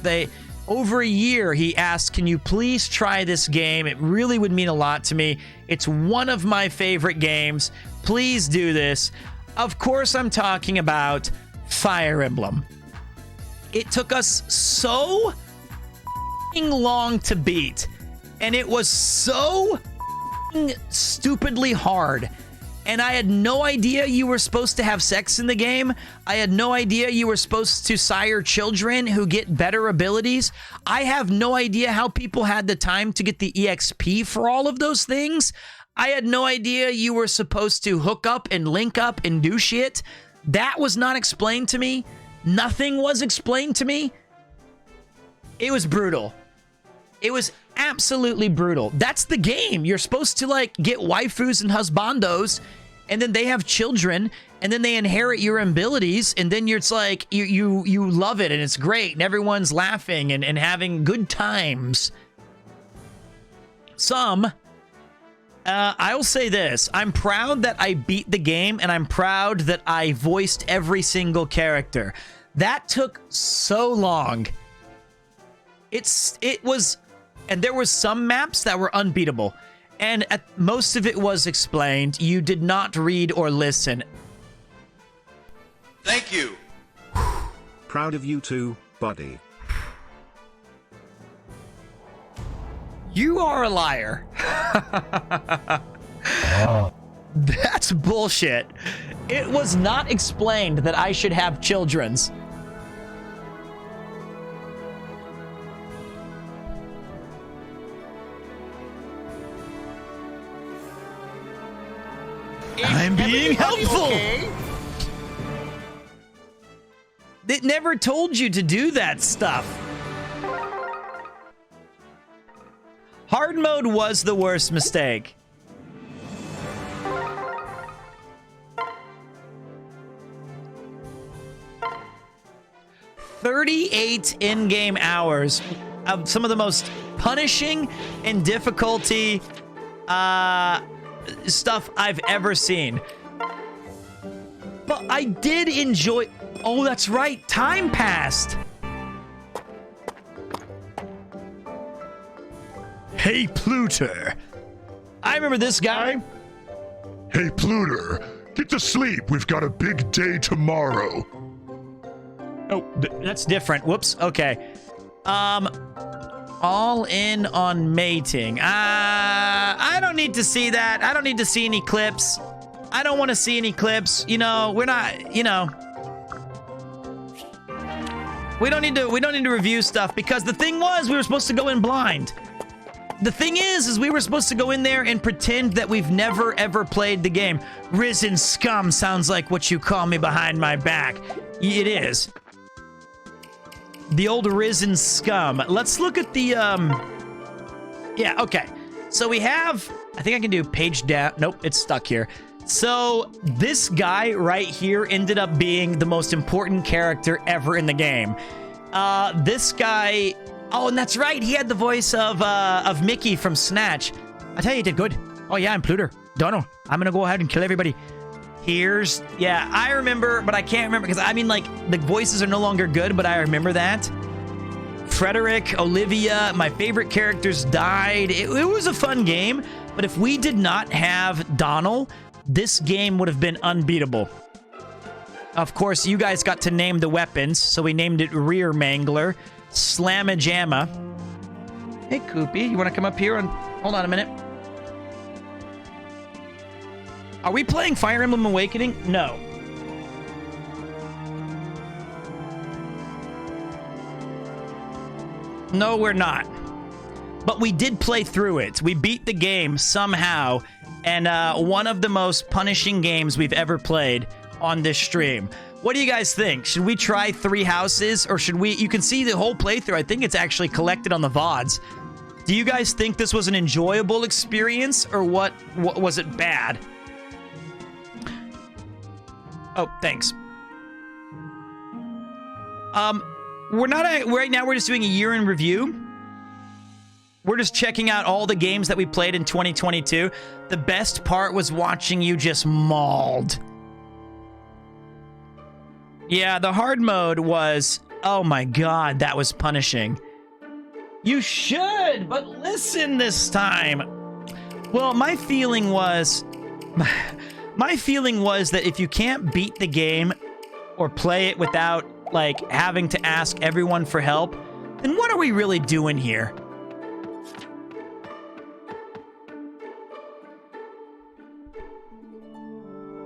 over a year, he asked, can you please try this game? It really would mean a lot to me. It's one of my favorite games. Please do this. Of course, I'm talking about Fire Emblem. It took us so long to beat, and it was so stupidly hard. And I had no idea you were supposed to have sex in the game. I had no idea you were supposed to sire children who get better abilities. I have no idea how people had the time to get the EXP for all of those things. I had no idea you were supposed to hook up and link up and do shit. That was not explained to me. Nothing was explained to me. It was brutal. It was absolutely brutal. That's the game. You're supposed to like get waifus and husbandos, and then they have children, and then they inherit your abilities, and then it's like you love it, and it's great, and everyone's laughing and having good times. I'll say this. I'm proud that I beat the game, and I'm proud that I voiced every single character. That took so long. And there was some maps that were unbeatable. And most of it was explained. You did not read or listen. Thank you. Proud of you too, buddy. You are a liar. That's bullshit. It was not explained that I should have children's. I'm being helpful. Okay? It never told you to do that stuff. Hard mode was the worst mistake. "38 in-game hours of some of the most punishing and difficulty stuff I've ever seen. But I did enjoy... Oh, that's right. Time passed. Hey, Pluter. I remember this guy. Hey, Pluter. Get to sleep. We've got a big day tomorrow. Oh, that's different. Whoops. Okay. All in on mating. I don't need to see that. I don't need to see any clips. I don't want to see any clips. You know, we're not, you know. We don't need to review stuff because the thing was we were supposed to go in blind. The thing is we were supposed to go in there and pretend that we've never ever played the game. Risen scum sounds like what you call me behind my back. It is. The old risen scum. Let's look at the, yeah, okay. So we have, I think I can do page down. Nope, it's stuck here. So this guy right here ended up being the most important character ever in the game. This guy, oh, and that's right. He had the voice of Mickey from Snatch. I tell you, he did good. Oh yeah, I'm Pluter. Donald, I'm gonna go ahead and kill everybody. Here's, yeah, I remember, but I can't remember because I mean, like, the voices are no longer good, but I remember that. Frederick, Olivia, my favorite characters died. It was a fun game, but if we did not have Donald, this game would have been unbeatable. Of course, you guys got to name the weapons, so we named it Rear Mangler, Slamma-Jamma. Hey, Koopy, you want to come up here and hold on a minute? Are we playing Fire Emblem Awakening? No. No, we're not. But we did play through it. We beat the game somehow, and one of the most punishing games we've ever played on this stream. What do you guys think? Should we try 3 houses, or should we... You can see the whole playthrough. I think it's actually collected on the VODs. Do you guys think this was an enjoyable experience, or what was it bad? Oh, thanks. Right now we're just doing a year in review. We're just checking out all the games that we played in 2022. The best part was watching you just mauled. Yeah, the hard mode was, oh my god, that was punishing. You should, but listen this time. Well, my feeling was that if you can't beat the game or play it without, like, having to ask everyone for help, then what are we really doing here?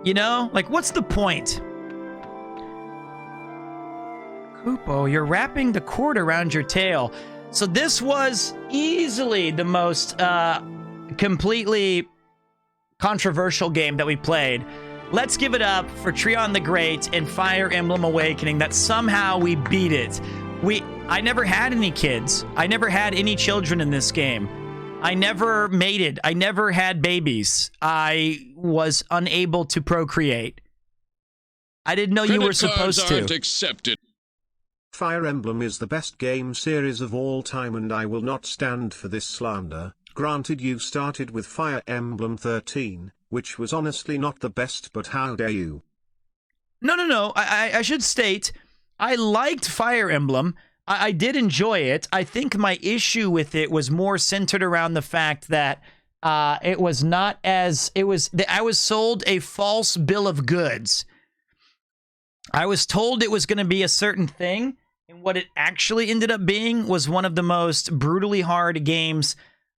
You know? Like, what's the point? Koopo, you're wrapping the cord around your tail. So this was easily the most completely controversial game that we played. Let's give it up for Treon the Great and Fire Emblem Awakening, that somehow we beat it. I never had any kids. I never had any children in this game. I never mated. I never had babies. I was unable to procreate. I didn't know you were supposed to. Accepted. Fire Emblem is the best game series of all time, and I will not stand for this slander. Granted, you started with Fire Emblem 13, which was honestly not the best, but how dare you? No. I should state, I liked Fire Emblem. I did enjoy it. I think my issue with it was more centered around the fact that it was not as... I was sold a false bill of goods. I was told it was going to be a certain thing, and what it actually ended up being was one of the most brutally hard games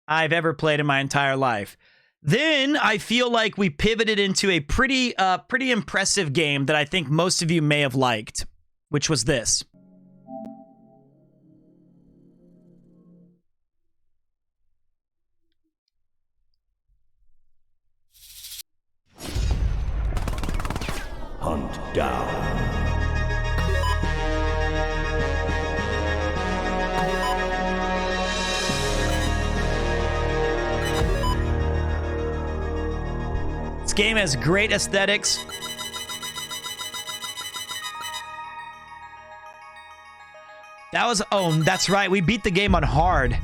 I've ever played in my entire life. Then I feel like we pivoted into a pretty impressive game that I think most of you may have liked, which was this. Hunt down. This game has great aesthetics. That was... Oh, that's right. We beat the game on hard.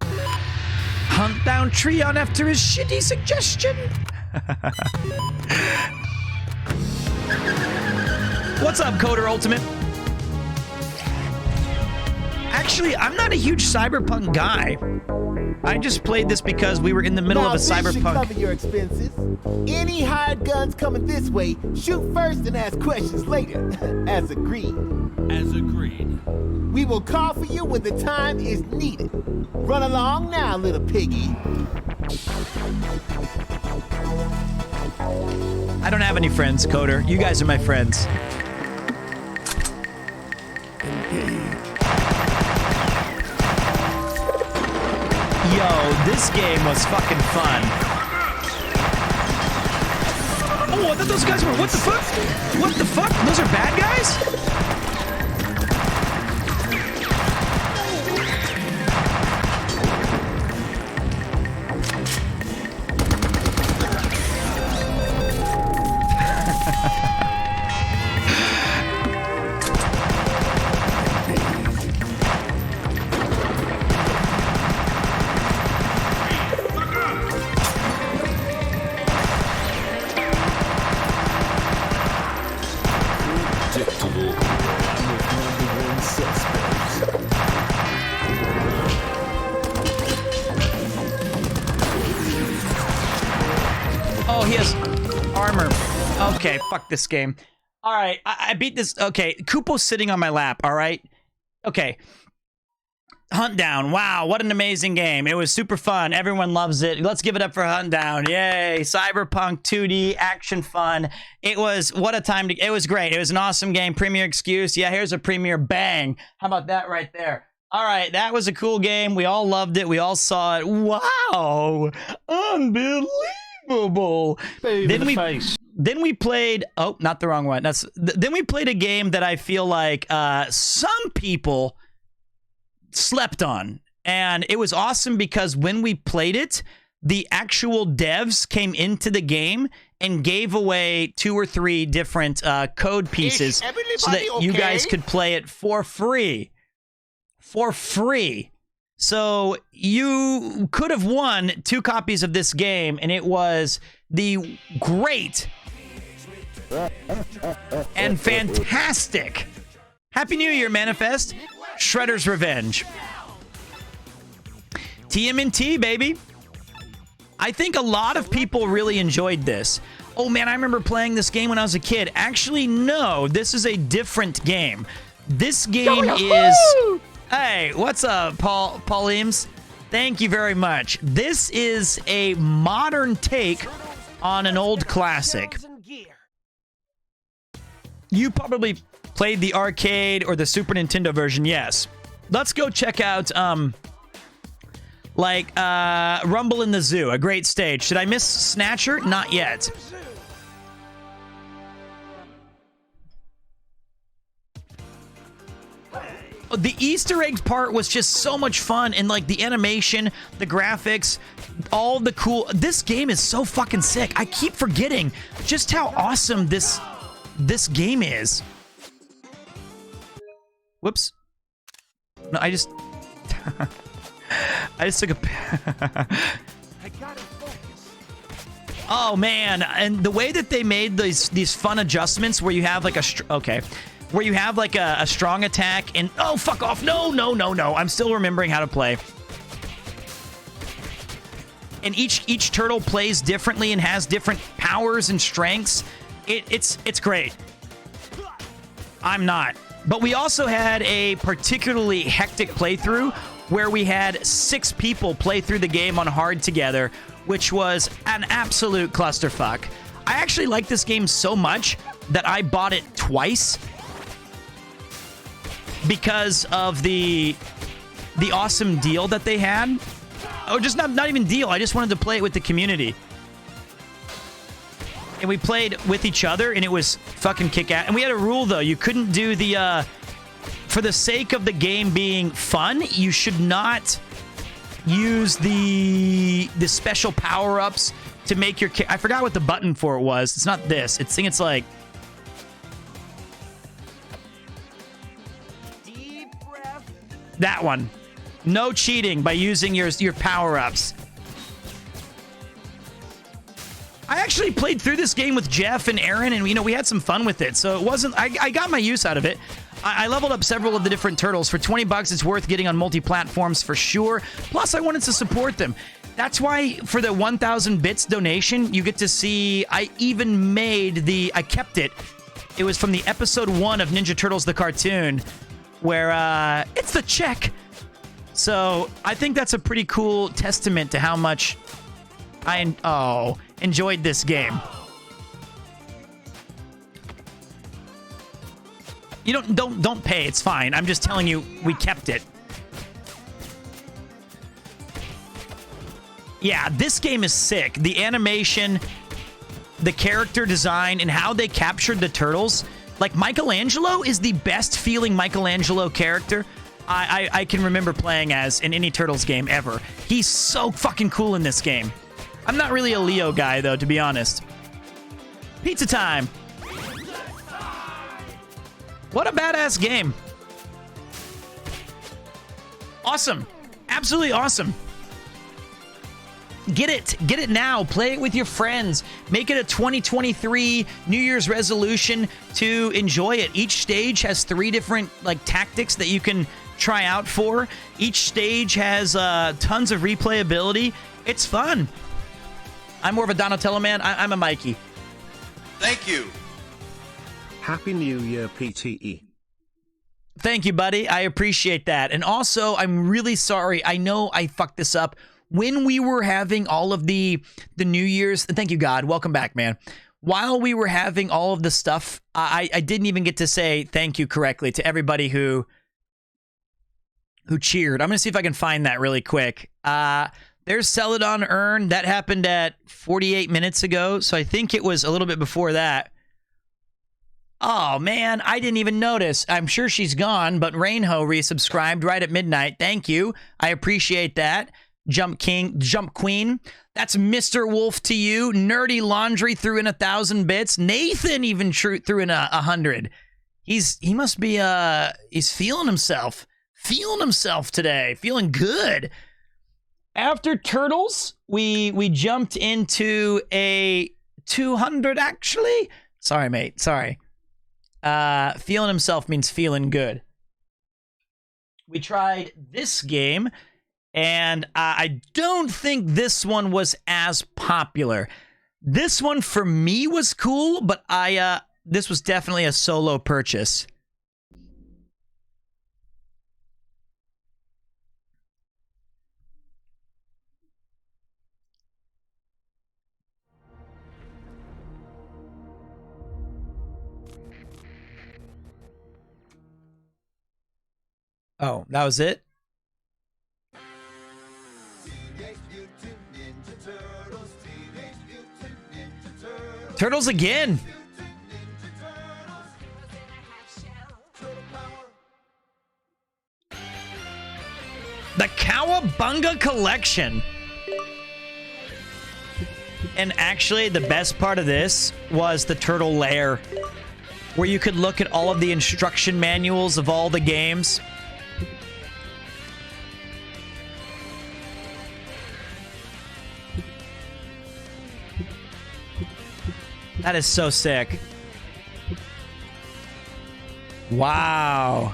Hunt down Treon after his shitty suggestion. What's up, Coder Ultimate? Actually, I'm not a huge Cyberpunk guy. I just played this because we were in the middle of a Cyberpunk. Cover your expenses. Any hired guns coming this way, shoot first and ask questions later. As agreed. As agreed. We will call for you when the time is needed. Run along now, little piggy. I don't have any friends, Coder. You guys are my friends. Yo, this game was fucking fun. Oh, I thought those guys were... What the fuck? What the fuck? Those are bad guys? Oh, he has armor. Okay, fuck this game. All right, I beat this. Okay, Koopo's sitting on my lap, all right? Okay. Hunt Down. Wow, what an amazing game. It was super fun. Everyone loves it. Let's give it up for Hunt Down. Yay. Cyberpunk 2D, action fun. It was, what a time to, it was great. It was an awesome game. Premier excuse. Yeah, here's a premier bang. How about that right there? All right, that was a cool game. We all loved it. We all saw it. Wow, unbelievable. Then we played. Oh, not the wrong one. Then we played a game that I feel like some people slept on, and it was awesome because when we played it, the actual devs came into the game and gave away 2 or 3 different code pieces so that you guys could play it for free. For free. So you could have won 2 copies of this game, and it was the great and fantastic Happy New Year, Manifest Shredder's Revenge. TMNT, baby. I think a lot of people really enjoyed this. Oh man, I remember playing this game when I was a kid. Actually, no, this is a different game. This game is... Hey, what's up, Paul Eames? Thank you very much. This is a modern take on an old classic. You probably played the arcade or the Super Nintendo version, yes. Let's go check out, Rumble in the Zoo, a great stage. Should I miss Snatcher? Not yet. The Easter eggs part was just so much fun, and like the animation, the graphics, all the cool... This game is so fucking sick. I keep forgetting just how awesome this game is. Whoops. No, I just took a... Oh, man. And the way that they made these fun adjustments where you have like a... Where you have like a strong attack and... Oh, fuck off. No. I'm still remembering how to play. And each turtle plays differently and has different powers and strengths. It's great. I'm not. But we also had a particularly hectic playthrough where we had 6 people play through the game on hard together, which was an absolute clusterfuck. I actually like this game so much that I bought it twice because of the awesome deal that they had. Oh, just not even deal. I just wanted to play it with the community. And we played with each other, and it was fucking kick-ass. And we had a rule, though. You couldn't do the... for the sake of the game being fun, you should not use the special power-ups to make your... I forgot what the button for it was. It's not this. I think it's like... That one. No cheating by using your power-ups. I actually played through this game with Jeff and Aaron, and we had some fun with it. So it wasn't... I got my use out of it. I leveled up several of the different turtles. For 20 bucks, it's worth getting on multi-platforms for sure. Plus, I wanted to support them. That's why for the 1,000 bits donation, you get to see... I even made the... I kept it. It was from the episode 1 of Ninja Turtles the cartoon, where it's the check. So I think that's a pretty cool testament to how much I enjoyed this game. You don't pay. It's fine. I'm just telling you, we kept it. Yeah, this game is sick. The animation, the character design, and how they captured the turtles. Like, Michelangelo is the best feeling Michelangelo character I can remember playing as in any Turtles game ever. He's so fucking cool in this game. I'm not really a Leo guy, though, to be honest. Pizza time. What a badass game. Awesome. Absolutely awesome. Get it now. Play it with your friends. Make it a 2023 New Year's resolution to enjoy it. Each stage has 3 different tactics that you can try out for. Each stage has tons of replayability. It's fun. I'm more of a Donatello man. I'm a Mikey. Thank you. Happy New Year, PTE. Thank you, buddy. I appreciate that. And also, I'm really sorry. I know I fucked this up. When we were having all of the New Year's... Thank you, God. Welcome back, man. While we were having all of the stuff, I didn't even get to say thank you correctly to everybody who who cheered. I'm going to see if I can find that really quick. There's Celadon Urn. That happened at 48 minutes ago, so I think it was a little bit before that. Oh, man, I didn't even notice. I'm sure she's gone, but Rainho resubscribed right at midnight. Thank you. I appreciate that. Jump Queen. That's Mr. Wolf to you. Nerdy Laundry threw in 1,000 bits. Nathan even threw in 100. He must be he's feeling himself. Feeling himself today. Feeling good. After Turtles, we jumped into a 200 actually. Sorry, mate. Sorry. Feeling himself means feeling good. We tried this game, and I don't think this one was as popular. This one for me was cool, but this was definitely a solo purchase. Oh, that was it? Turtles again. The Cowabunga Collection. And actually, the best part of this was the Turtle Lair, where you could look at all of the instruction manuals of all the games. That is so sick. Wow.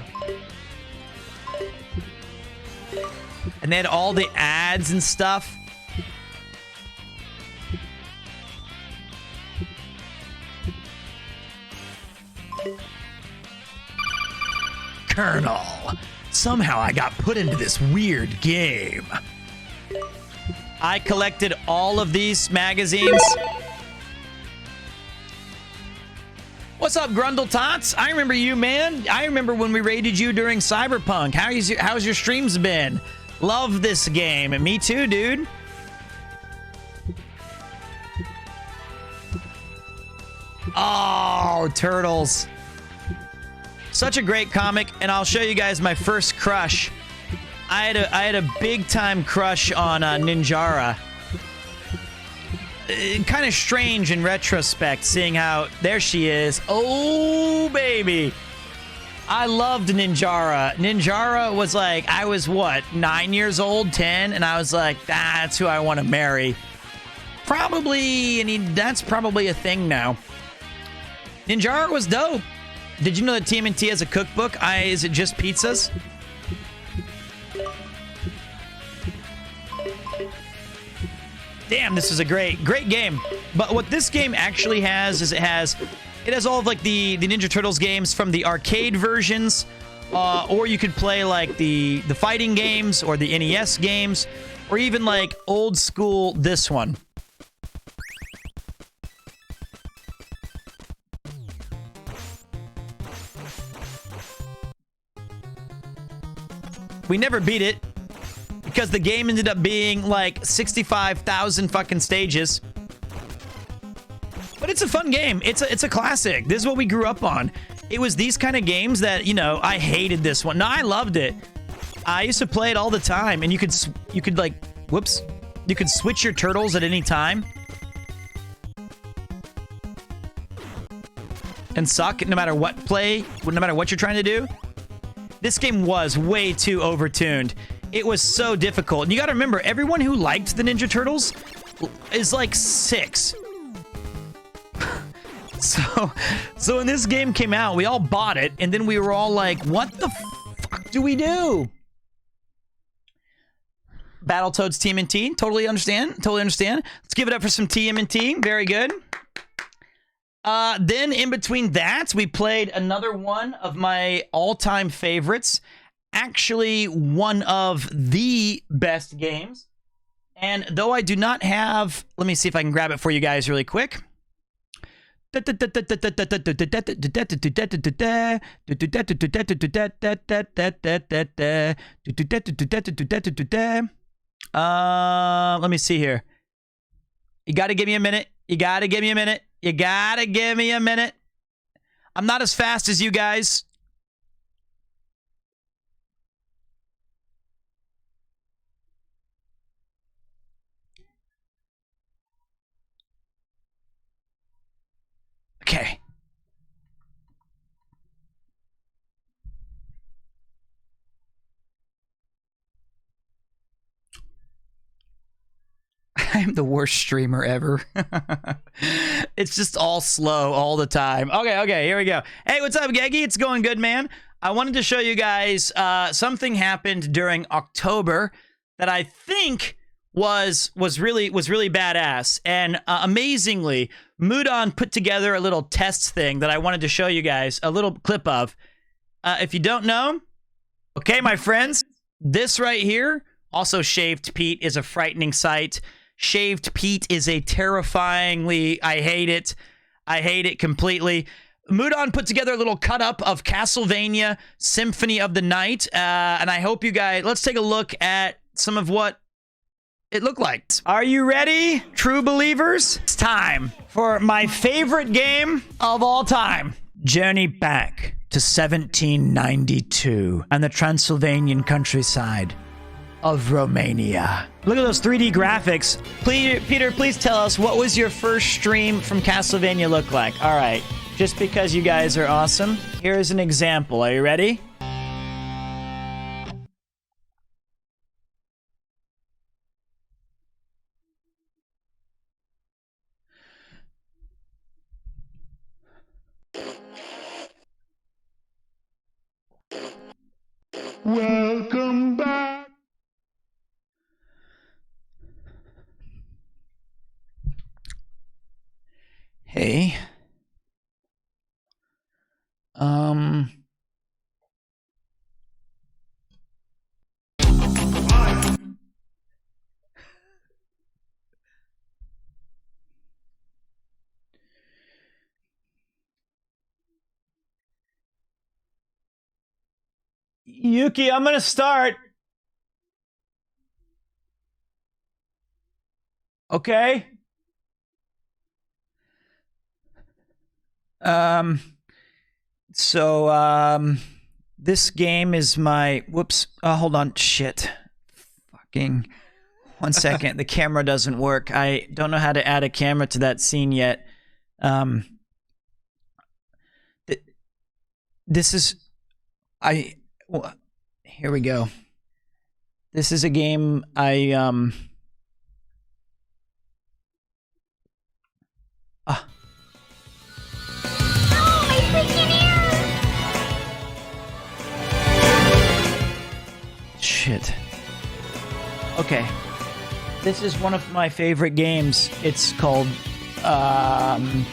And they had all the ads and stuff. Colonel. Somehow I got put into this weird game. I collected all of these magazines. What's up, Grundle Tots? I remember you, man. I remember when we raided you during Cyberpunk. How's your streams been? Love this game. And me too, dude. Oh, Turtles. Such a great comic, and I'll show you guys my first crush. I had a big time crush on Ninjara. Kind of strange in retrospect, seeing how there she is. Oh, baby. I loved Ninjara. Ninjara was like, I was what, 9 years old, 10, and I was like, that's who I want to marry. Probably, and that's probably a thing now. Ninjara was dope. Did you know that TMNT has a cookbook? Is it just pizzas? Damn, this is a great game. But what this game actually has is it has all of like the Ninja Turtles games from the arcade versions, or you could play like the fighting games or the NES games, or even like old school this one. We never beat it, because the game ended up being like 65,000 fucking stages. But it's a fun game. It's a classic. This is what we grew up on. It was these kind of games that, you know, I hated this one. No, I loved it. I used to play it all the time, and you could like, whoops, you could switch your turtles at any time. And suck no matter what no matter what you're trying to do. This game was way too overtuned. It was so difficult. And you gotta remember, everyone who liked the Ninja Turtles is like 6. So when this game came out, we all bought it, and then we were all like, what the fuck do we do? Battletoads TMNT, totally understand. Let's give it up for some TMNT. Very good. Then in between that, we played another one of my all-time favorites. Actually, one of the best games. And though I do not have... Let me see if I can grab it for you guys really quick. Let me see here. You got to give me a minute. You got to give me a minute. You got to give me a minute. I'm not as fast as you guys. Okay. I'm the worst streamer ever. It's just all slow all the time. Okay, here we go. Hey, what's up, Geggy? It's going good, man. I wanted to show you guys something happened during October that I think was really badass. And amazingly, Mudon put together a little test thing that I wanted to show you guys a little clip of. If you don't know, okay, my friends, this right here, also Shaved Pete, is a frightening sight. Shaved Pete is a terrifyingly, I hate it. I hate it completely. Mudon put together a little cut-up of Castlevania Symphony of the Night, and I hope you guys, let's take a look at some of what it looked like. Are you ready, true believers? It's time for my favorite game of all time. Journey back to 1792 and the Transylvanian countryside of Romania. Look at those 3D graphics. Peter, please tell us, what was your first stream from Castlevania look like? All right, just because you guys are awesome, here's an example. Are you ready? Welcome back. Hey. Yuki, I'm gonna start. Okay. This game is my, whoops, hold on, shit. Fucking, 1 second, the camera doesn't work. I don't know how to add a camera to that scene yet. This is, here we go. This is a game Shit. Okay. This is one of my favorite games. It's called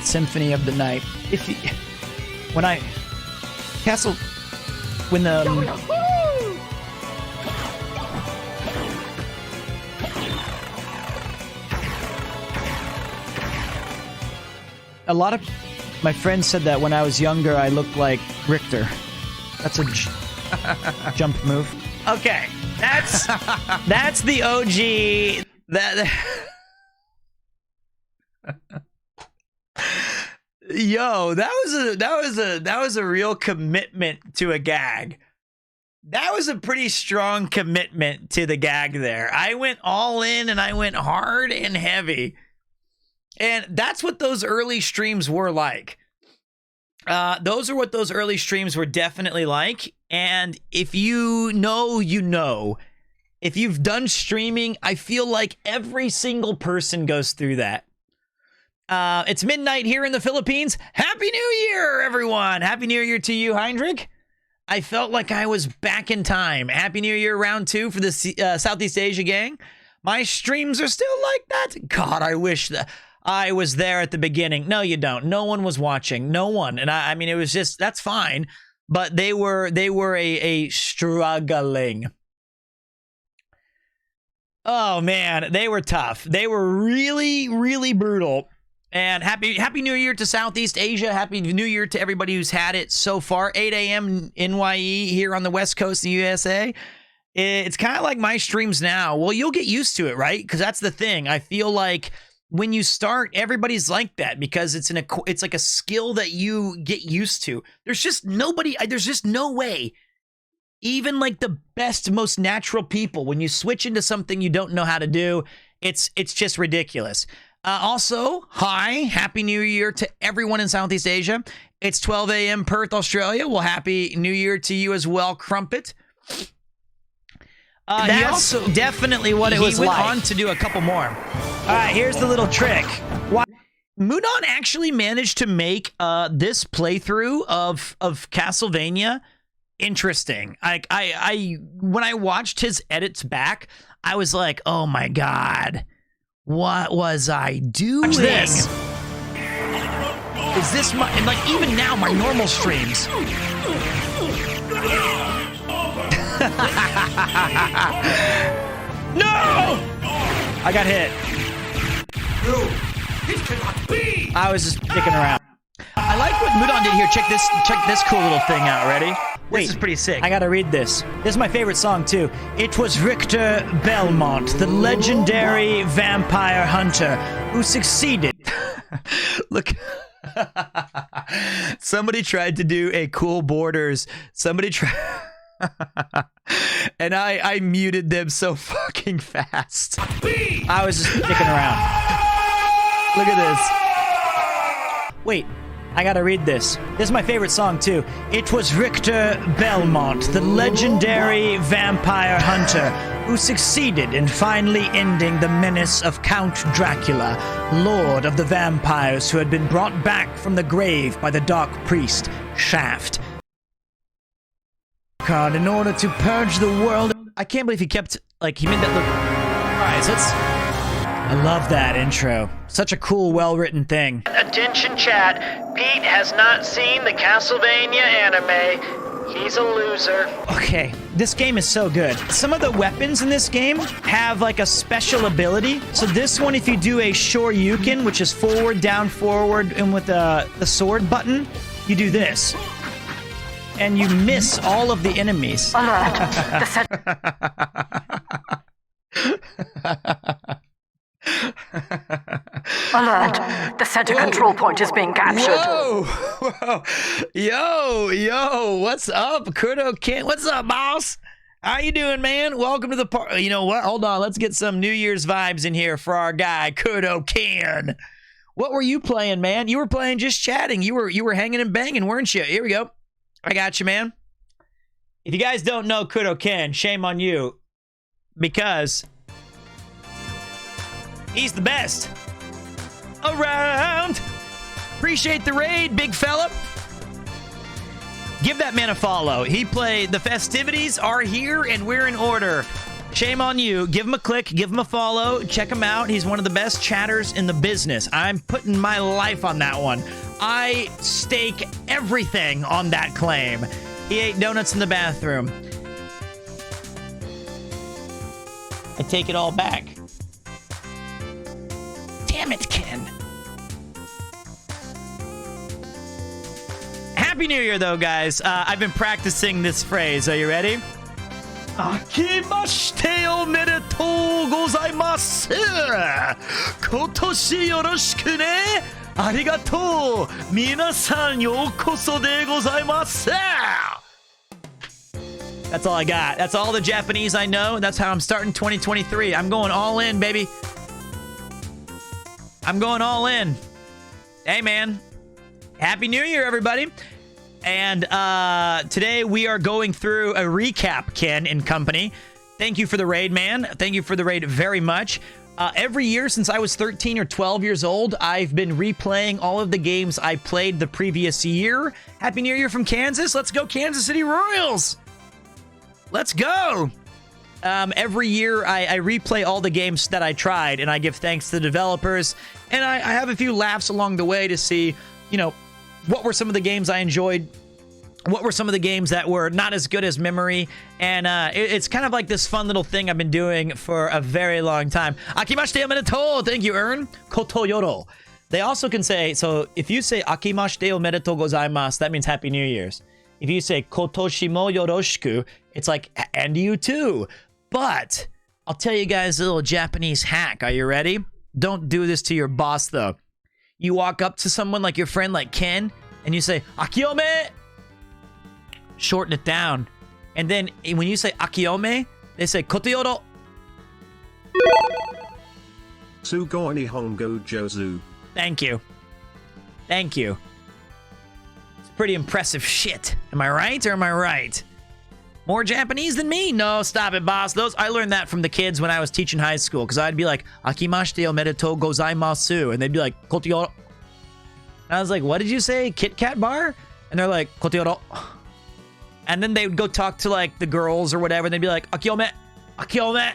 Symphony of the Night. A lot of my friends said that when I was younger, I looked like Richter. That's a jump move. Okay, that's the OG. Yo, that was a real commitment to a gag. That was a pretty strong commitment to the gag there. I went all in and I went hard and heavy. And that's what those early streams were like. Those are what those early streams were definitely like. And if you know, you know. If you've done streaming, I feel like every single person goes through that. It's midnight here in the Philippines. Happy New Year, everyone. Happy New Year to you, Heinrich. I felt like I was back in time. Happy New Year round 2 for the Southeast Asia gang. My streams are still like that. God, I wish that I was there at the beginning. No, you don't. No one was watching. No one. And I mean, it was just, that's fine. But they were a struggling. Oh man, they were tough. They were really, really brutal. And happy New Year to Southeast Asia. Happy New Year to everybody who's had it so far. 8 a.m. NYE here on the West Coast of the USA. It's kind of like my streams now. Well, you'll get used to it, right? Because that's the thing. I feel like when you start, everybody's like that because it's like a skill that you get used to. There's just no way. Even like the best, most natural people, when you switch into something you don't know how to do, it's just ridiculous. Also, hi, Happy New Year to everyone in Southeast Asia. It's 12 a.m. Perth, Australia. Well, Happy New Year to you as well, Crumpet. That's definitely what it was like. He went on to do a couple more. All right, here's the little trick. Mudon actually managed to make this playthrough of Castlevania interesting. When I watched his edits back, I was like, oh my God. What was I doing? Watch this. Is this my, and like even now, my normal streams. No! I got hit. No, it cannot be. I was just dicking around. I like what Mudon did here. Check this cool little thing out. Ready? Wait, this is pretty sick. I gotta read this. This is my favorite song too. It was Richter Belmont, the legendary vampire hunter who succeeded. Look. Somebody tried to do a Cool Borders. Somebody tried. And I muted them so fucking fast. I was just dicking around. Look at this. Wait. I gotta read this. This is my favorite song, too. It was Richter Belmont, the legendary vampire hunter who succeeded in finally ending the menace of Count Dracula, Lord of the Vampires, who had been brought back from the grave by the Dark Priest, Shaft. God, in order to purge the world... I can't believe he kept... Like, he made that look... Alright, so let's... I love that intro. Such a cool, well-written thing. Attention, chat. Pete has not seen the Castlevania anime. He's a loser. Okay, this game is so good. Some of the weapons in this game have like a special ability. So this one, if you do a Shoryuken, which is forward, down, forward, and with the sword button, you do this. And you miss all of the enemies. Alert! The center control point is being captured. Whoa! Yo! What's up, Kudo Ken? What's up, boss? How you doing, man? Welcome to the party. You know what? Hold on. Let's get some New Year's vibes in here for our guy, Kudo Ken. What were you playing, man? You were playing just chatting. You were hanging and banging, weren't you? Here we go. I got you, man. If you guys don't know Kudo Ken, shame on you, because he's the best around. Appreciate the raid, big fella. Give that man a follow. The festivities are here and we're in order. Shame on you. Give him a click, give him a follow, check him out. He's one of the best chatters in the business. I'm putting my life on that one. I stake everything on that claim. He ate donuts in the bathroom. I take it all back. Damn it, Ken. Happy New Year, though, guys. I've been practicing this phrase. Are you ready? Akimashite omedetou gozaimasu. Kotoshi yoroshiku ne. Arigatou. Minasan yokoso de gozaimasu. That's all I got. That's all the Japanese I know. That's how I'm starting 2023. I'm going all in, baby. I'm going all in. Hey, man. Happy New Year, everybody. And today we are going through a recap, Ken and company. Thank you for the raid, man. Thank you for the raid very much. Every year since I was 13 or 12 years old, I've been replaying all of the games I played the previous year. Happy New Year from Kansas. Let's go, Kansas City Royals. Let's go. Every year I replay all the games that I tried, and I give thanks to the developers. And I have a few laughs along the way to see, you know, what were some of the games I enjoyed? What were some of the games that were not as good as memory? And it's kind of like this fun little thing I've been doing for a very long time. Akimashite omedetou. Thank you, Ern. Kotoyoro. They also can say, so if you say Akimashite omedetou gozaimasu, that means Happy New Year's. If you say Kotoshi mo yoroshiku, it's like, and you too. But I'll tell you guys a little Japanese hack. Are you ready? Don't do this to your boss, though. You walk up to someone like your friend, like Ken, and you say, Akiome! Shorten it down. And then when you say Akiome, they say Kotoyoro. Sugoi Nihongo Jozu. Thank you. Thank you. It's pretty impressive shit. Am I right or am I right? More Japanese than me? No, stop it, boss. I learned that from the kids when I was teaching high school, because I'd be like, Akimashite omedetou gozaimasu, and they'd be like, Kotoyoro. And I was like, what did you say? Kit Kat bar? And they're like, Kotoyoro. And then they would go talk to like the girls or whatever, and they'd be like, Akiome, Akiome.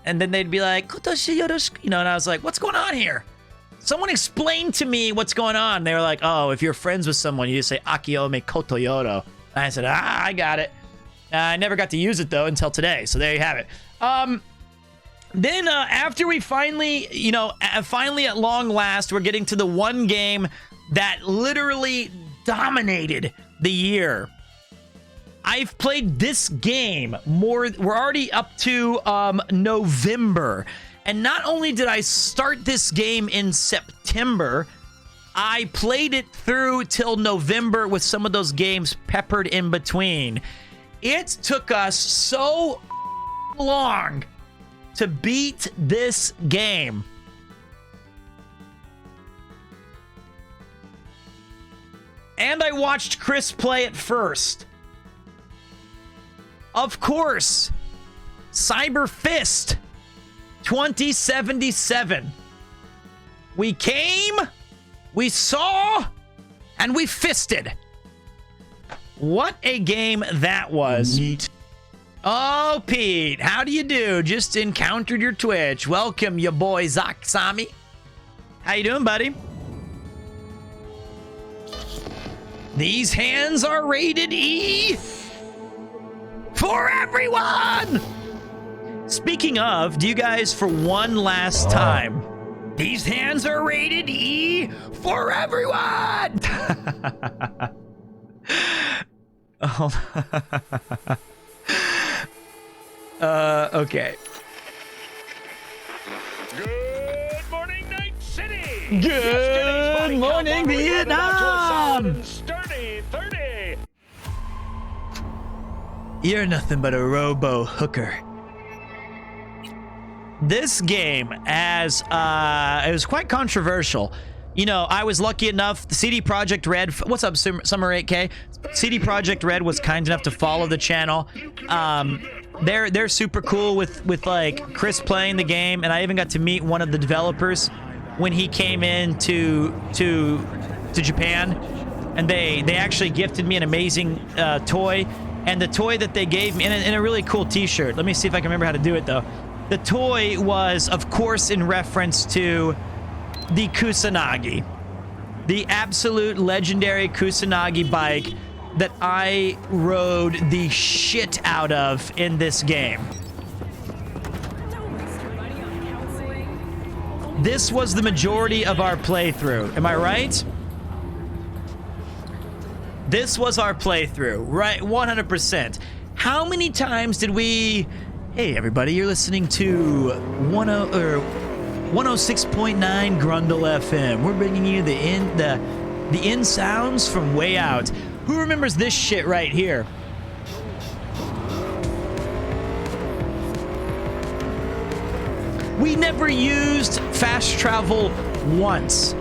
And then they'd be like, Kotoshi yoroshiku, and I was like, what's going on here? Someone explain to me what's going on. They were like, oh, if you're friends with someone, you just say Akiome Kotoyoro. And I said, I got it. I never got to use it, though, until today. So there you have it. Then after we finally, finally at long last, we're getting to the one game that literally dominated the year. I've played this game we're already up to November. And not only did I start this game in September, I played it through till November with some of those games peppered in between. It took us so long to beat this game. And I watched Chris play it first. Of course, Cyber Fist 2077. We came, we saw, and we fisted. What a game that was. Neat. Oh, Pete, how do you do? Just encountered your Twitch. Welcome, your boy Zaksami. How you doing, buddy? These hands are rated E for everyone! Speaking of, do you guys, for one last time, these hands are rated E for everyone! Okay. Good morning, Night City! Good morning, Vietnam! Sturdy 30! You're nothing but a robo hooker. This game, it was quite controversial. I was lucky enough, the CD Projekt Red, what's up, Summer 8K? CD Projekt Red was kind enough to follow the channel. They're super cool with like Chris playing the game, and I even got to meet one of the developers when he came in to Japan, and they actually gifted me an amazing toy, and the toy that they gave me, and a really cool t-shirt. Let me see if I can remember how to do it though. The toy was, of course, in reference to the Kusanagi, the absolute legendary Kusanagi bike that I rode the shit out of in this game. This was the majority of our playthrough. Am I right? This was our playthrough, right? 100%. How many times did we... Hey, everybody, you're listening to 106.9 Grundle FM. We're bringing you the in sounds from way out. Who remembers this shit right here? We never used fast travel once.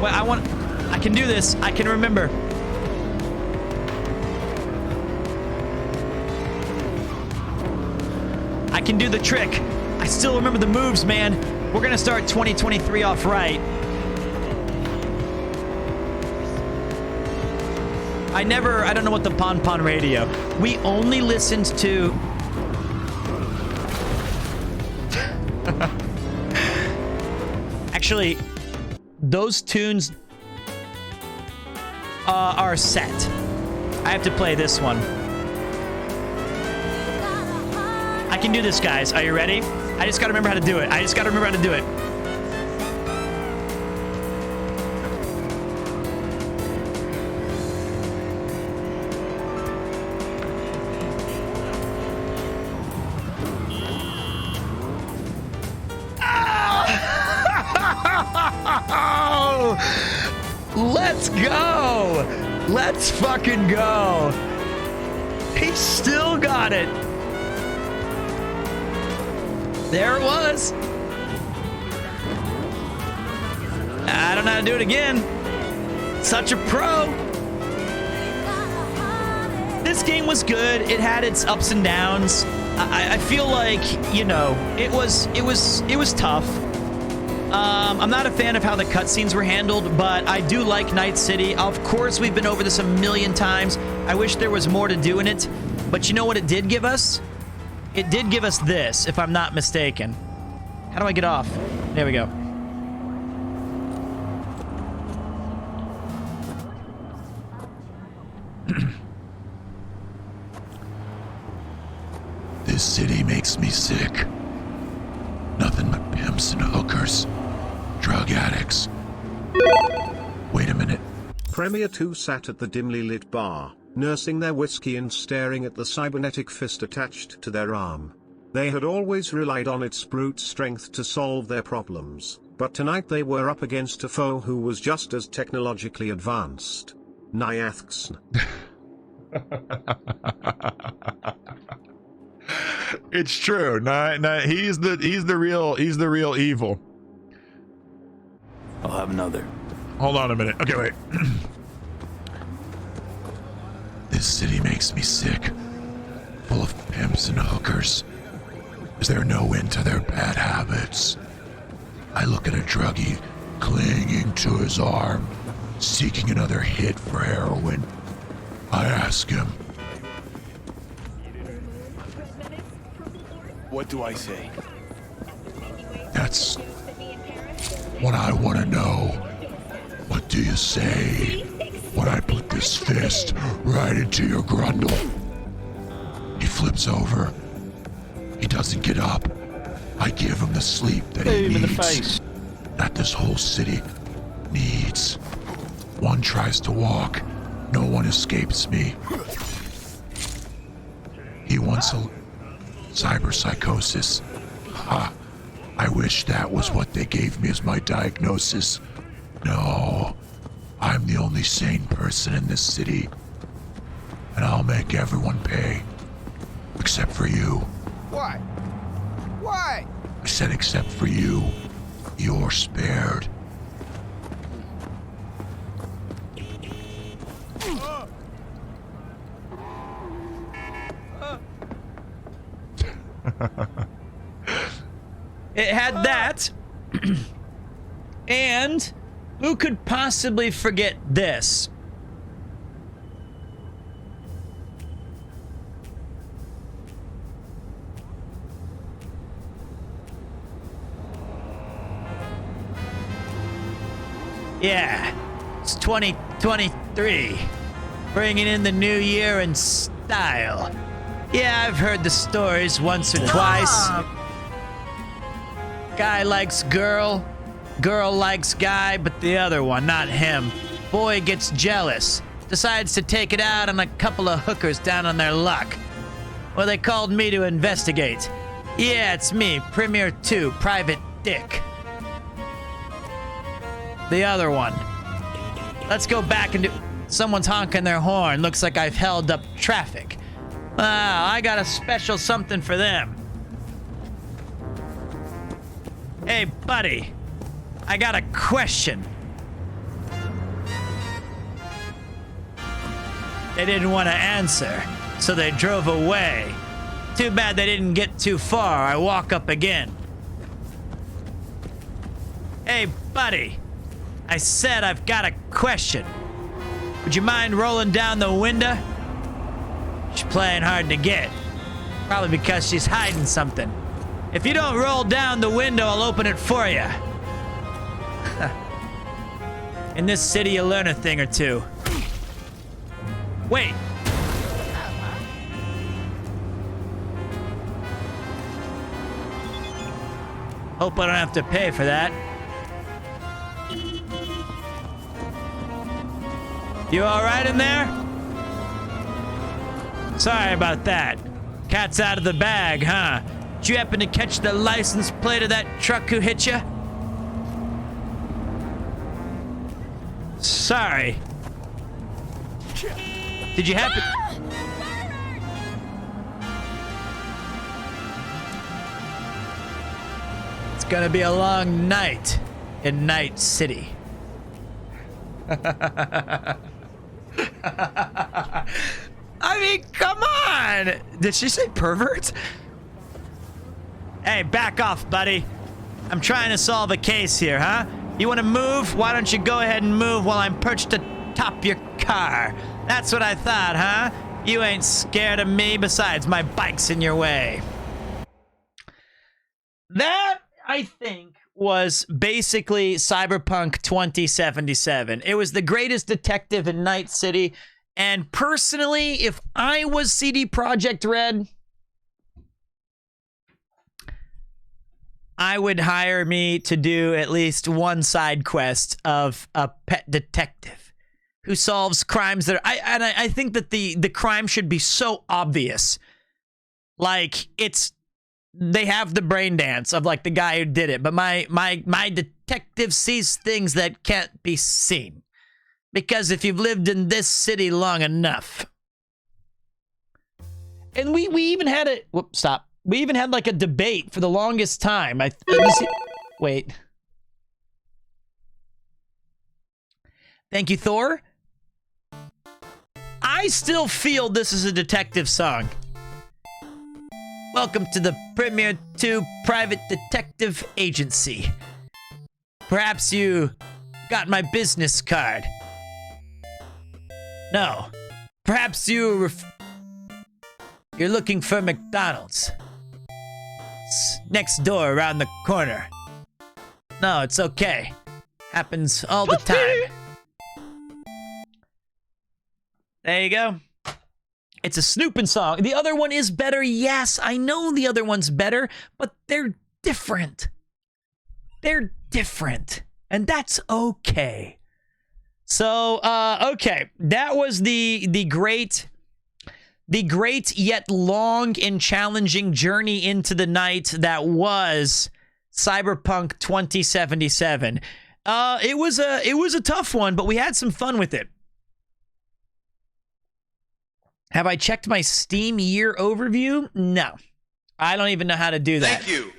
Well, I can do this. I can remember. I can do the trick. I still remember the moves, man. We're gonna start 2023 off right. I don't know what the Pon radio. We only listened to... Actually, those tunes are set. I have to play this one. I can do this, guys. Are you ready? I just gotta remember how to do it. I just gotta remember how to do it. Let's go! Let's fucking go! He still got it! There it was! I don't know how to do it again. Such a pro! This game was good. It had its ups and downs. I feel like, you know, it was tough. I'm not a fan of how the cutscenes were handled, but I do like Night City. Of course, we've been over this a million times. I wish there was more to do in it. But you know what it did give us? It did give us this, if I'm not mistaken. How do I get off? There we go. This city makes me sick. Nothing but pimps and hookers. Drug addicts. Wait a minute. Premier 2 sat at the dimly lit bar, nursing their whiskey and staring at the cybernetic fist attached to their arm. They had always relied on its brute strength to solve their problems, but tonight they were up against a foe who was just as technologically advanced. Nyathxn. It's true. He's the real evil. I'll have another. Hold on a minute. Okay, wait. This city makes me sick. Full of pimps and hookers. Is there no end to their bad habits? I look at a druggie clinging to his arm, seeking another hit for heroin. I ask him, What do I say? that's what I want to know. What do you say when I put this fist right into your grundle? He flips over. He doesn't get up. I give him the sleep that he Boom in needs. the face. That this whole city needs. One tries to walk. No one escapes me. He wants a cyberpsychosis. Ha. I wish that was what they gave me as my diagnosis. No. I'm the only sane person in this city. And I'll make everyone pay. Except for you. Why? Why? I said except for you. You're spared. It had that. And who could possibly forget this? Yeah, it's 2023. Bringing in the new year in style. Yeah, I've heard the stories once or twice. Guy likes girl, girl likes guy, but the other one, not him. Boy gets jealous, decides to take it out on a couple of hookers down on their luck. Well, they called me to investigate. Yeah, it's me, Premier 2, Private Dick. The other one. Let's go back and do... Someone's honking their horn. Looks like I've held up traffic. I got a special something for them. Hey, buddy. I got a question. They didn't want to answer, so they drove away. Too bad they didn't get too far. I walk up again. Hey, buddy. I said I've got a question. Would you mind rolling down the window? She's playing hard to get. Probably because she's hiding something. If you don't roll down the window, I'll open it for you. In this city, you learn a thing or two. Wait, Hope I don't have to pay for that. You all right in there? Sorry about that. Cat's out of the bag, huh? Did you happen to catch the license plate of that truck who hit you? Sorry. Did you happen... It's gonna be a long night in Night City. I mean, come on! Did she say pervert? Hey, back off, buddy. I'm trying to solve a case here, huh? You want to move? Why don't you go ahead and move while I'm perched atop your car? That's what I thought, huh? You ain't scared of me. Besides, my bike's in your way. That, I think, was basically Cyberpunk 2077. It was the greatest detective in Night City. And personally, if I was CD Projekt Red, I would hire me to do at least one side quest of a pet detective who solves crimes that are... I think that the crime should be so obvious. Like, it's... They have the brain dance of, like, the guy who did it. But my detective sees things that can't be seen. Because if you've lived in this city long enough... And we even had a... Whoops, stop. We even had, like, a debate for the longest time. Wait. Thank you, Thor. I still feel this is a detective song. Welcome to the Premier 2 Private Detective Agency. Perhaps you got my business card. No. Perhaps you're looking for McDonald's. It's next door around the corner. No, it's okay. Happens all the time. There you go. It's a snooping song. The other one is better. Yes, I know the other one's better, but they're different. They're different. And that's okay. So, okay. That was the great yet long and challenging journey into the night that was Cyberpunk 2077. It was a tough one, but we had some fun with it. Have I checked my Steam year overview? No. I don't even know how to do that. Thank you.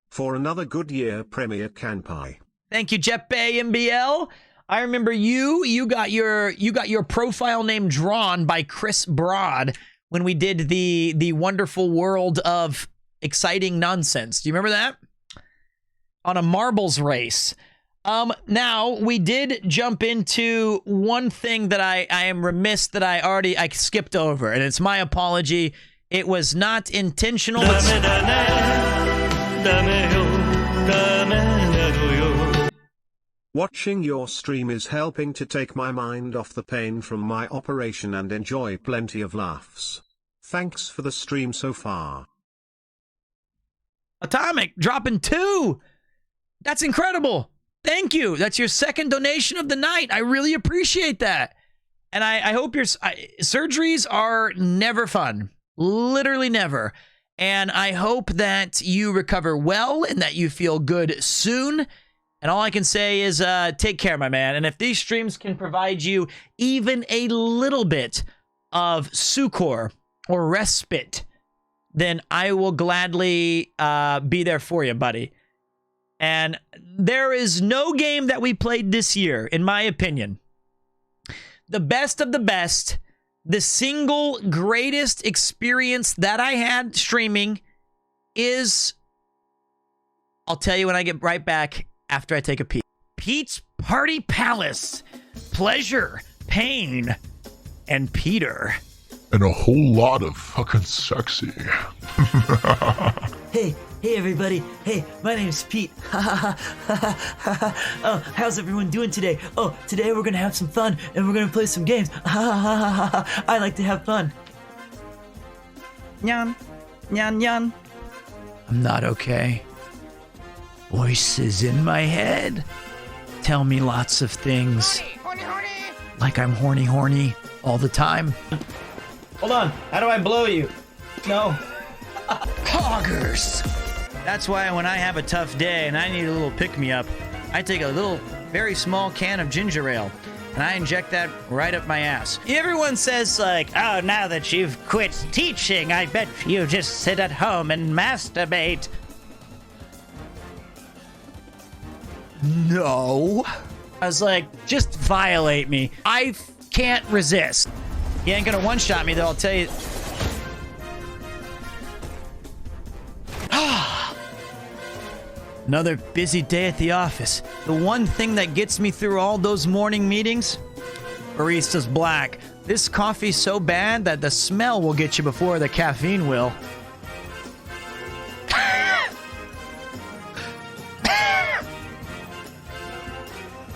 For another good year, Premier Kanpai. Thank you, Jeppe MBL. I remember you got your profile name drawn by Chris Broad when we did the wonderful world of exciting nonsense. Do you remember that? On a marbles race. Now we did jump into one thing that I am remiss that I skipped over, and it's my apology. It was not intentional. Watching your stream is helping to take my mind off the pain from my operation and enjoy plenty of laughs. Thanks for the stream so far. Atomic dropping 2. That's incredible. Thank you. That's your second donation of the night. I really appreciate that. And I hope your surgeries are never fun. Literally never. And I hope that you recover well and that you feel good soon. And all I can say is take care, my man. And if these streams can provide you even a little bit of succor or respite, then I will gladly be there for you, buddy. And there is no game that we played this year, in my opinion. The best of the best, the single greatest experience that I had streaming is... I'll tell you when I get right back after I take a peek. Pete's Party Palace. Pleasure, pain, and Peter. And a whole lot of fucking sexy. Hey everybody. Hey, my name's Pete. Oh, how's everyone doing today? Oh, today we're gonna have some fun and we're gonna play some games. I like to have fun. Nyan. Nyan nyan. I'm not okay. Voices in my head tell me lots of things. Like I'm horny all the time. Hold on. How do I blow you? No. Poggers. That's why when I have a tough day and I need a little pick-me-up, I take a little, very small can of ginger ale and I inject that right up my ass. Everyone says like, oh, now that you've quit teaching, I bet you just sit at home and masturbate. No. I was like, just violate me. I can't resist. He ain't gonna one-shot me though, I'll tell you. Another busy day at the office. The one thing that gets me through all those morning meetings? Barista's Black. This coffee's so bad that the smell will get you before the caffeine will.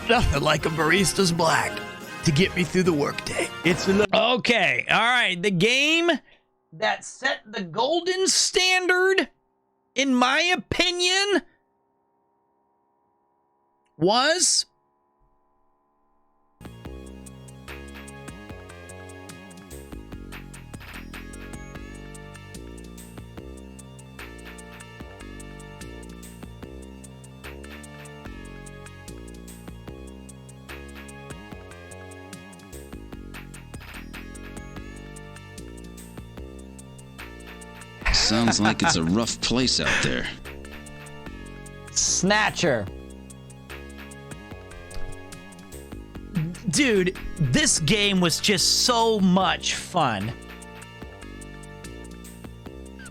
Nothing like a Barista's Black to get me through the workday. It's okay. All right. The game that set the golden standard, in my opinion, was Sounds like it's a rough place out there. Snatcher. Dude, this game was just so much fun.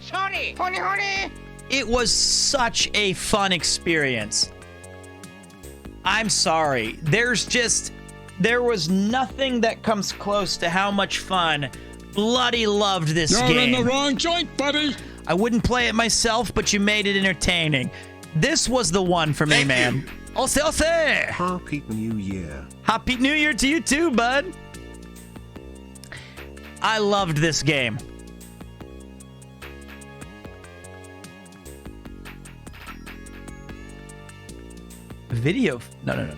Sorry. It was such a fun experience. I'm sorry. There was nothing that comes close to how much fun bloody loved this game. You're in the wrong joint, buddy. I wouldn't play it myself, but you made it entertaining. This was the one for me, man. Ose. Happy New Year. Happy New Year to you too, bud. I loved this game. Video. No.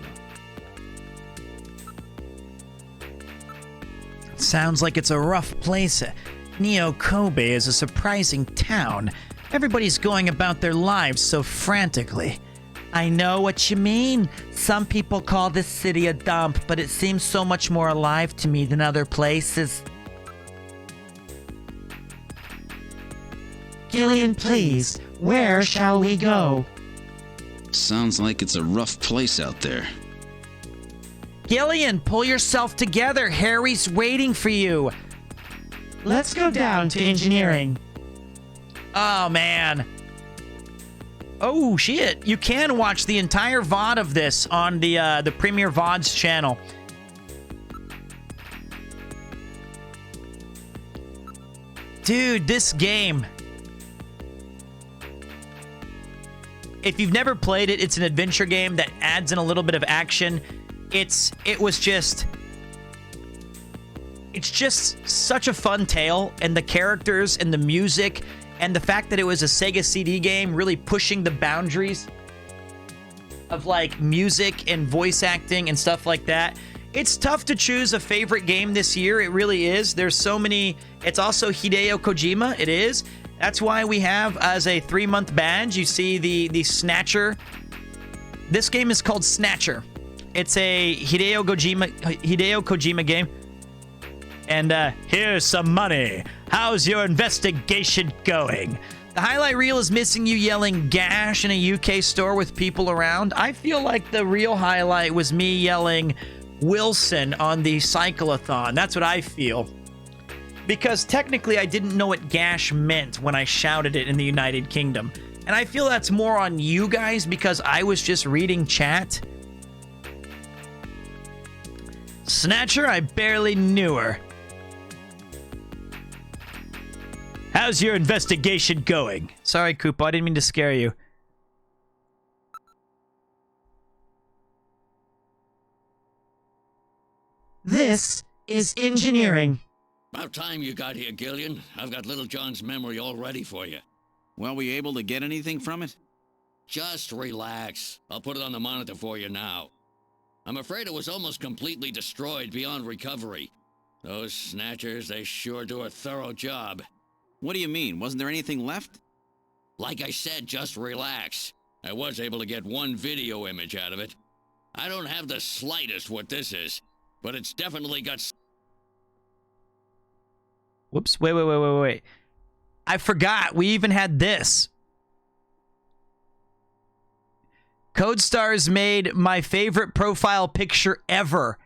Sounds like it's a rough place. Neo Kobe is a surprising town. Everybody's going about their lives so frantically. I know what you mean. Some people call this city a dump, but it seems so much more alive to me than other places. Gillian, please, where shall we go? Sounds like it's a rough place out there. Gillian, pull yourself together. Harry's waiting for you. Let's go down to engineering. Oh, man. Oh, shit. You can watch the entire VOD of this on the Premier VODs channel. Dude, this game. If you've never played it, it's an adventure game that adds in a little bit of action. It's just such a fun tale, and the characters and the music and the fact that it was a Sega CD game really pushing the boundaries of like music and voice acting and stuff like that. It's tough to choose a favorite game this year. It really is. There's so many. It's also Hideo Kojima. It is. That's why we have as a 3-month badge, you see the Snatcher. This game is called Snatcher. It's a Hideo Kojima game. And here's some money. How's your investigation going? The highlight reel is missing you yelling gash in a UK store with people around. I feel like the real highlight was me yelling Wilson on the cyclothon. That's what I feel. Because technically I didn't know what gash meant when I shouted it in the United Kingdom. And I feel that's more on you guys because I was just reading chat. Snatcher, I barely knew her. How's your investigation going? Sorry, Koopa, I didn't mean to scare you. This is engineering. About time you got here, Gillian. I've got Little John's memory all ready for you. Were we able to get anything from it? Just relax. I'll put it on the monitor for you now. I'm afraid it was almost completely destroyed beyond recovery. Those snatchers, they sure do a thorough job. What do you mean? Wasn't there anything left? Like I said, just relax. I was able to get one video image out of it. I don't have the slightest what this is, but it's definitely got... Whoops. Wait. I forgot. We even had this. CodeStars made my favorite profile picture ever.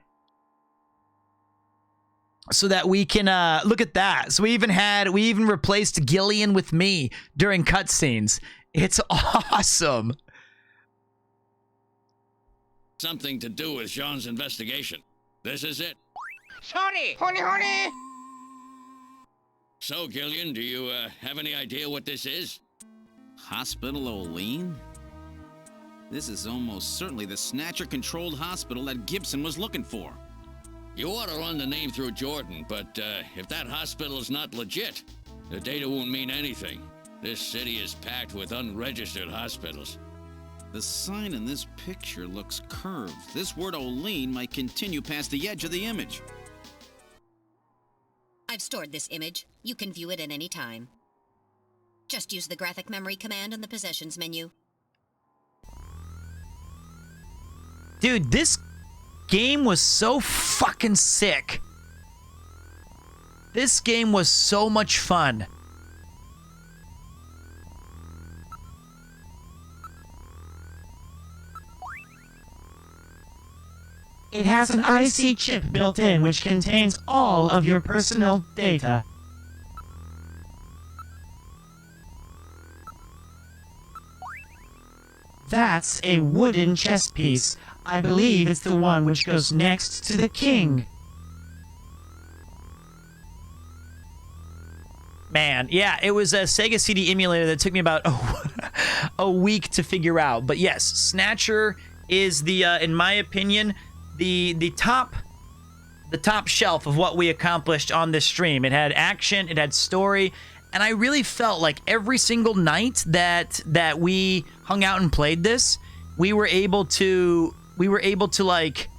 So that we can look at that. So we even replaced Gillian with me during cutscenes. It's awesome. something to do with Jean's investigation. This is it. Sorry, honey. So, Gillian, do you have any idea what this is? Hospital Olean? This is almost certainly the Snatcher-controlled hospital that Gibson was looking for. You ought to run the name through Jordan, but if that hospital is not legit, the data won't mean anything. This city is packed with unregistered hospitals. The sign in this picture looks curved. This word Olean might continue past the edge of the image. I've stored this image. You can view it at any time. Just use the graphic memory command on the possessions menu. Dude, this game was so fucking sick. This game was so much fun. It has an IC chip built in which contains all of your personal data. That's a wooden chess piece. I believe it's the one which goes next to the king. Man, yeah, it was a Sega CD emulator that took me about a week to figure out. But yes, Snatcher is the, in my opinion, the top shelf of what we accomplished on this stream. It had action, it had story, and I really felt like every single night that we hung out and played this, we were able to like,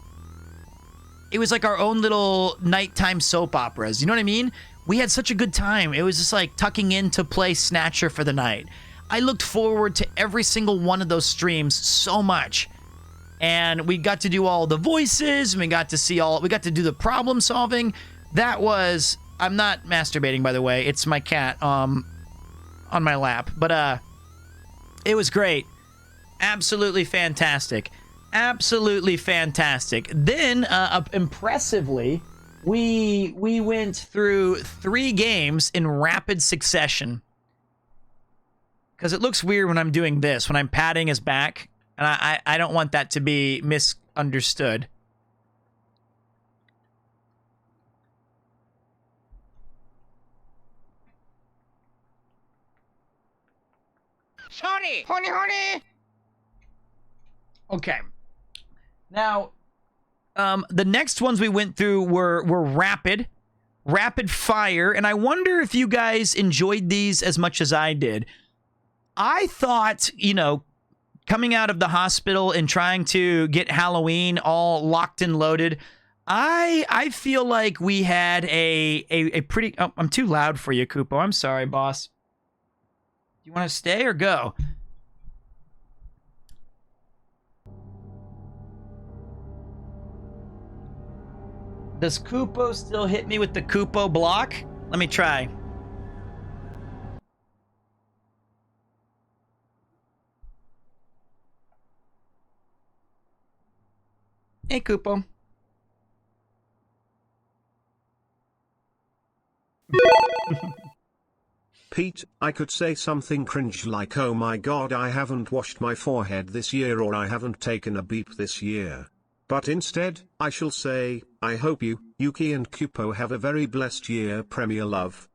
it was like our own little nighttime soap operas. You know what I mean? We had such a good time. It was just like tucking in to play Snatcher for the night. I looked forward to every single one of those streams so much. And we got to do all the voices, and we got to do the problem solving. That was, I'm not masturbating, by the way. It's my cat on my lap. But it was great. Absolutely fantastic. Absolutely fantastic. Then, impressively, we went through 3 games in rapid succession. Because it looks weird when I'm doing this, when I'm patting his back. And I don't want that to be misunderstood. Sorry, honey. Okay. Now, the next ones we went through were rapid fire, and I wonder if you guys enjoyed these as much as I did. I thought, coming out of the hospital and trying to get Halloween all locked and loaded, I feel like we had a pretty... Oh, I'm too loud for you, Kupo. I'm sorry, boss. Do you want to stay or go? Does Kupo still hit me with the Kupo block? Let me try. Hey, Kupo. Pete, I could say something cringe like, oh my god, I haven't washed my forehead this year, or I haven't taken a beep this year. But instead, I shall say, I hope you, Yuki and Kupo have a very blessed year, Premier Love.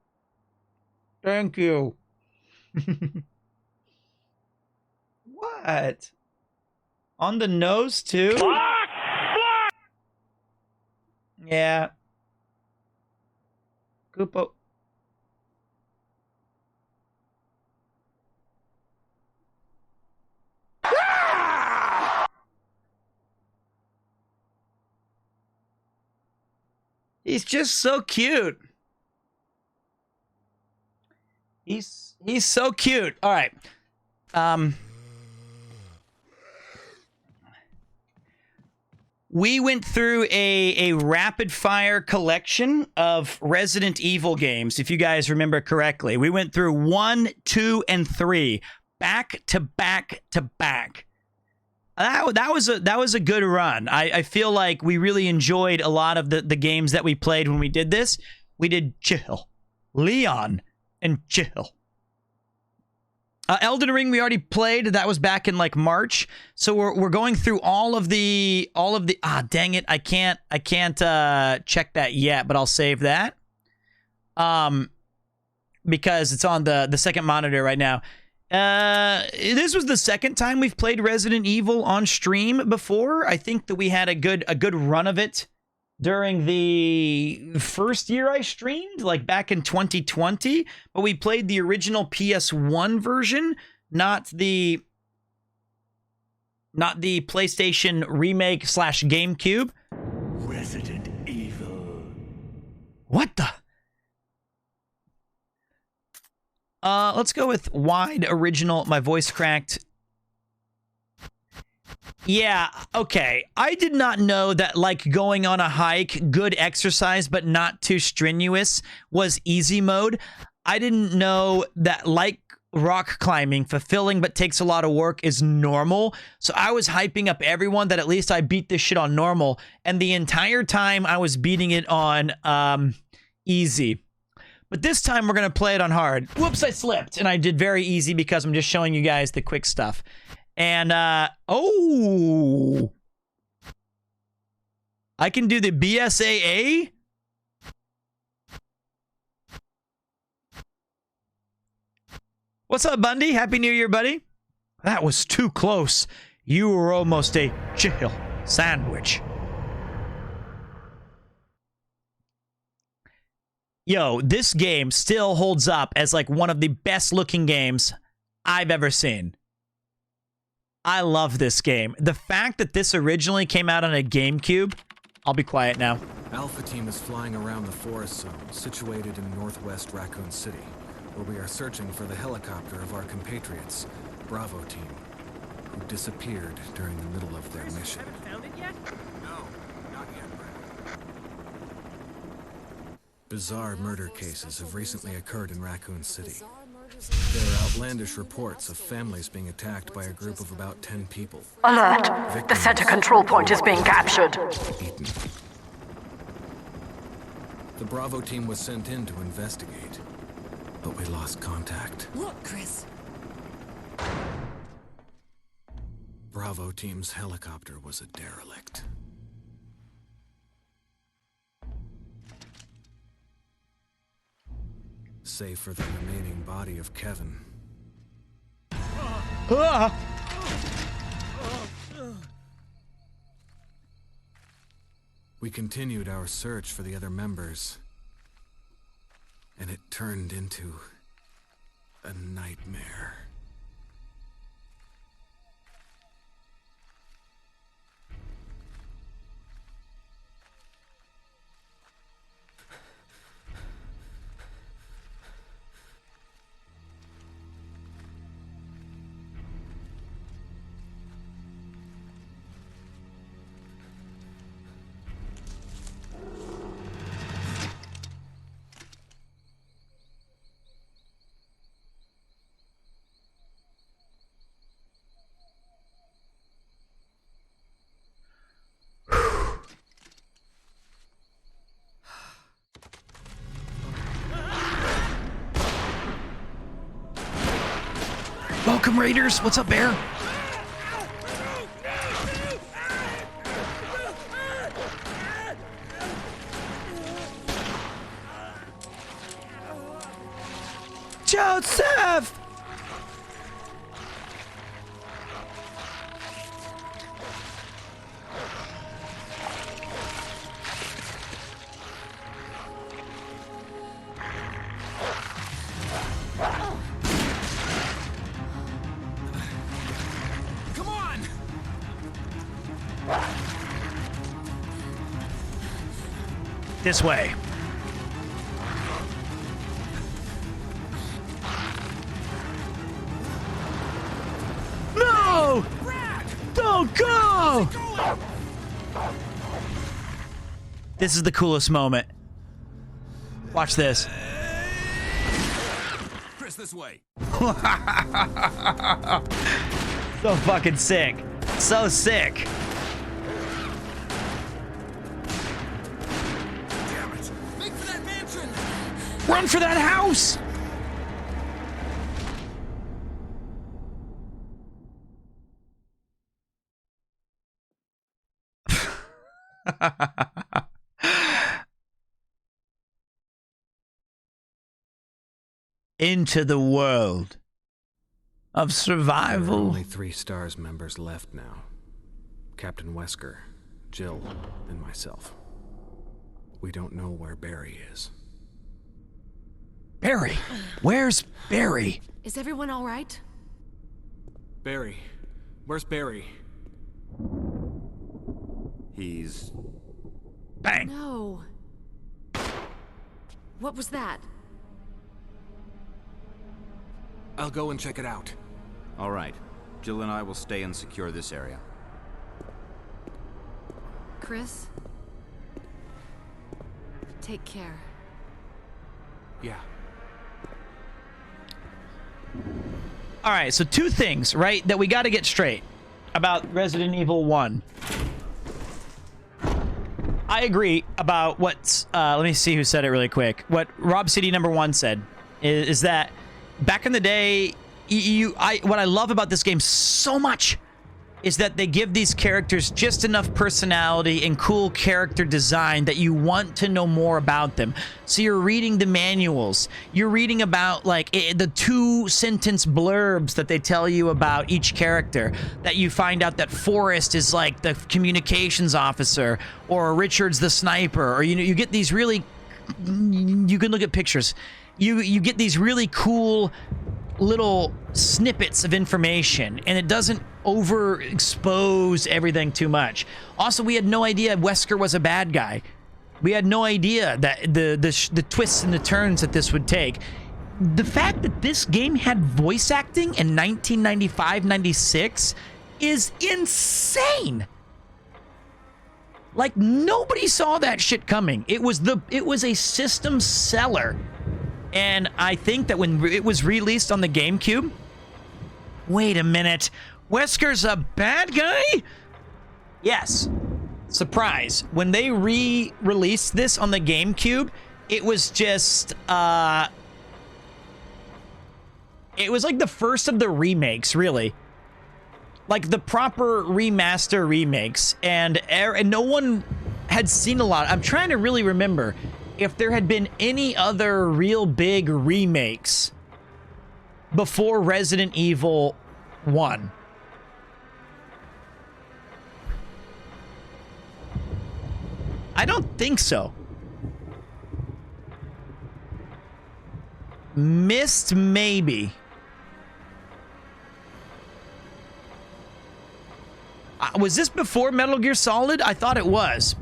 Thank you. What? On the nose, too? Yeah. Kupo. He's just so cute. He's so cute. All right. We went through a rapid fire collection of Resident Evil games, if you guys remember correctly. We went through 1, 2, and 3, back to back to back. That was a good run. I feel like we really enjoyed a lot of the games that we played when we did this. We did Jill, Leon, and Jill. Elden Ring we already played. That was back in like March. So we're going through all of the dang it, I can't check that yet, but I'll save that. Because it's on the second monitor right now. This was the second time we've played Resident Evil on stream before. I think that we had a good run of it during the first year I streamed, like back in 2020, but we played the original PS1 version, not the PlayStation remake / GameCube. Resident Evil. What the? Let's go with wide original. My voice cracked. Yeah, okay. I did not know that, like, going on a hike, good exercise, but not too strenuous, was easy mode. I didn't know that, like, rock climbing, fulfilling but takes a lot of work, is normal. So I was hyping up everyone that at least I beat this shit on normal. And the entire time I was beating it on easy. But this time we're going to play it on hard. Whoops, I slipped. And I did very easy because I'm just showing you guys the quick stuff. And, oh, I can do the BSAA. What's up, Bundy? Happy New Year, buddy. That was too close. You were almost a chill sandwich. Yo, this game still holds up as like one of the best looking games I've ever seen. I love this game. The fact that this originally came out on a GameCube... I'll be quiet now. Alpha Team is flying around the forest zone, situated in northwest Raccoon City, where we are searching for the helicopter of our compatriots, Bravo Team, who disappeared during the middle of their mission. Found it yet? No, not yet, Brad. Bizarre murder cases have recently occurred in Raccoon City. There are outlandish reports of families being attacked by a group of about 10 people. Alert! The center control point is being captured. Eaten. The Bravo team was sent in to investigate, but we lost contact. Look, Chris. Bravo team's helicopter was a derelict. Save for the remaining body of Kevin. We continued our search for the other members, and it turned into a nightmare. Welcome, Raiders. What's up, Bear? Joseph! Come on! This way. No! Don't go! This is the coolest moment. Watch this. Chris, this way. So fucking sick. So sick. Damn it. Make for that mansion. Run for that house! Into the world of There are survival. only 3 STARS members left now. Captain Wesker, Jill, and myself. We don't know where Barry is. Barry? Where's Barry? Is everyone all right? Barry. Where's Barry? He's... Bang! No. What was that? I'll go and check it out. All right. Jill and I will stay and secure this area. Chris? Take care. Yeah. All right, so 2 things, right, that we got to get straight about Resident Evil 1. I agree about what, let me see who said it really quick. What Rob City #1 said is that back in the day, what I love about this game so much is that they give these characters just enough personality and cool character design that you want to know more about them. So you're reading the manuals. You're reading about, like, the 2-sentence blurbs that they tell you about each character. That you find out that Forrest is, like, the communications officer, or Richard's the sniper, or, you get these really... You can look at pictures. You get these really cool little snippets of information, and it doesn't overexpose everything too much. Also, we had no idea Wesker was a bad guy. We had no idea that the twists and the turns that this would take. The fact that this game had voice acting in 1995-96 is insane. Like, nobody saw that shit coming. It was a system seller. And I think that when it was released on the GameCube... Wait a minute. Wesker's a bad guy? Yes. Surprise. When they re-released this on the GameCube, it was just... It was like the first of the remakes, really. Like the proper remaster remakes. And no one had seen a lot. I'm trying to really remember if there had been any other real big remakes before Resident Evil 1. I don't think so. Myst, maybe. Was this before Metal Gear Solid? I thought it was.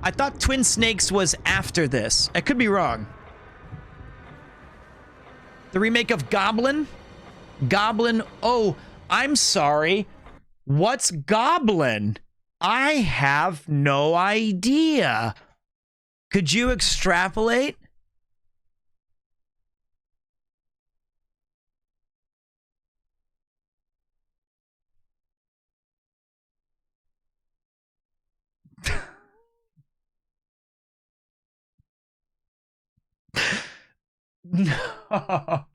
I thought Twin Snakes was after this. I could be wrong. The remake of Goblin? Goblin. Oh, I'm sorry. What's Goblin? I have no idea. Could you extrapolate? No.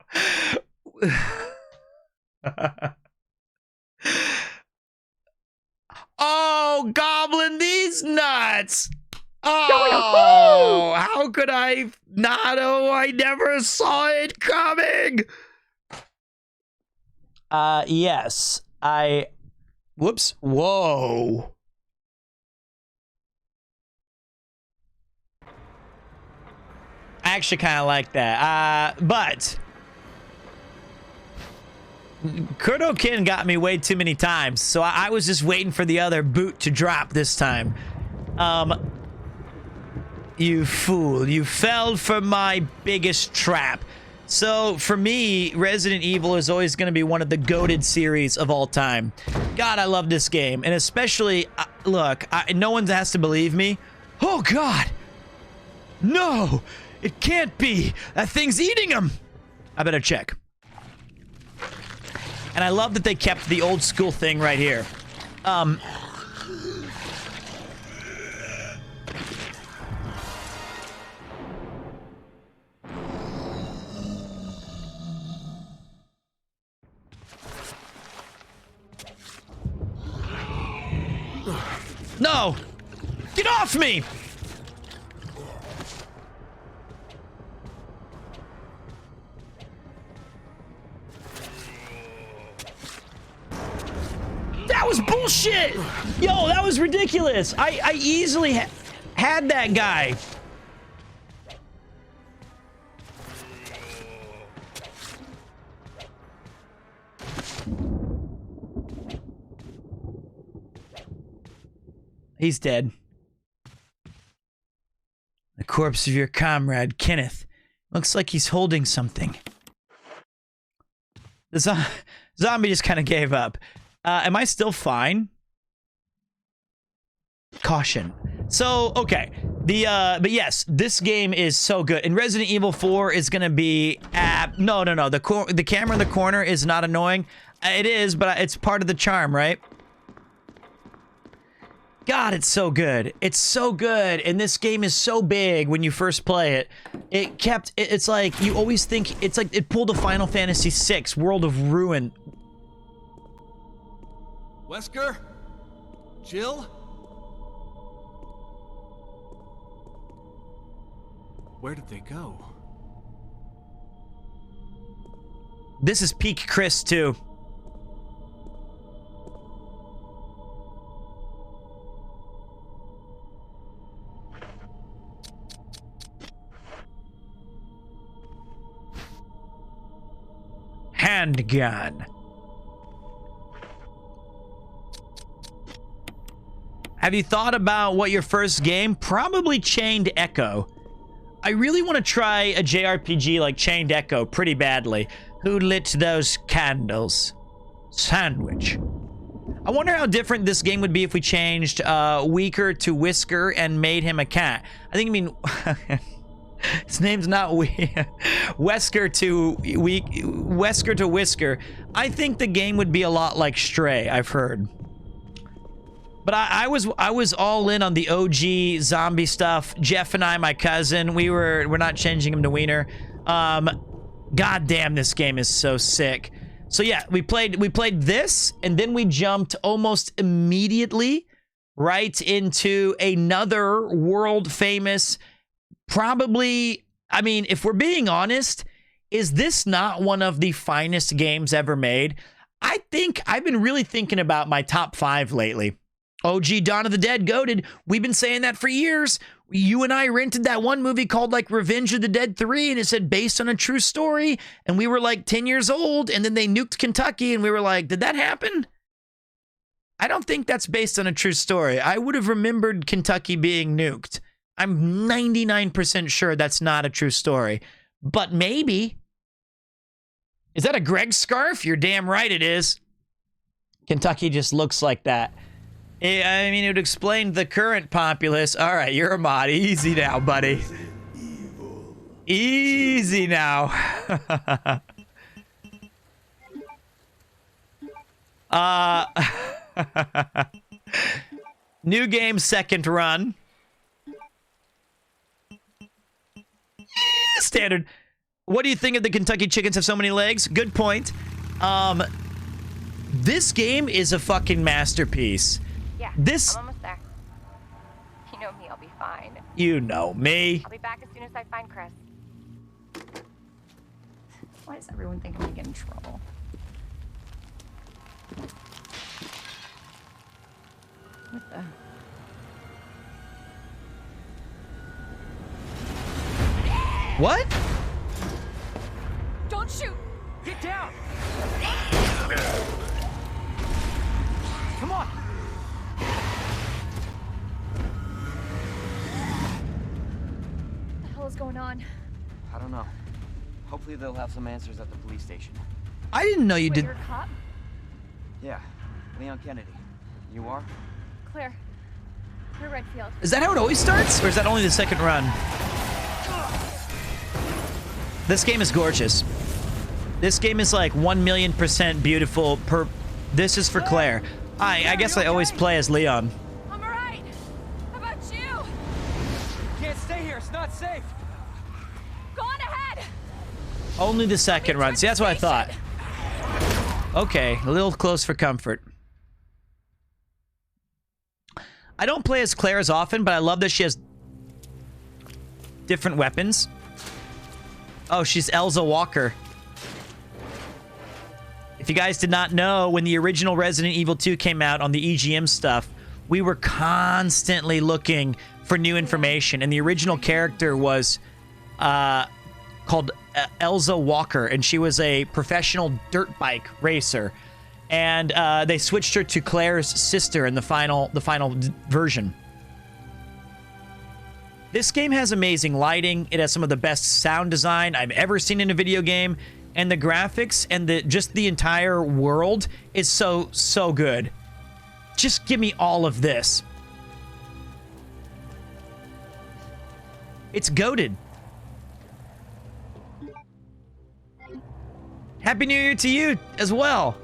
Oh, Goblin, these nuts. Oh, how could I not? Oh, I never saw it coming. Yes, whoops. Whoa. I actually kind of like that. But Kurdokin got me way too many times, so I was just waiting for the other boot to drop this time. You fool. You fell for my biggest trap. So, for me, Resident Evil is always going to be one of the goated series of all time. God, I love this game. And especially, look, no one has to believe me. Oh, God. No, it can't be. That thing's eating him. I better check. And I love that they kept the old school thing right here. No! Get off me! That was bullshit! Yo, that was ridiculous! I easily had that guy. He's dead. The corpse of your comrade, Kenneth. Looks like he's holding something. The zombie just kind of gave up. Am I still fine? Caution. So, okay. But yes, this game is so good. And Resident Evil 4 is going to be... No. The camera in the corner is not annoying. It is, but it's part of the charm, right? God, it's so good. It's so good. And this game is so big when you first play it. It's like, you always think, it's like it pulled a Final Fantasy VI, World of Ruin. Wesker? Jill? Where did they go? This is peak Chris, too. Handgun. Have you thought about what your first game? Probably Chained Echo. I really want to try a JRPG like Chained Echo pretty badly. Who lit those candles? Sandwich. I wonder how different this game would be if we changed Weaker to Whisker and made him a cat. I think, his name's not Wesker to Whisker. I think the game would be a lot like Stray, I've heard. But I was all in on the OG zombie stuff. Jeff and I, my cousin, we're not changing him to Wiener. God damn, this game is so sick. So yeah, we played this, and then we jumped almost immediately right into another world famous. Probably, I mean, if we're being honest, is this not one of the finest games ever made? I think I've been really thinking about my top 5 lately. OG Dawn of the Dead, goated. We've been saying that for years. You and I rented that one movie called like Revenge of the Dead 3, and it said based on a true story, and we were like 10 years old, and then they nuked Kentucky, and we were like, did that happen? I don't think that's based on a true story. I would have remembered Kentucky being nuked. I'm 99% sure that's not a true story, but maybe. Is that a Greg scarf? You're damn right it is. Kentucky just looks like that. I mean, it would explain the current populace. All right, you're a mod. Easy now, buddy. Easy now. New game, second run. Standard. What do you think of the Kentucky Chickens have so many legs? Good point. This game is a fucking masterpiece. Yeah, I'm almost there. You know me, I'll be fine. You know me. I'll be back as soon as I find Chris. Why does everyone think I'm gonna get in trouble? What the? What? Don't shoot! Get down! Come on! going on? I don't know. Hopefully they'll have some answers at the police station. I didn't know you Wait, did. you're a cop? Yeah, Leon Kennedy. You are? Claire. Claire Redfield. Is that how it always starts? Or is that only the second run? This game is gorgeous. This game is like 1,000,000% beautiful. This is for Claire. I guess I always play as Leon. I'm alright. How about you? Can't stay here. It's not safe. Go on ahead. Only the second run. See, that's what I thought. Okay, a little close for comfort. I don't play as Claire as often, but I love that she has different weapons. Oh, she's Elza Walker. If you guys did not know, when the original Resident Evil 2 came out on the EGM stuff, we were constantly looking for new information, and the original character was called Elza Walker, and she was a professional dirt bike racer. And they switched her to Claire's sister in the final version. This game has amazing lighting. It has some of the best sound design I've ever seen in a video game, and the graphics and just the entire world is so good. Just give me all of this. It's goated. Happy New Year to you as well.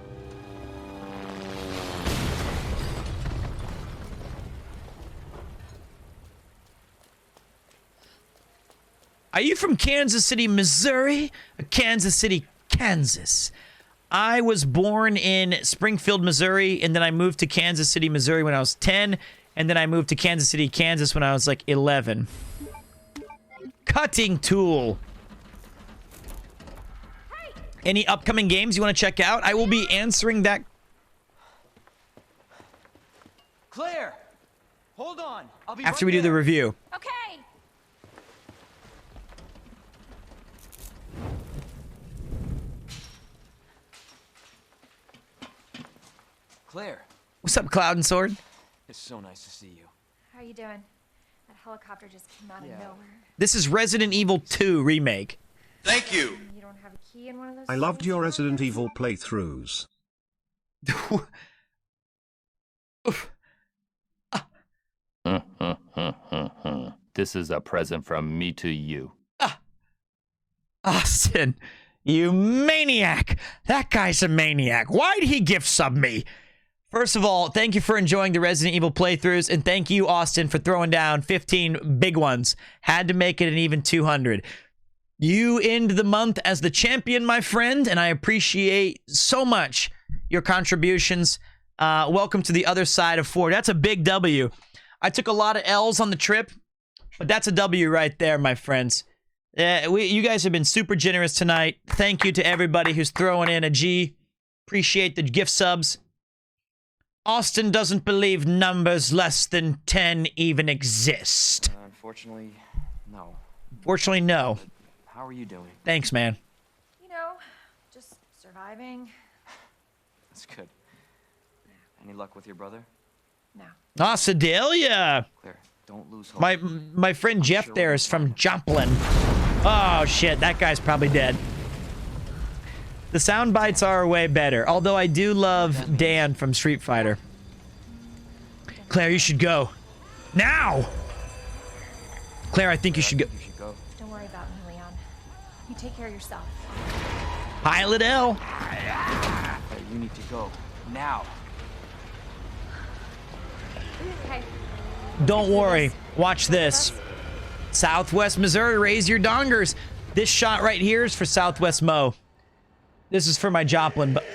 Are you from Kansas City, Missouri? Or Kansas City, Kansas? I was born in Springfield, Missouri, and then I moved to Kansas City, Missouri when I was 10, and then I moved to Kansas City, Kansas when I was like 11. Cutting tool. Any upcoming games you want to check out? I will be answering that. Claire, hold on. I'll be After right we do the there. review. Okay. Claire. What's up, Cloud and Sword? It's so nice to see you. How are you doing? That helicopter just came out of nowhere. This is Resident Evil 2 Remake. Thank you. You don't have a key in one of those? I loved your Resident Evil playthroughs. This is a present from me to you. Austin, you maniac. That guy's a maniac. Why'd he gift sub me? First of all, thank you for enjoying the Resident Evil playthroughs, and thank you, Austin, for throwing down 15 big ones. Had to make it an even 200. You end the month as the champion, my friend, and I appreciate so much your contributions. Welcome to the other side of 4. That's a big W. I took a lot of L's on the trip, but that's a W right there, my friends. You guys have been super generous tonight. Thank you to everybody who's throwing in a G. Appreciate the gift subs. Austin doesn't believe numbers less than 10 even exist. Unfortunately, no. Fortunately, no. How are you doing? Thanks, man. You know, just surviving. That's good. Any luck with your brother? No. Ah, Sedalia. Claire, don't lose hope. My friend Jeff there is from Joplin. Oh, shit. That guy's probably dead. The sound bites are way better. Although I do love Dan from Street Fighter. Claire, you should go. Now! Claire, I think you should go. Don't worry about me, Leon. You take care of yourself. Pilot L. Claire, you need to go. Now. Okay. Don't worry. Watch this. Southwest Missouri, raise your dongers. This shot right here is for Southwest Mo. This is for my Joplin, but...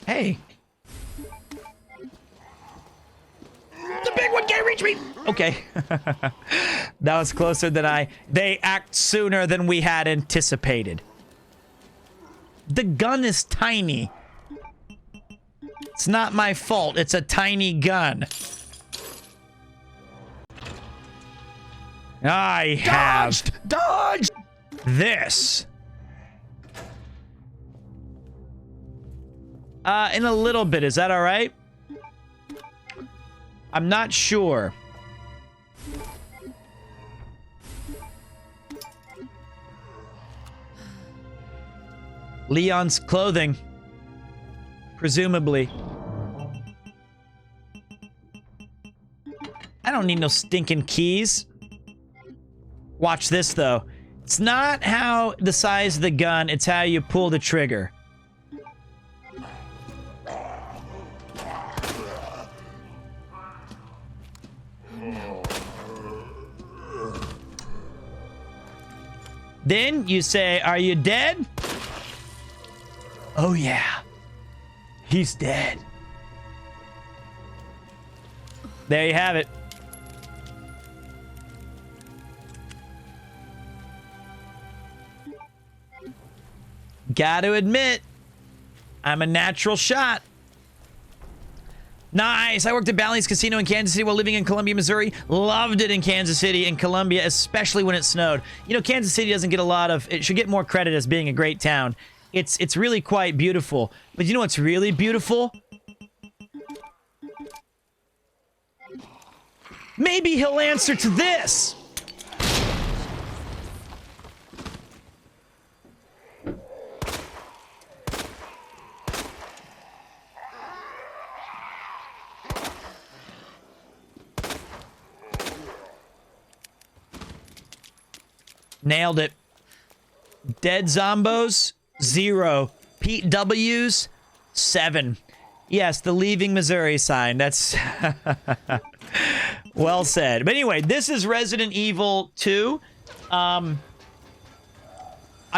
Hey. The big one can't reach me. Okay. That was closer than They act sooner than we had anticipated. The gun is tiny. It's not my fault. It's a tiny gun. I have dodged this. In a little bit. Is that all right? I'm not sure. Leon's clothing. Presumably. I don't need no stinking keys. Watch this, though. It's not how the size of the gun, it's how you pull the trigger. Then you say, "Are you dead?" "Oh yeah, he's dead." There you have it. Gotta admit, I'm a natural shot. Nice. I worked at Bally's Casino in Kansas City while living in Columbia, Missouri. Loved it in Kansas City and Columbia, especially when it snowed. You know, Kansas City doesn't get a lot of... It should get more credit as being a great town. It's really quite beautiful. But you know what's really beautiful? Maybe he'll answer to this. Nailed it. Dead Zombos, 0. Pete W's, 7. Yes, the leaving Missouri sign. That's well said. But anyway, this is Resident Evil 2. I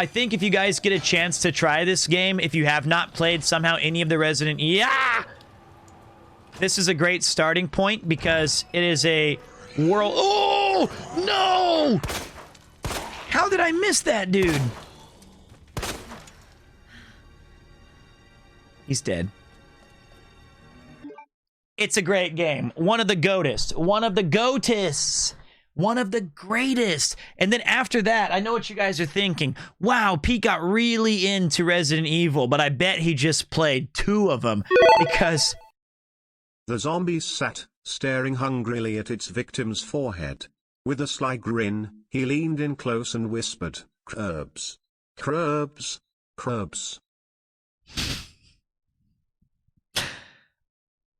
think if you guys get a chance to try this game, if you have not played somehow any of the Resident Evil... Yeah! This is a great starting point because it is a world... Oh! No! How did I miss that dude? He's dead. It's a great game. One of the GOATest. One of the GOATists. One of the greatest. And then after that, I know what you guys are thinking. Wow, Pete got really into Resident Evil, but I bet he just played 2 of them because... The zombie sat, staring hungrily at its victim's forehead. With a sly grin, he leaned in close and whispered, "Curbs. Curbs. Curbs."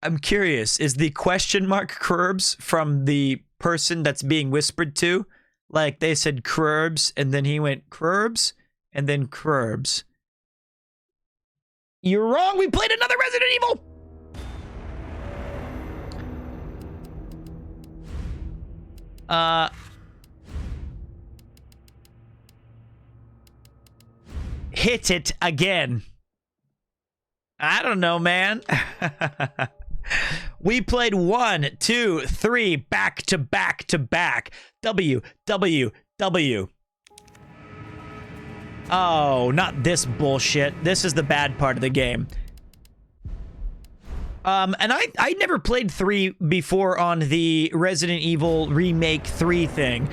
I'm curious, is the question mark curbs from the person that's being whispered to? Like they said curbs, and then he went curbs, and then curbs. You're wrong, we played another Resident Evil! Hit it again. I don't know, man. We played 1, 2, 3 back to back to back. W. Oh, not this bullshit. This is the bad part of the game. And I never played 3 before on the Resident Evil Remake 3 thing.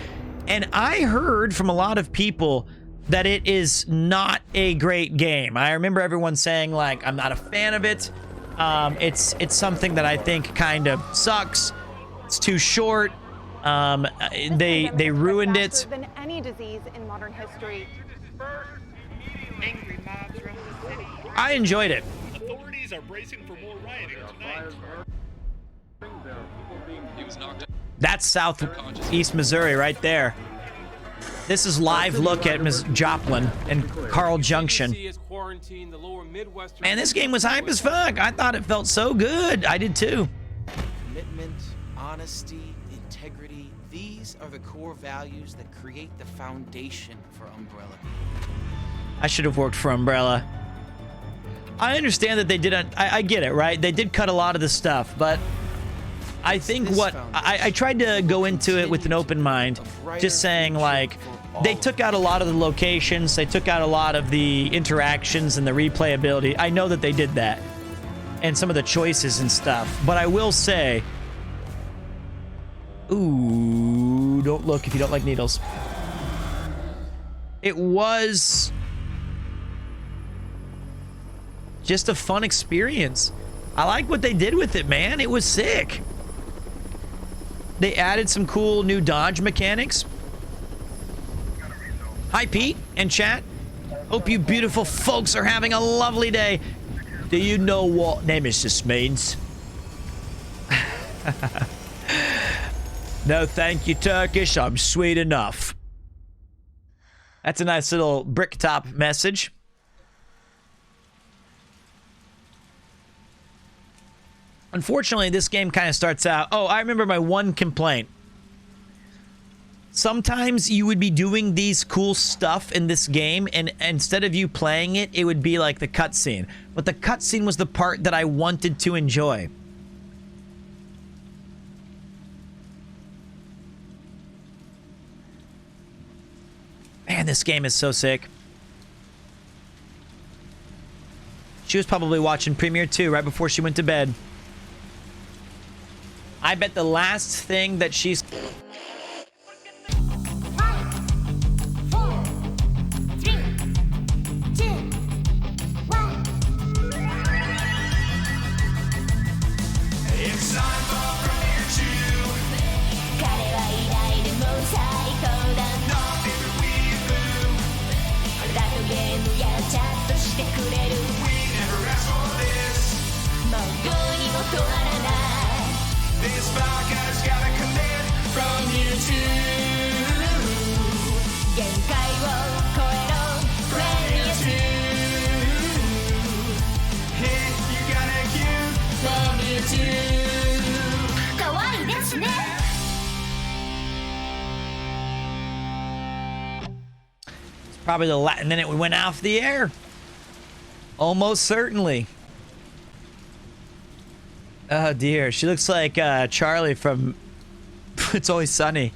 And I heard from a lot of people that it is not a great game. I remember everyone saying, like, I'm not a fan of it. It's something that I think kind of sucks. It's too short. They ruined it. Than any disease in modern history. Angry mobs roam the city. I enjoyed it. Authorities are bracing for more rioting tonight. That's Southeast Missouri right there. This is live look at Ms. Joplin and Carl Junction. Man, this game was hype as fuck. I thought it felt so good. I did too. Commitment, honesty, integrity, these are the core values that create the foundation for Umbrella. I should have worked for Umbrella. I understand that they didn't... I get it, right? They did cut a lot of the stuff, but... I think what... I tried to go into it with an open mind, just saying, like... They took out a lot of the locations, they took out a lot of the interactions and the replayability. I know that they did that. And some of the choices and stuff. But I will say... Ooh, don't look if you don't like needles. It was... just a fun experience. I like what they did with it, man. It was sick. They added some cool new dodge mechanics. Hi, Pete and chat. Hope you beautiful folks are having a lovely day. Do you know what Nemesis means? No, thank you, Turkish. I'm sweet enough. That's a nice little bricktop message. Unfortunately, this game kind of starts out... Oh, I remember my one complaint. Sometimes you would be doing these cool stuff in this game, and instead of you playing it, it would be like the cutscene. But the cutscene was the part that I wanted to enjoy. Man, this game is so sick. She was probably watching Premiere 2 right before she went to bed. I bet the last thing that she's... This vodka's gotta commit from you too. Hey, you got a cute from you too. Kawaii desu ne. It's probably the last, and then it went off the air. Almost certainly. Oh dear, she looks like Charlie from It's Always Sunny.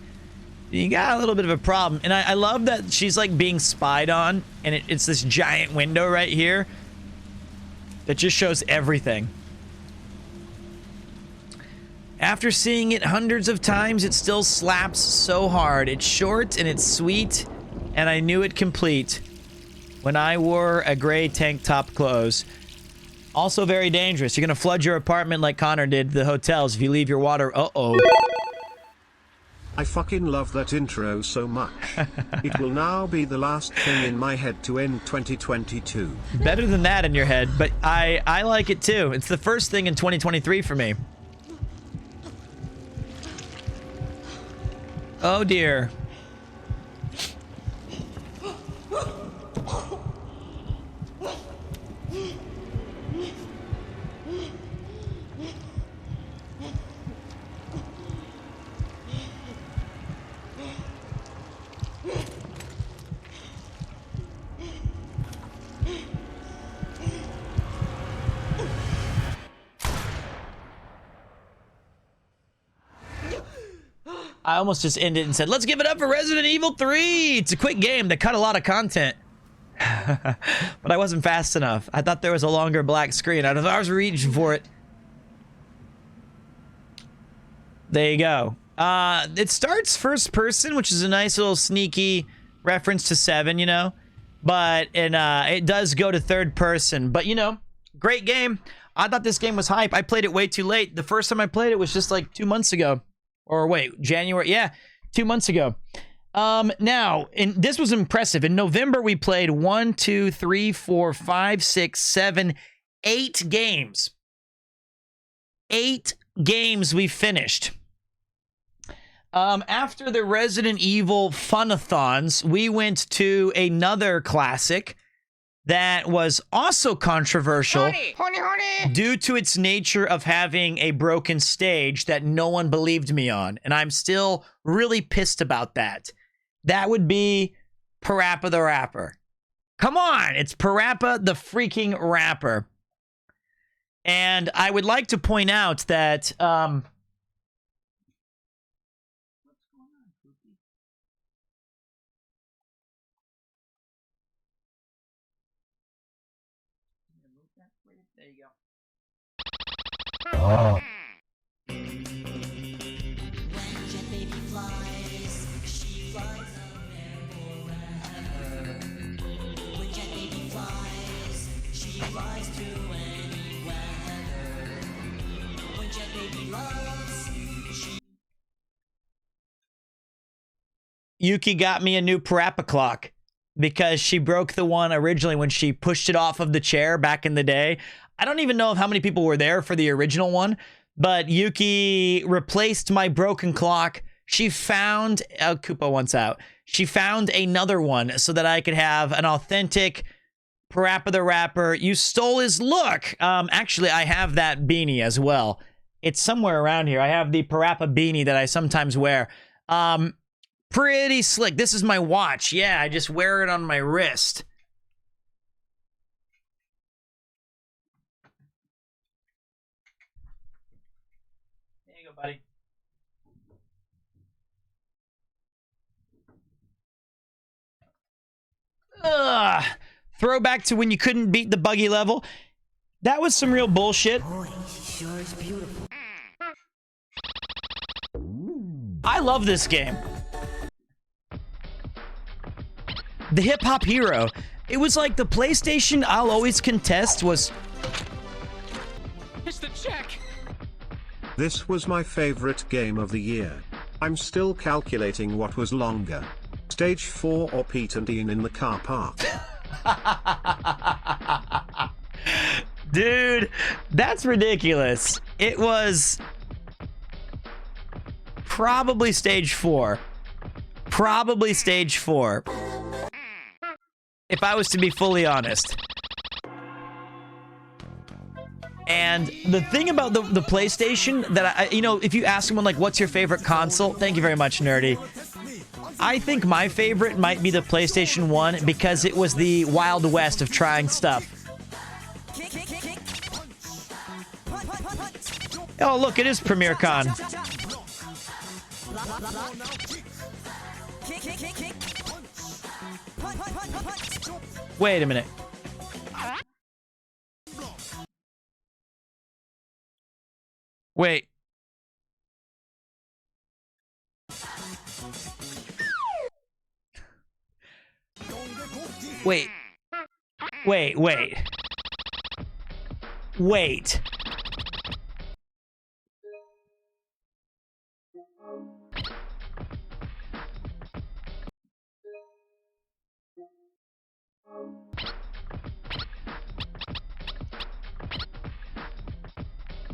You got a little bit of a problem. And I love that she's like being spied on, and it's this giant window right here that just shows everything. After seeing it hundreds of times, it still slaps so hard. It's short and it's sweet, and I knew it complete when I wore a gray tank top clothes. Also very dangerous. You're gonna flood your apartment like Connor did the hotels if you leave your water. Uh-oh. I fucking love that intro so much. It will now be the last thing in my head to end 2022. Better than that in your head, but I like it too. It's the first thing in 2023 for me. Oh dear. I almost just ended and said, let's give it up for Resident Evil 3. It's a quick game that cut a lot of content. But I wasn't fast enough. I thought there was a longer black screen. I was reaching for it. There you go. It starts first person, which is a nice little sneaky reference to 7, you know. But it does go to third person. But, you know, great game. I thought this game was hype. I played it way too late. The first time I played it was just like 2 months ago. Or wait, January. Yeah, 2 months ago. Now, this was impressive. In November, we played 1, 2, 3, 4, 5, 6, 7, 8 games. 8 games we finished. After the Resident Evil Funathons, we went to another classic that was also controversial due to its nature of having a broken stage that no one believed me on. And I'm still really pissed about that. That would be Parappa the Rapper. Come on, it's Parappa the freaking Rapper. And I would like to point out that... There you go. Oh. She flies to Yuki got me a new Parappa clock because she broke the one originally when she pushed it off of the chair back in the day. I don't even know how many people were there for the original one, but Yuki replaced my broken clock. She found, Koopa wants out. She found another one so that I could have an authentic Parappa the Rapper. You stole his look. Actually, I have that beanie as well. It's somewhere around here. I have the Parappa beanie that I sometimes wear. Pretty slick. This is my watch. Yeah, I just wear it on my wrist. There you go, buddy. Ugh. Throwback to when you couldn't beat the buggy level. That was some real bullshit. Boy, she sure is beautiful. I love this game. The Hip Hop Hero. It was like the PlayStation I'll always contest was... It's the check. This was my favorite game of the year. I'm still calculating what was longer. Stage 4 or Pete and Ian in the car park. Dude, that's ridiculous. It was probably stage 4. Probably stage 4. If I was to be fully honest. And the thing about the PlayStation that you know, if you ask someone like, what's your favorite console? Thank you very much, Nerdy. I think my favorite might be the PlayStation 1 because it was the Wild West of trying stuff. Oh, look, it is Premier Con. Wait a minute. Wait. Wait. Wait, wait. Wait.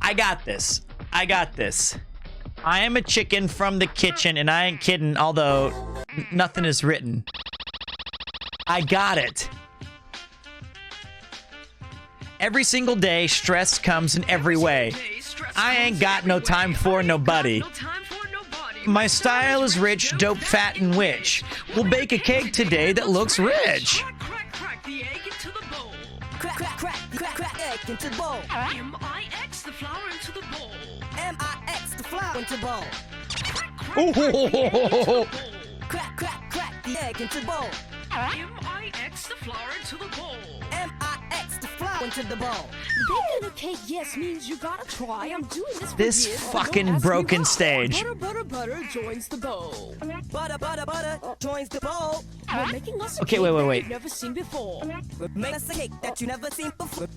I got this. I got this. I am a chicken from the kitchen, and I ain't kidding, although nothing is written. I got it. Every single day, stress comes in every way. I ain't got no time for nobody. My style is rich, dope, fat, and witch. We'll bake a cake today that looks rich. Crack the egg into the bowl. Crack egg into the bowl. M-I-X the flour into the bowl. M-I-X the flour into the bowl. Ooh. Crack the egg into the bowl. M-I-X the flour into the bowl. M-I-X the flour into the bowl. Baking a cake, yes, means you gotta try. I'm doing this for This years, so fucking don't ask me broken why. stage. Butter joins the bowl. Butter joins the bowl. We're making us a Okay, cake wait. that you've never seen before. Make us a cake that you never seen before.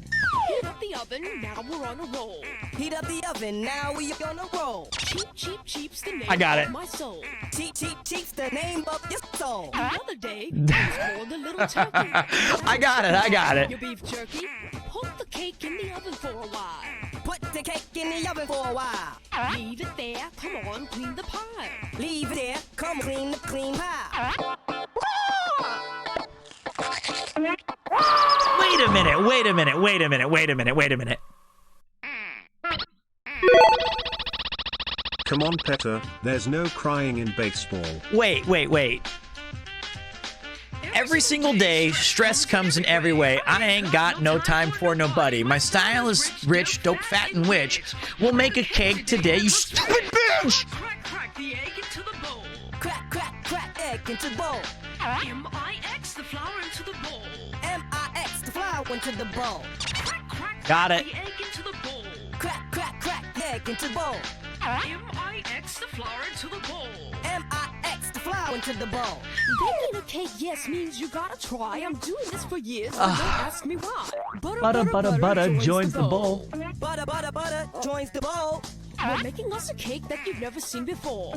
Heat up the oven, now we're on a roll. Heat up the oven, now we on a roll. Cheap's the name I got of it. my soul. Cheap's the name of your soul. The other day, I was called a little turkey. I got it. Your beef jerky, put the cake in the oven for a while. Put the cake in the oven for a while. Leave it there, come on, clean the pie. Leave it there, come clean the clean pie. Wait a minute. Come on, Petter, there's no crying in baseball. Wait. Every single day, stress comes in every way. I ain't got no time for nobody. My style is rich, dope, fat, and witch. We'll make a cake today, you stupid bitch! Crack the egg into the bowl. Crack egg into the bowl. M-I-X the flour into the bowl. M-I-X the flour into the bowl. Got it. The egg into the bowl. Crack egg into the bowl. M-I-X the flour into the bowl. M-I-X the flour into the bowl. Baking a cake, yes, means you gotta try. I'm doing this for years, so don't ask me why. Butter joins the bowl. Butter joins the bowl. We're making us a cake that you've never seen before.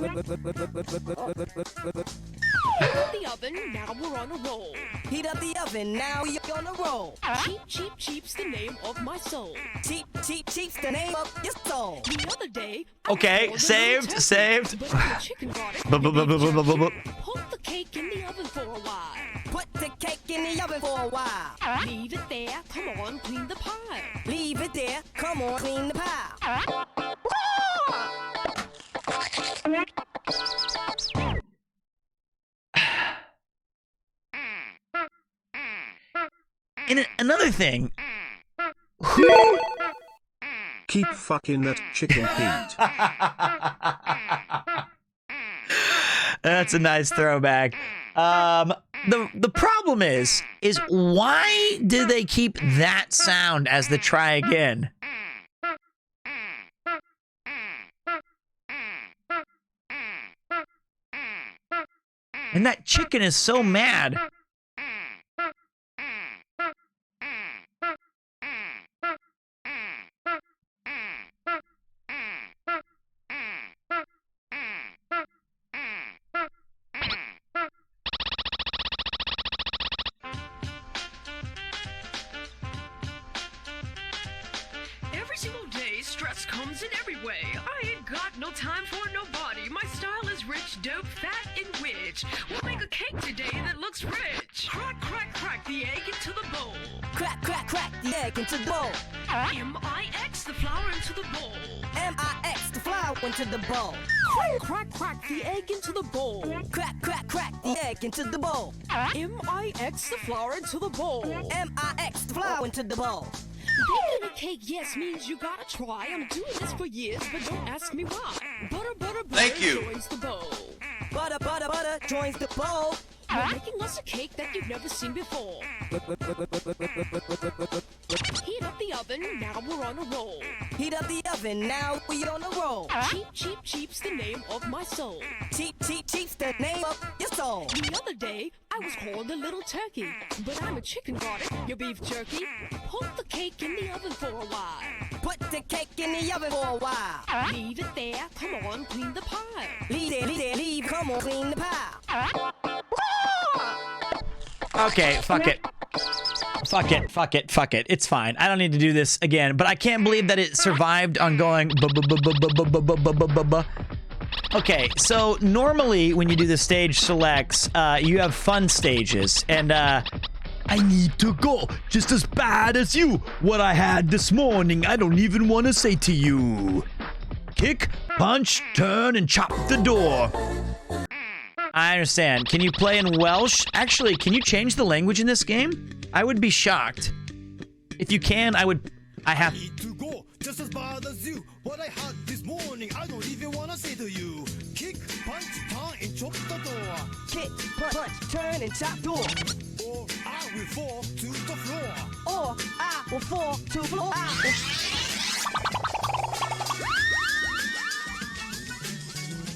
Heat up the oven, now we're on a roll. Heat up the oven, now you're on a roll. Cheap, cheap, cheap's the name of my soul. Cheap, cheap, cheap's the name of your soul. The other day, Okay, saved. but the chicken got it. Put Hold the cake in the oven for a while. Put the cake in the oven for a while. Leave it there, come on, clean the pile. Leave it there, come on, clean the pile. And another thing, who? Keep fucking that chicken, Pete. That's a nice throwback. The problem is why do they keep that sound as the try again? And that chicken is so mad. Every single day, stress comes in every way. I ain't got no time for nobody. My style is rich, dope, fat, and rich. We'll make a cake today that looks rich. Crack, crack, crack the egg into the bowl. Crack, crack, crack the egg into the bowl. M-I-X the flour into the bowl. M-I-X the flour into the bowl. Crack, crack the egg into the bowl. Crack, crack, crack the egg into the bowl. M-I-X the flour into the bowl. M-I-X the flour into the bowl. Baking a cake, yes, means you gotta try. I'm doing this for years, but don't ask me why. Butter, butter, butter Thank you. joins the bowl. Butter, butter, butter joins the bowl. You're making us a cake that you've never seen before. Heat up the oven, now we're on a roll. Heat up the oven, now we on a roll. Cheap, cheap, cheap's the name of my soul. Cheap, cheap, cheap's the name of your soul. The other day, I was called a little turkey, but I'm a chicken garlic, your beef jerky. Hold the cake in the oven for a while. Put the cake in the oven for a while. Leave it there, come on, clean the pile. Leave it, leave, come on, clean the pile. Okay, fuck it. Fuck it, fuck it, fuck it. It's fine. I don't need to do this again, but I can't believe that it survived on going Okay, so normally when you do the stage selects, you have fun stages, and I need to go just as bad as you. What I had this morning, I don't even want to say to you. Kick, punch, turn, and chop the door. I understand. Can you play in Welsh? Actually, can you change the language in this game? I would be shocked. If you can, I have to go just as bad as you. What I had this morning, I don't even wanna say to you. Kick, punch, turn, and chop the door. Kick, punch, turn, and chop door. Or I will fall to the floor. Or I will fall to the floor.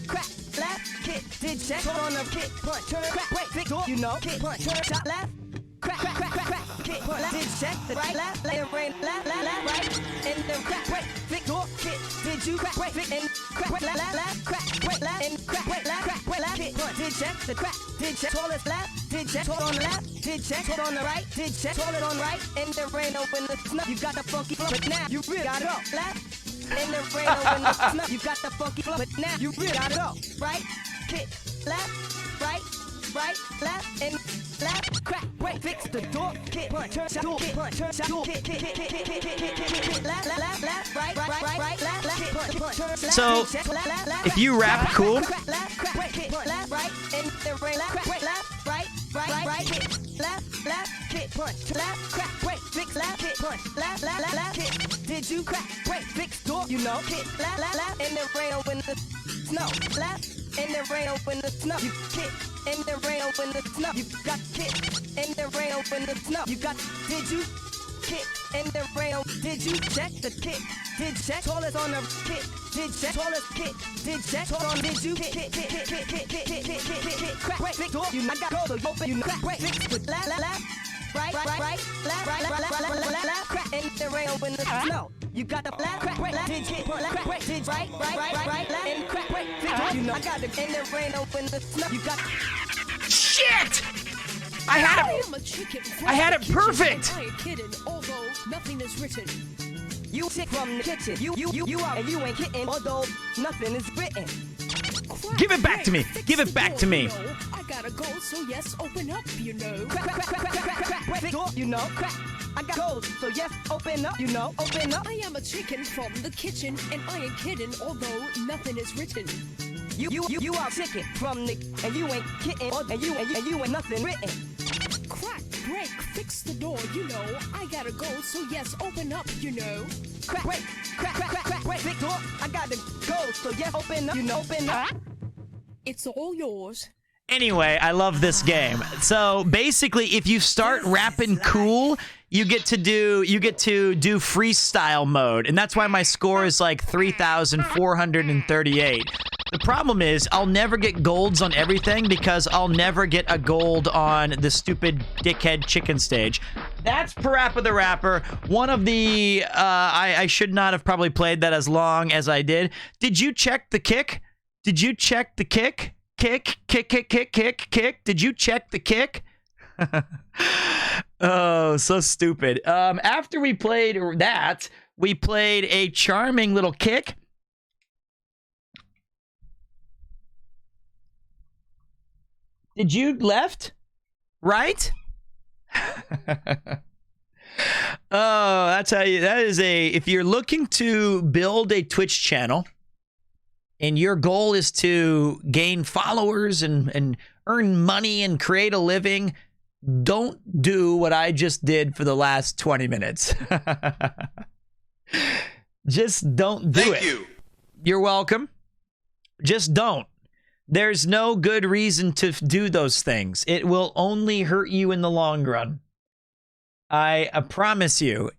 Crack, left, kick, did check, turn on the kick, punch, turn, crack, wait, big door, you know, kick, punch, turn, chop left. Crack, crack, crack, crack, crack, kick, punch, left, did check, the right, left, left, rain, left, right, and then crack, wait, big door, kick, did you crack, wait, big, and crack, wait, left, crack, wait, left, and crack, wait, left, kick, punch, did check, the crack, did check, toilet left, did check, toilet on the left, did check, toilet on the right, did check, toilet on right, and then rain open the snuff, you got the funky flow, but now you really got it up, left, and then rain open the snuff, you got the funky flow, but now you really got it up, right, kick, left, right, left, and left, crack, wait, fix the door, kick, punch, turn, door, kick, punch, turn, door, kick, left, right, left, kick, punch, turn, So, if you rap cool, left, kick, left, right, and then rain, left, right, kick, left, kick, punch, left, crack, wait, fix, left, kick, punch, left, kick, did you crack, wait, fix door, you know, kick, left, and then rain open the snow, left, and then rain open the snow, you kick, and then rain open the snow, you got kick, and then rain open the snow, you got, did you kick, and then rain open, did you check the kick, did check, toilet on the kick, did check, toilet kick, did check, toilet on, did you kick, crack, wait, fix door, you not got go, so you open, you crack, wait, fix with left, right, left, crack, and then rain open the snow. You got the left, crack, left, did hit, left, crack, did right, left, and crack, wait, fix door, you know I got the, and then rain open the snow. You got Shit! I had it. am a chicken from I had the it kitchen, perfect. and I ain't kidding, although nothing is written. You sick from the kitchen. You out and you ain't kidding, although nothing is written. Give it back to me. Give it back to me. I gotta go, so yes, open up, you know. Crack, crack, crack, crack, crack, crack, break the door, you know. Crack. I got goals, so yes, open up, you know. Open up. I am a chicken from the kitchen, and I ain't kidding, although nothing is written. You out chicken from the and you ain't kidding, and you ain't nothing written. Crack, break, fix the door, you know. I gotta go, so yes, open up, you know. Crack, break, crack, crack, crack, crack, break the door. I gotta go, so yes, open up, you know. Open up. It's all yours. Anyway, I love this game. So basically, if you start rapping cool, you get to do freestyle mode, and that's why my score is like 3,438. The problem is I'll never get golds on everything because I'll never get a gold on the stupid dickhead chicken stage. That's Parappa the Rapper. One of the I should not have probably played that as long as I did. Did you check the kick? Did you check the kick? Kick. Did you check the kick? Oh, so stupid. After we played that, we played a charming little kick. Did you left? Right? Oh, that's how you, that is a, if you're looking to build a Twitch channel and your goal is to gain followers and earn money and create a living, don't do what I just did for the last 20 minutes. Just don't do it. Thank you. You're welcome. Just don't. There's no good reason to do those things. It will only hurt you in the long run. I promise you.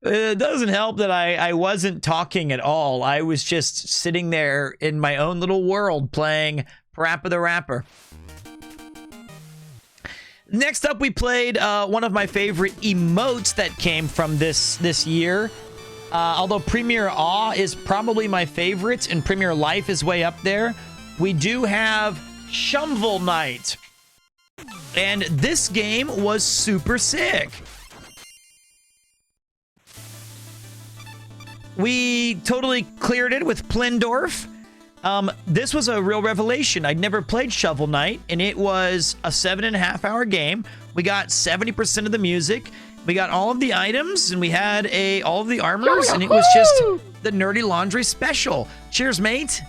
It doesn't help that I wasn't talking at all. I was just sitting there in my own little world playing Parappa the Rapper. Next up, we played one of my favorite emotes that came from this year. Although Premier Awe is probably my favorite and Premier Life is way up there, we do have Shovel Knight. And this game was super sick. We totally cleared it with Plindorf. This was a real revelation. I'd never played Shovel Knight, and it was a 7.5-hour game. We got 70% of the music. We got all of the items, and we had all of the armors, and it was just the Nerdy Laundry special. Cheers, mate.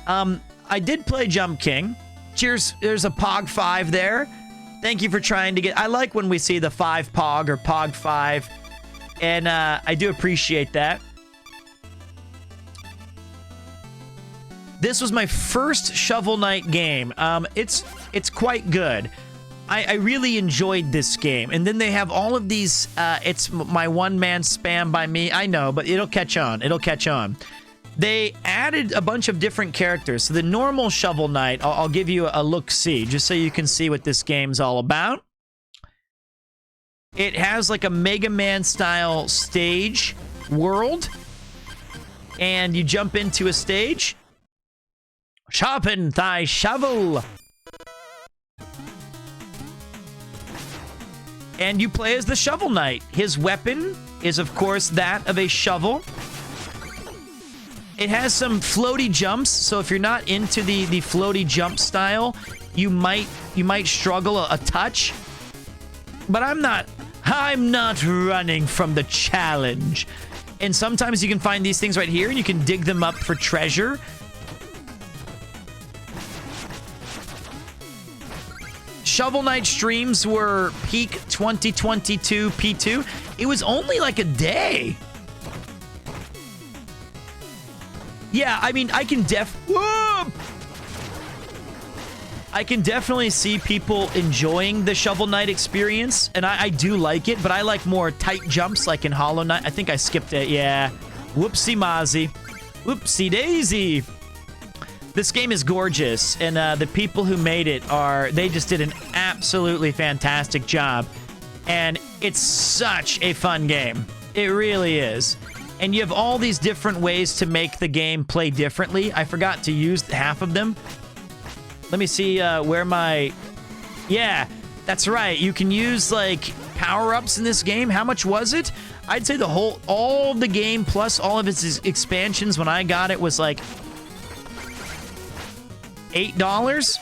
I did play Jump King. Cheers. There's a Pog 5 there. Thank you for trying to get... I like when we see the 5 Pog or Pog 5, and I do appreciate that. This was my first Shovel Knight game. It's quite good. I really enjoyed this game. And then they have all of these, it's my one-man spam by me. I know, but it'll catch on. It'll catch on. They added a bunch of different characters. So the normal Shovel Knight, I'll give you a look-see, just so you can see what this game's all about. It has like a Mega Man-style stage world. And you jump into a stage. Sharpen thy shovel. And you play as the Shovel Knight. His weapon is, of course, that of a shovel. It has some floaty jumps, so if you're not into the floaty jump style, you might struggle a touch. But I'm not running from the challenge. And sometimes you can find these things right here, and you can dig them up for treasure. Shovel Knight streams were peak 2022 P2. It was only like a day. Yeah, I mean, I can definitely see people enjoying the Shovel Knight experience, and I do like it, but I like more tight jumps like in Hollow Knight. I think I skipped it, yeah. Whoopsie Mozzie. Whoopsie Daisy. This game is gorgeous, and the people who made it they just did an absolutely fantastic job. And it's such a fun game. It really is. And you have all these different ways to make the game play differently. I forgot to use half of them. Let me see where my... Yeah, that's right. You can use, like, power-ups in this game. How much was it? I'd say all of the game plus all of its expansions when I got it was, like, $8.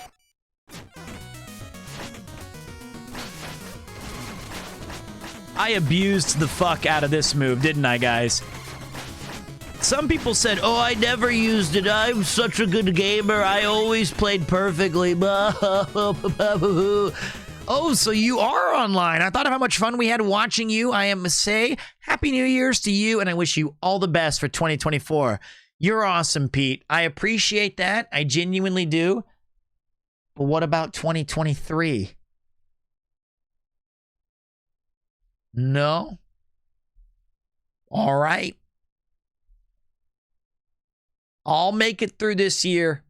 I abused the fuck out of this move, didn't I, guys? Some people said, oh, I never used it. I'm such a good gamer. I always played perfectly. Oh, so you are online. I thought of how much fun we had watching you. I am say Happy New Year's to you, and I wish you all the best for 2024. You're awesome, Pete. I appreciate that. I genuinely do. But what about 2023? No? All right. I'll make it through this year,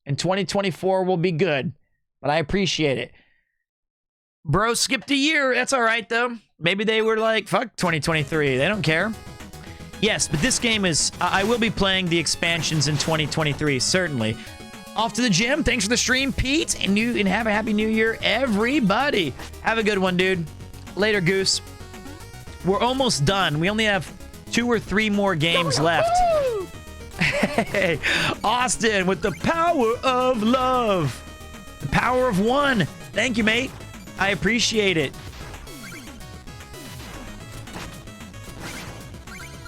and 2024 will be good, but I appreciate it. Bro skipped a year. That's all right, though. Maybe they were like, fuck 2023. They don't care. Yes, but this game is... I will be playing the expansions in 2023, certainly. Off to the gym. Thanks for the stream, Pete, and have a happy new year, everybody. Have a good one, dude. Later, Goose. We're almost done. We only have 2 or 3 more games left. Hey, Austin with the power of love. The power of one. Thank you, mate. I appreciate it.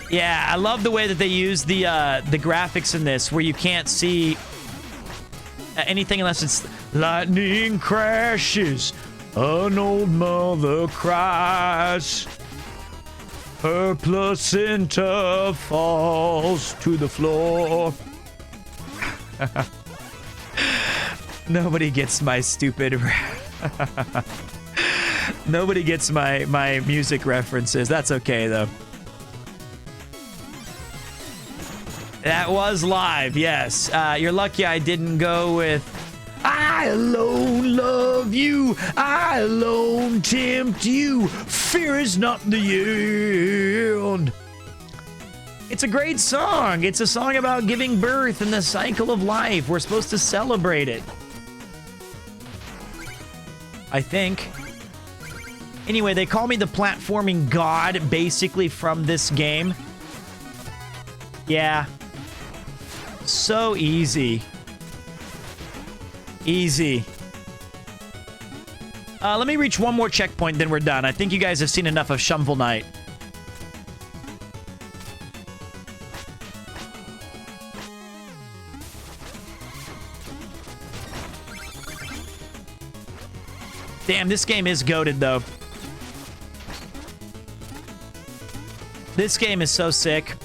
Yeah, I love the way that they use the graphics in this, where you can't see anything unless it's lightning crashes, an old mother cries. Her placenta falls to the floor. Nobody gets my stupid... Nobody gets my music references. That's okay, though. That was live, yes. You're lucky I didn't go with... I alone love you. I alone tempt you. Fear is not the end. It's a great song. It's a song about giving birth and the cycle of life. We're supposed to celebrate it. I think. Anyway, they call me the platforming god, basically, from this game. Yeah. So easy. Easy. Let me reach one more checkpoint, then we're done. I think you guys have seen enough of Shovel Knight. Damn, this game is goated, though. This game is so sick.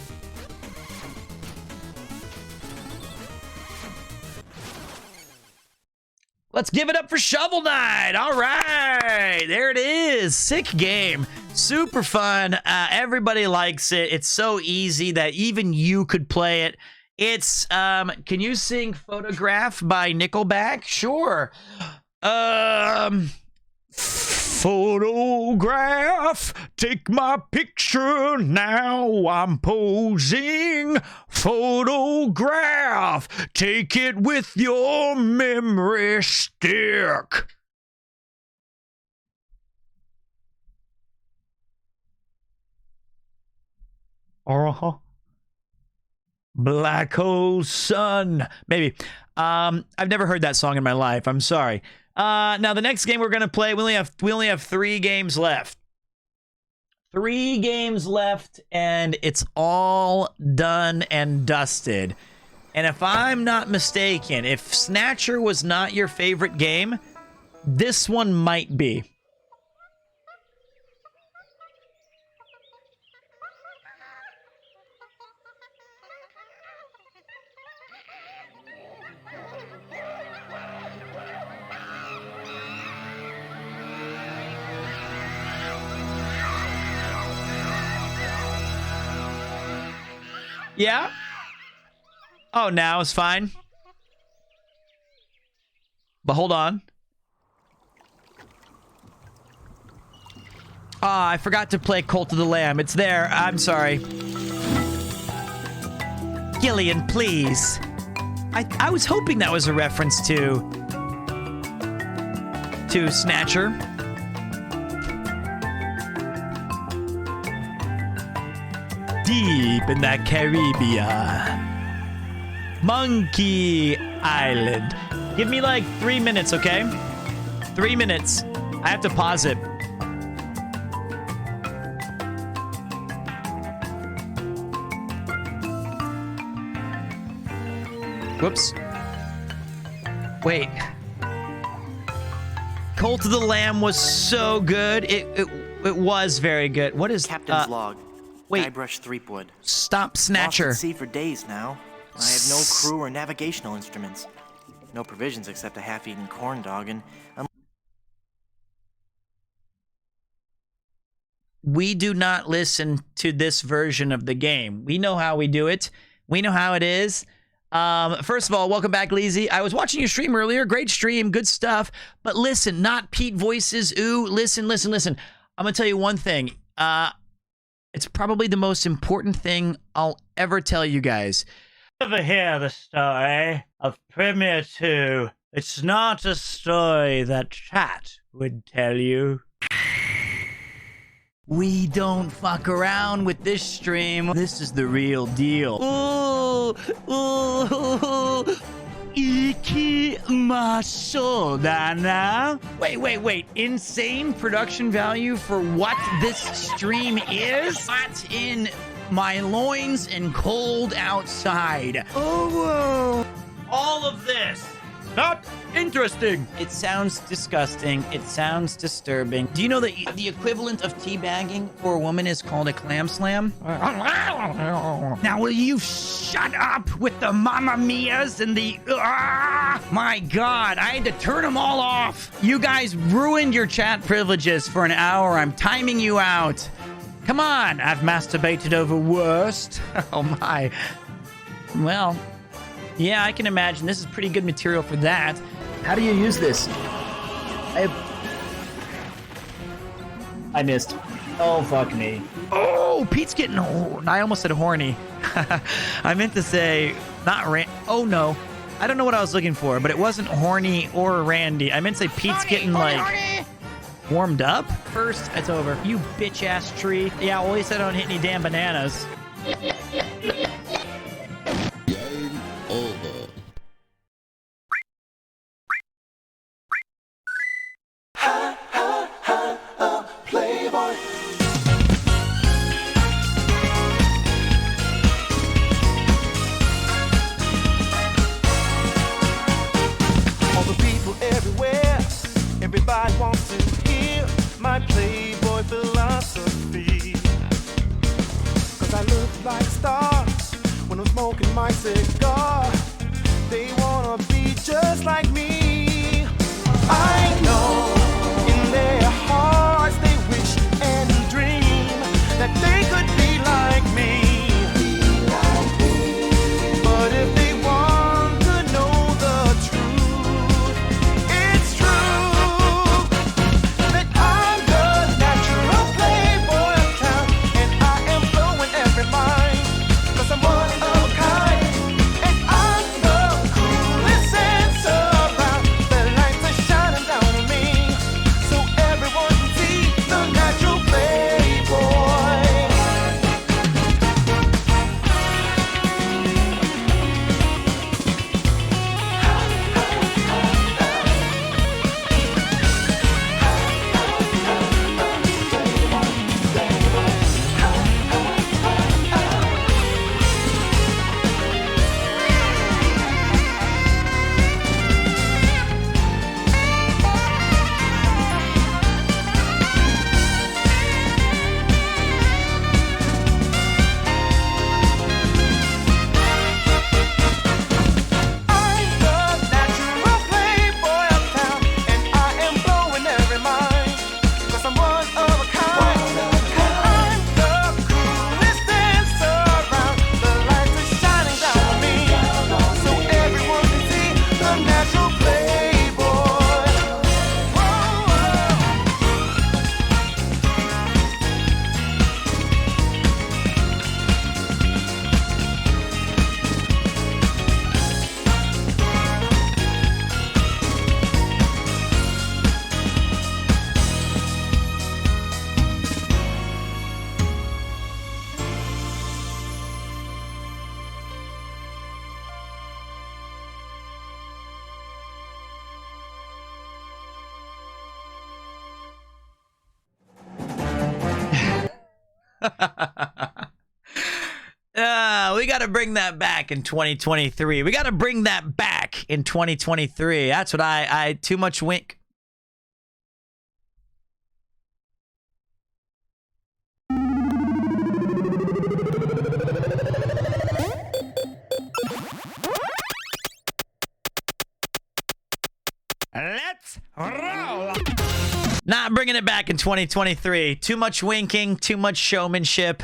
Let's give it up for Shovel Knight. All right. There it is. Sick game. Super fun. Everybody likes it. It's so easy that even you could play it. It's, can you sing Photograph by Nickelback? Sure. Photograph, take my picture now, I'm posing. Photograph, take it with your memory stick. Uh-huh. Black hole sun. Maybe. I've never heard that song in my life. I'm sorry. Now the next game we're gonna play, we only have 3 games left. 3 games left, and it's all done and dusted. And if I'm not mistaken, if Snatcher was not your favorite game, this one might be. Yeah? Oh, now it's fine. But hold on. Ah, I forgot to play Cult of the Lamb. It's there. I'm sorry. Gillian, please. I was hoping that was a reference to Snatcher. Deep in the Caribbean. Monkey Island. Give me like 3 minutes, okay? 3 minutes. I have to pause it. Whoops. Wait. Cult of the Lamb was so good. It was very good. What is Captain's log? Wait. Guybrush Threepwood. Stop, Snatcher. Lost at sea for days now. I have no crew or navigational instruments. No provisions except a half-eaten corn dog and... We do not listen to this version of the game. We know how we do it. We know how it is. First of all, welcome back, Leezy. I was watching your stream earlier. Great stream, good stuff. But listen, not Pete voices. Ooh, listen. I'm gonna tell you one thing. It's probably the most important thing I'll ever tell you guys. Ever hear the story of Premier 2? It's not a story that chat would tell you. We don't fuck around with this stream. This is the real deal. Iki Masodana. Wait. Insane production value for what this stream is? Hot in my loins and cold outside. Oh, all of this. Not interesting. It sounds disgusting. It sounds disturbing. Do you know that the equivalent of teabagging for a woman is called a clam slam? Now, will you shut up with the Mamma Mias and the... my God, I had to turn them all off. You guys ruined your chat privileges for an hour. I'm timing you out. Come on. I've masturbated over worst. Oh, my. Well... yeah, I can imagine. This is pretty good material for that. How do you use this? I missed. Oh, fuck me. Oh, Pete's getting... I almost said horny. I meant to say... not oh, no. I don't know what I was looking for, but it wasn't horny or Randy. I meant to say Pete's getting, like... warmed up? First, it's over. You bitch-ass tree. Yeah, well, at least I don't hit any damn bananas. Over. Playboy. All the people everywhere, everybody wants to hear my Playboy philosophy. 'Cause I look like stars when I'm smoking my cigar. They wanna be just like me. I know in their hearts they wish and dream that they could be like me. But if they want to know the truth, it's true that I'm the natural playboy of town, and I am blowing every mind. 'Cause I'm one of a kind, and I'm the coolest and so We got to bring that back in 2023. We got to bring that back in 2023. That's what I too much wink. Let's roll. Not bringing it back in 2023. Too much winking, too much showmanship.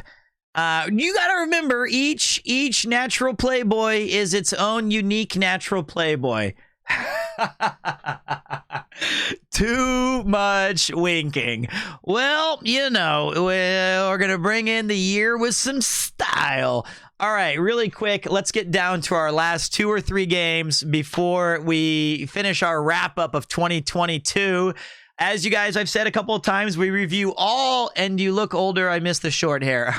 You got to remember, each natural Playboy is its own unique natural Playboy. Too much winking. Well, you know, we're going to bring in the year with some style. All right, really quick, let's get down to our last 2 or 3 games before we finish our wrap-up of 2022. As you guys, I've said a couple of times, we review all, and you look older, I miss the short hair.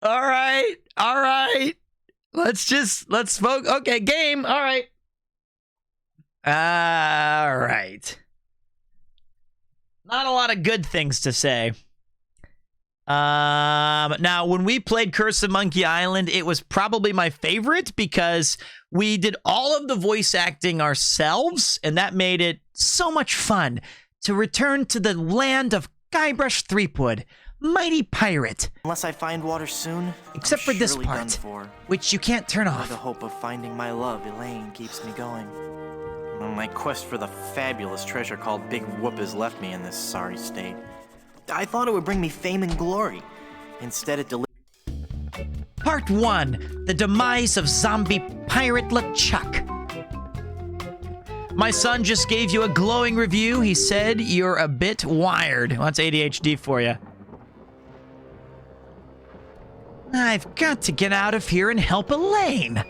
All right. Let's focus. Okay, game. All right. Not a lot of good things to say. Now, when we played Curse of Monkey Island, it was probably my favorite because we did all of the voice acting ourselves, and that made it so much fun to return to the land of Guybrush Threepwood, mighty pirate. Unless I find water soon, except for this part, which you can't turn off. The hope of finding my love, Elaine, keeps me going. My quest for the fabulous treasure called Big Whoop has left me in this sorry state. I thought it would bring me fame and glory. Instead, it delivered. Part 1, The Demise of Zombie Pirate LeChuck. My son just gave you a glowing review. He said you're a bit wired. Well, that's ADHD for you. I've got to get out of here and help Elaine.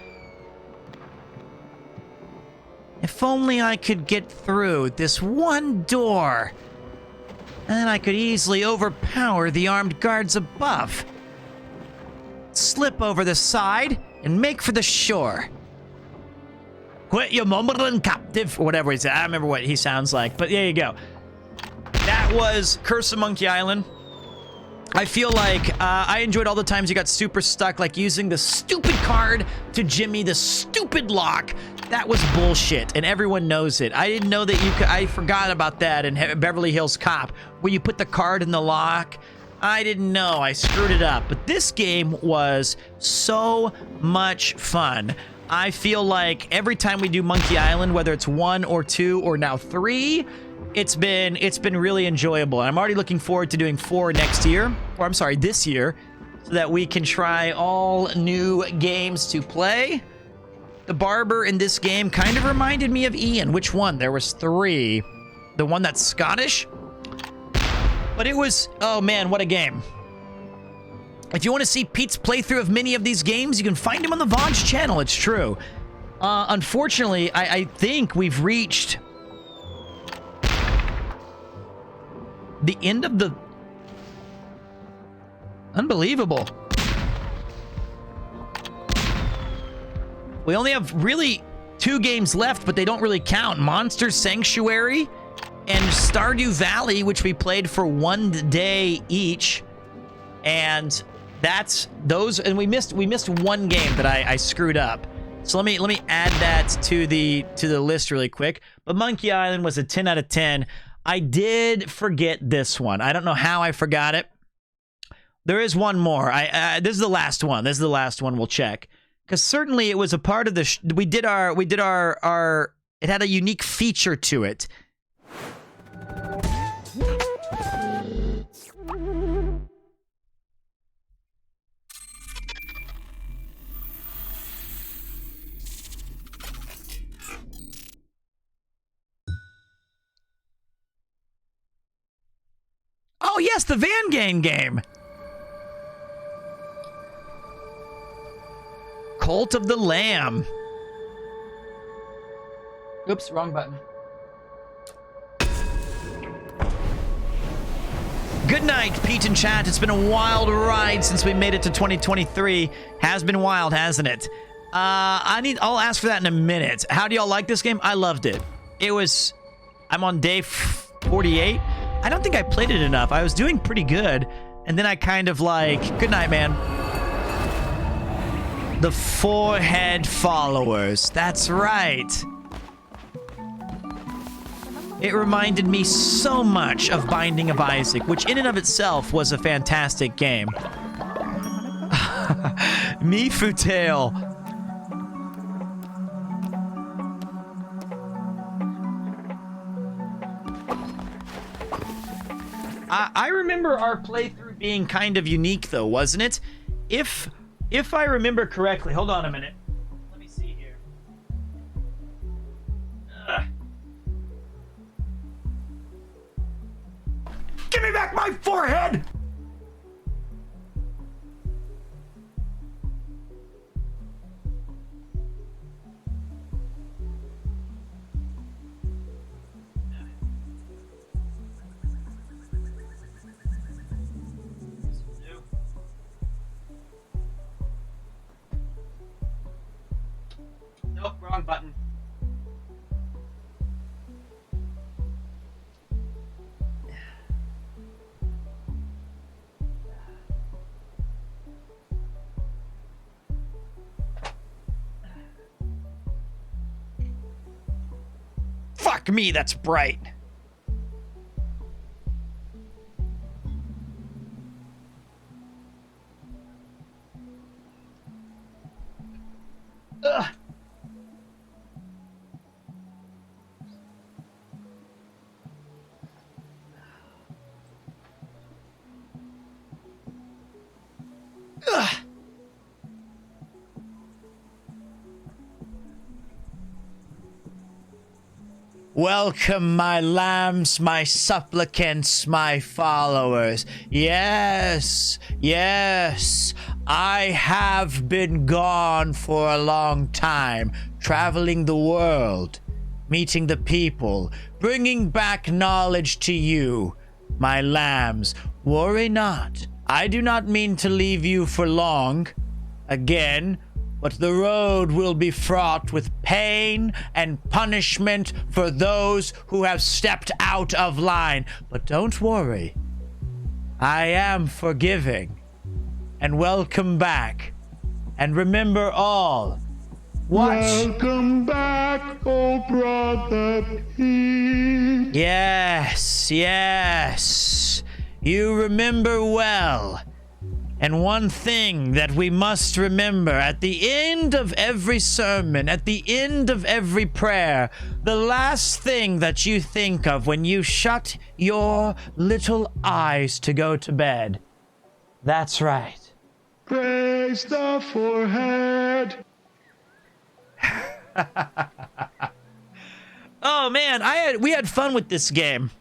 If only I could get through this one door. Then I could easily overpower the armed guards above. Slip over the side and make for the shore. Quit your mumbling, captive, or whatever he said. I don't remember what he sounds like, but there you go. That was Curse of Monkey Island. I feel like I enjoyed all the times you got super stuck, like using the stupid card to jimmy the stupid lock. That was bullshit, and everyone knows it. I didn't know that you could. I forgot about that in Beverly Hills Cop, where you put the card in the lock. I didn't know. I screwed it up. But this game was so much fun. I feel like every time we do Monkey Island, whether it's 1 or 2 or now 3, it's been really enjoyable. And I'm already looking forward to doing 4 next year, or I'm sorry, this year, so that we can try all new games to play. The barber in this game kind of reminded me of Ian. Which one? There was 3. The one that's Scottish? But it was, oh man, what a game. If you want to see Pete's playthrough of many of these games, you can find him on the Vaughns channel. It's true. Unfortunately, I think we've reached the end of the... Unbelievable. We only have really 2 games left, but they don't really count. Monster Sanctuary and Stardew Valley, which we played for 1 day each. And that's those, and we missed 1 game that I screwed up. So let me add that to the list really quick. But Monkey Island was a 10 out of 10. I did forget this one. I don't know how I forgot it. There is one more. This is the last one. This is the last one we'll check. Because certainly it was a part of the... we did our... It had a unique feature to it. Oh yes, the Van Gane game. Cult of the Lamb. Oops, wrong button. Good night, Pete and chat. It's been a wild ride since we made it to 2023. Has been wild, hasn't it? I'll ask for that in a minute. How do y'all like this game? I loved it. I'm on day 48. I don't think I played it enough. I was doing pretty good. And then I kind of like, good night, man. The Forehead Followers. That's right. It reminded me so much of Binding of Isaac, which in and of itself was a fantastic game. Mifutail. I remember our playthrough being kind of unique, though, wasn't it? If I remember correctly, hold on a minute. Let me see here. Give me back my forehead! Nope, wrong button. Fuck me, that's bright. Ugh. Ugh. Welcome, my lambs, my supplicants, my followers. Yes, yes, I have been gone for a long time, traveling the world, meeting the people, bringing back knowledge to you, my lambs. Worry not. I do not mean to leave you for long. Again, but the road will be fraught with pain and punishment for those who have stepped out of line. But don't worry. I am forgiving. And welcome back. And remember all. Welcome back, oh brother Pete. Yes, yes. You remember well. And one thing that we must remember at the end of every sermon, at the end of every prayer, the last thing that you think of when you shut your little eyes to go to bed. That's right. Praise the forehead. Oh man, we had fun with this game.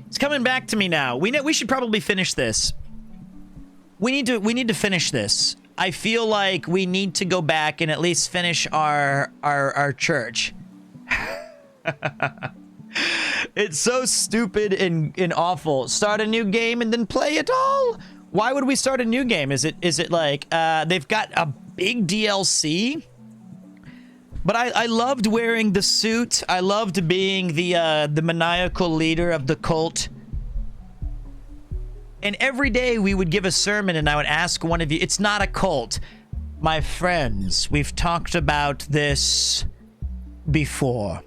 It's coming back to me now. We should probably finish this. We need to finish this. I feel like we need to go back and at least finish our church. It's so stupid and awful. Start a new game and then play it all? Why would we start a new game? Is it like they've got a big DLC? But I loved wearing the suit. I loved being the maniacal leader of the cult. And every day we would give a sermon and I would ask one of you, it's not a cult. My friends, we've talked about this before.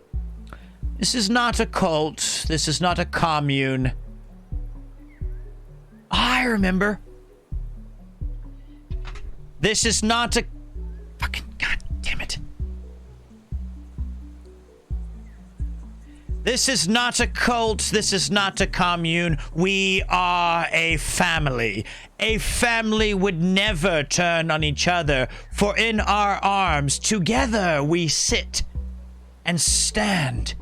This is not a cult. This is not a commune. I remember. This is not a... Fucking god damn it. This is not a cult. This is not a commune. We are a family. A family would never turn on each other, for in our arms together we sit and stand.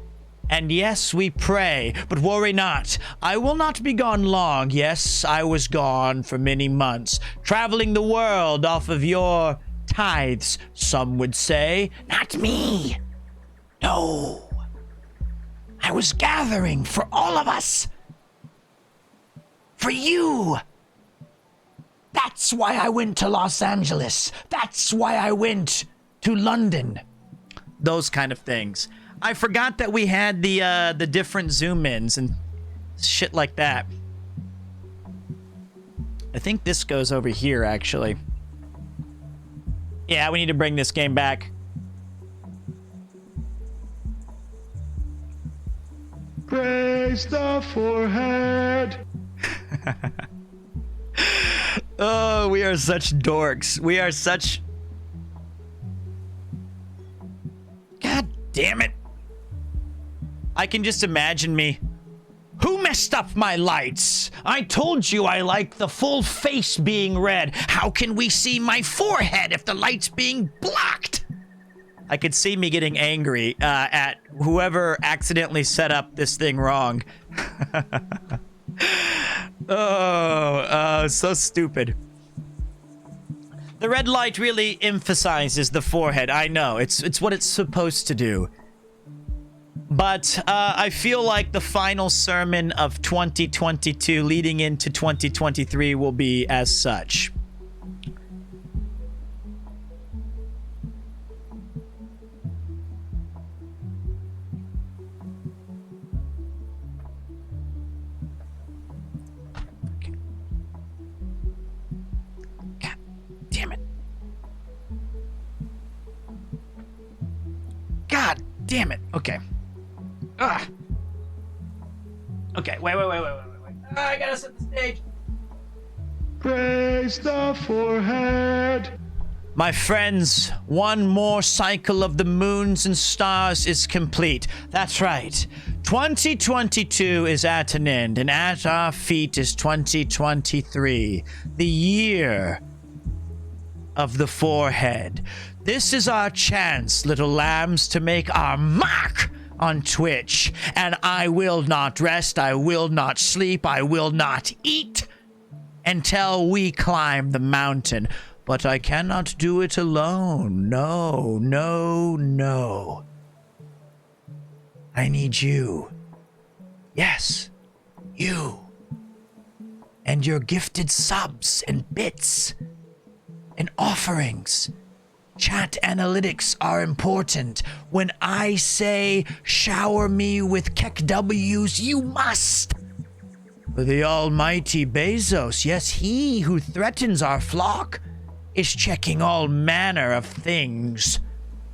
And yes, we pray, but worry not. I will not be gone long. Yes, I was gone for many months, traveling the world off of your tithes, some would say. Not me. No. I was gathering for all of us. For you. That's why I went to Los Angeles. That's why I went to London. Those kind of things. I forgot that we had the different zoom ins and shit like that. I think this goes over here, actually. Yeah, we need to bring this game back. Praise the forehead. Oh, we are such dorks. We are such... God damn it. I can just imagine me. Who messed up my lights? I told you I like the full face being red. How can we see my forehead if the light's being blocked? I could see me getting angry at whoever accidentally set up this thing wrong. So stupid. The red light really emphasizes the forehead. I know, it's what it's supposed to do. But I feel like the final sermon of 2022 leading into 2023 will be as such. God damn it. God damn it. Okay. Ah. Okay, wait. I gotta set the stage. Praise the forehead. My friends, one more cycle of the moons and stars is complete. That's right. 2022 is at an end, and at our feet is 2023, the year of the forehead. This is our chance, little lambs, to make our mark on Twitch, and I will not rest, I will not sleep, I will not eat until we climb the mountain. But I cannot do it alone. No. I need you. Yes, you. And your gifted subs and bits and offerings. Chat analytics are important. When I say shower me with Kek W's, you must. For the almighty Bezos, yes, he who threatens our flock, is checking all manner of things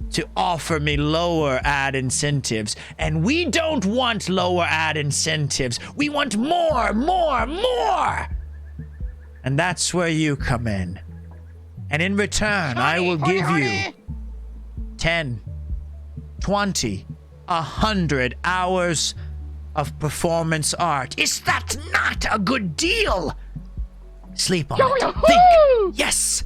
to offer me lower ad incentives. And we don't want lower ad incentives. We want more. And that's where you come in. And in return, I will give you 10, 20, 100 hours of performance art. Is that not a good deal? Sleep on it. Think. Yes.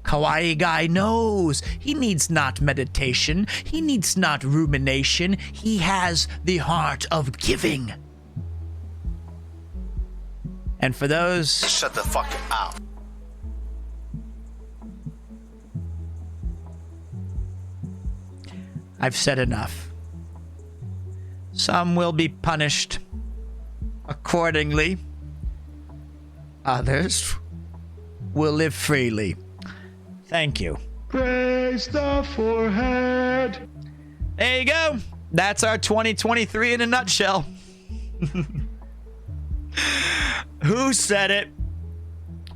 Kawaii guy knows. He needs not meditation. He needs not rumination. He has the heart of giving. And for those... Shut the fuck up. I've said enough. Some will be punished accordingly. Others will live freely. Thank you. Praise the forehead. There you go. That's our 2023 in a nutshell. Who said it?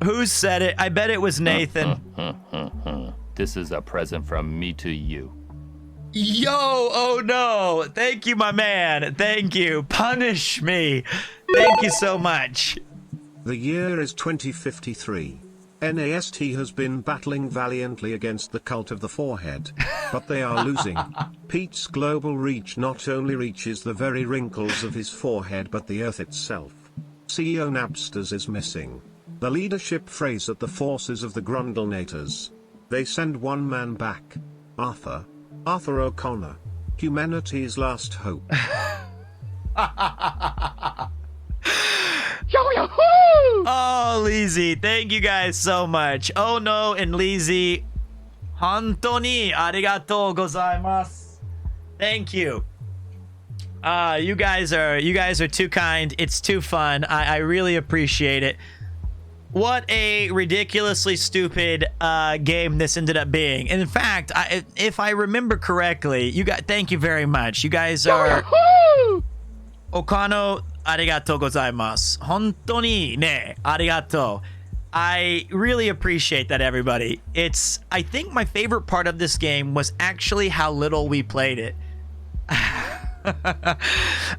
I bet it was Nathan. This is a present from me to you. Yo, oh no. Thank you, my man. Thank you. Punish me. Thank you so much. The year is 2053. NAST has been battling valiantly against the cult of the forehead, but they are losing. Pete's global reach not only reaches the very wrinkles of his forehead but the earth itself. CEO Napsters is missing. The leadership phrase at the forces of the Grundlenators. They send one man back. Arthur O'Connor. Humanity's last hope. Oh, Lizzie, thank you guys so much. Oh no, and Lizzie, Hontoni arigatou gozaimasu. Thank you. You guys are too kind. It's too fun. I really appreciate it. What a ridiculously stupid game this ended up being. And in fact, if I remember correctly, thank you very much. You guys are Okano arigatou gozaimasu. Hontou ni ne arigatou. I really appreciate that, everybody. I think my favorite part of this game was actually how little we played it.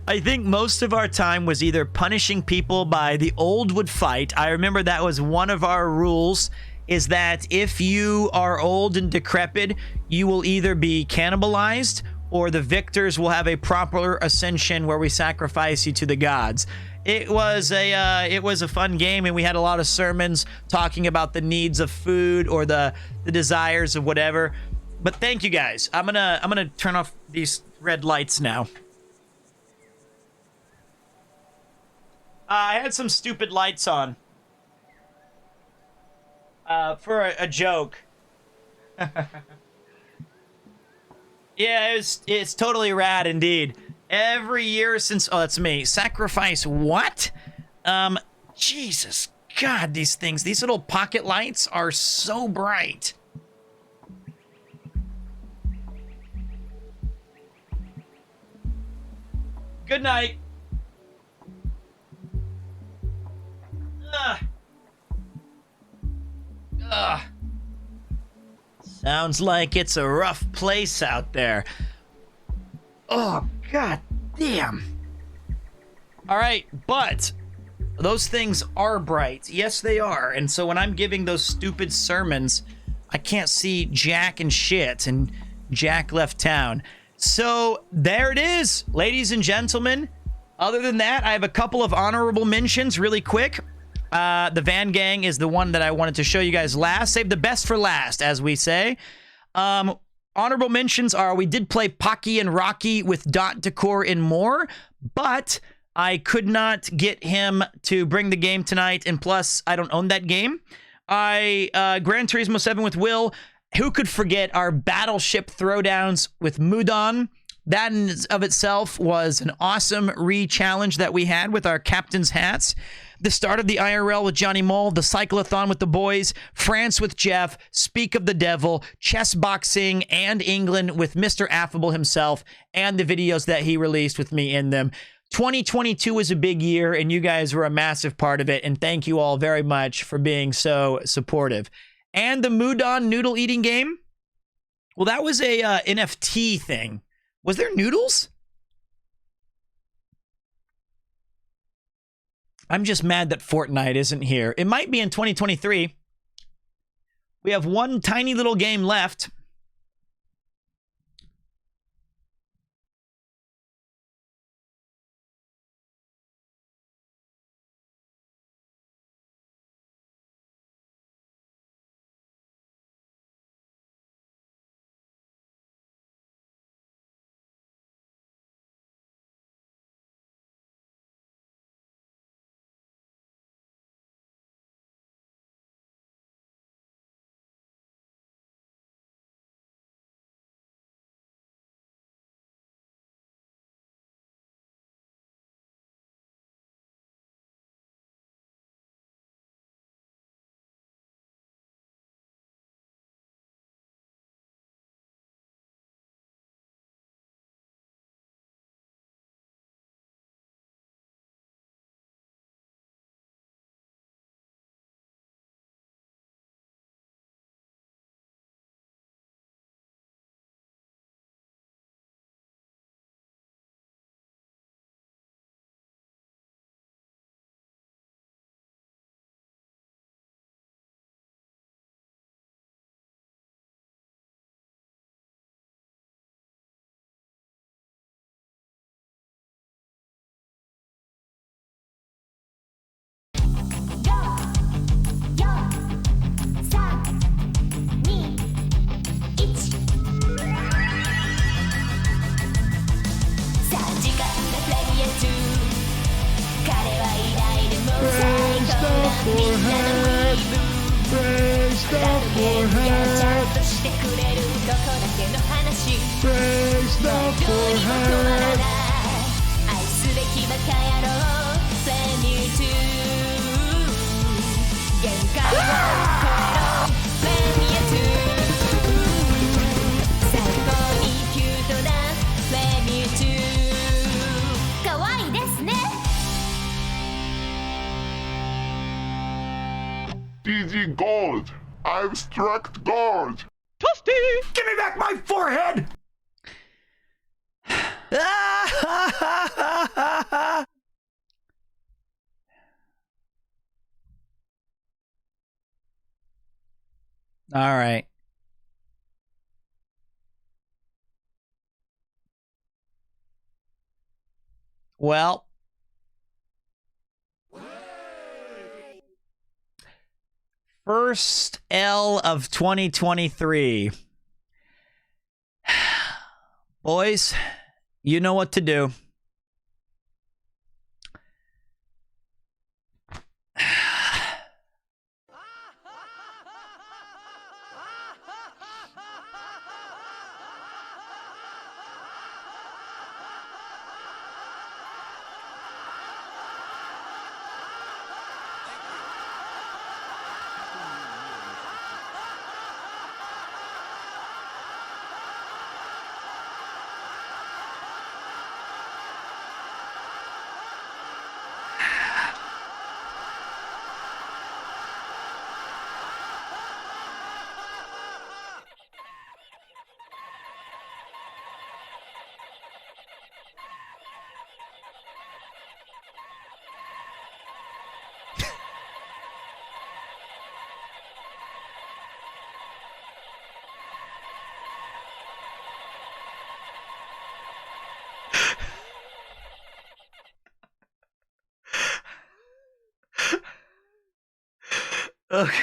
I think most of our time was either punishing people by the old would fight. I remember that was one of our rules, is that if you are old and decrepit, you will either be cannibalized or the victors will have a proper ascension where we sacrifice you to the gods. It was a fun game, and we had a lot of sermons talking about the needs of food or the desires of whatever. But thank you guys. I'm gonna turn off these red lights now. I had some stupid lights on for a joke. Yeah, it's totally rad indeed. Every year since that's me. Sacrifice what? Jesus God, these little pocket lights are so bright. Good night. Sounds like it's a rough place out there. Oh, God damn. All right, but those things are bright. Yes, they are. And so when I'm giving those stupid sermons, I can't see jack and shit, and Jack left town. So there it is, ladies and gentlemen. Other than that, I have a couple of honorable mentions really quick. The Van Gang is the one that I wanted to show you guys last. Save the best for last, as we say. Honorable mentions are, we did play Pocky and Rocky with Dot Decor and more, but I could not get him to bring the game tonight, and plus, I don't own that game. Gran Turismo 7 with Will. Who could forget our Battleship Throwdowns with Mudon? That in of itself was an awesome re-challenge that we had with our captain's hats. The start of the IRL with Johnny Mole, the Cyclothon with the boys, France with Jeff, Speak of the Devil, chess boxing, and England with Mr. Affable himself, and the videos that he released with me in them. 2022 was a big year, and you guys were a massive part of it, and thank you all very much for being so supportive. And the Mudon noodle eating game? Well, that was a NFT thing. Was there noodles? I'm just mad that Fortnite isn't here. It might be in 2023. We have one tiny little game left. gold. I've struck gold. Toasty! Give me back my forehead! All right. Well, first L of 2023. Boys, you know what to do. Okay.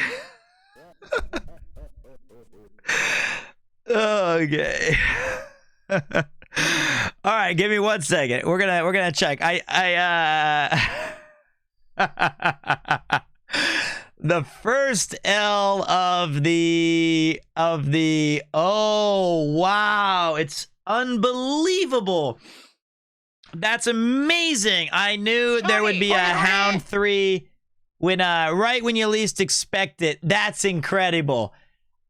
Okay. All right, give me 1 second. We're gonna check. The first L of the oh wow, it's unbelievable. That's amazing. I knew there would be a Hound 3 when right when you least expect it. That's incredible.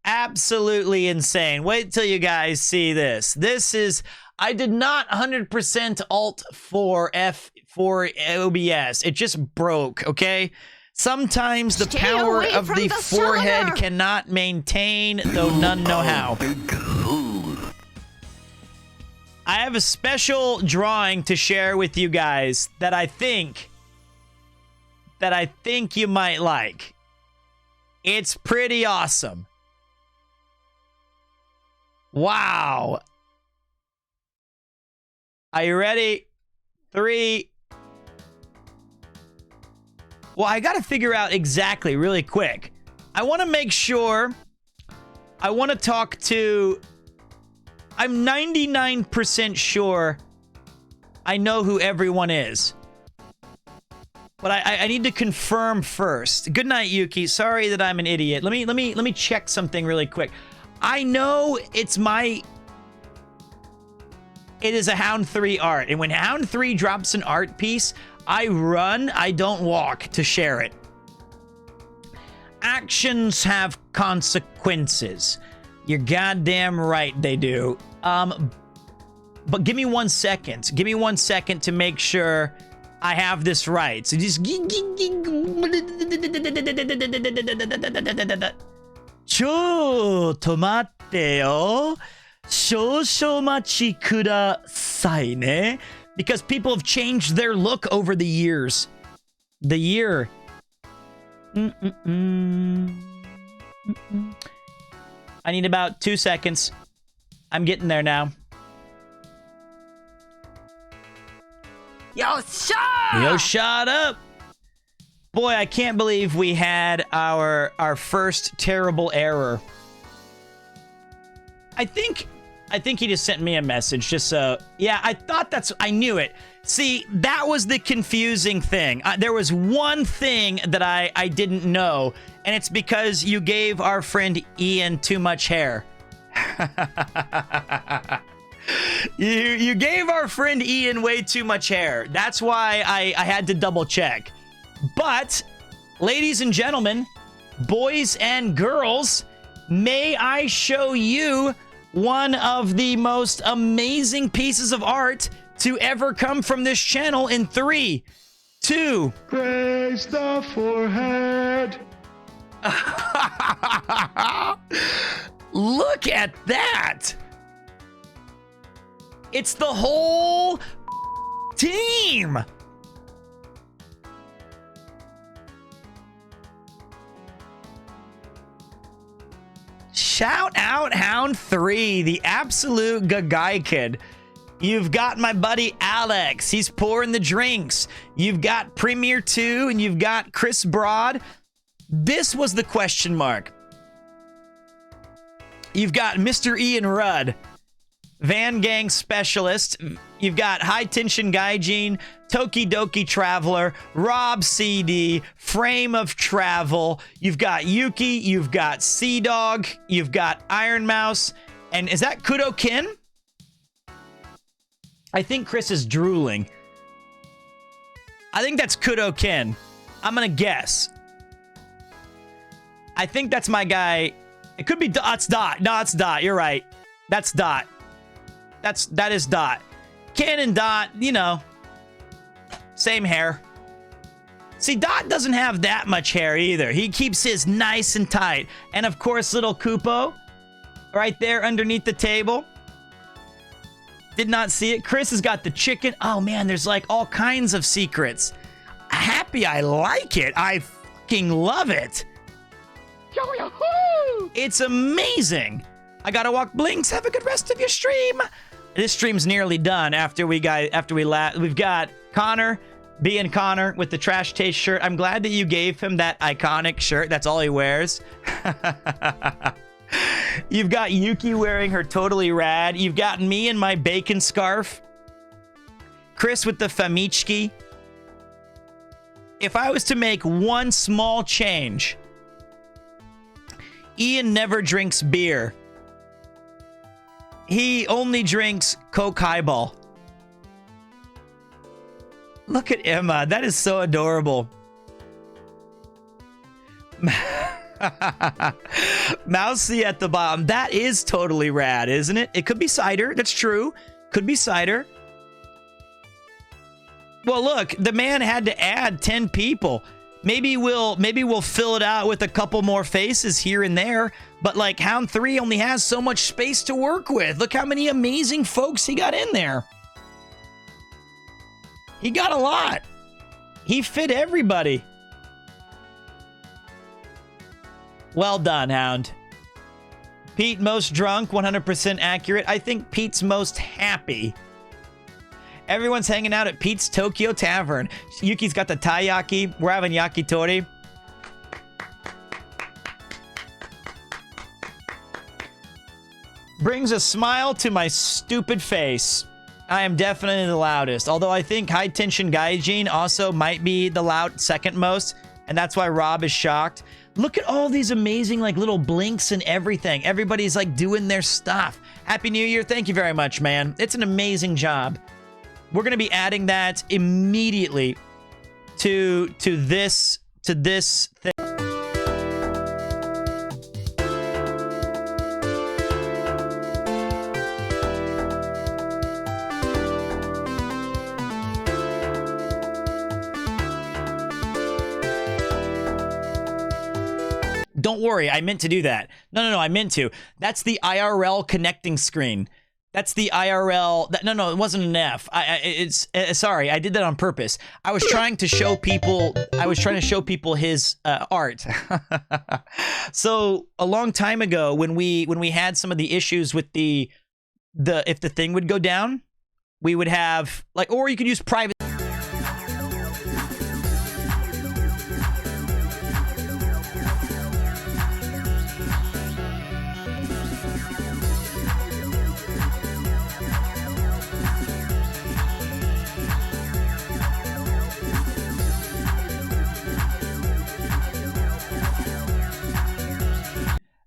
Absolutely insane. Wait till you guys see this. This is, I did not 100% Alt for F for OBS. It just broke, okay? Sometimes the power of the forehead cannot maintain, though none know how. I have a special drawing to share with you guys that I think you might like. It's pretty awesome. Wow. Are you ready? 3. Well, I got to figure out exactly really quick. I want to make sure. I want to talk to. I'm 99% sure I know who everyone is. But I need to confirm first. Good night, Yuki. Sorry that I'm an idiot. Let me check something really quick. I know it is a Hound 3 art. And when Hound 3 drops an art piece, I run, I don't walk to share it. Actions have consequences. You're goddamn right they do. But give me 1 second. Give me 1 second to make sure I have this right. So just because people have changed their look over the years. The year. I need about 2 seconds. I'm getting there now. Yo, shut up. Boy, I can't believe we had our first terrible error. I think he just sent me a message just so. Yeah, I knew it. See, that was the confusing thing. There was one thing that I didn't know, and it's because you gave our friend Ian too much hair. You gave our friend Ian way too much hair. That's why I had to double check. But, ladies and gentlemen, boys and girls, may I show you one of the most amazing pieces of art to ever come from this channel in 3, 2. Praise the forehead. Look at that. It's the whole team. Shout out Hound 3, the absolute Gagai kid. You've got my buddy Alex. He's pouring the drinks. You've got Premier 2 and you've got Chris Broad. This was the question mark. You've got Mr. Ian Rudd, Van Gang Specialist. You've got High Tension Gaijin, Tokidoki Traveler, Rob CD, Frame of Travel. You've got Yuki. You've got Sea Dog. You've got Iron Mouse. And is that Kudo Kin? I think Chris is drooling. I think that's Kudo Kin. I'm going to guess. I think that's my guy. It could be Dot. It's Dot. No, it's Dot. You're right. That's Dot. That is Dot. Ken and Dot, you know, same hair. See, Dot doesn't have that much hair either. He keeps his nice and tight. And of course, little Kupo, right there underneath the table. Did not see it. Chris has got the chicken. Oh man, there's like all kinds of secrets. Happy, I like it. I fucking love it. It's amazing. I gotta walk Blinks. Have a good rest of your stream. This stream's nearly done we've got Connor being Connor with the Trash Taste shirt. I'm glad that you gave him that iconic shirt. That's all he wears. You've got Yuki wearing her totally rad. You've got me in my bacon scarf. Chris with the Famichki. If I was to make one small change, Ian never drinks beer. He only drinks Coke Highball. Look at Emma. That is so adorable. Mousy at the bottom. That is totally rad, isn't it? It could be cider. That's true. Could be cider. Well, look, the man had to add 10 people. Maybe we'll fill it out with a couple more faces here and there. But like Hound 3 only has so much space to work with. Look how many amazing folks he got in there. He got a lot. He fit everybody. Well done, Hound. Pete most drunk, 100% accurate. I think Pete's most happy. Everyone's hanging out at Pete's Tokyo Tavern. Yuki's got the taiyaki. We're having yakitori. Brings a smile to my stupid face. I am definitely the loudest. Although I think High Tension Gaijin also might be the second most. And that's why Rob is shocked. Look at all these amazing like little blinks and everything. Everybody's like doing their stuff. Happy New Year. Thank you very much, man. It's an amazing job. We're going to be adding that immediately to this thing. Don't worry, I meant to do that. No, I meant to. That's the IRL connecting screen. That's the IRL. No, it wasn't an F. Sorry, I did that on purpose. I was trying to show people. His art. So a long time ago, when we had some of the issues with the if the thing would go down, we would have like, or you could use private.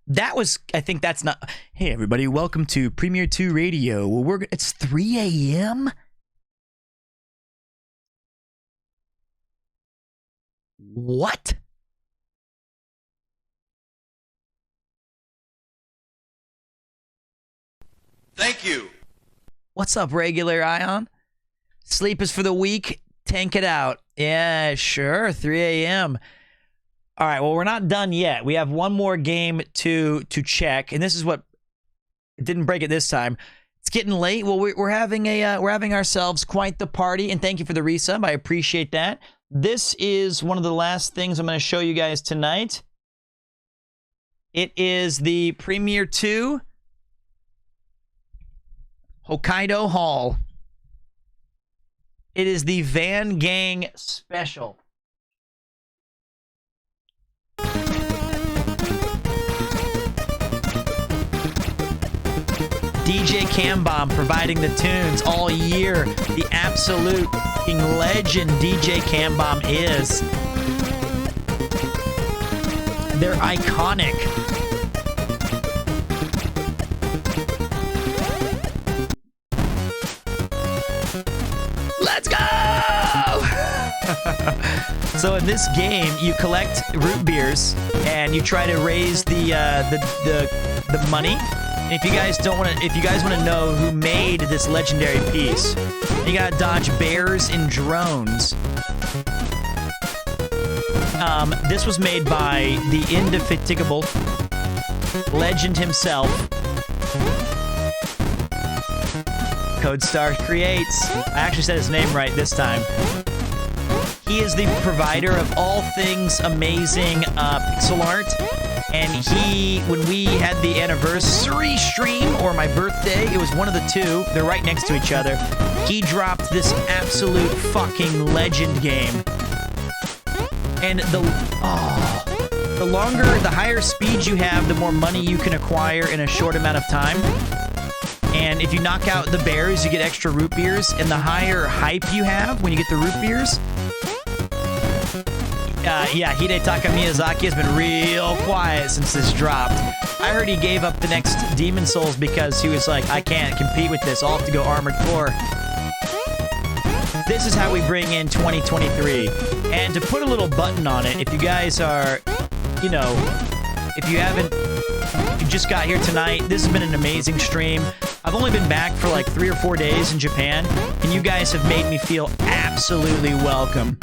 That was, I think that's not. Hey everybody, welcome to Premier 2 Radio. Well, it's 3 a.m. What? Thank you. What's up, regular Ion? Sleep is for the weak. Tank it out. Yeah, sure. 3 a.m. All right, well, we're not done yet. We have one more game to check, and this is what it didn't break it this time. It's getting late. Well, we're having ourselves quite the party, and thank you for the resub. I appreciate that. This is one of the last things I'm going to show you guys tonight. It is the Premier 2 Hokkaido Hall. It is the Van Gang Special. DJ Cambomb providing the tunes all year. The absolute fucking legend DJ Cambomb is. They're iconic. Let's go! So in this game, you collect root beers and you try to raise the money. And if you guys want to know who made this legendary piece, you gotta dodge bears and drones. This was made by the indefatigable legend himself, Codestar Creates. I actually said his name right this time. He is the provider of all things amazing pixel art. And when we had the anniversary stream, or my birthday, it was one of the two, they're right next to each other, he dropped this absolute fucking legend game. And the higher speed you have, the more money you can acquire in a short amount of time. And if you knock out the bears, you get extra root beers. And the higher hype you have when you get the root beers, Hidetaka Miyazaki has been real quiet since this dropped. I heard he gave up the next Demon Souls because he was like, I can't compete with this. I'll have to go Armored Core. This is how we bring in 2023. And to put a little button on it, if you guys are, if you just got here tonight, this has been an amazing stream. I've only been back for like 3 or 4 days in Japan, and you guys have made me feel absolutely welcome.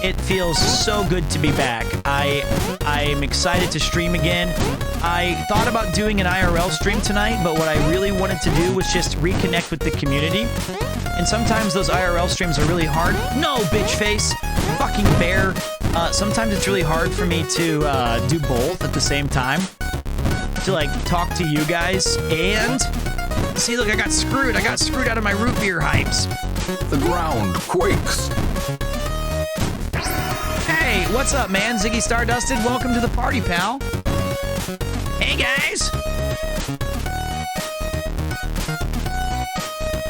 It feels so good to be back. I am excited to stream again. I thought about doing an IRL stream tonight, but what I really wanted to do was just reconnect with the community. And sometimes those IRL streams are really hard. No, bitch face! Fucking bear. Sometimes it's really hard for me to do both at the same time. To like talk to you guys and... See, look, I got screwed. I got screwed out of my root beer hypes. The ground quakes. Hey, what's up, man? Ziggy Stardusted, welcome to the party, pal. Hey, guys.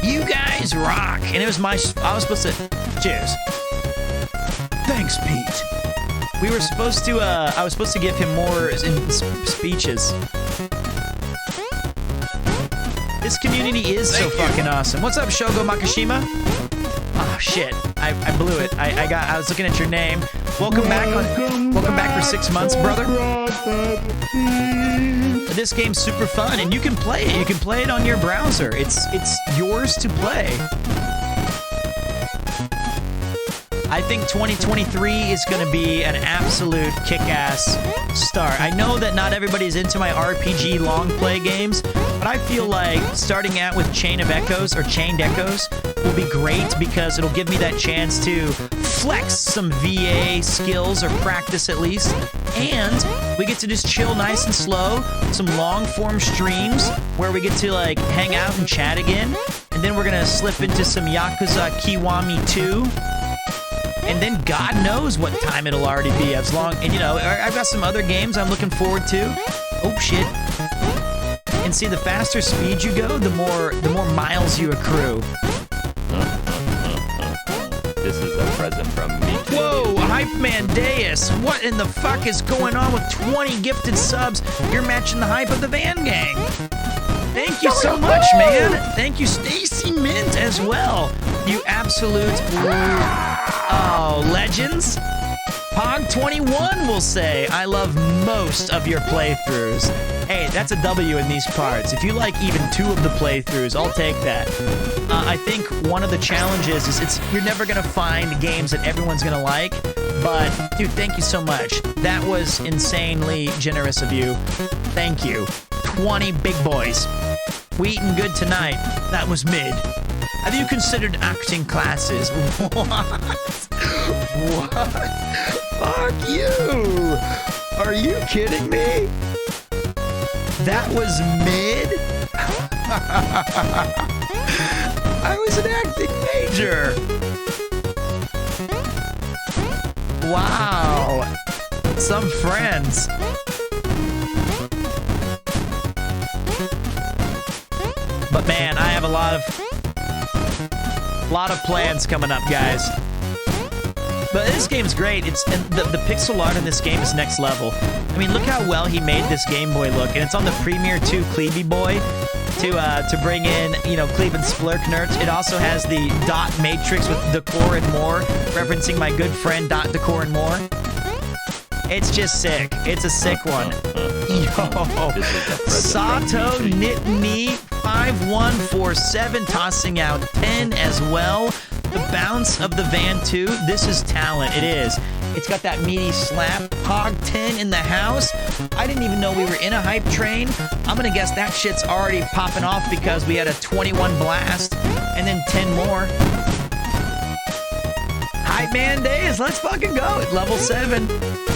You guys rock. And it was I was supposed to... Cheers. Thanks, Pete. We were supposed to, I was supposed to give him more speeches. This community is so fucking awesome. What's up, Shogo Makishima? Oh shit, I blew it. I was looking at your name. Welcome back for 6 months, brother. This game's super fun, and you can play it. You can play it on your browser. It's yours to play. I think 2023 is going to be an absolute kick-ass start. I know that not everybody's into my RPG long play games, but I feel like starting out with Chained Echoes will be great because it'll give me that chance to flex some VA skills or practice at least. And we get to just chill nice and slow, some long-form streams where we get to like hang out and chat again. And then we're going to slip into some Yakuza Kiwami 2. And then God knows what time it'll already be. As long, and I've got some other games I'm looking forward to. Oh shit! And see, the faster speed you go, the more miles you accrue. This is a present from me. Whoa, Hype Man Deus! What in the fuck is going on with 20 gifted subs? You're matching the hype of the Van Gang. Thank you so much, man. Thank you, Stacy Mint, as well. You absolute legends. Pog21 will say, I love most of your playthroughs. Hey, that's a W in these parts. If you like even 2 of the playthroughs, I'll take that. I think one of the challenges is you're never going to find games that everyone's going to like. But, dude, thank you so much. That was insanely generous of you. Thank you. 20 big boys. We eating good tonight. That was mid. Have you considered acting classes? What? Fuck you! Are you kidding me? That was mid? I was an acting major! Wow! Some friends. But man, I have a lot of plans coming up, guys. But this game's great. And the pixel art in this game is next level. I mean, look how well he made this Game Boy look, and it's on the Premiere 2 Cleavy Boy to bring in, you know, Cleve and Splurk nerds. It also has the dot matrix with Decor and More, referencing my good friend Dot Decor and More. It's just sick. It's a sick one. Yo, Sato Nitney 5147 tossing out 10 as well. The bounce of the Van 2. This is talent. It is. It's got that meaty slap. Pog 10 in the house. I didn't even know we were in a hype train. I'm gonna guess that shit's already popping off because we had a 21 blast and then 10 more. Hype Man days. Let's fucking go at level 7.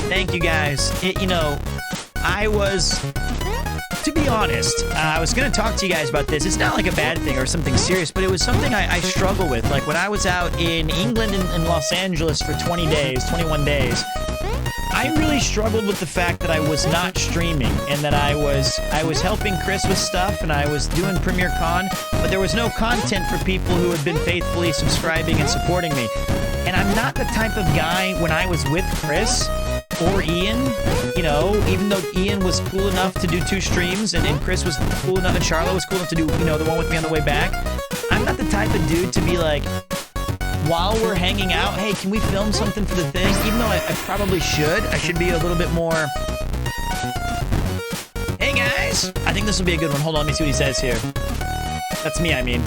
Thank you guys. You know, I was, to be honest, I was going to talk to you guys about this. It's not like a bad thing or something serious, but it was something I struggle with. Like when I was out in England and Los Angeles for 21 days, I really struggled with the fact that I was not streaming and that I was helping Chris with stuff and I was doing Premiere Con, but there was no content for people who had been faithfully subscribing and supporting me. And I'm not the type of guy when I was with Chris or Ian, you know, even though Ian was cool enough to do 2 streams and Chris was cool enough and Charlotte was cool enough to do, you know, the one with me on the way back, I'm not the type of dude to be like, while we're hanging out, hey, can we film something for the thing? Even though I probably should. I should be a little bit more, hey guys, I think this will be a good one. Hold on, let me see what he says here. That's me, I mean.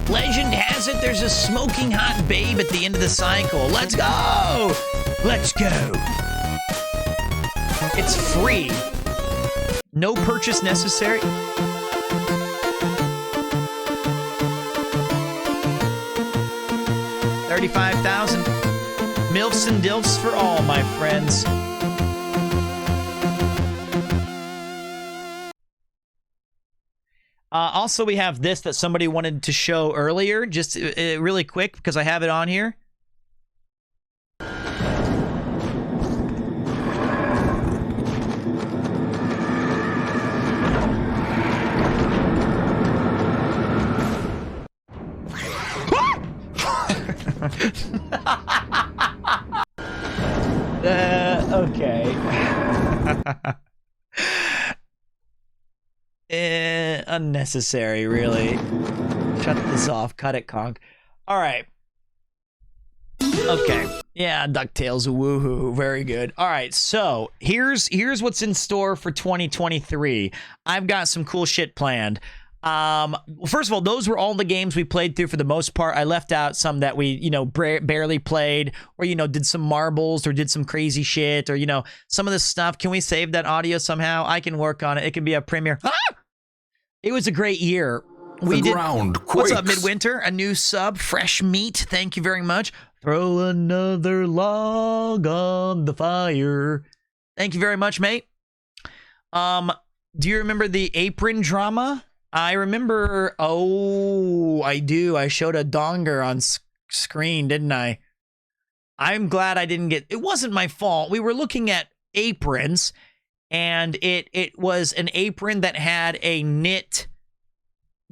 Legend has it there's a smoking hot babe at the end of the cycle. Let's go! Let's go! It's free. No purchase necessary. $35,000. Milfs and Dilfs for all, my friends. Also, we have this that somebody wanted to show earlier, just really quick, because I have it on here. Okay. Unnecessary, really. Shut this off. Cut it, conk. All right. Okay. Yeah, DuckTales. Woohoo. Very good. All right. So here's what's in store for 2023. I've got some cool shit planned. First of all, those were all the games we played through for the most part. I left out some that we, you know, barely played, or, you know, did some marbles or did some crazy shit, or, you know, some of this stuff. Can we save that audio somehow? I can work on it. It can be a premiere. Ah! It was a great year. We did. What's up, Midwinter? A new sub, fresh meat. Thank you very much. Throw another log on the fire. Thank you very much, mate. Do you remember the apron drama? I remember. Oh, I do. I showed a donger on screen, didn't I? I'm glad I didn't get. It wasn't my fault. We were looking at aprons, and it was an apron that had a knit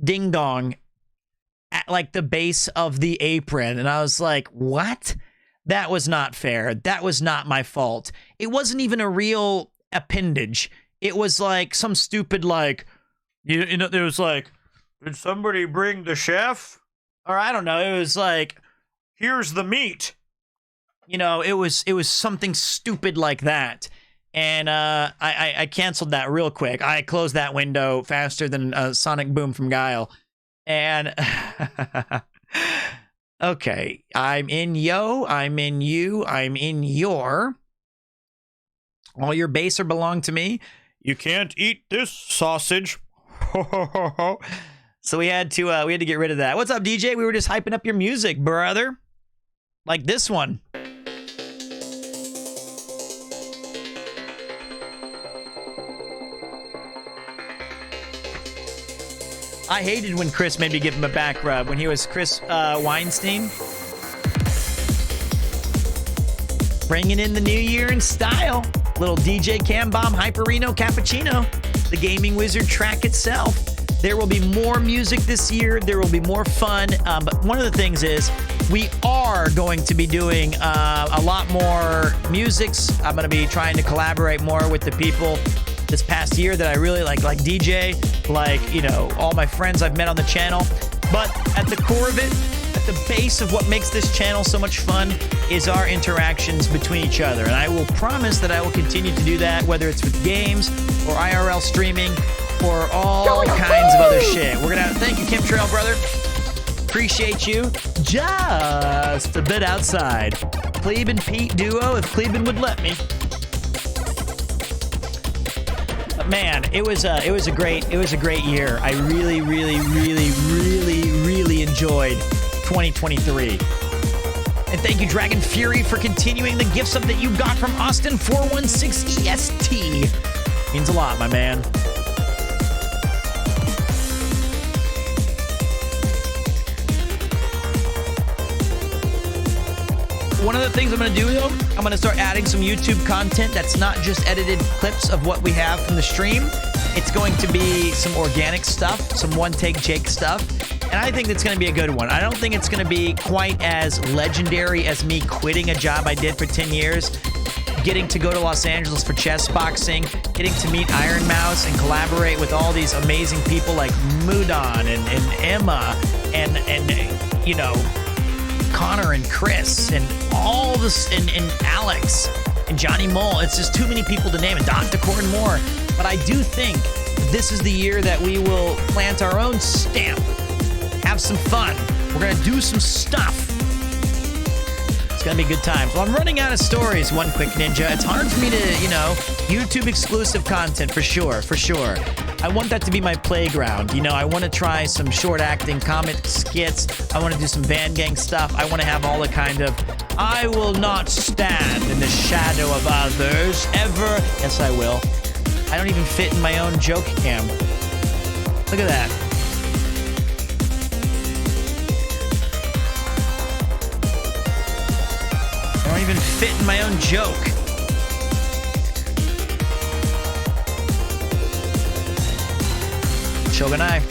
ding dong at like the base of the apron, and I was like, "What? That was not fair. That was not my fault. It wasn't even a real appendage. It was like some stupid like." You know, it was like, did somebody bring the chef? Or I don't know. It was like, here's the meat. You know, it was something stupid like that. And I canceled that real quick. I closed that window faster than Sonic Boom from Guile. And okay, I'm in yo, I'm in you, I'm in your. All your base are belong to me. You can't eat this sausage. So we had to get rid of that. What's up, DJ? We were just hyping up your music, brother. Like this one. I hated when Chris made me give him a back rub when he was Chris Weinstein. Bringing in the new year in style. Little DJ Cam Bomb Hyperino Cappuccino. The Gaming Wizard track itself. There will be more music this year. There will be more fun. But one of the things is we are going to be doing a lot more musics. I'm going to be trying to collaborate more with the people this past year that I really like DJ, like, you know, all my friends I've met on the channel. But at the core of it, at the base of what makes this channel so much fun is our interactions between each other. And I will promise that I will continue to do that, whether it's with games or IRL streaming or all kinds of other shit. We're gonna thank you, Chemtrail brother. Appreciate you. Just a bit outside. Klebe and Pete duo, if Kleben would let me. But man, it was a great year. I really enjoyed 2023. And thank you, Dragon Fury, for continuing the gift sub that you got from Austin 416 EST. Means a lot, my man. One of the things I'm going to do, though, I'm going to start adding some YouTube content that's not just edited clips of what we have from the stream. It's going to be some organic stuff, some one-take Jake stuff, and I think it's going to be a good one. I don't think it's going to be quite as legendary as me quitting a job I did for 10 years, getting to go to Los Angeles for chess boxing, getting to meet Iron Mouse and collaborate with all these amazing people like Mudon and Emma and you know, Connor and Chris and all this and Alex and Johnny Mole. It's just too many people to name, and Dr. Core and more. But I do think this is the year that we will plant our own stamp, have some fun. We're gonna do some stuff. It's gonna be a good time. So I'm running out of stories, One Quick Ninja. It's hard for me to, you know, YouTube exclusive content for sure. I want that to be my playground. You know, I want to try some short acting comic skits. I want to do some Van Gang stuff. I want to have all the kind of, I will not stand in the shadow of others ever. Yes, I will. I don't even fit in my own joke cam. Look at that. I don't even fit in my own joke. Shogunai.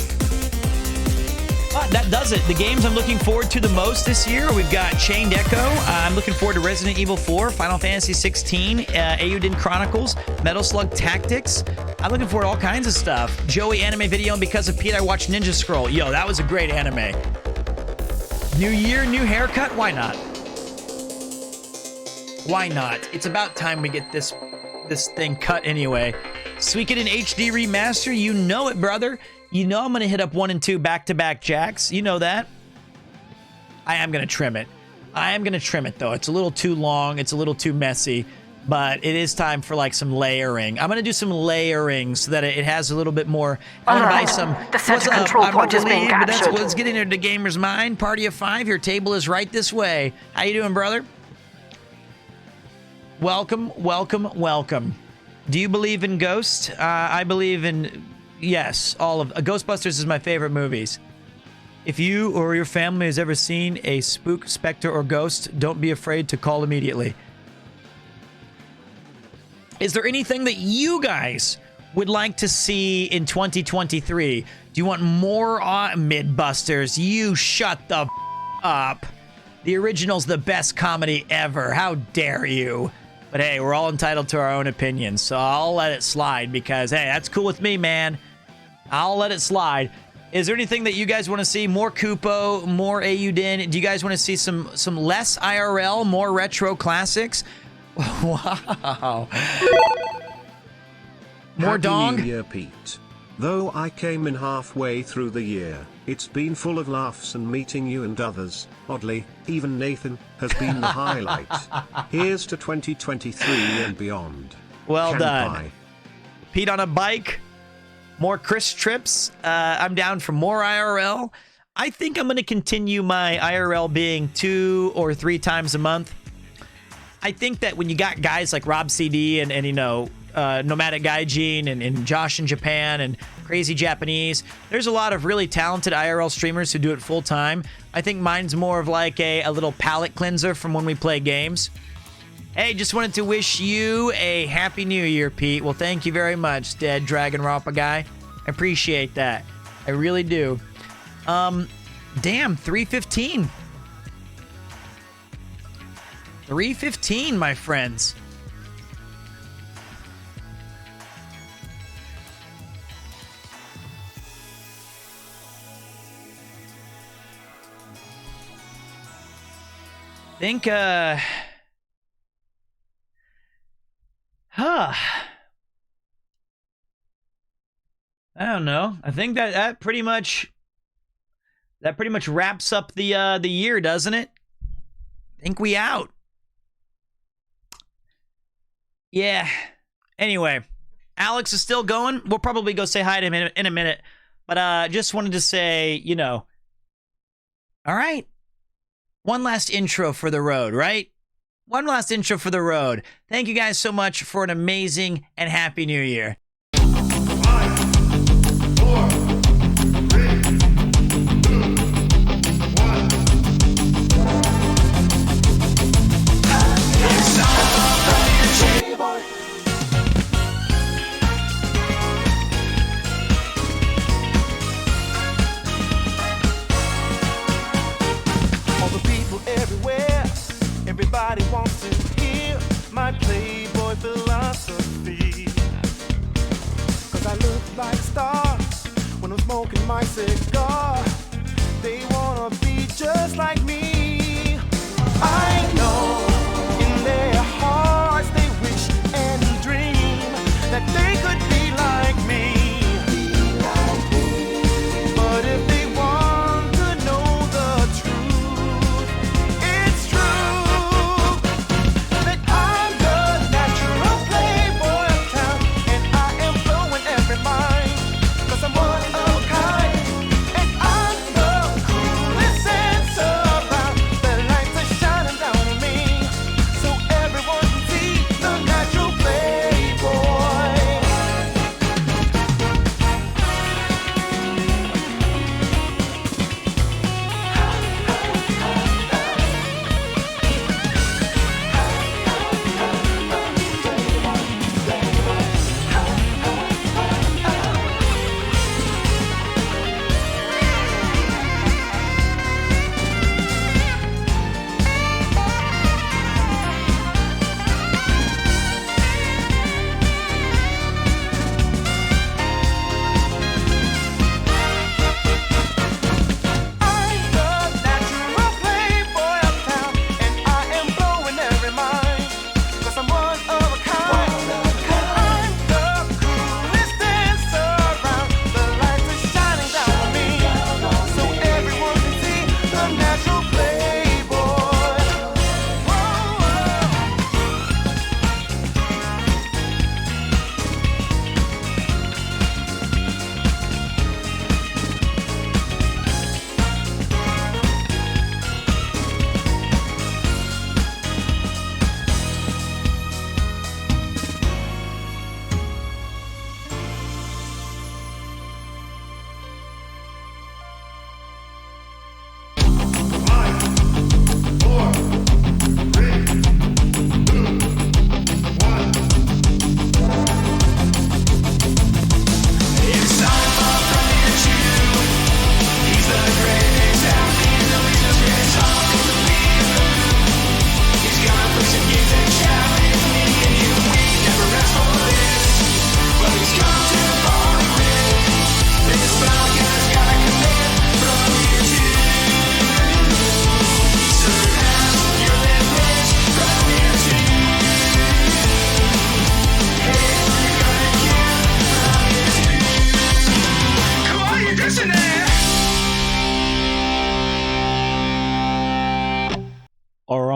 That does it. The games I'm looking forward to the most this year, we've got Chained Echo. I'm looking forward to Resident Evil 4, Final Fantasy 16, Eiyuden Chronicles, Metal Slug Tactics. I'm looking forward to all kinds of stuff. Joey anime video, and because of Pete, I watched Ninja Scroll. Yo, that was a great anime. New year, new haircut? Why not? Why not? It's about time we get this thing cut anyway. Suikoden HD Remaster, you know it, brother. You know I'm going to hit up 1 and 2 back-to-back jacks. You know that. I am going to trim it. I am going to trim it, though. It's a little too long. It's a little too messy. But it is time for, like, some layering. I'm going to do some layering so that it has a little bit more. I'm going to buy some. The center control point is being captured. That's what's getting into the gamer's mind. Party of 5. Your table is right this way. How you doing, brother? Welcome, welcome, welcome. Do you believe in ghosts? I believe in, yes, all of Ghostbusters is my favorite movies. If you or your family has ever seen a spook, specter, or ghost, don't be afraid to call immediately. Is there anything that you guys would like to see in 2023? Do you want more Mythbusters? You shut the up. The original's the best comedy ever. How dare you? But hey, we're all entitled to our own opinions, so I'll let it slide because, hey, that's cool with me, man. I'll let it slide. Is there anything that you guys want to see? More Kupo, more Auden? Do you guys want to see some less IRL, more retro classics? Wow. More Happy dong? New Year, Pete. Though I came in halfway through the year, it's been full of laughs and meeting you and others. Oddly, even Nathan has been the highlight. Here's to 2023 and beyond. Well done. Kanpai. Pete on a bike. More Chris trips. I'm down for more IRL. I think I'm going to continue my IRL being 2 or 3 times a month. I think that when you got guys like Rob CD and you know, Nomadic Gaijin and Josh in Japan and Crazy Japanese, there's a lot of really talented IRL streamers who do it full time. I think mine's more of like a little palate cleanser from when we play games. Hey, just wanted to wish you a happy new year, Pete. Well, thank you very much, Dead Dragon Rappa guy. I appreciate that. I really do. Damn, 315. 315, my friends. Think, I don't know. I think that pretty much wraps up the year, doesn't it? Think we out. Yeah. Anyway, Alex is still going. We'll probably go say hi to him in a minute. But just wanted to say, you know, all right. One last intro for the road, right? One last intro for the road. Thank you guys so much for an amazing and happy new year. 5, 4, 3, 2, 1. All the people everywhere, everybody wants to hear my Playboy philosophy. 'Cause I look like stars when I'm smoking my cigar. They wanna be just like me. I know in their hearts they wish and dream that they could be like me. But if they want to know the truth, it's true that I'm the natural playboy of town, and I am blowing every mind. 'Cause I'm one of a kind.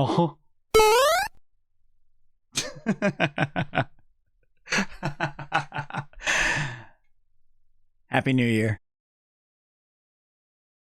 bro. Happy New Year.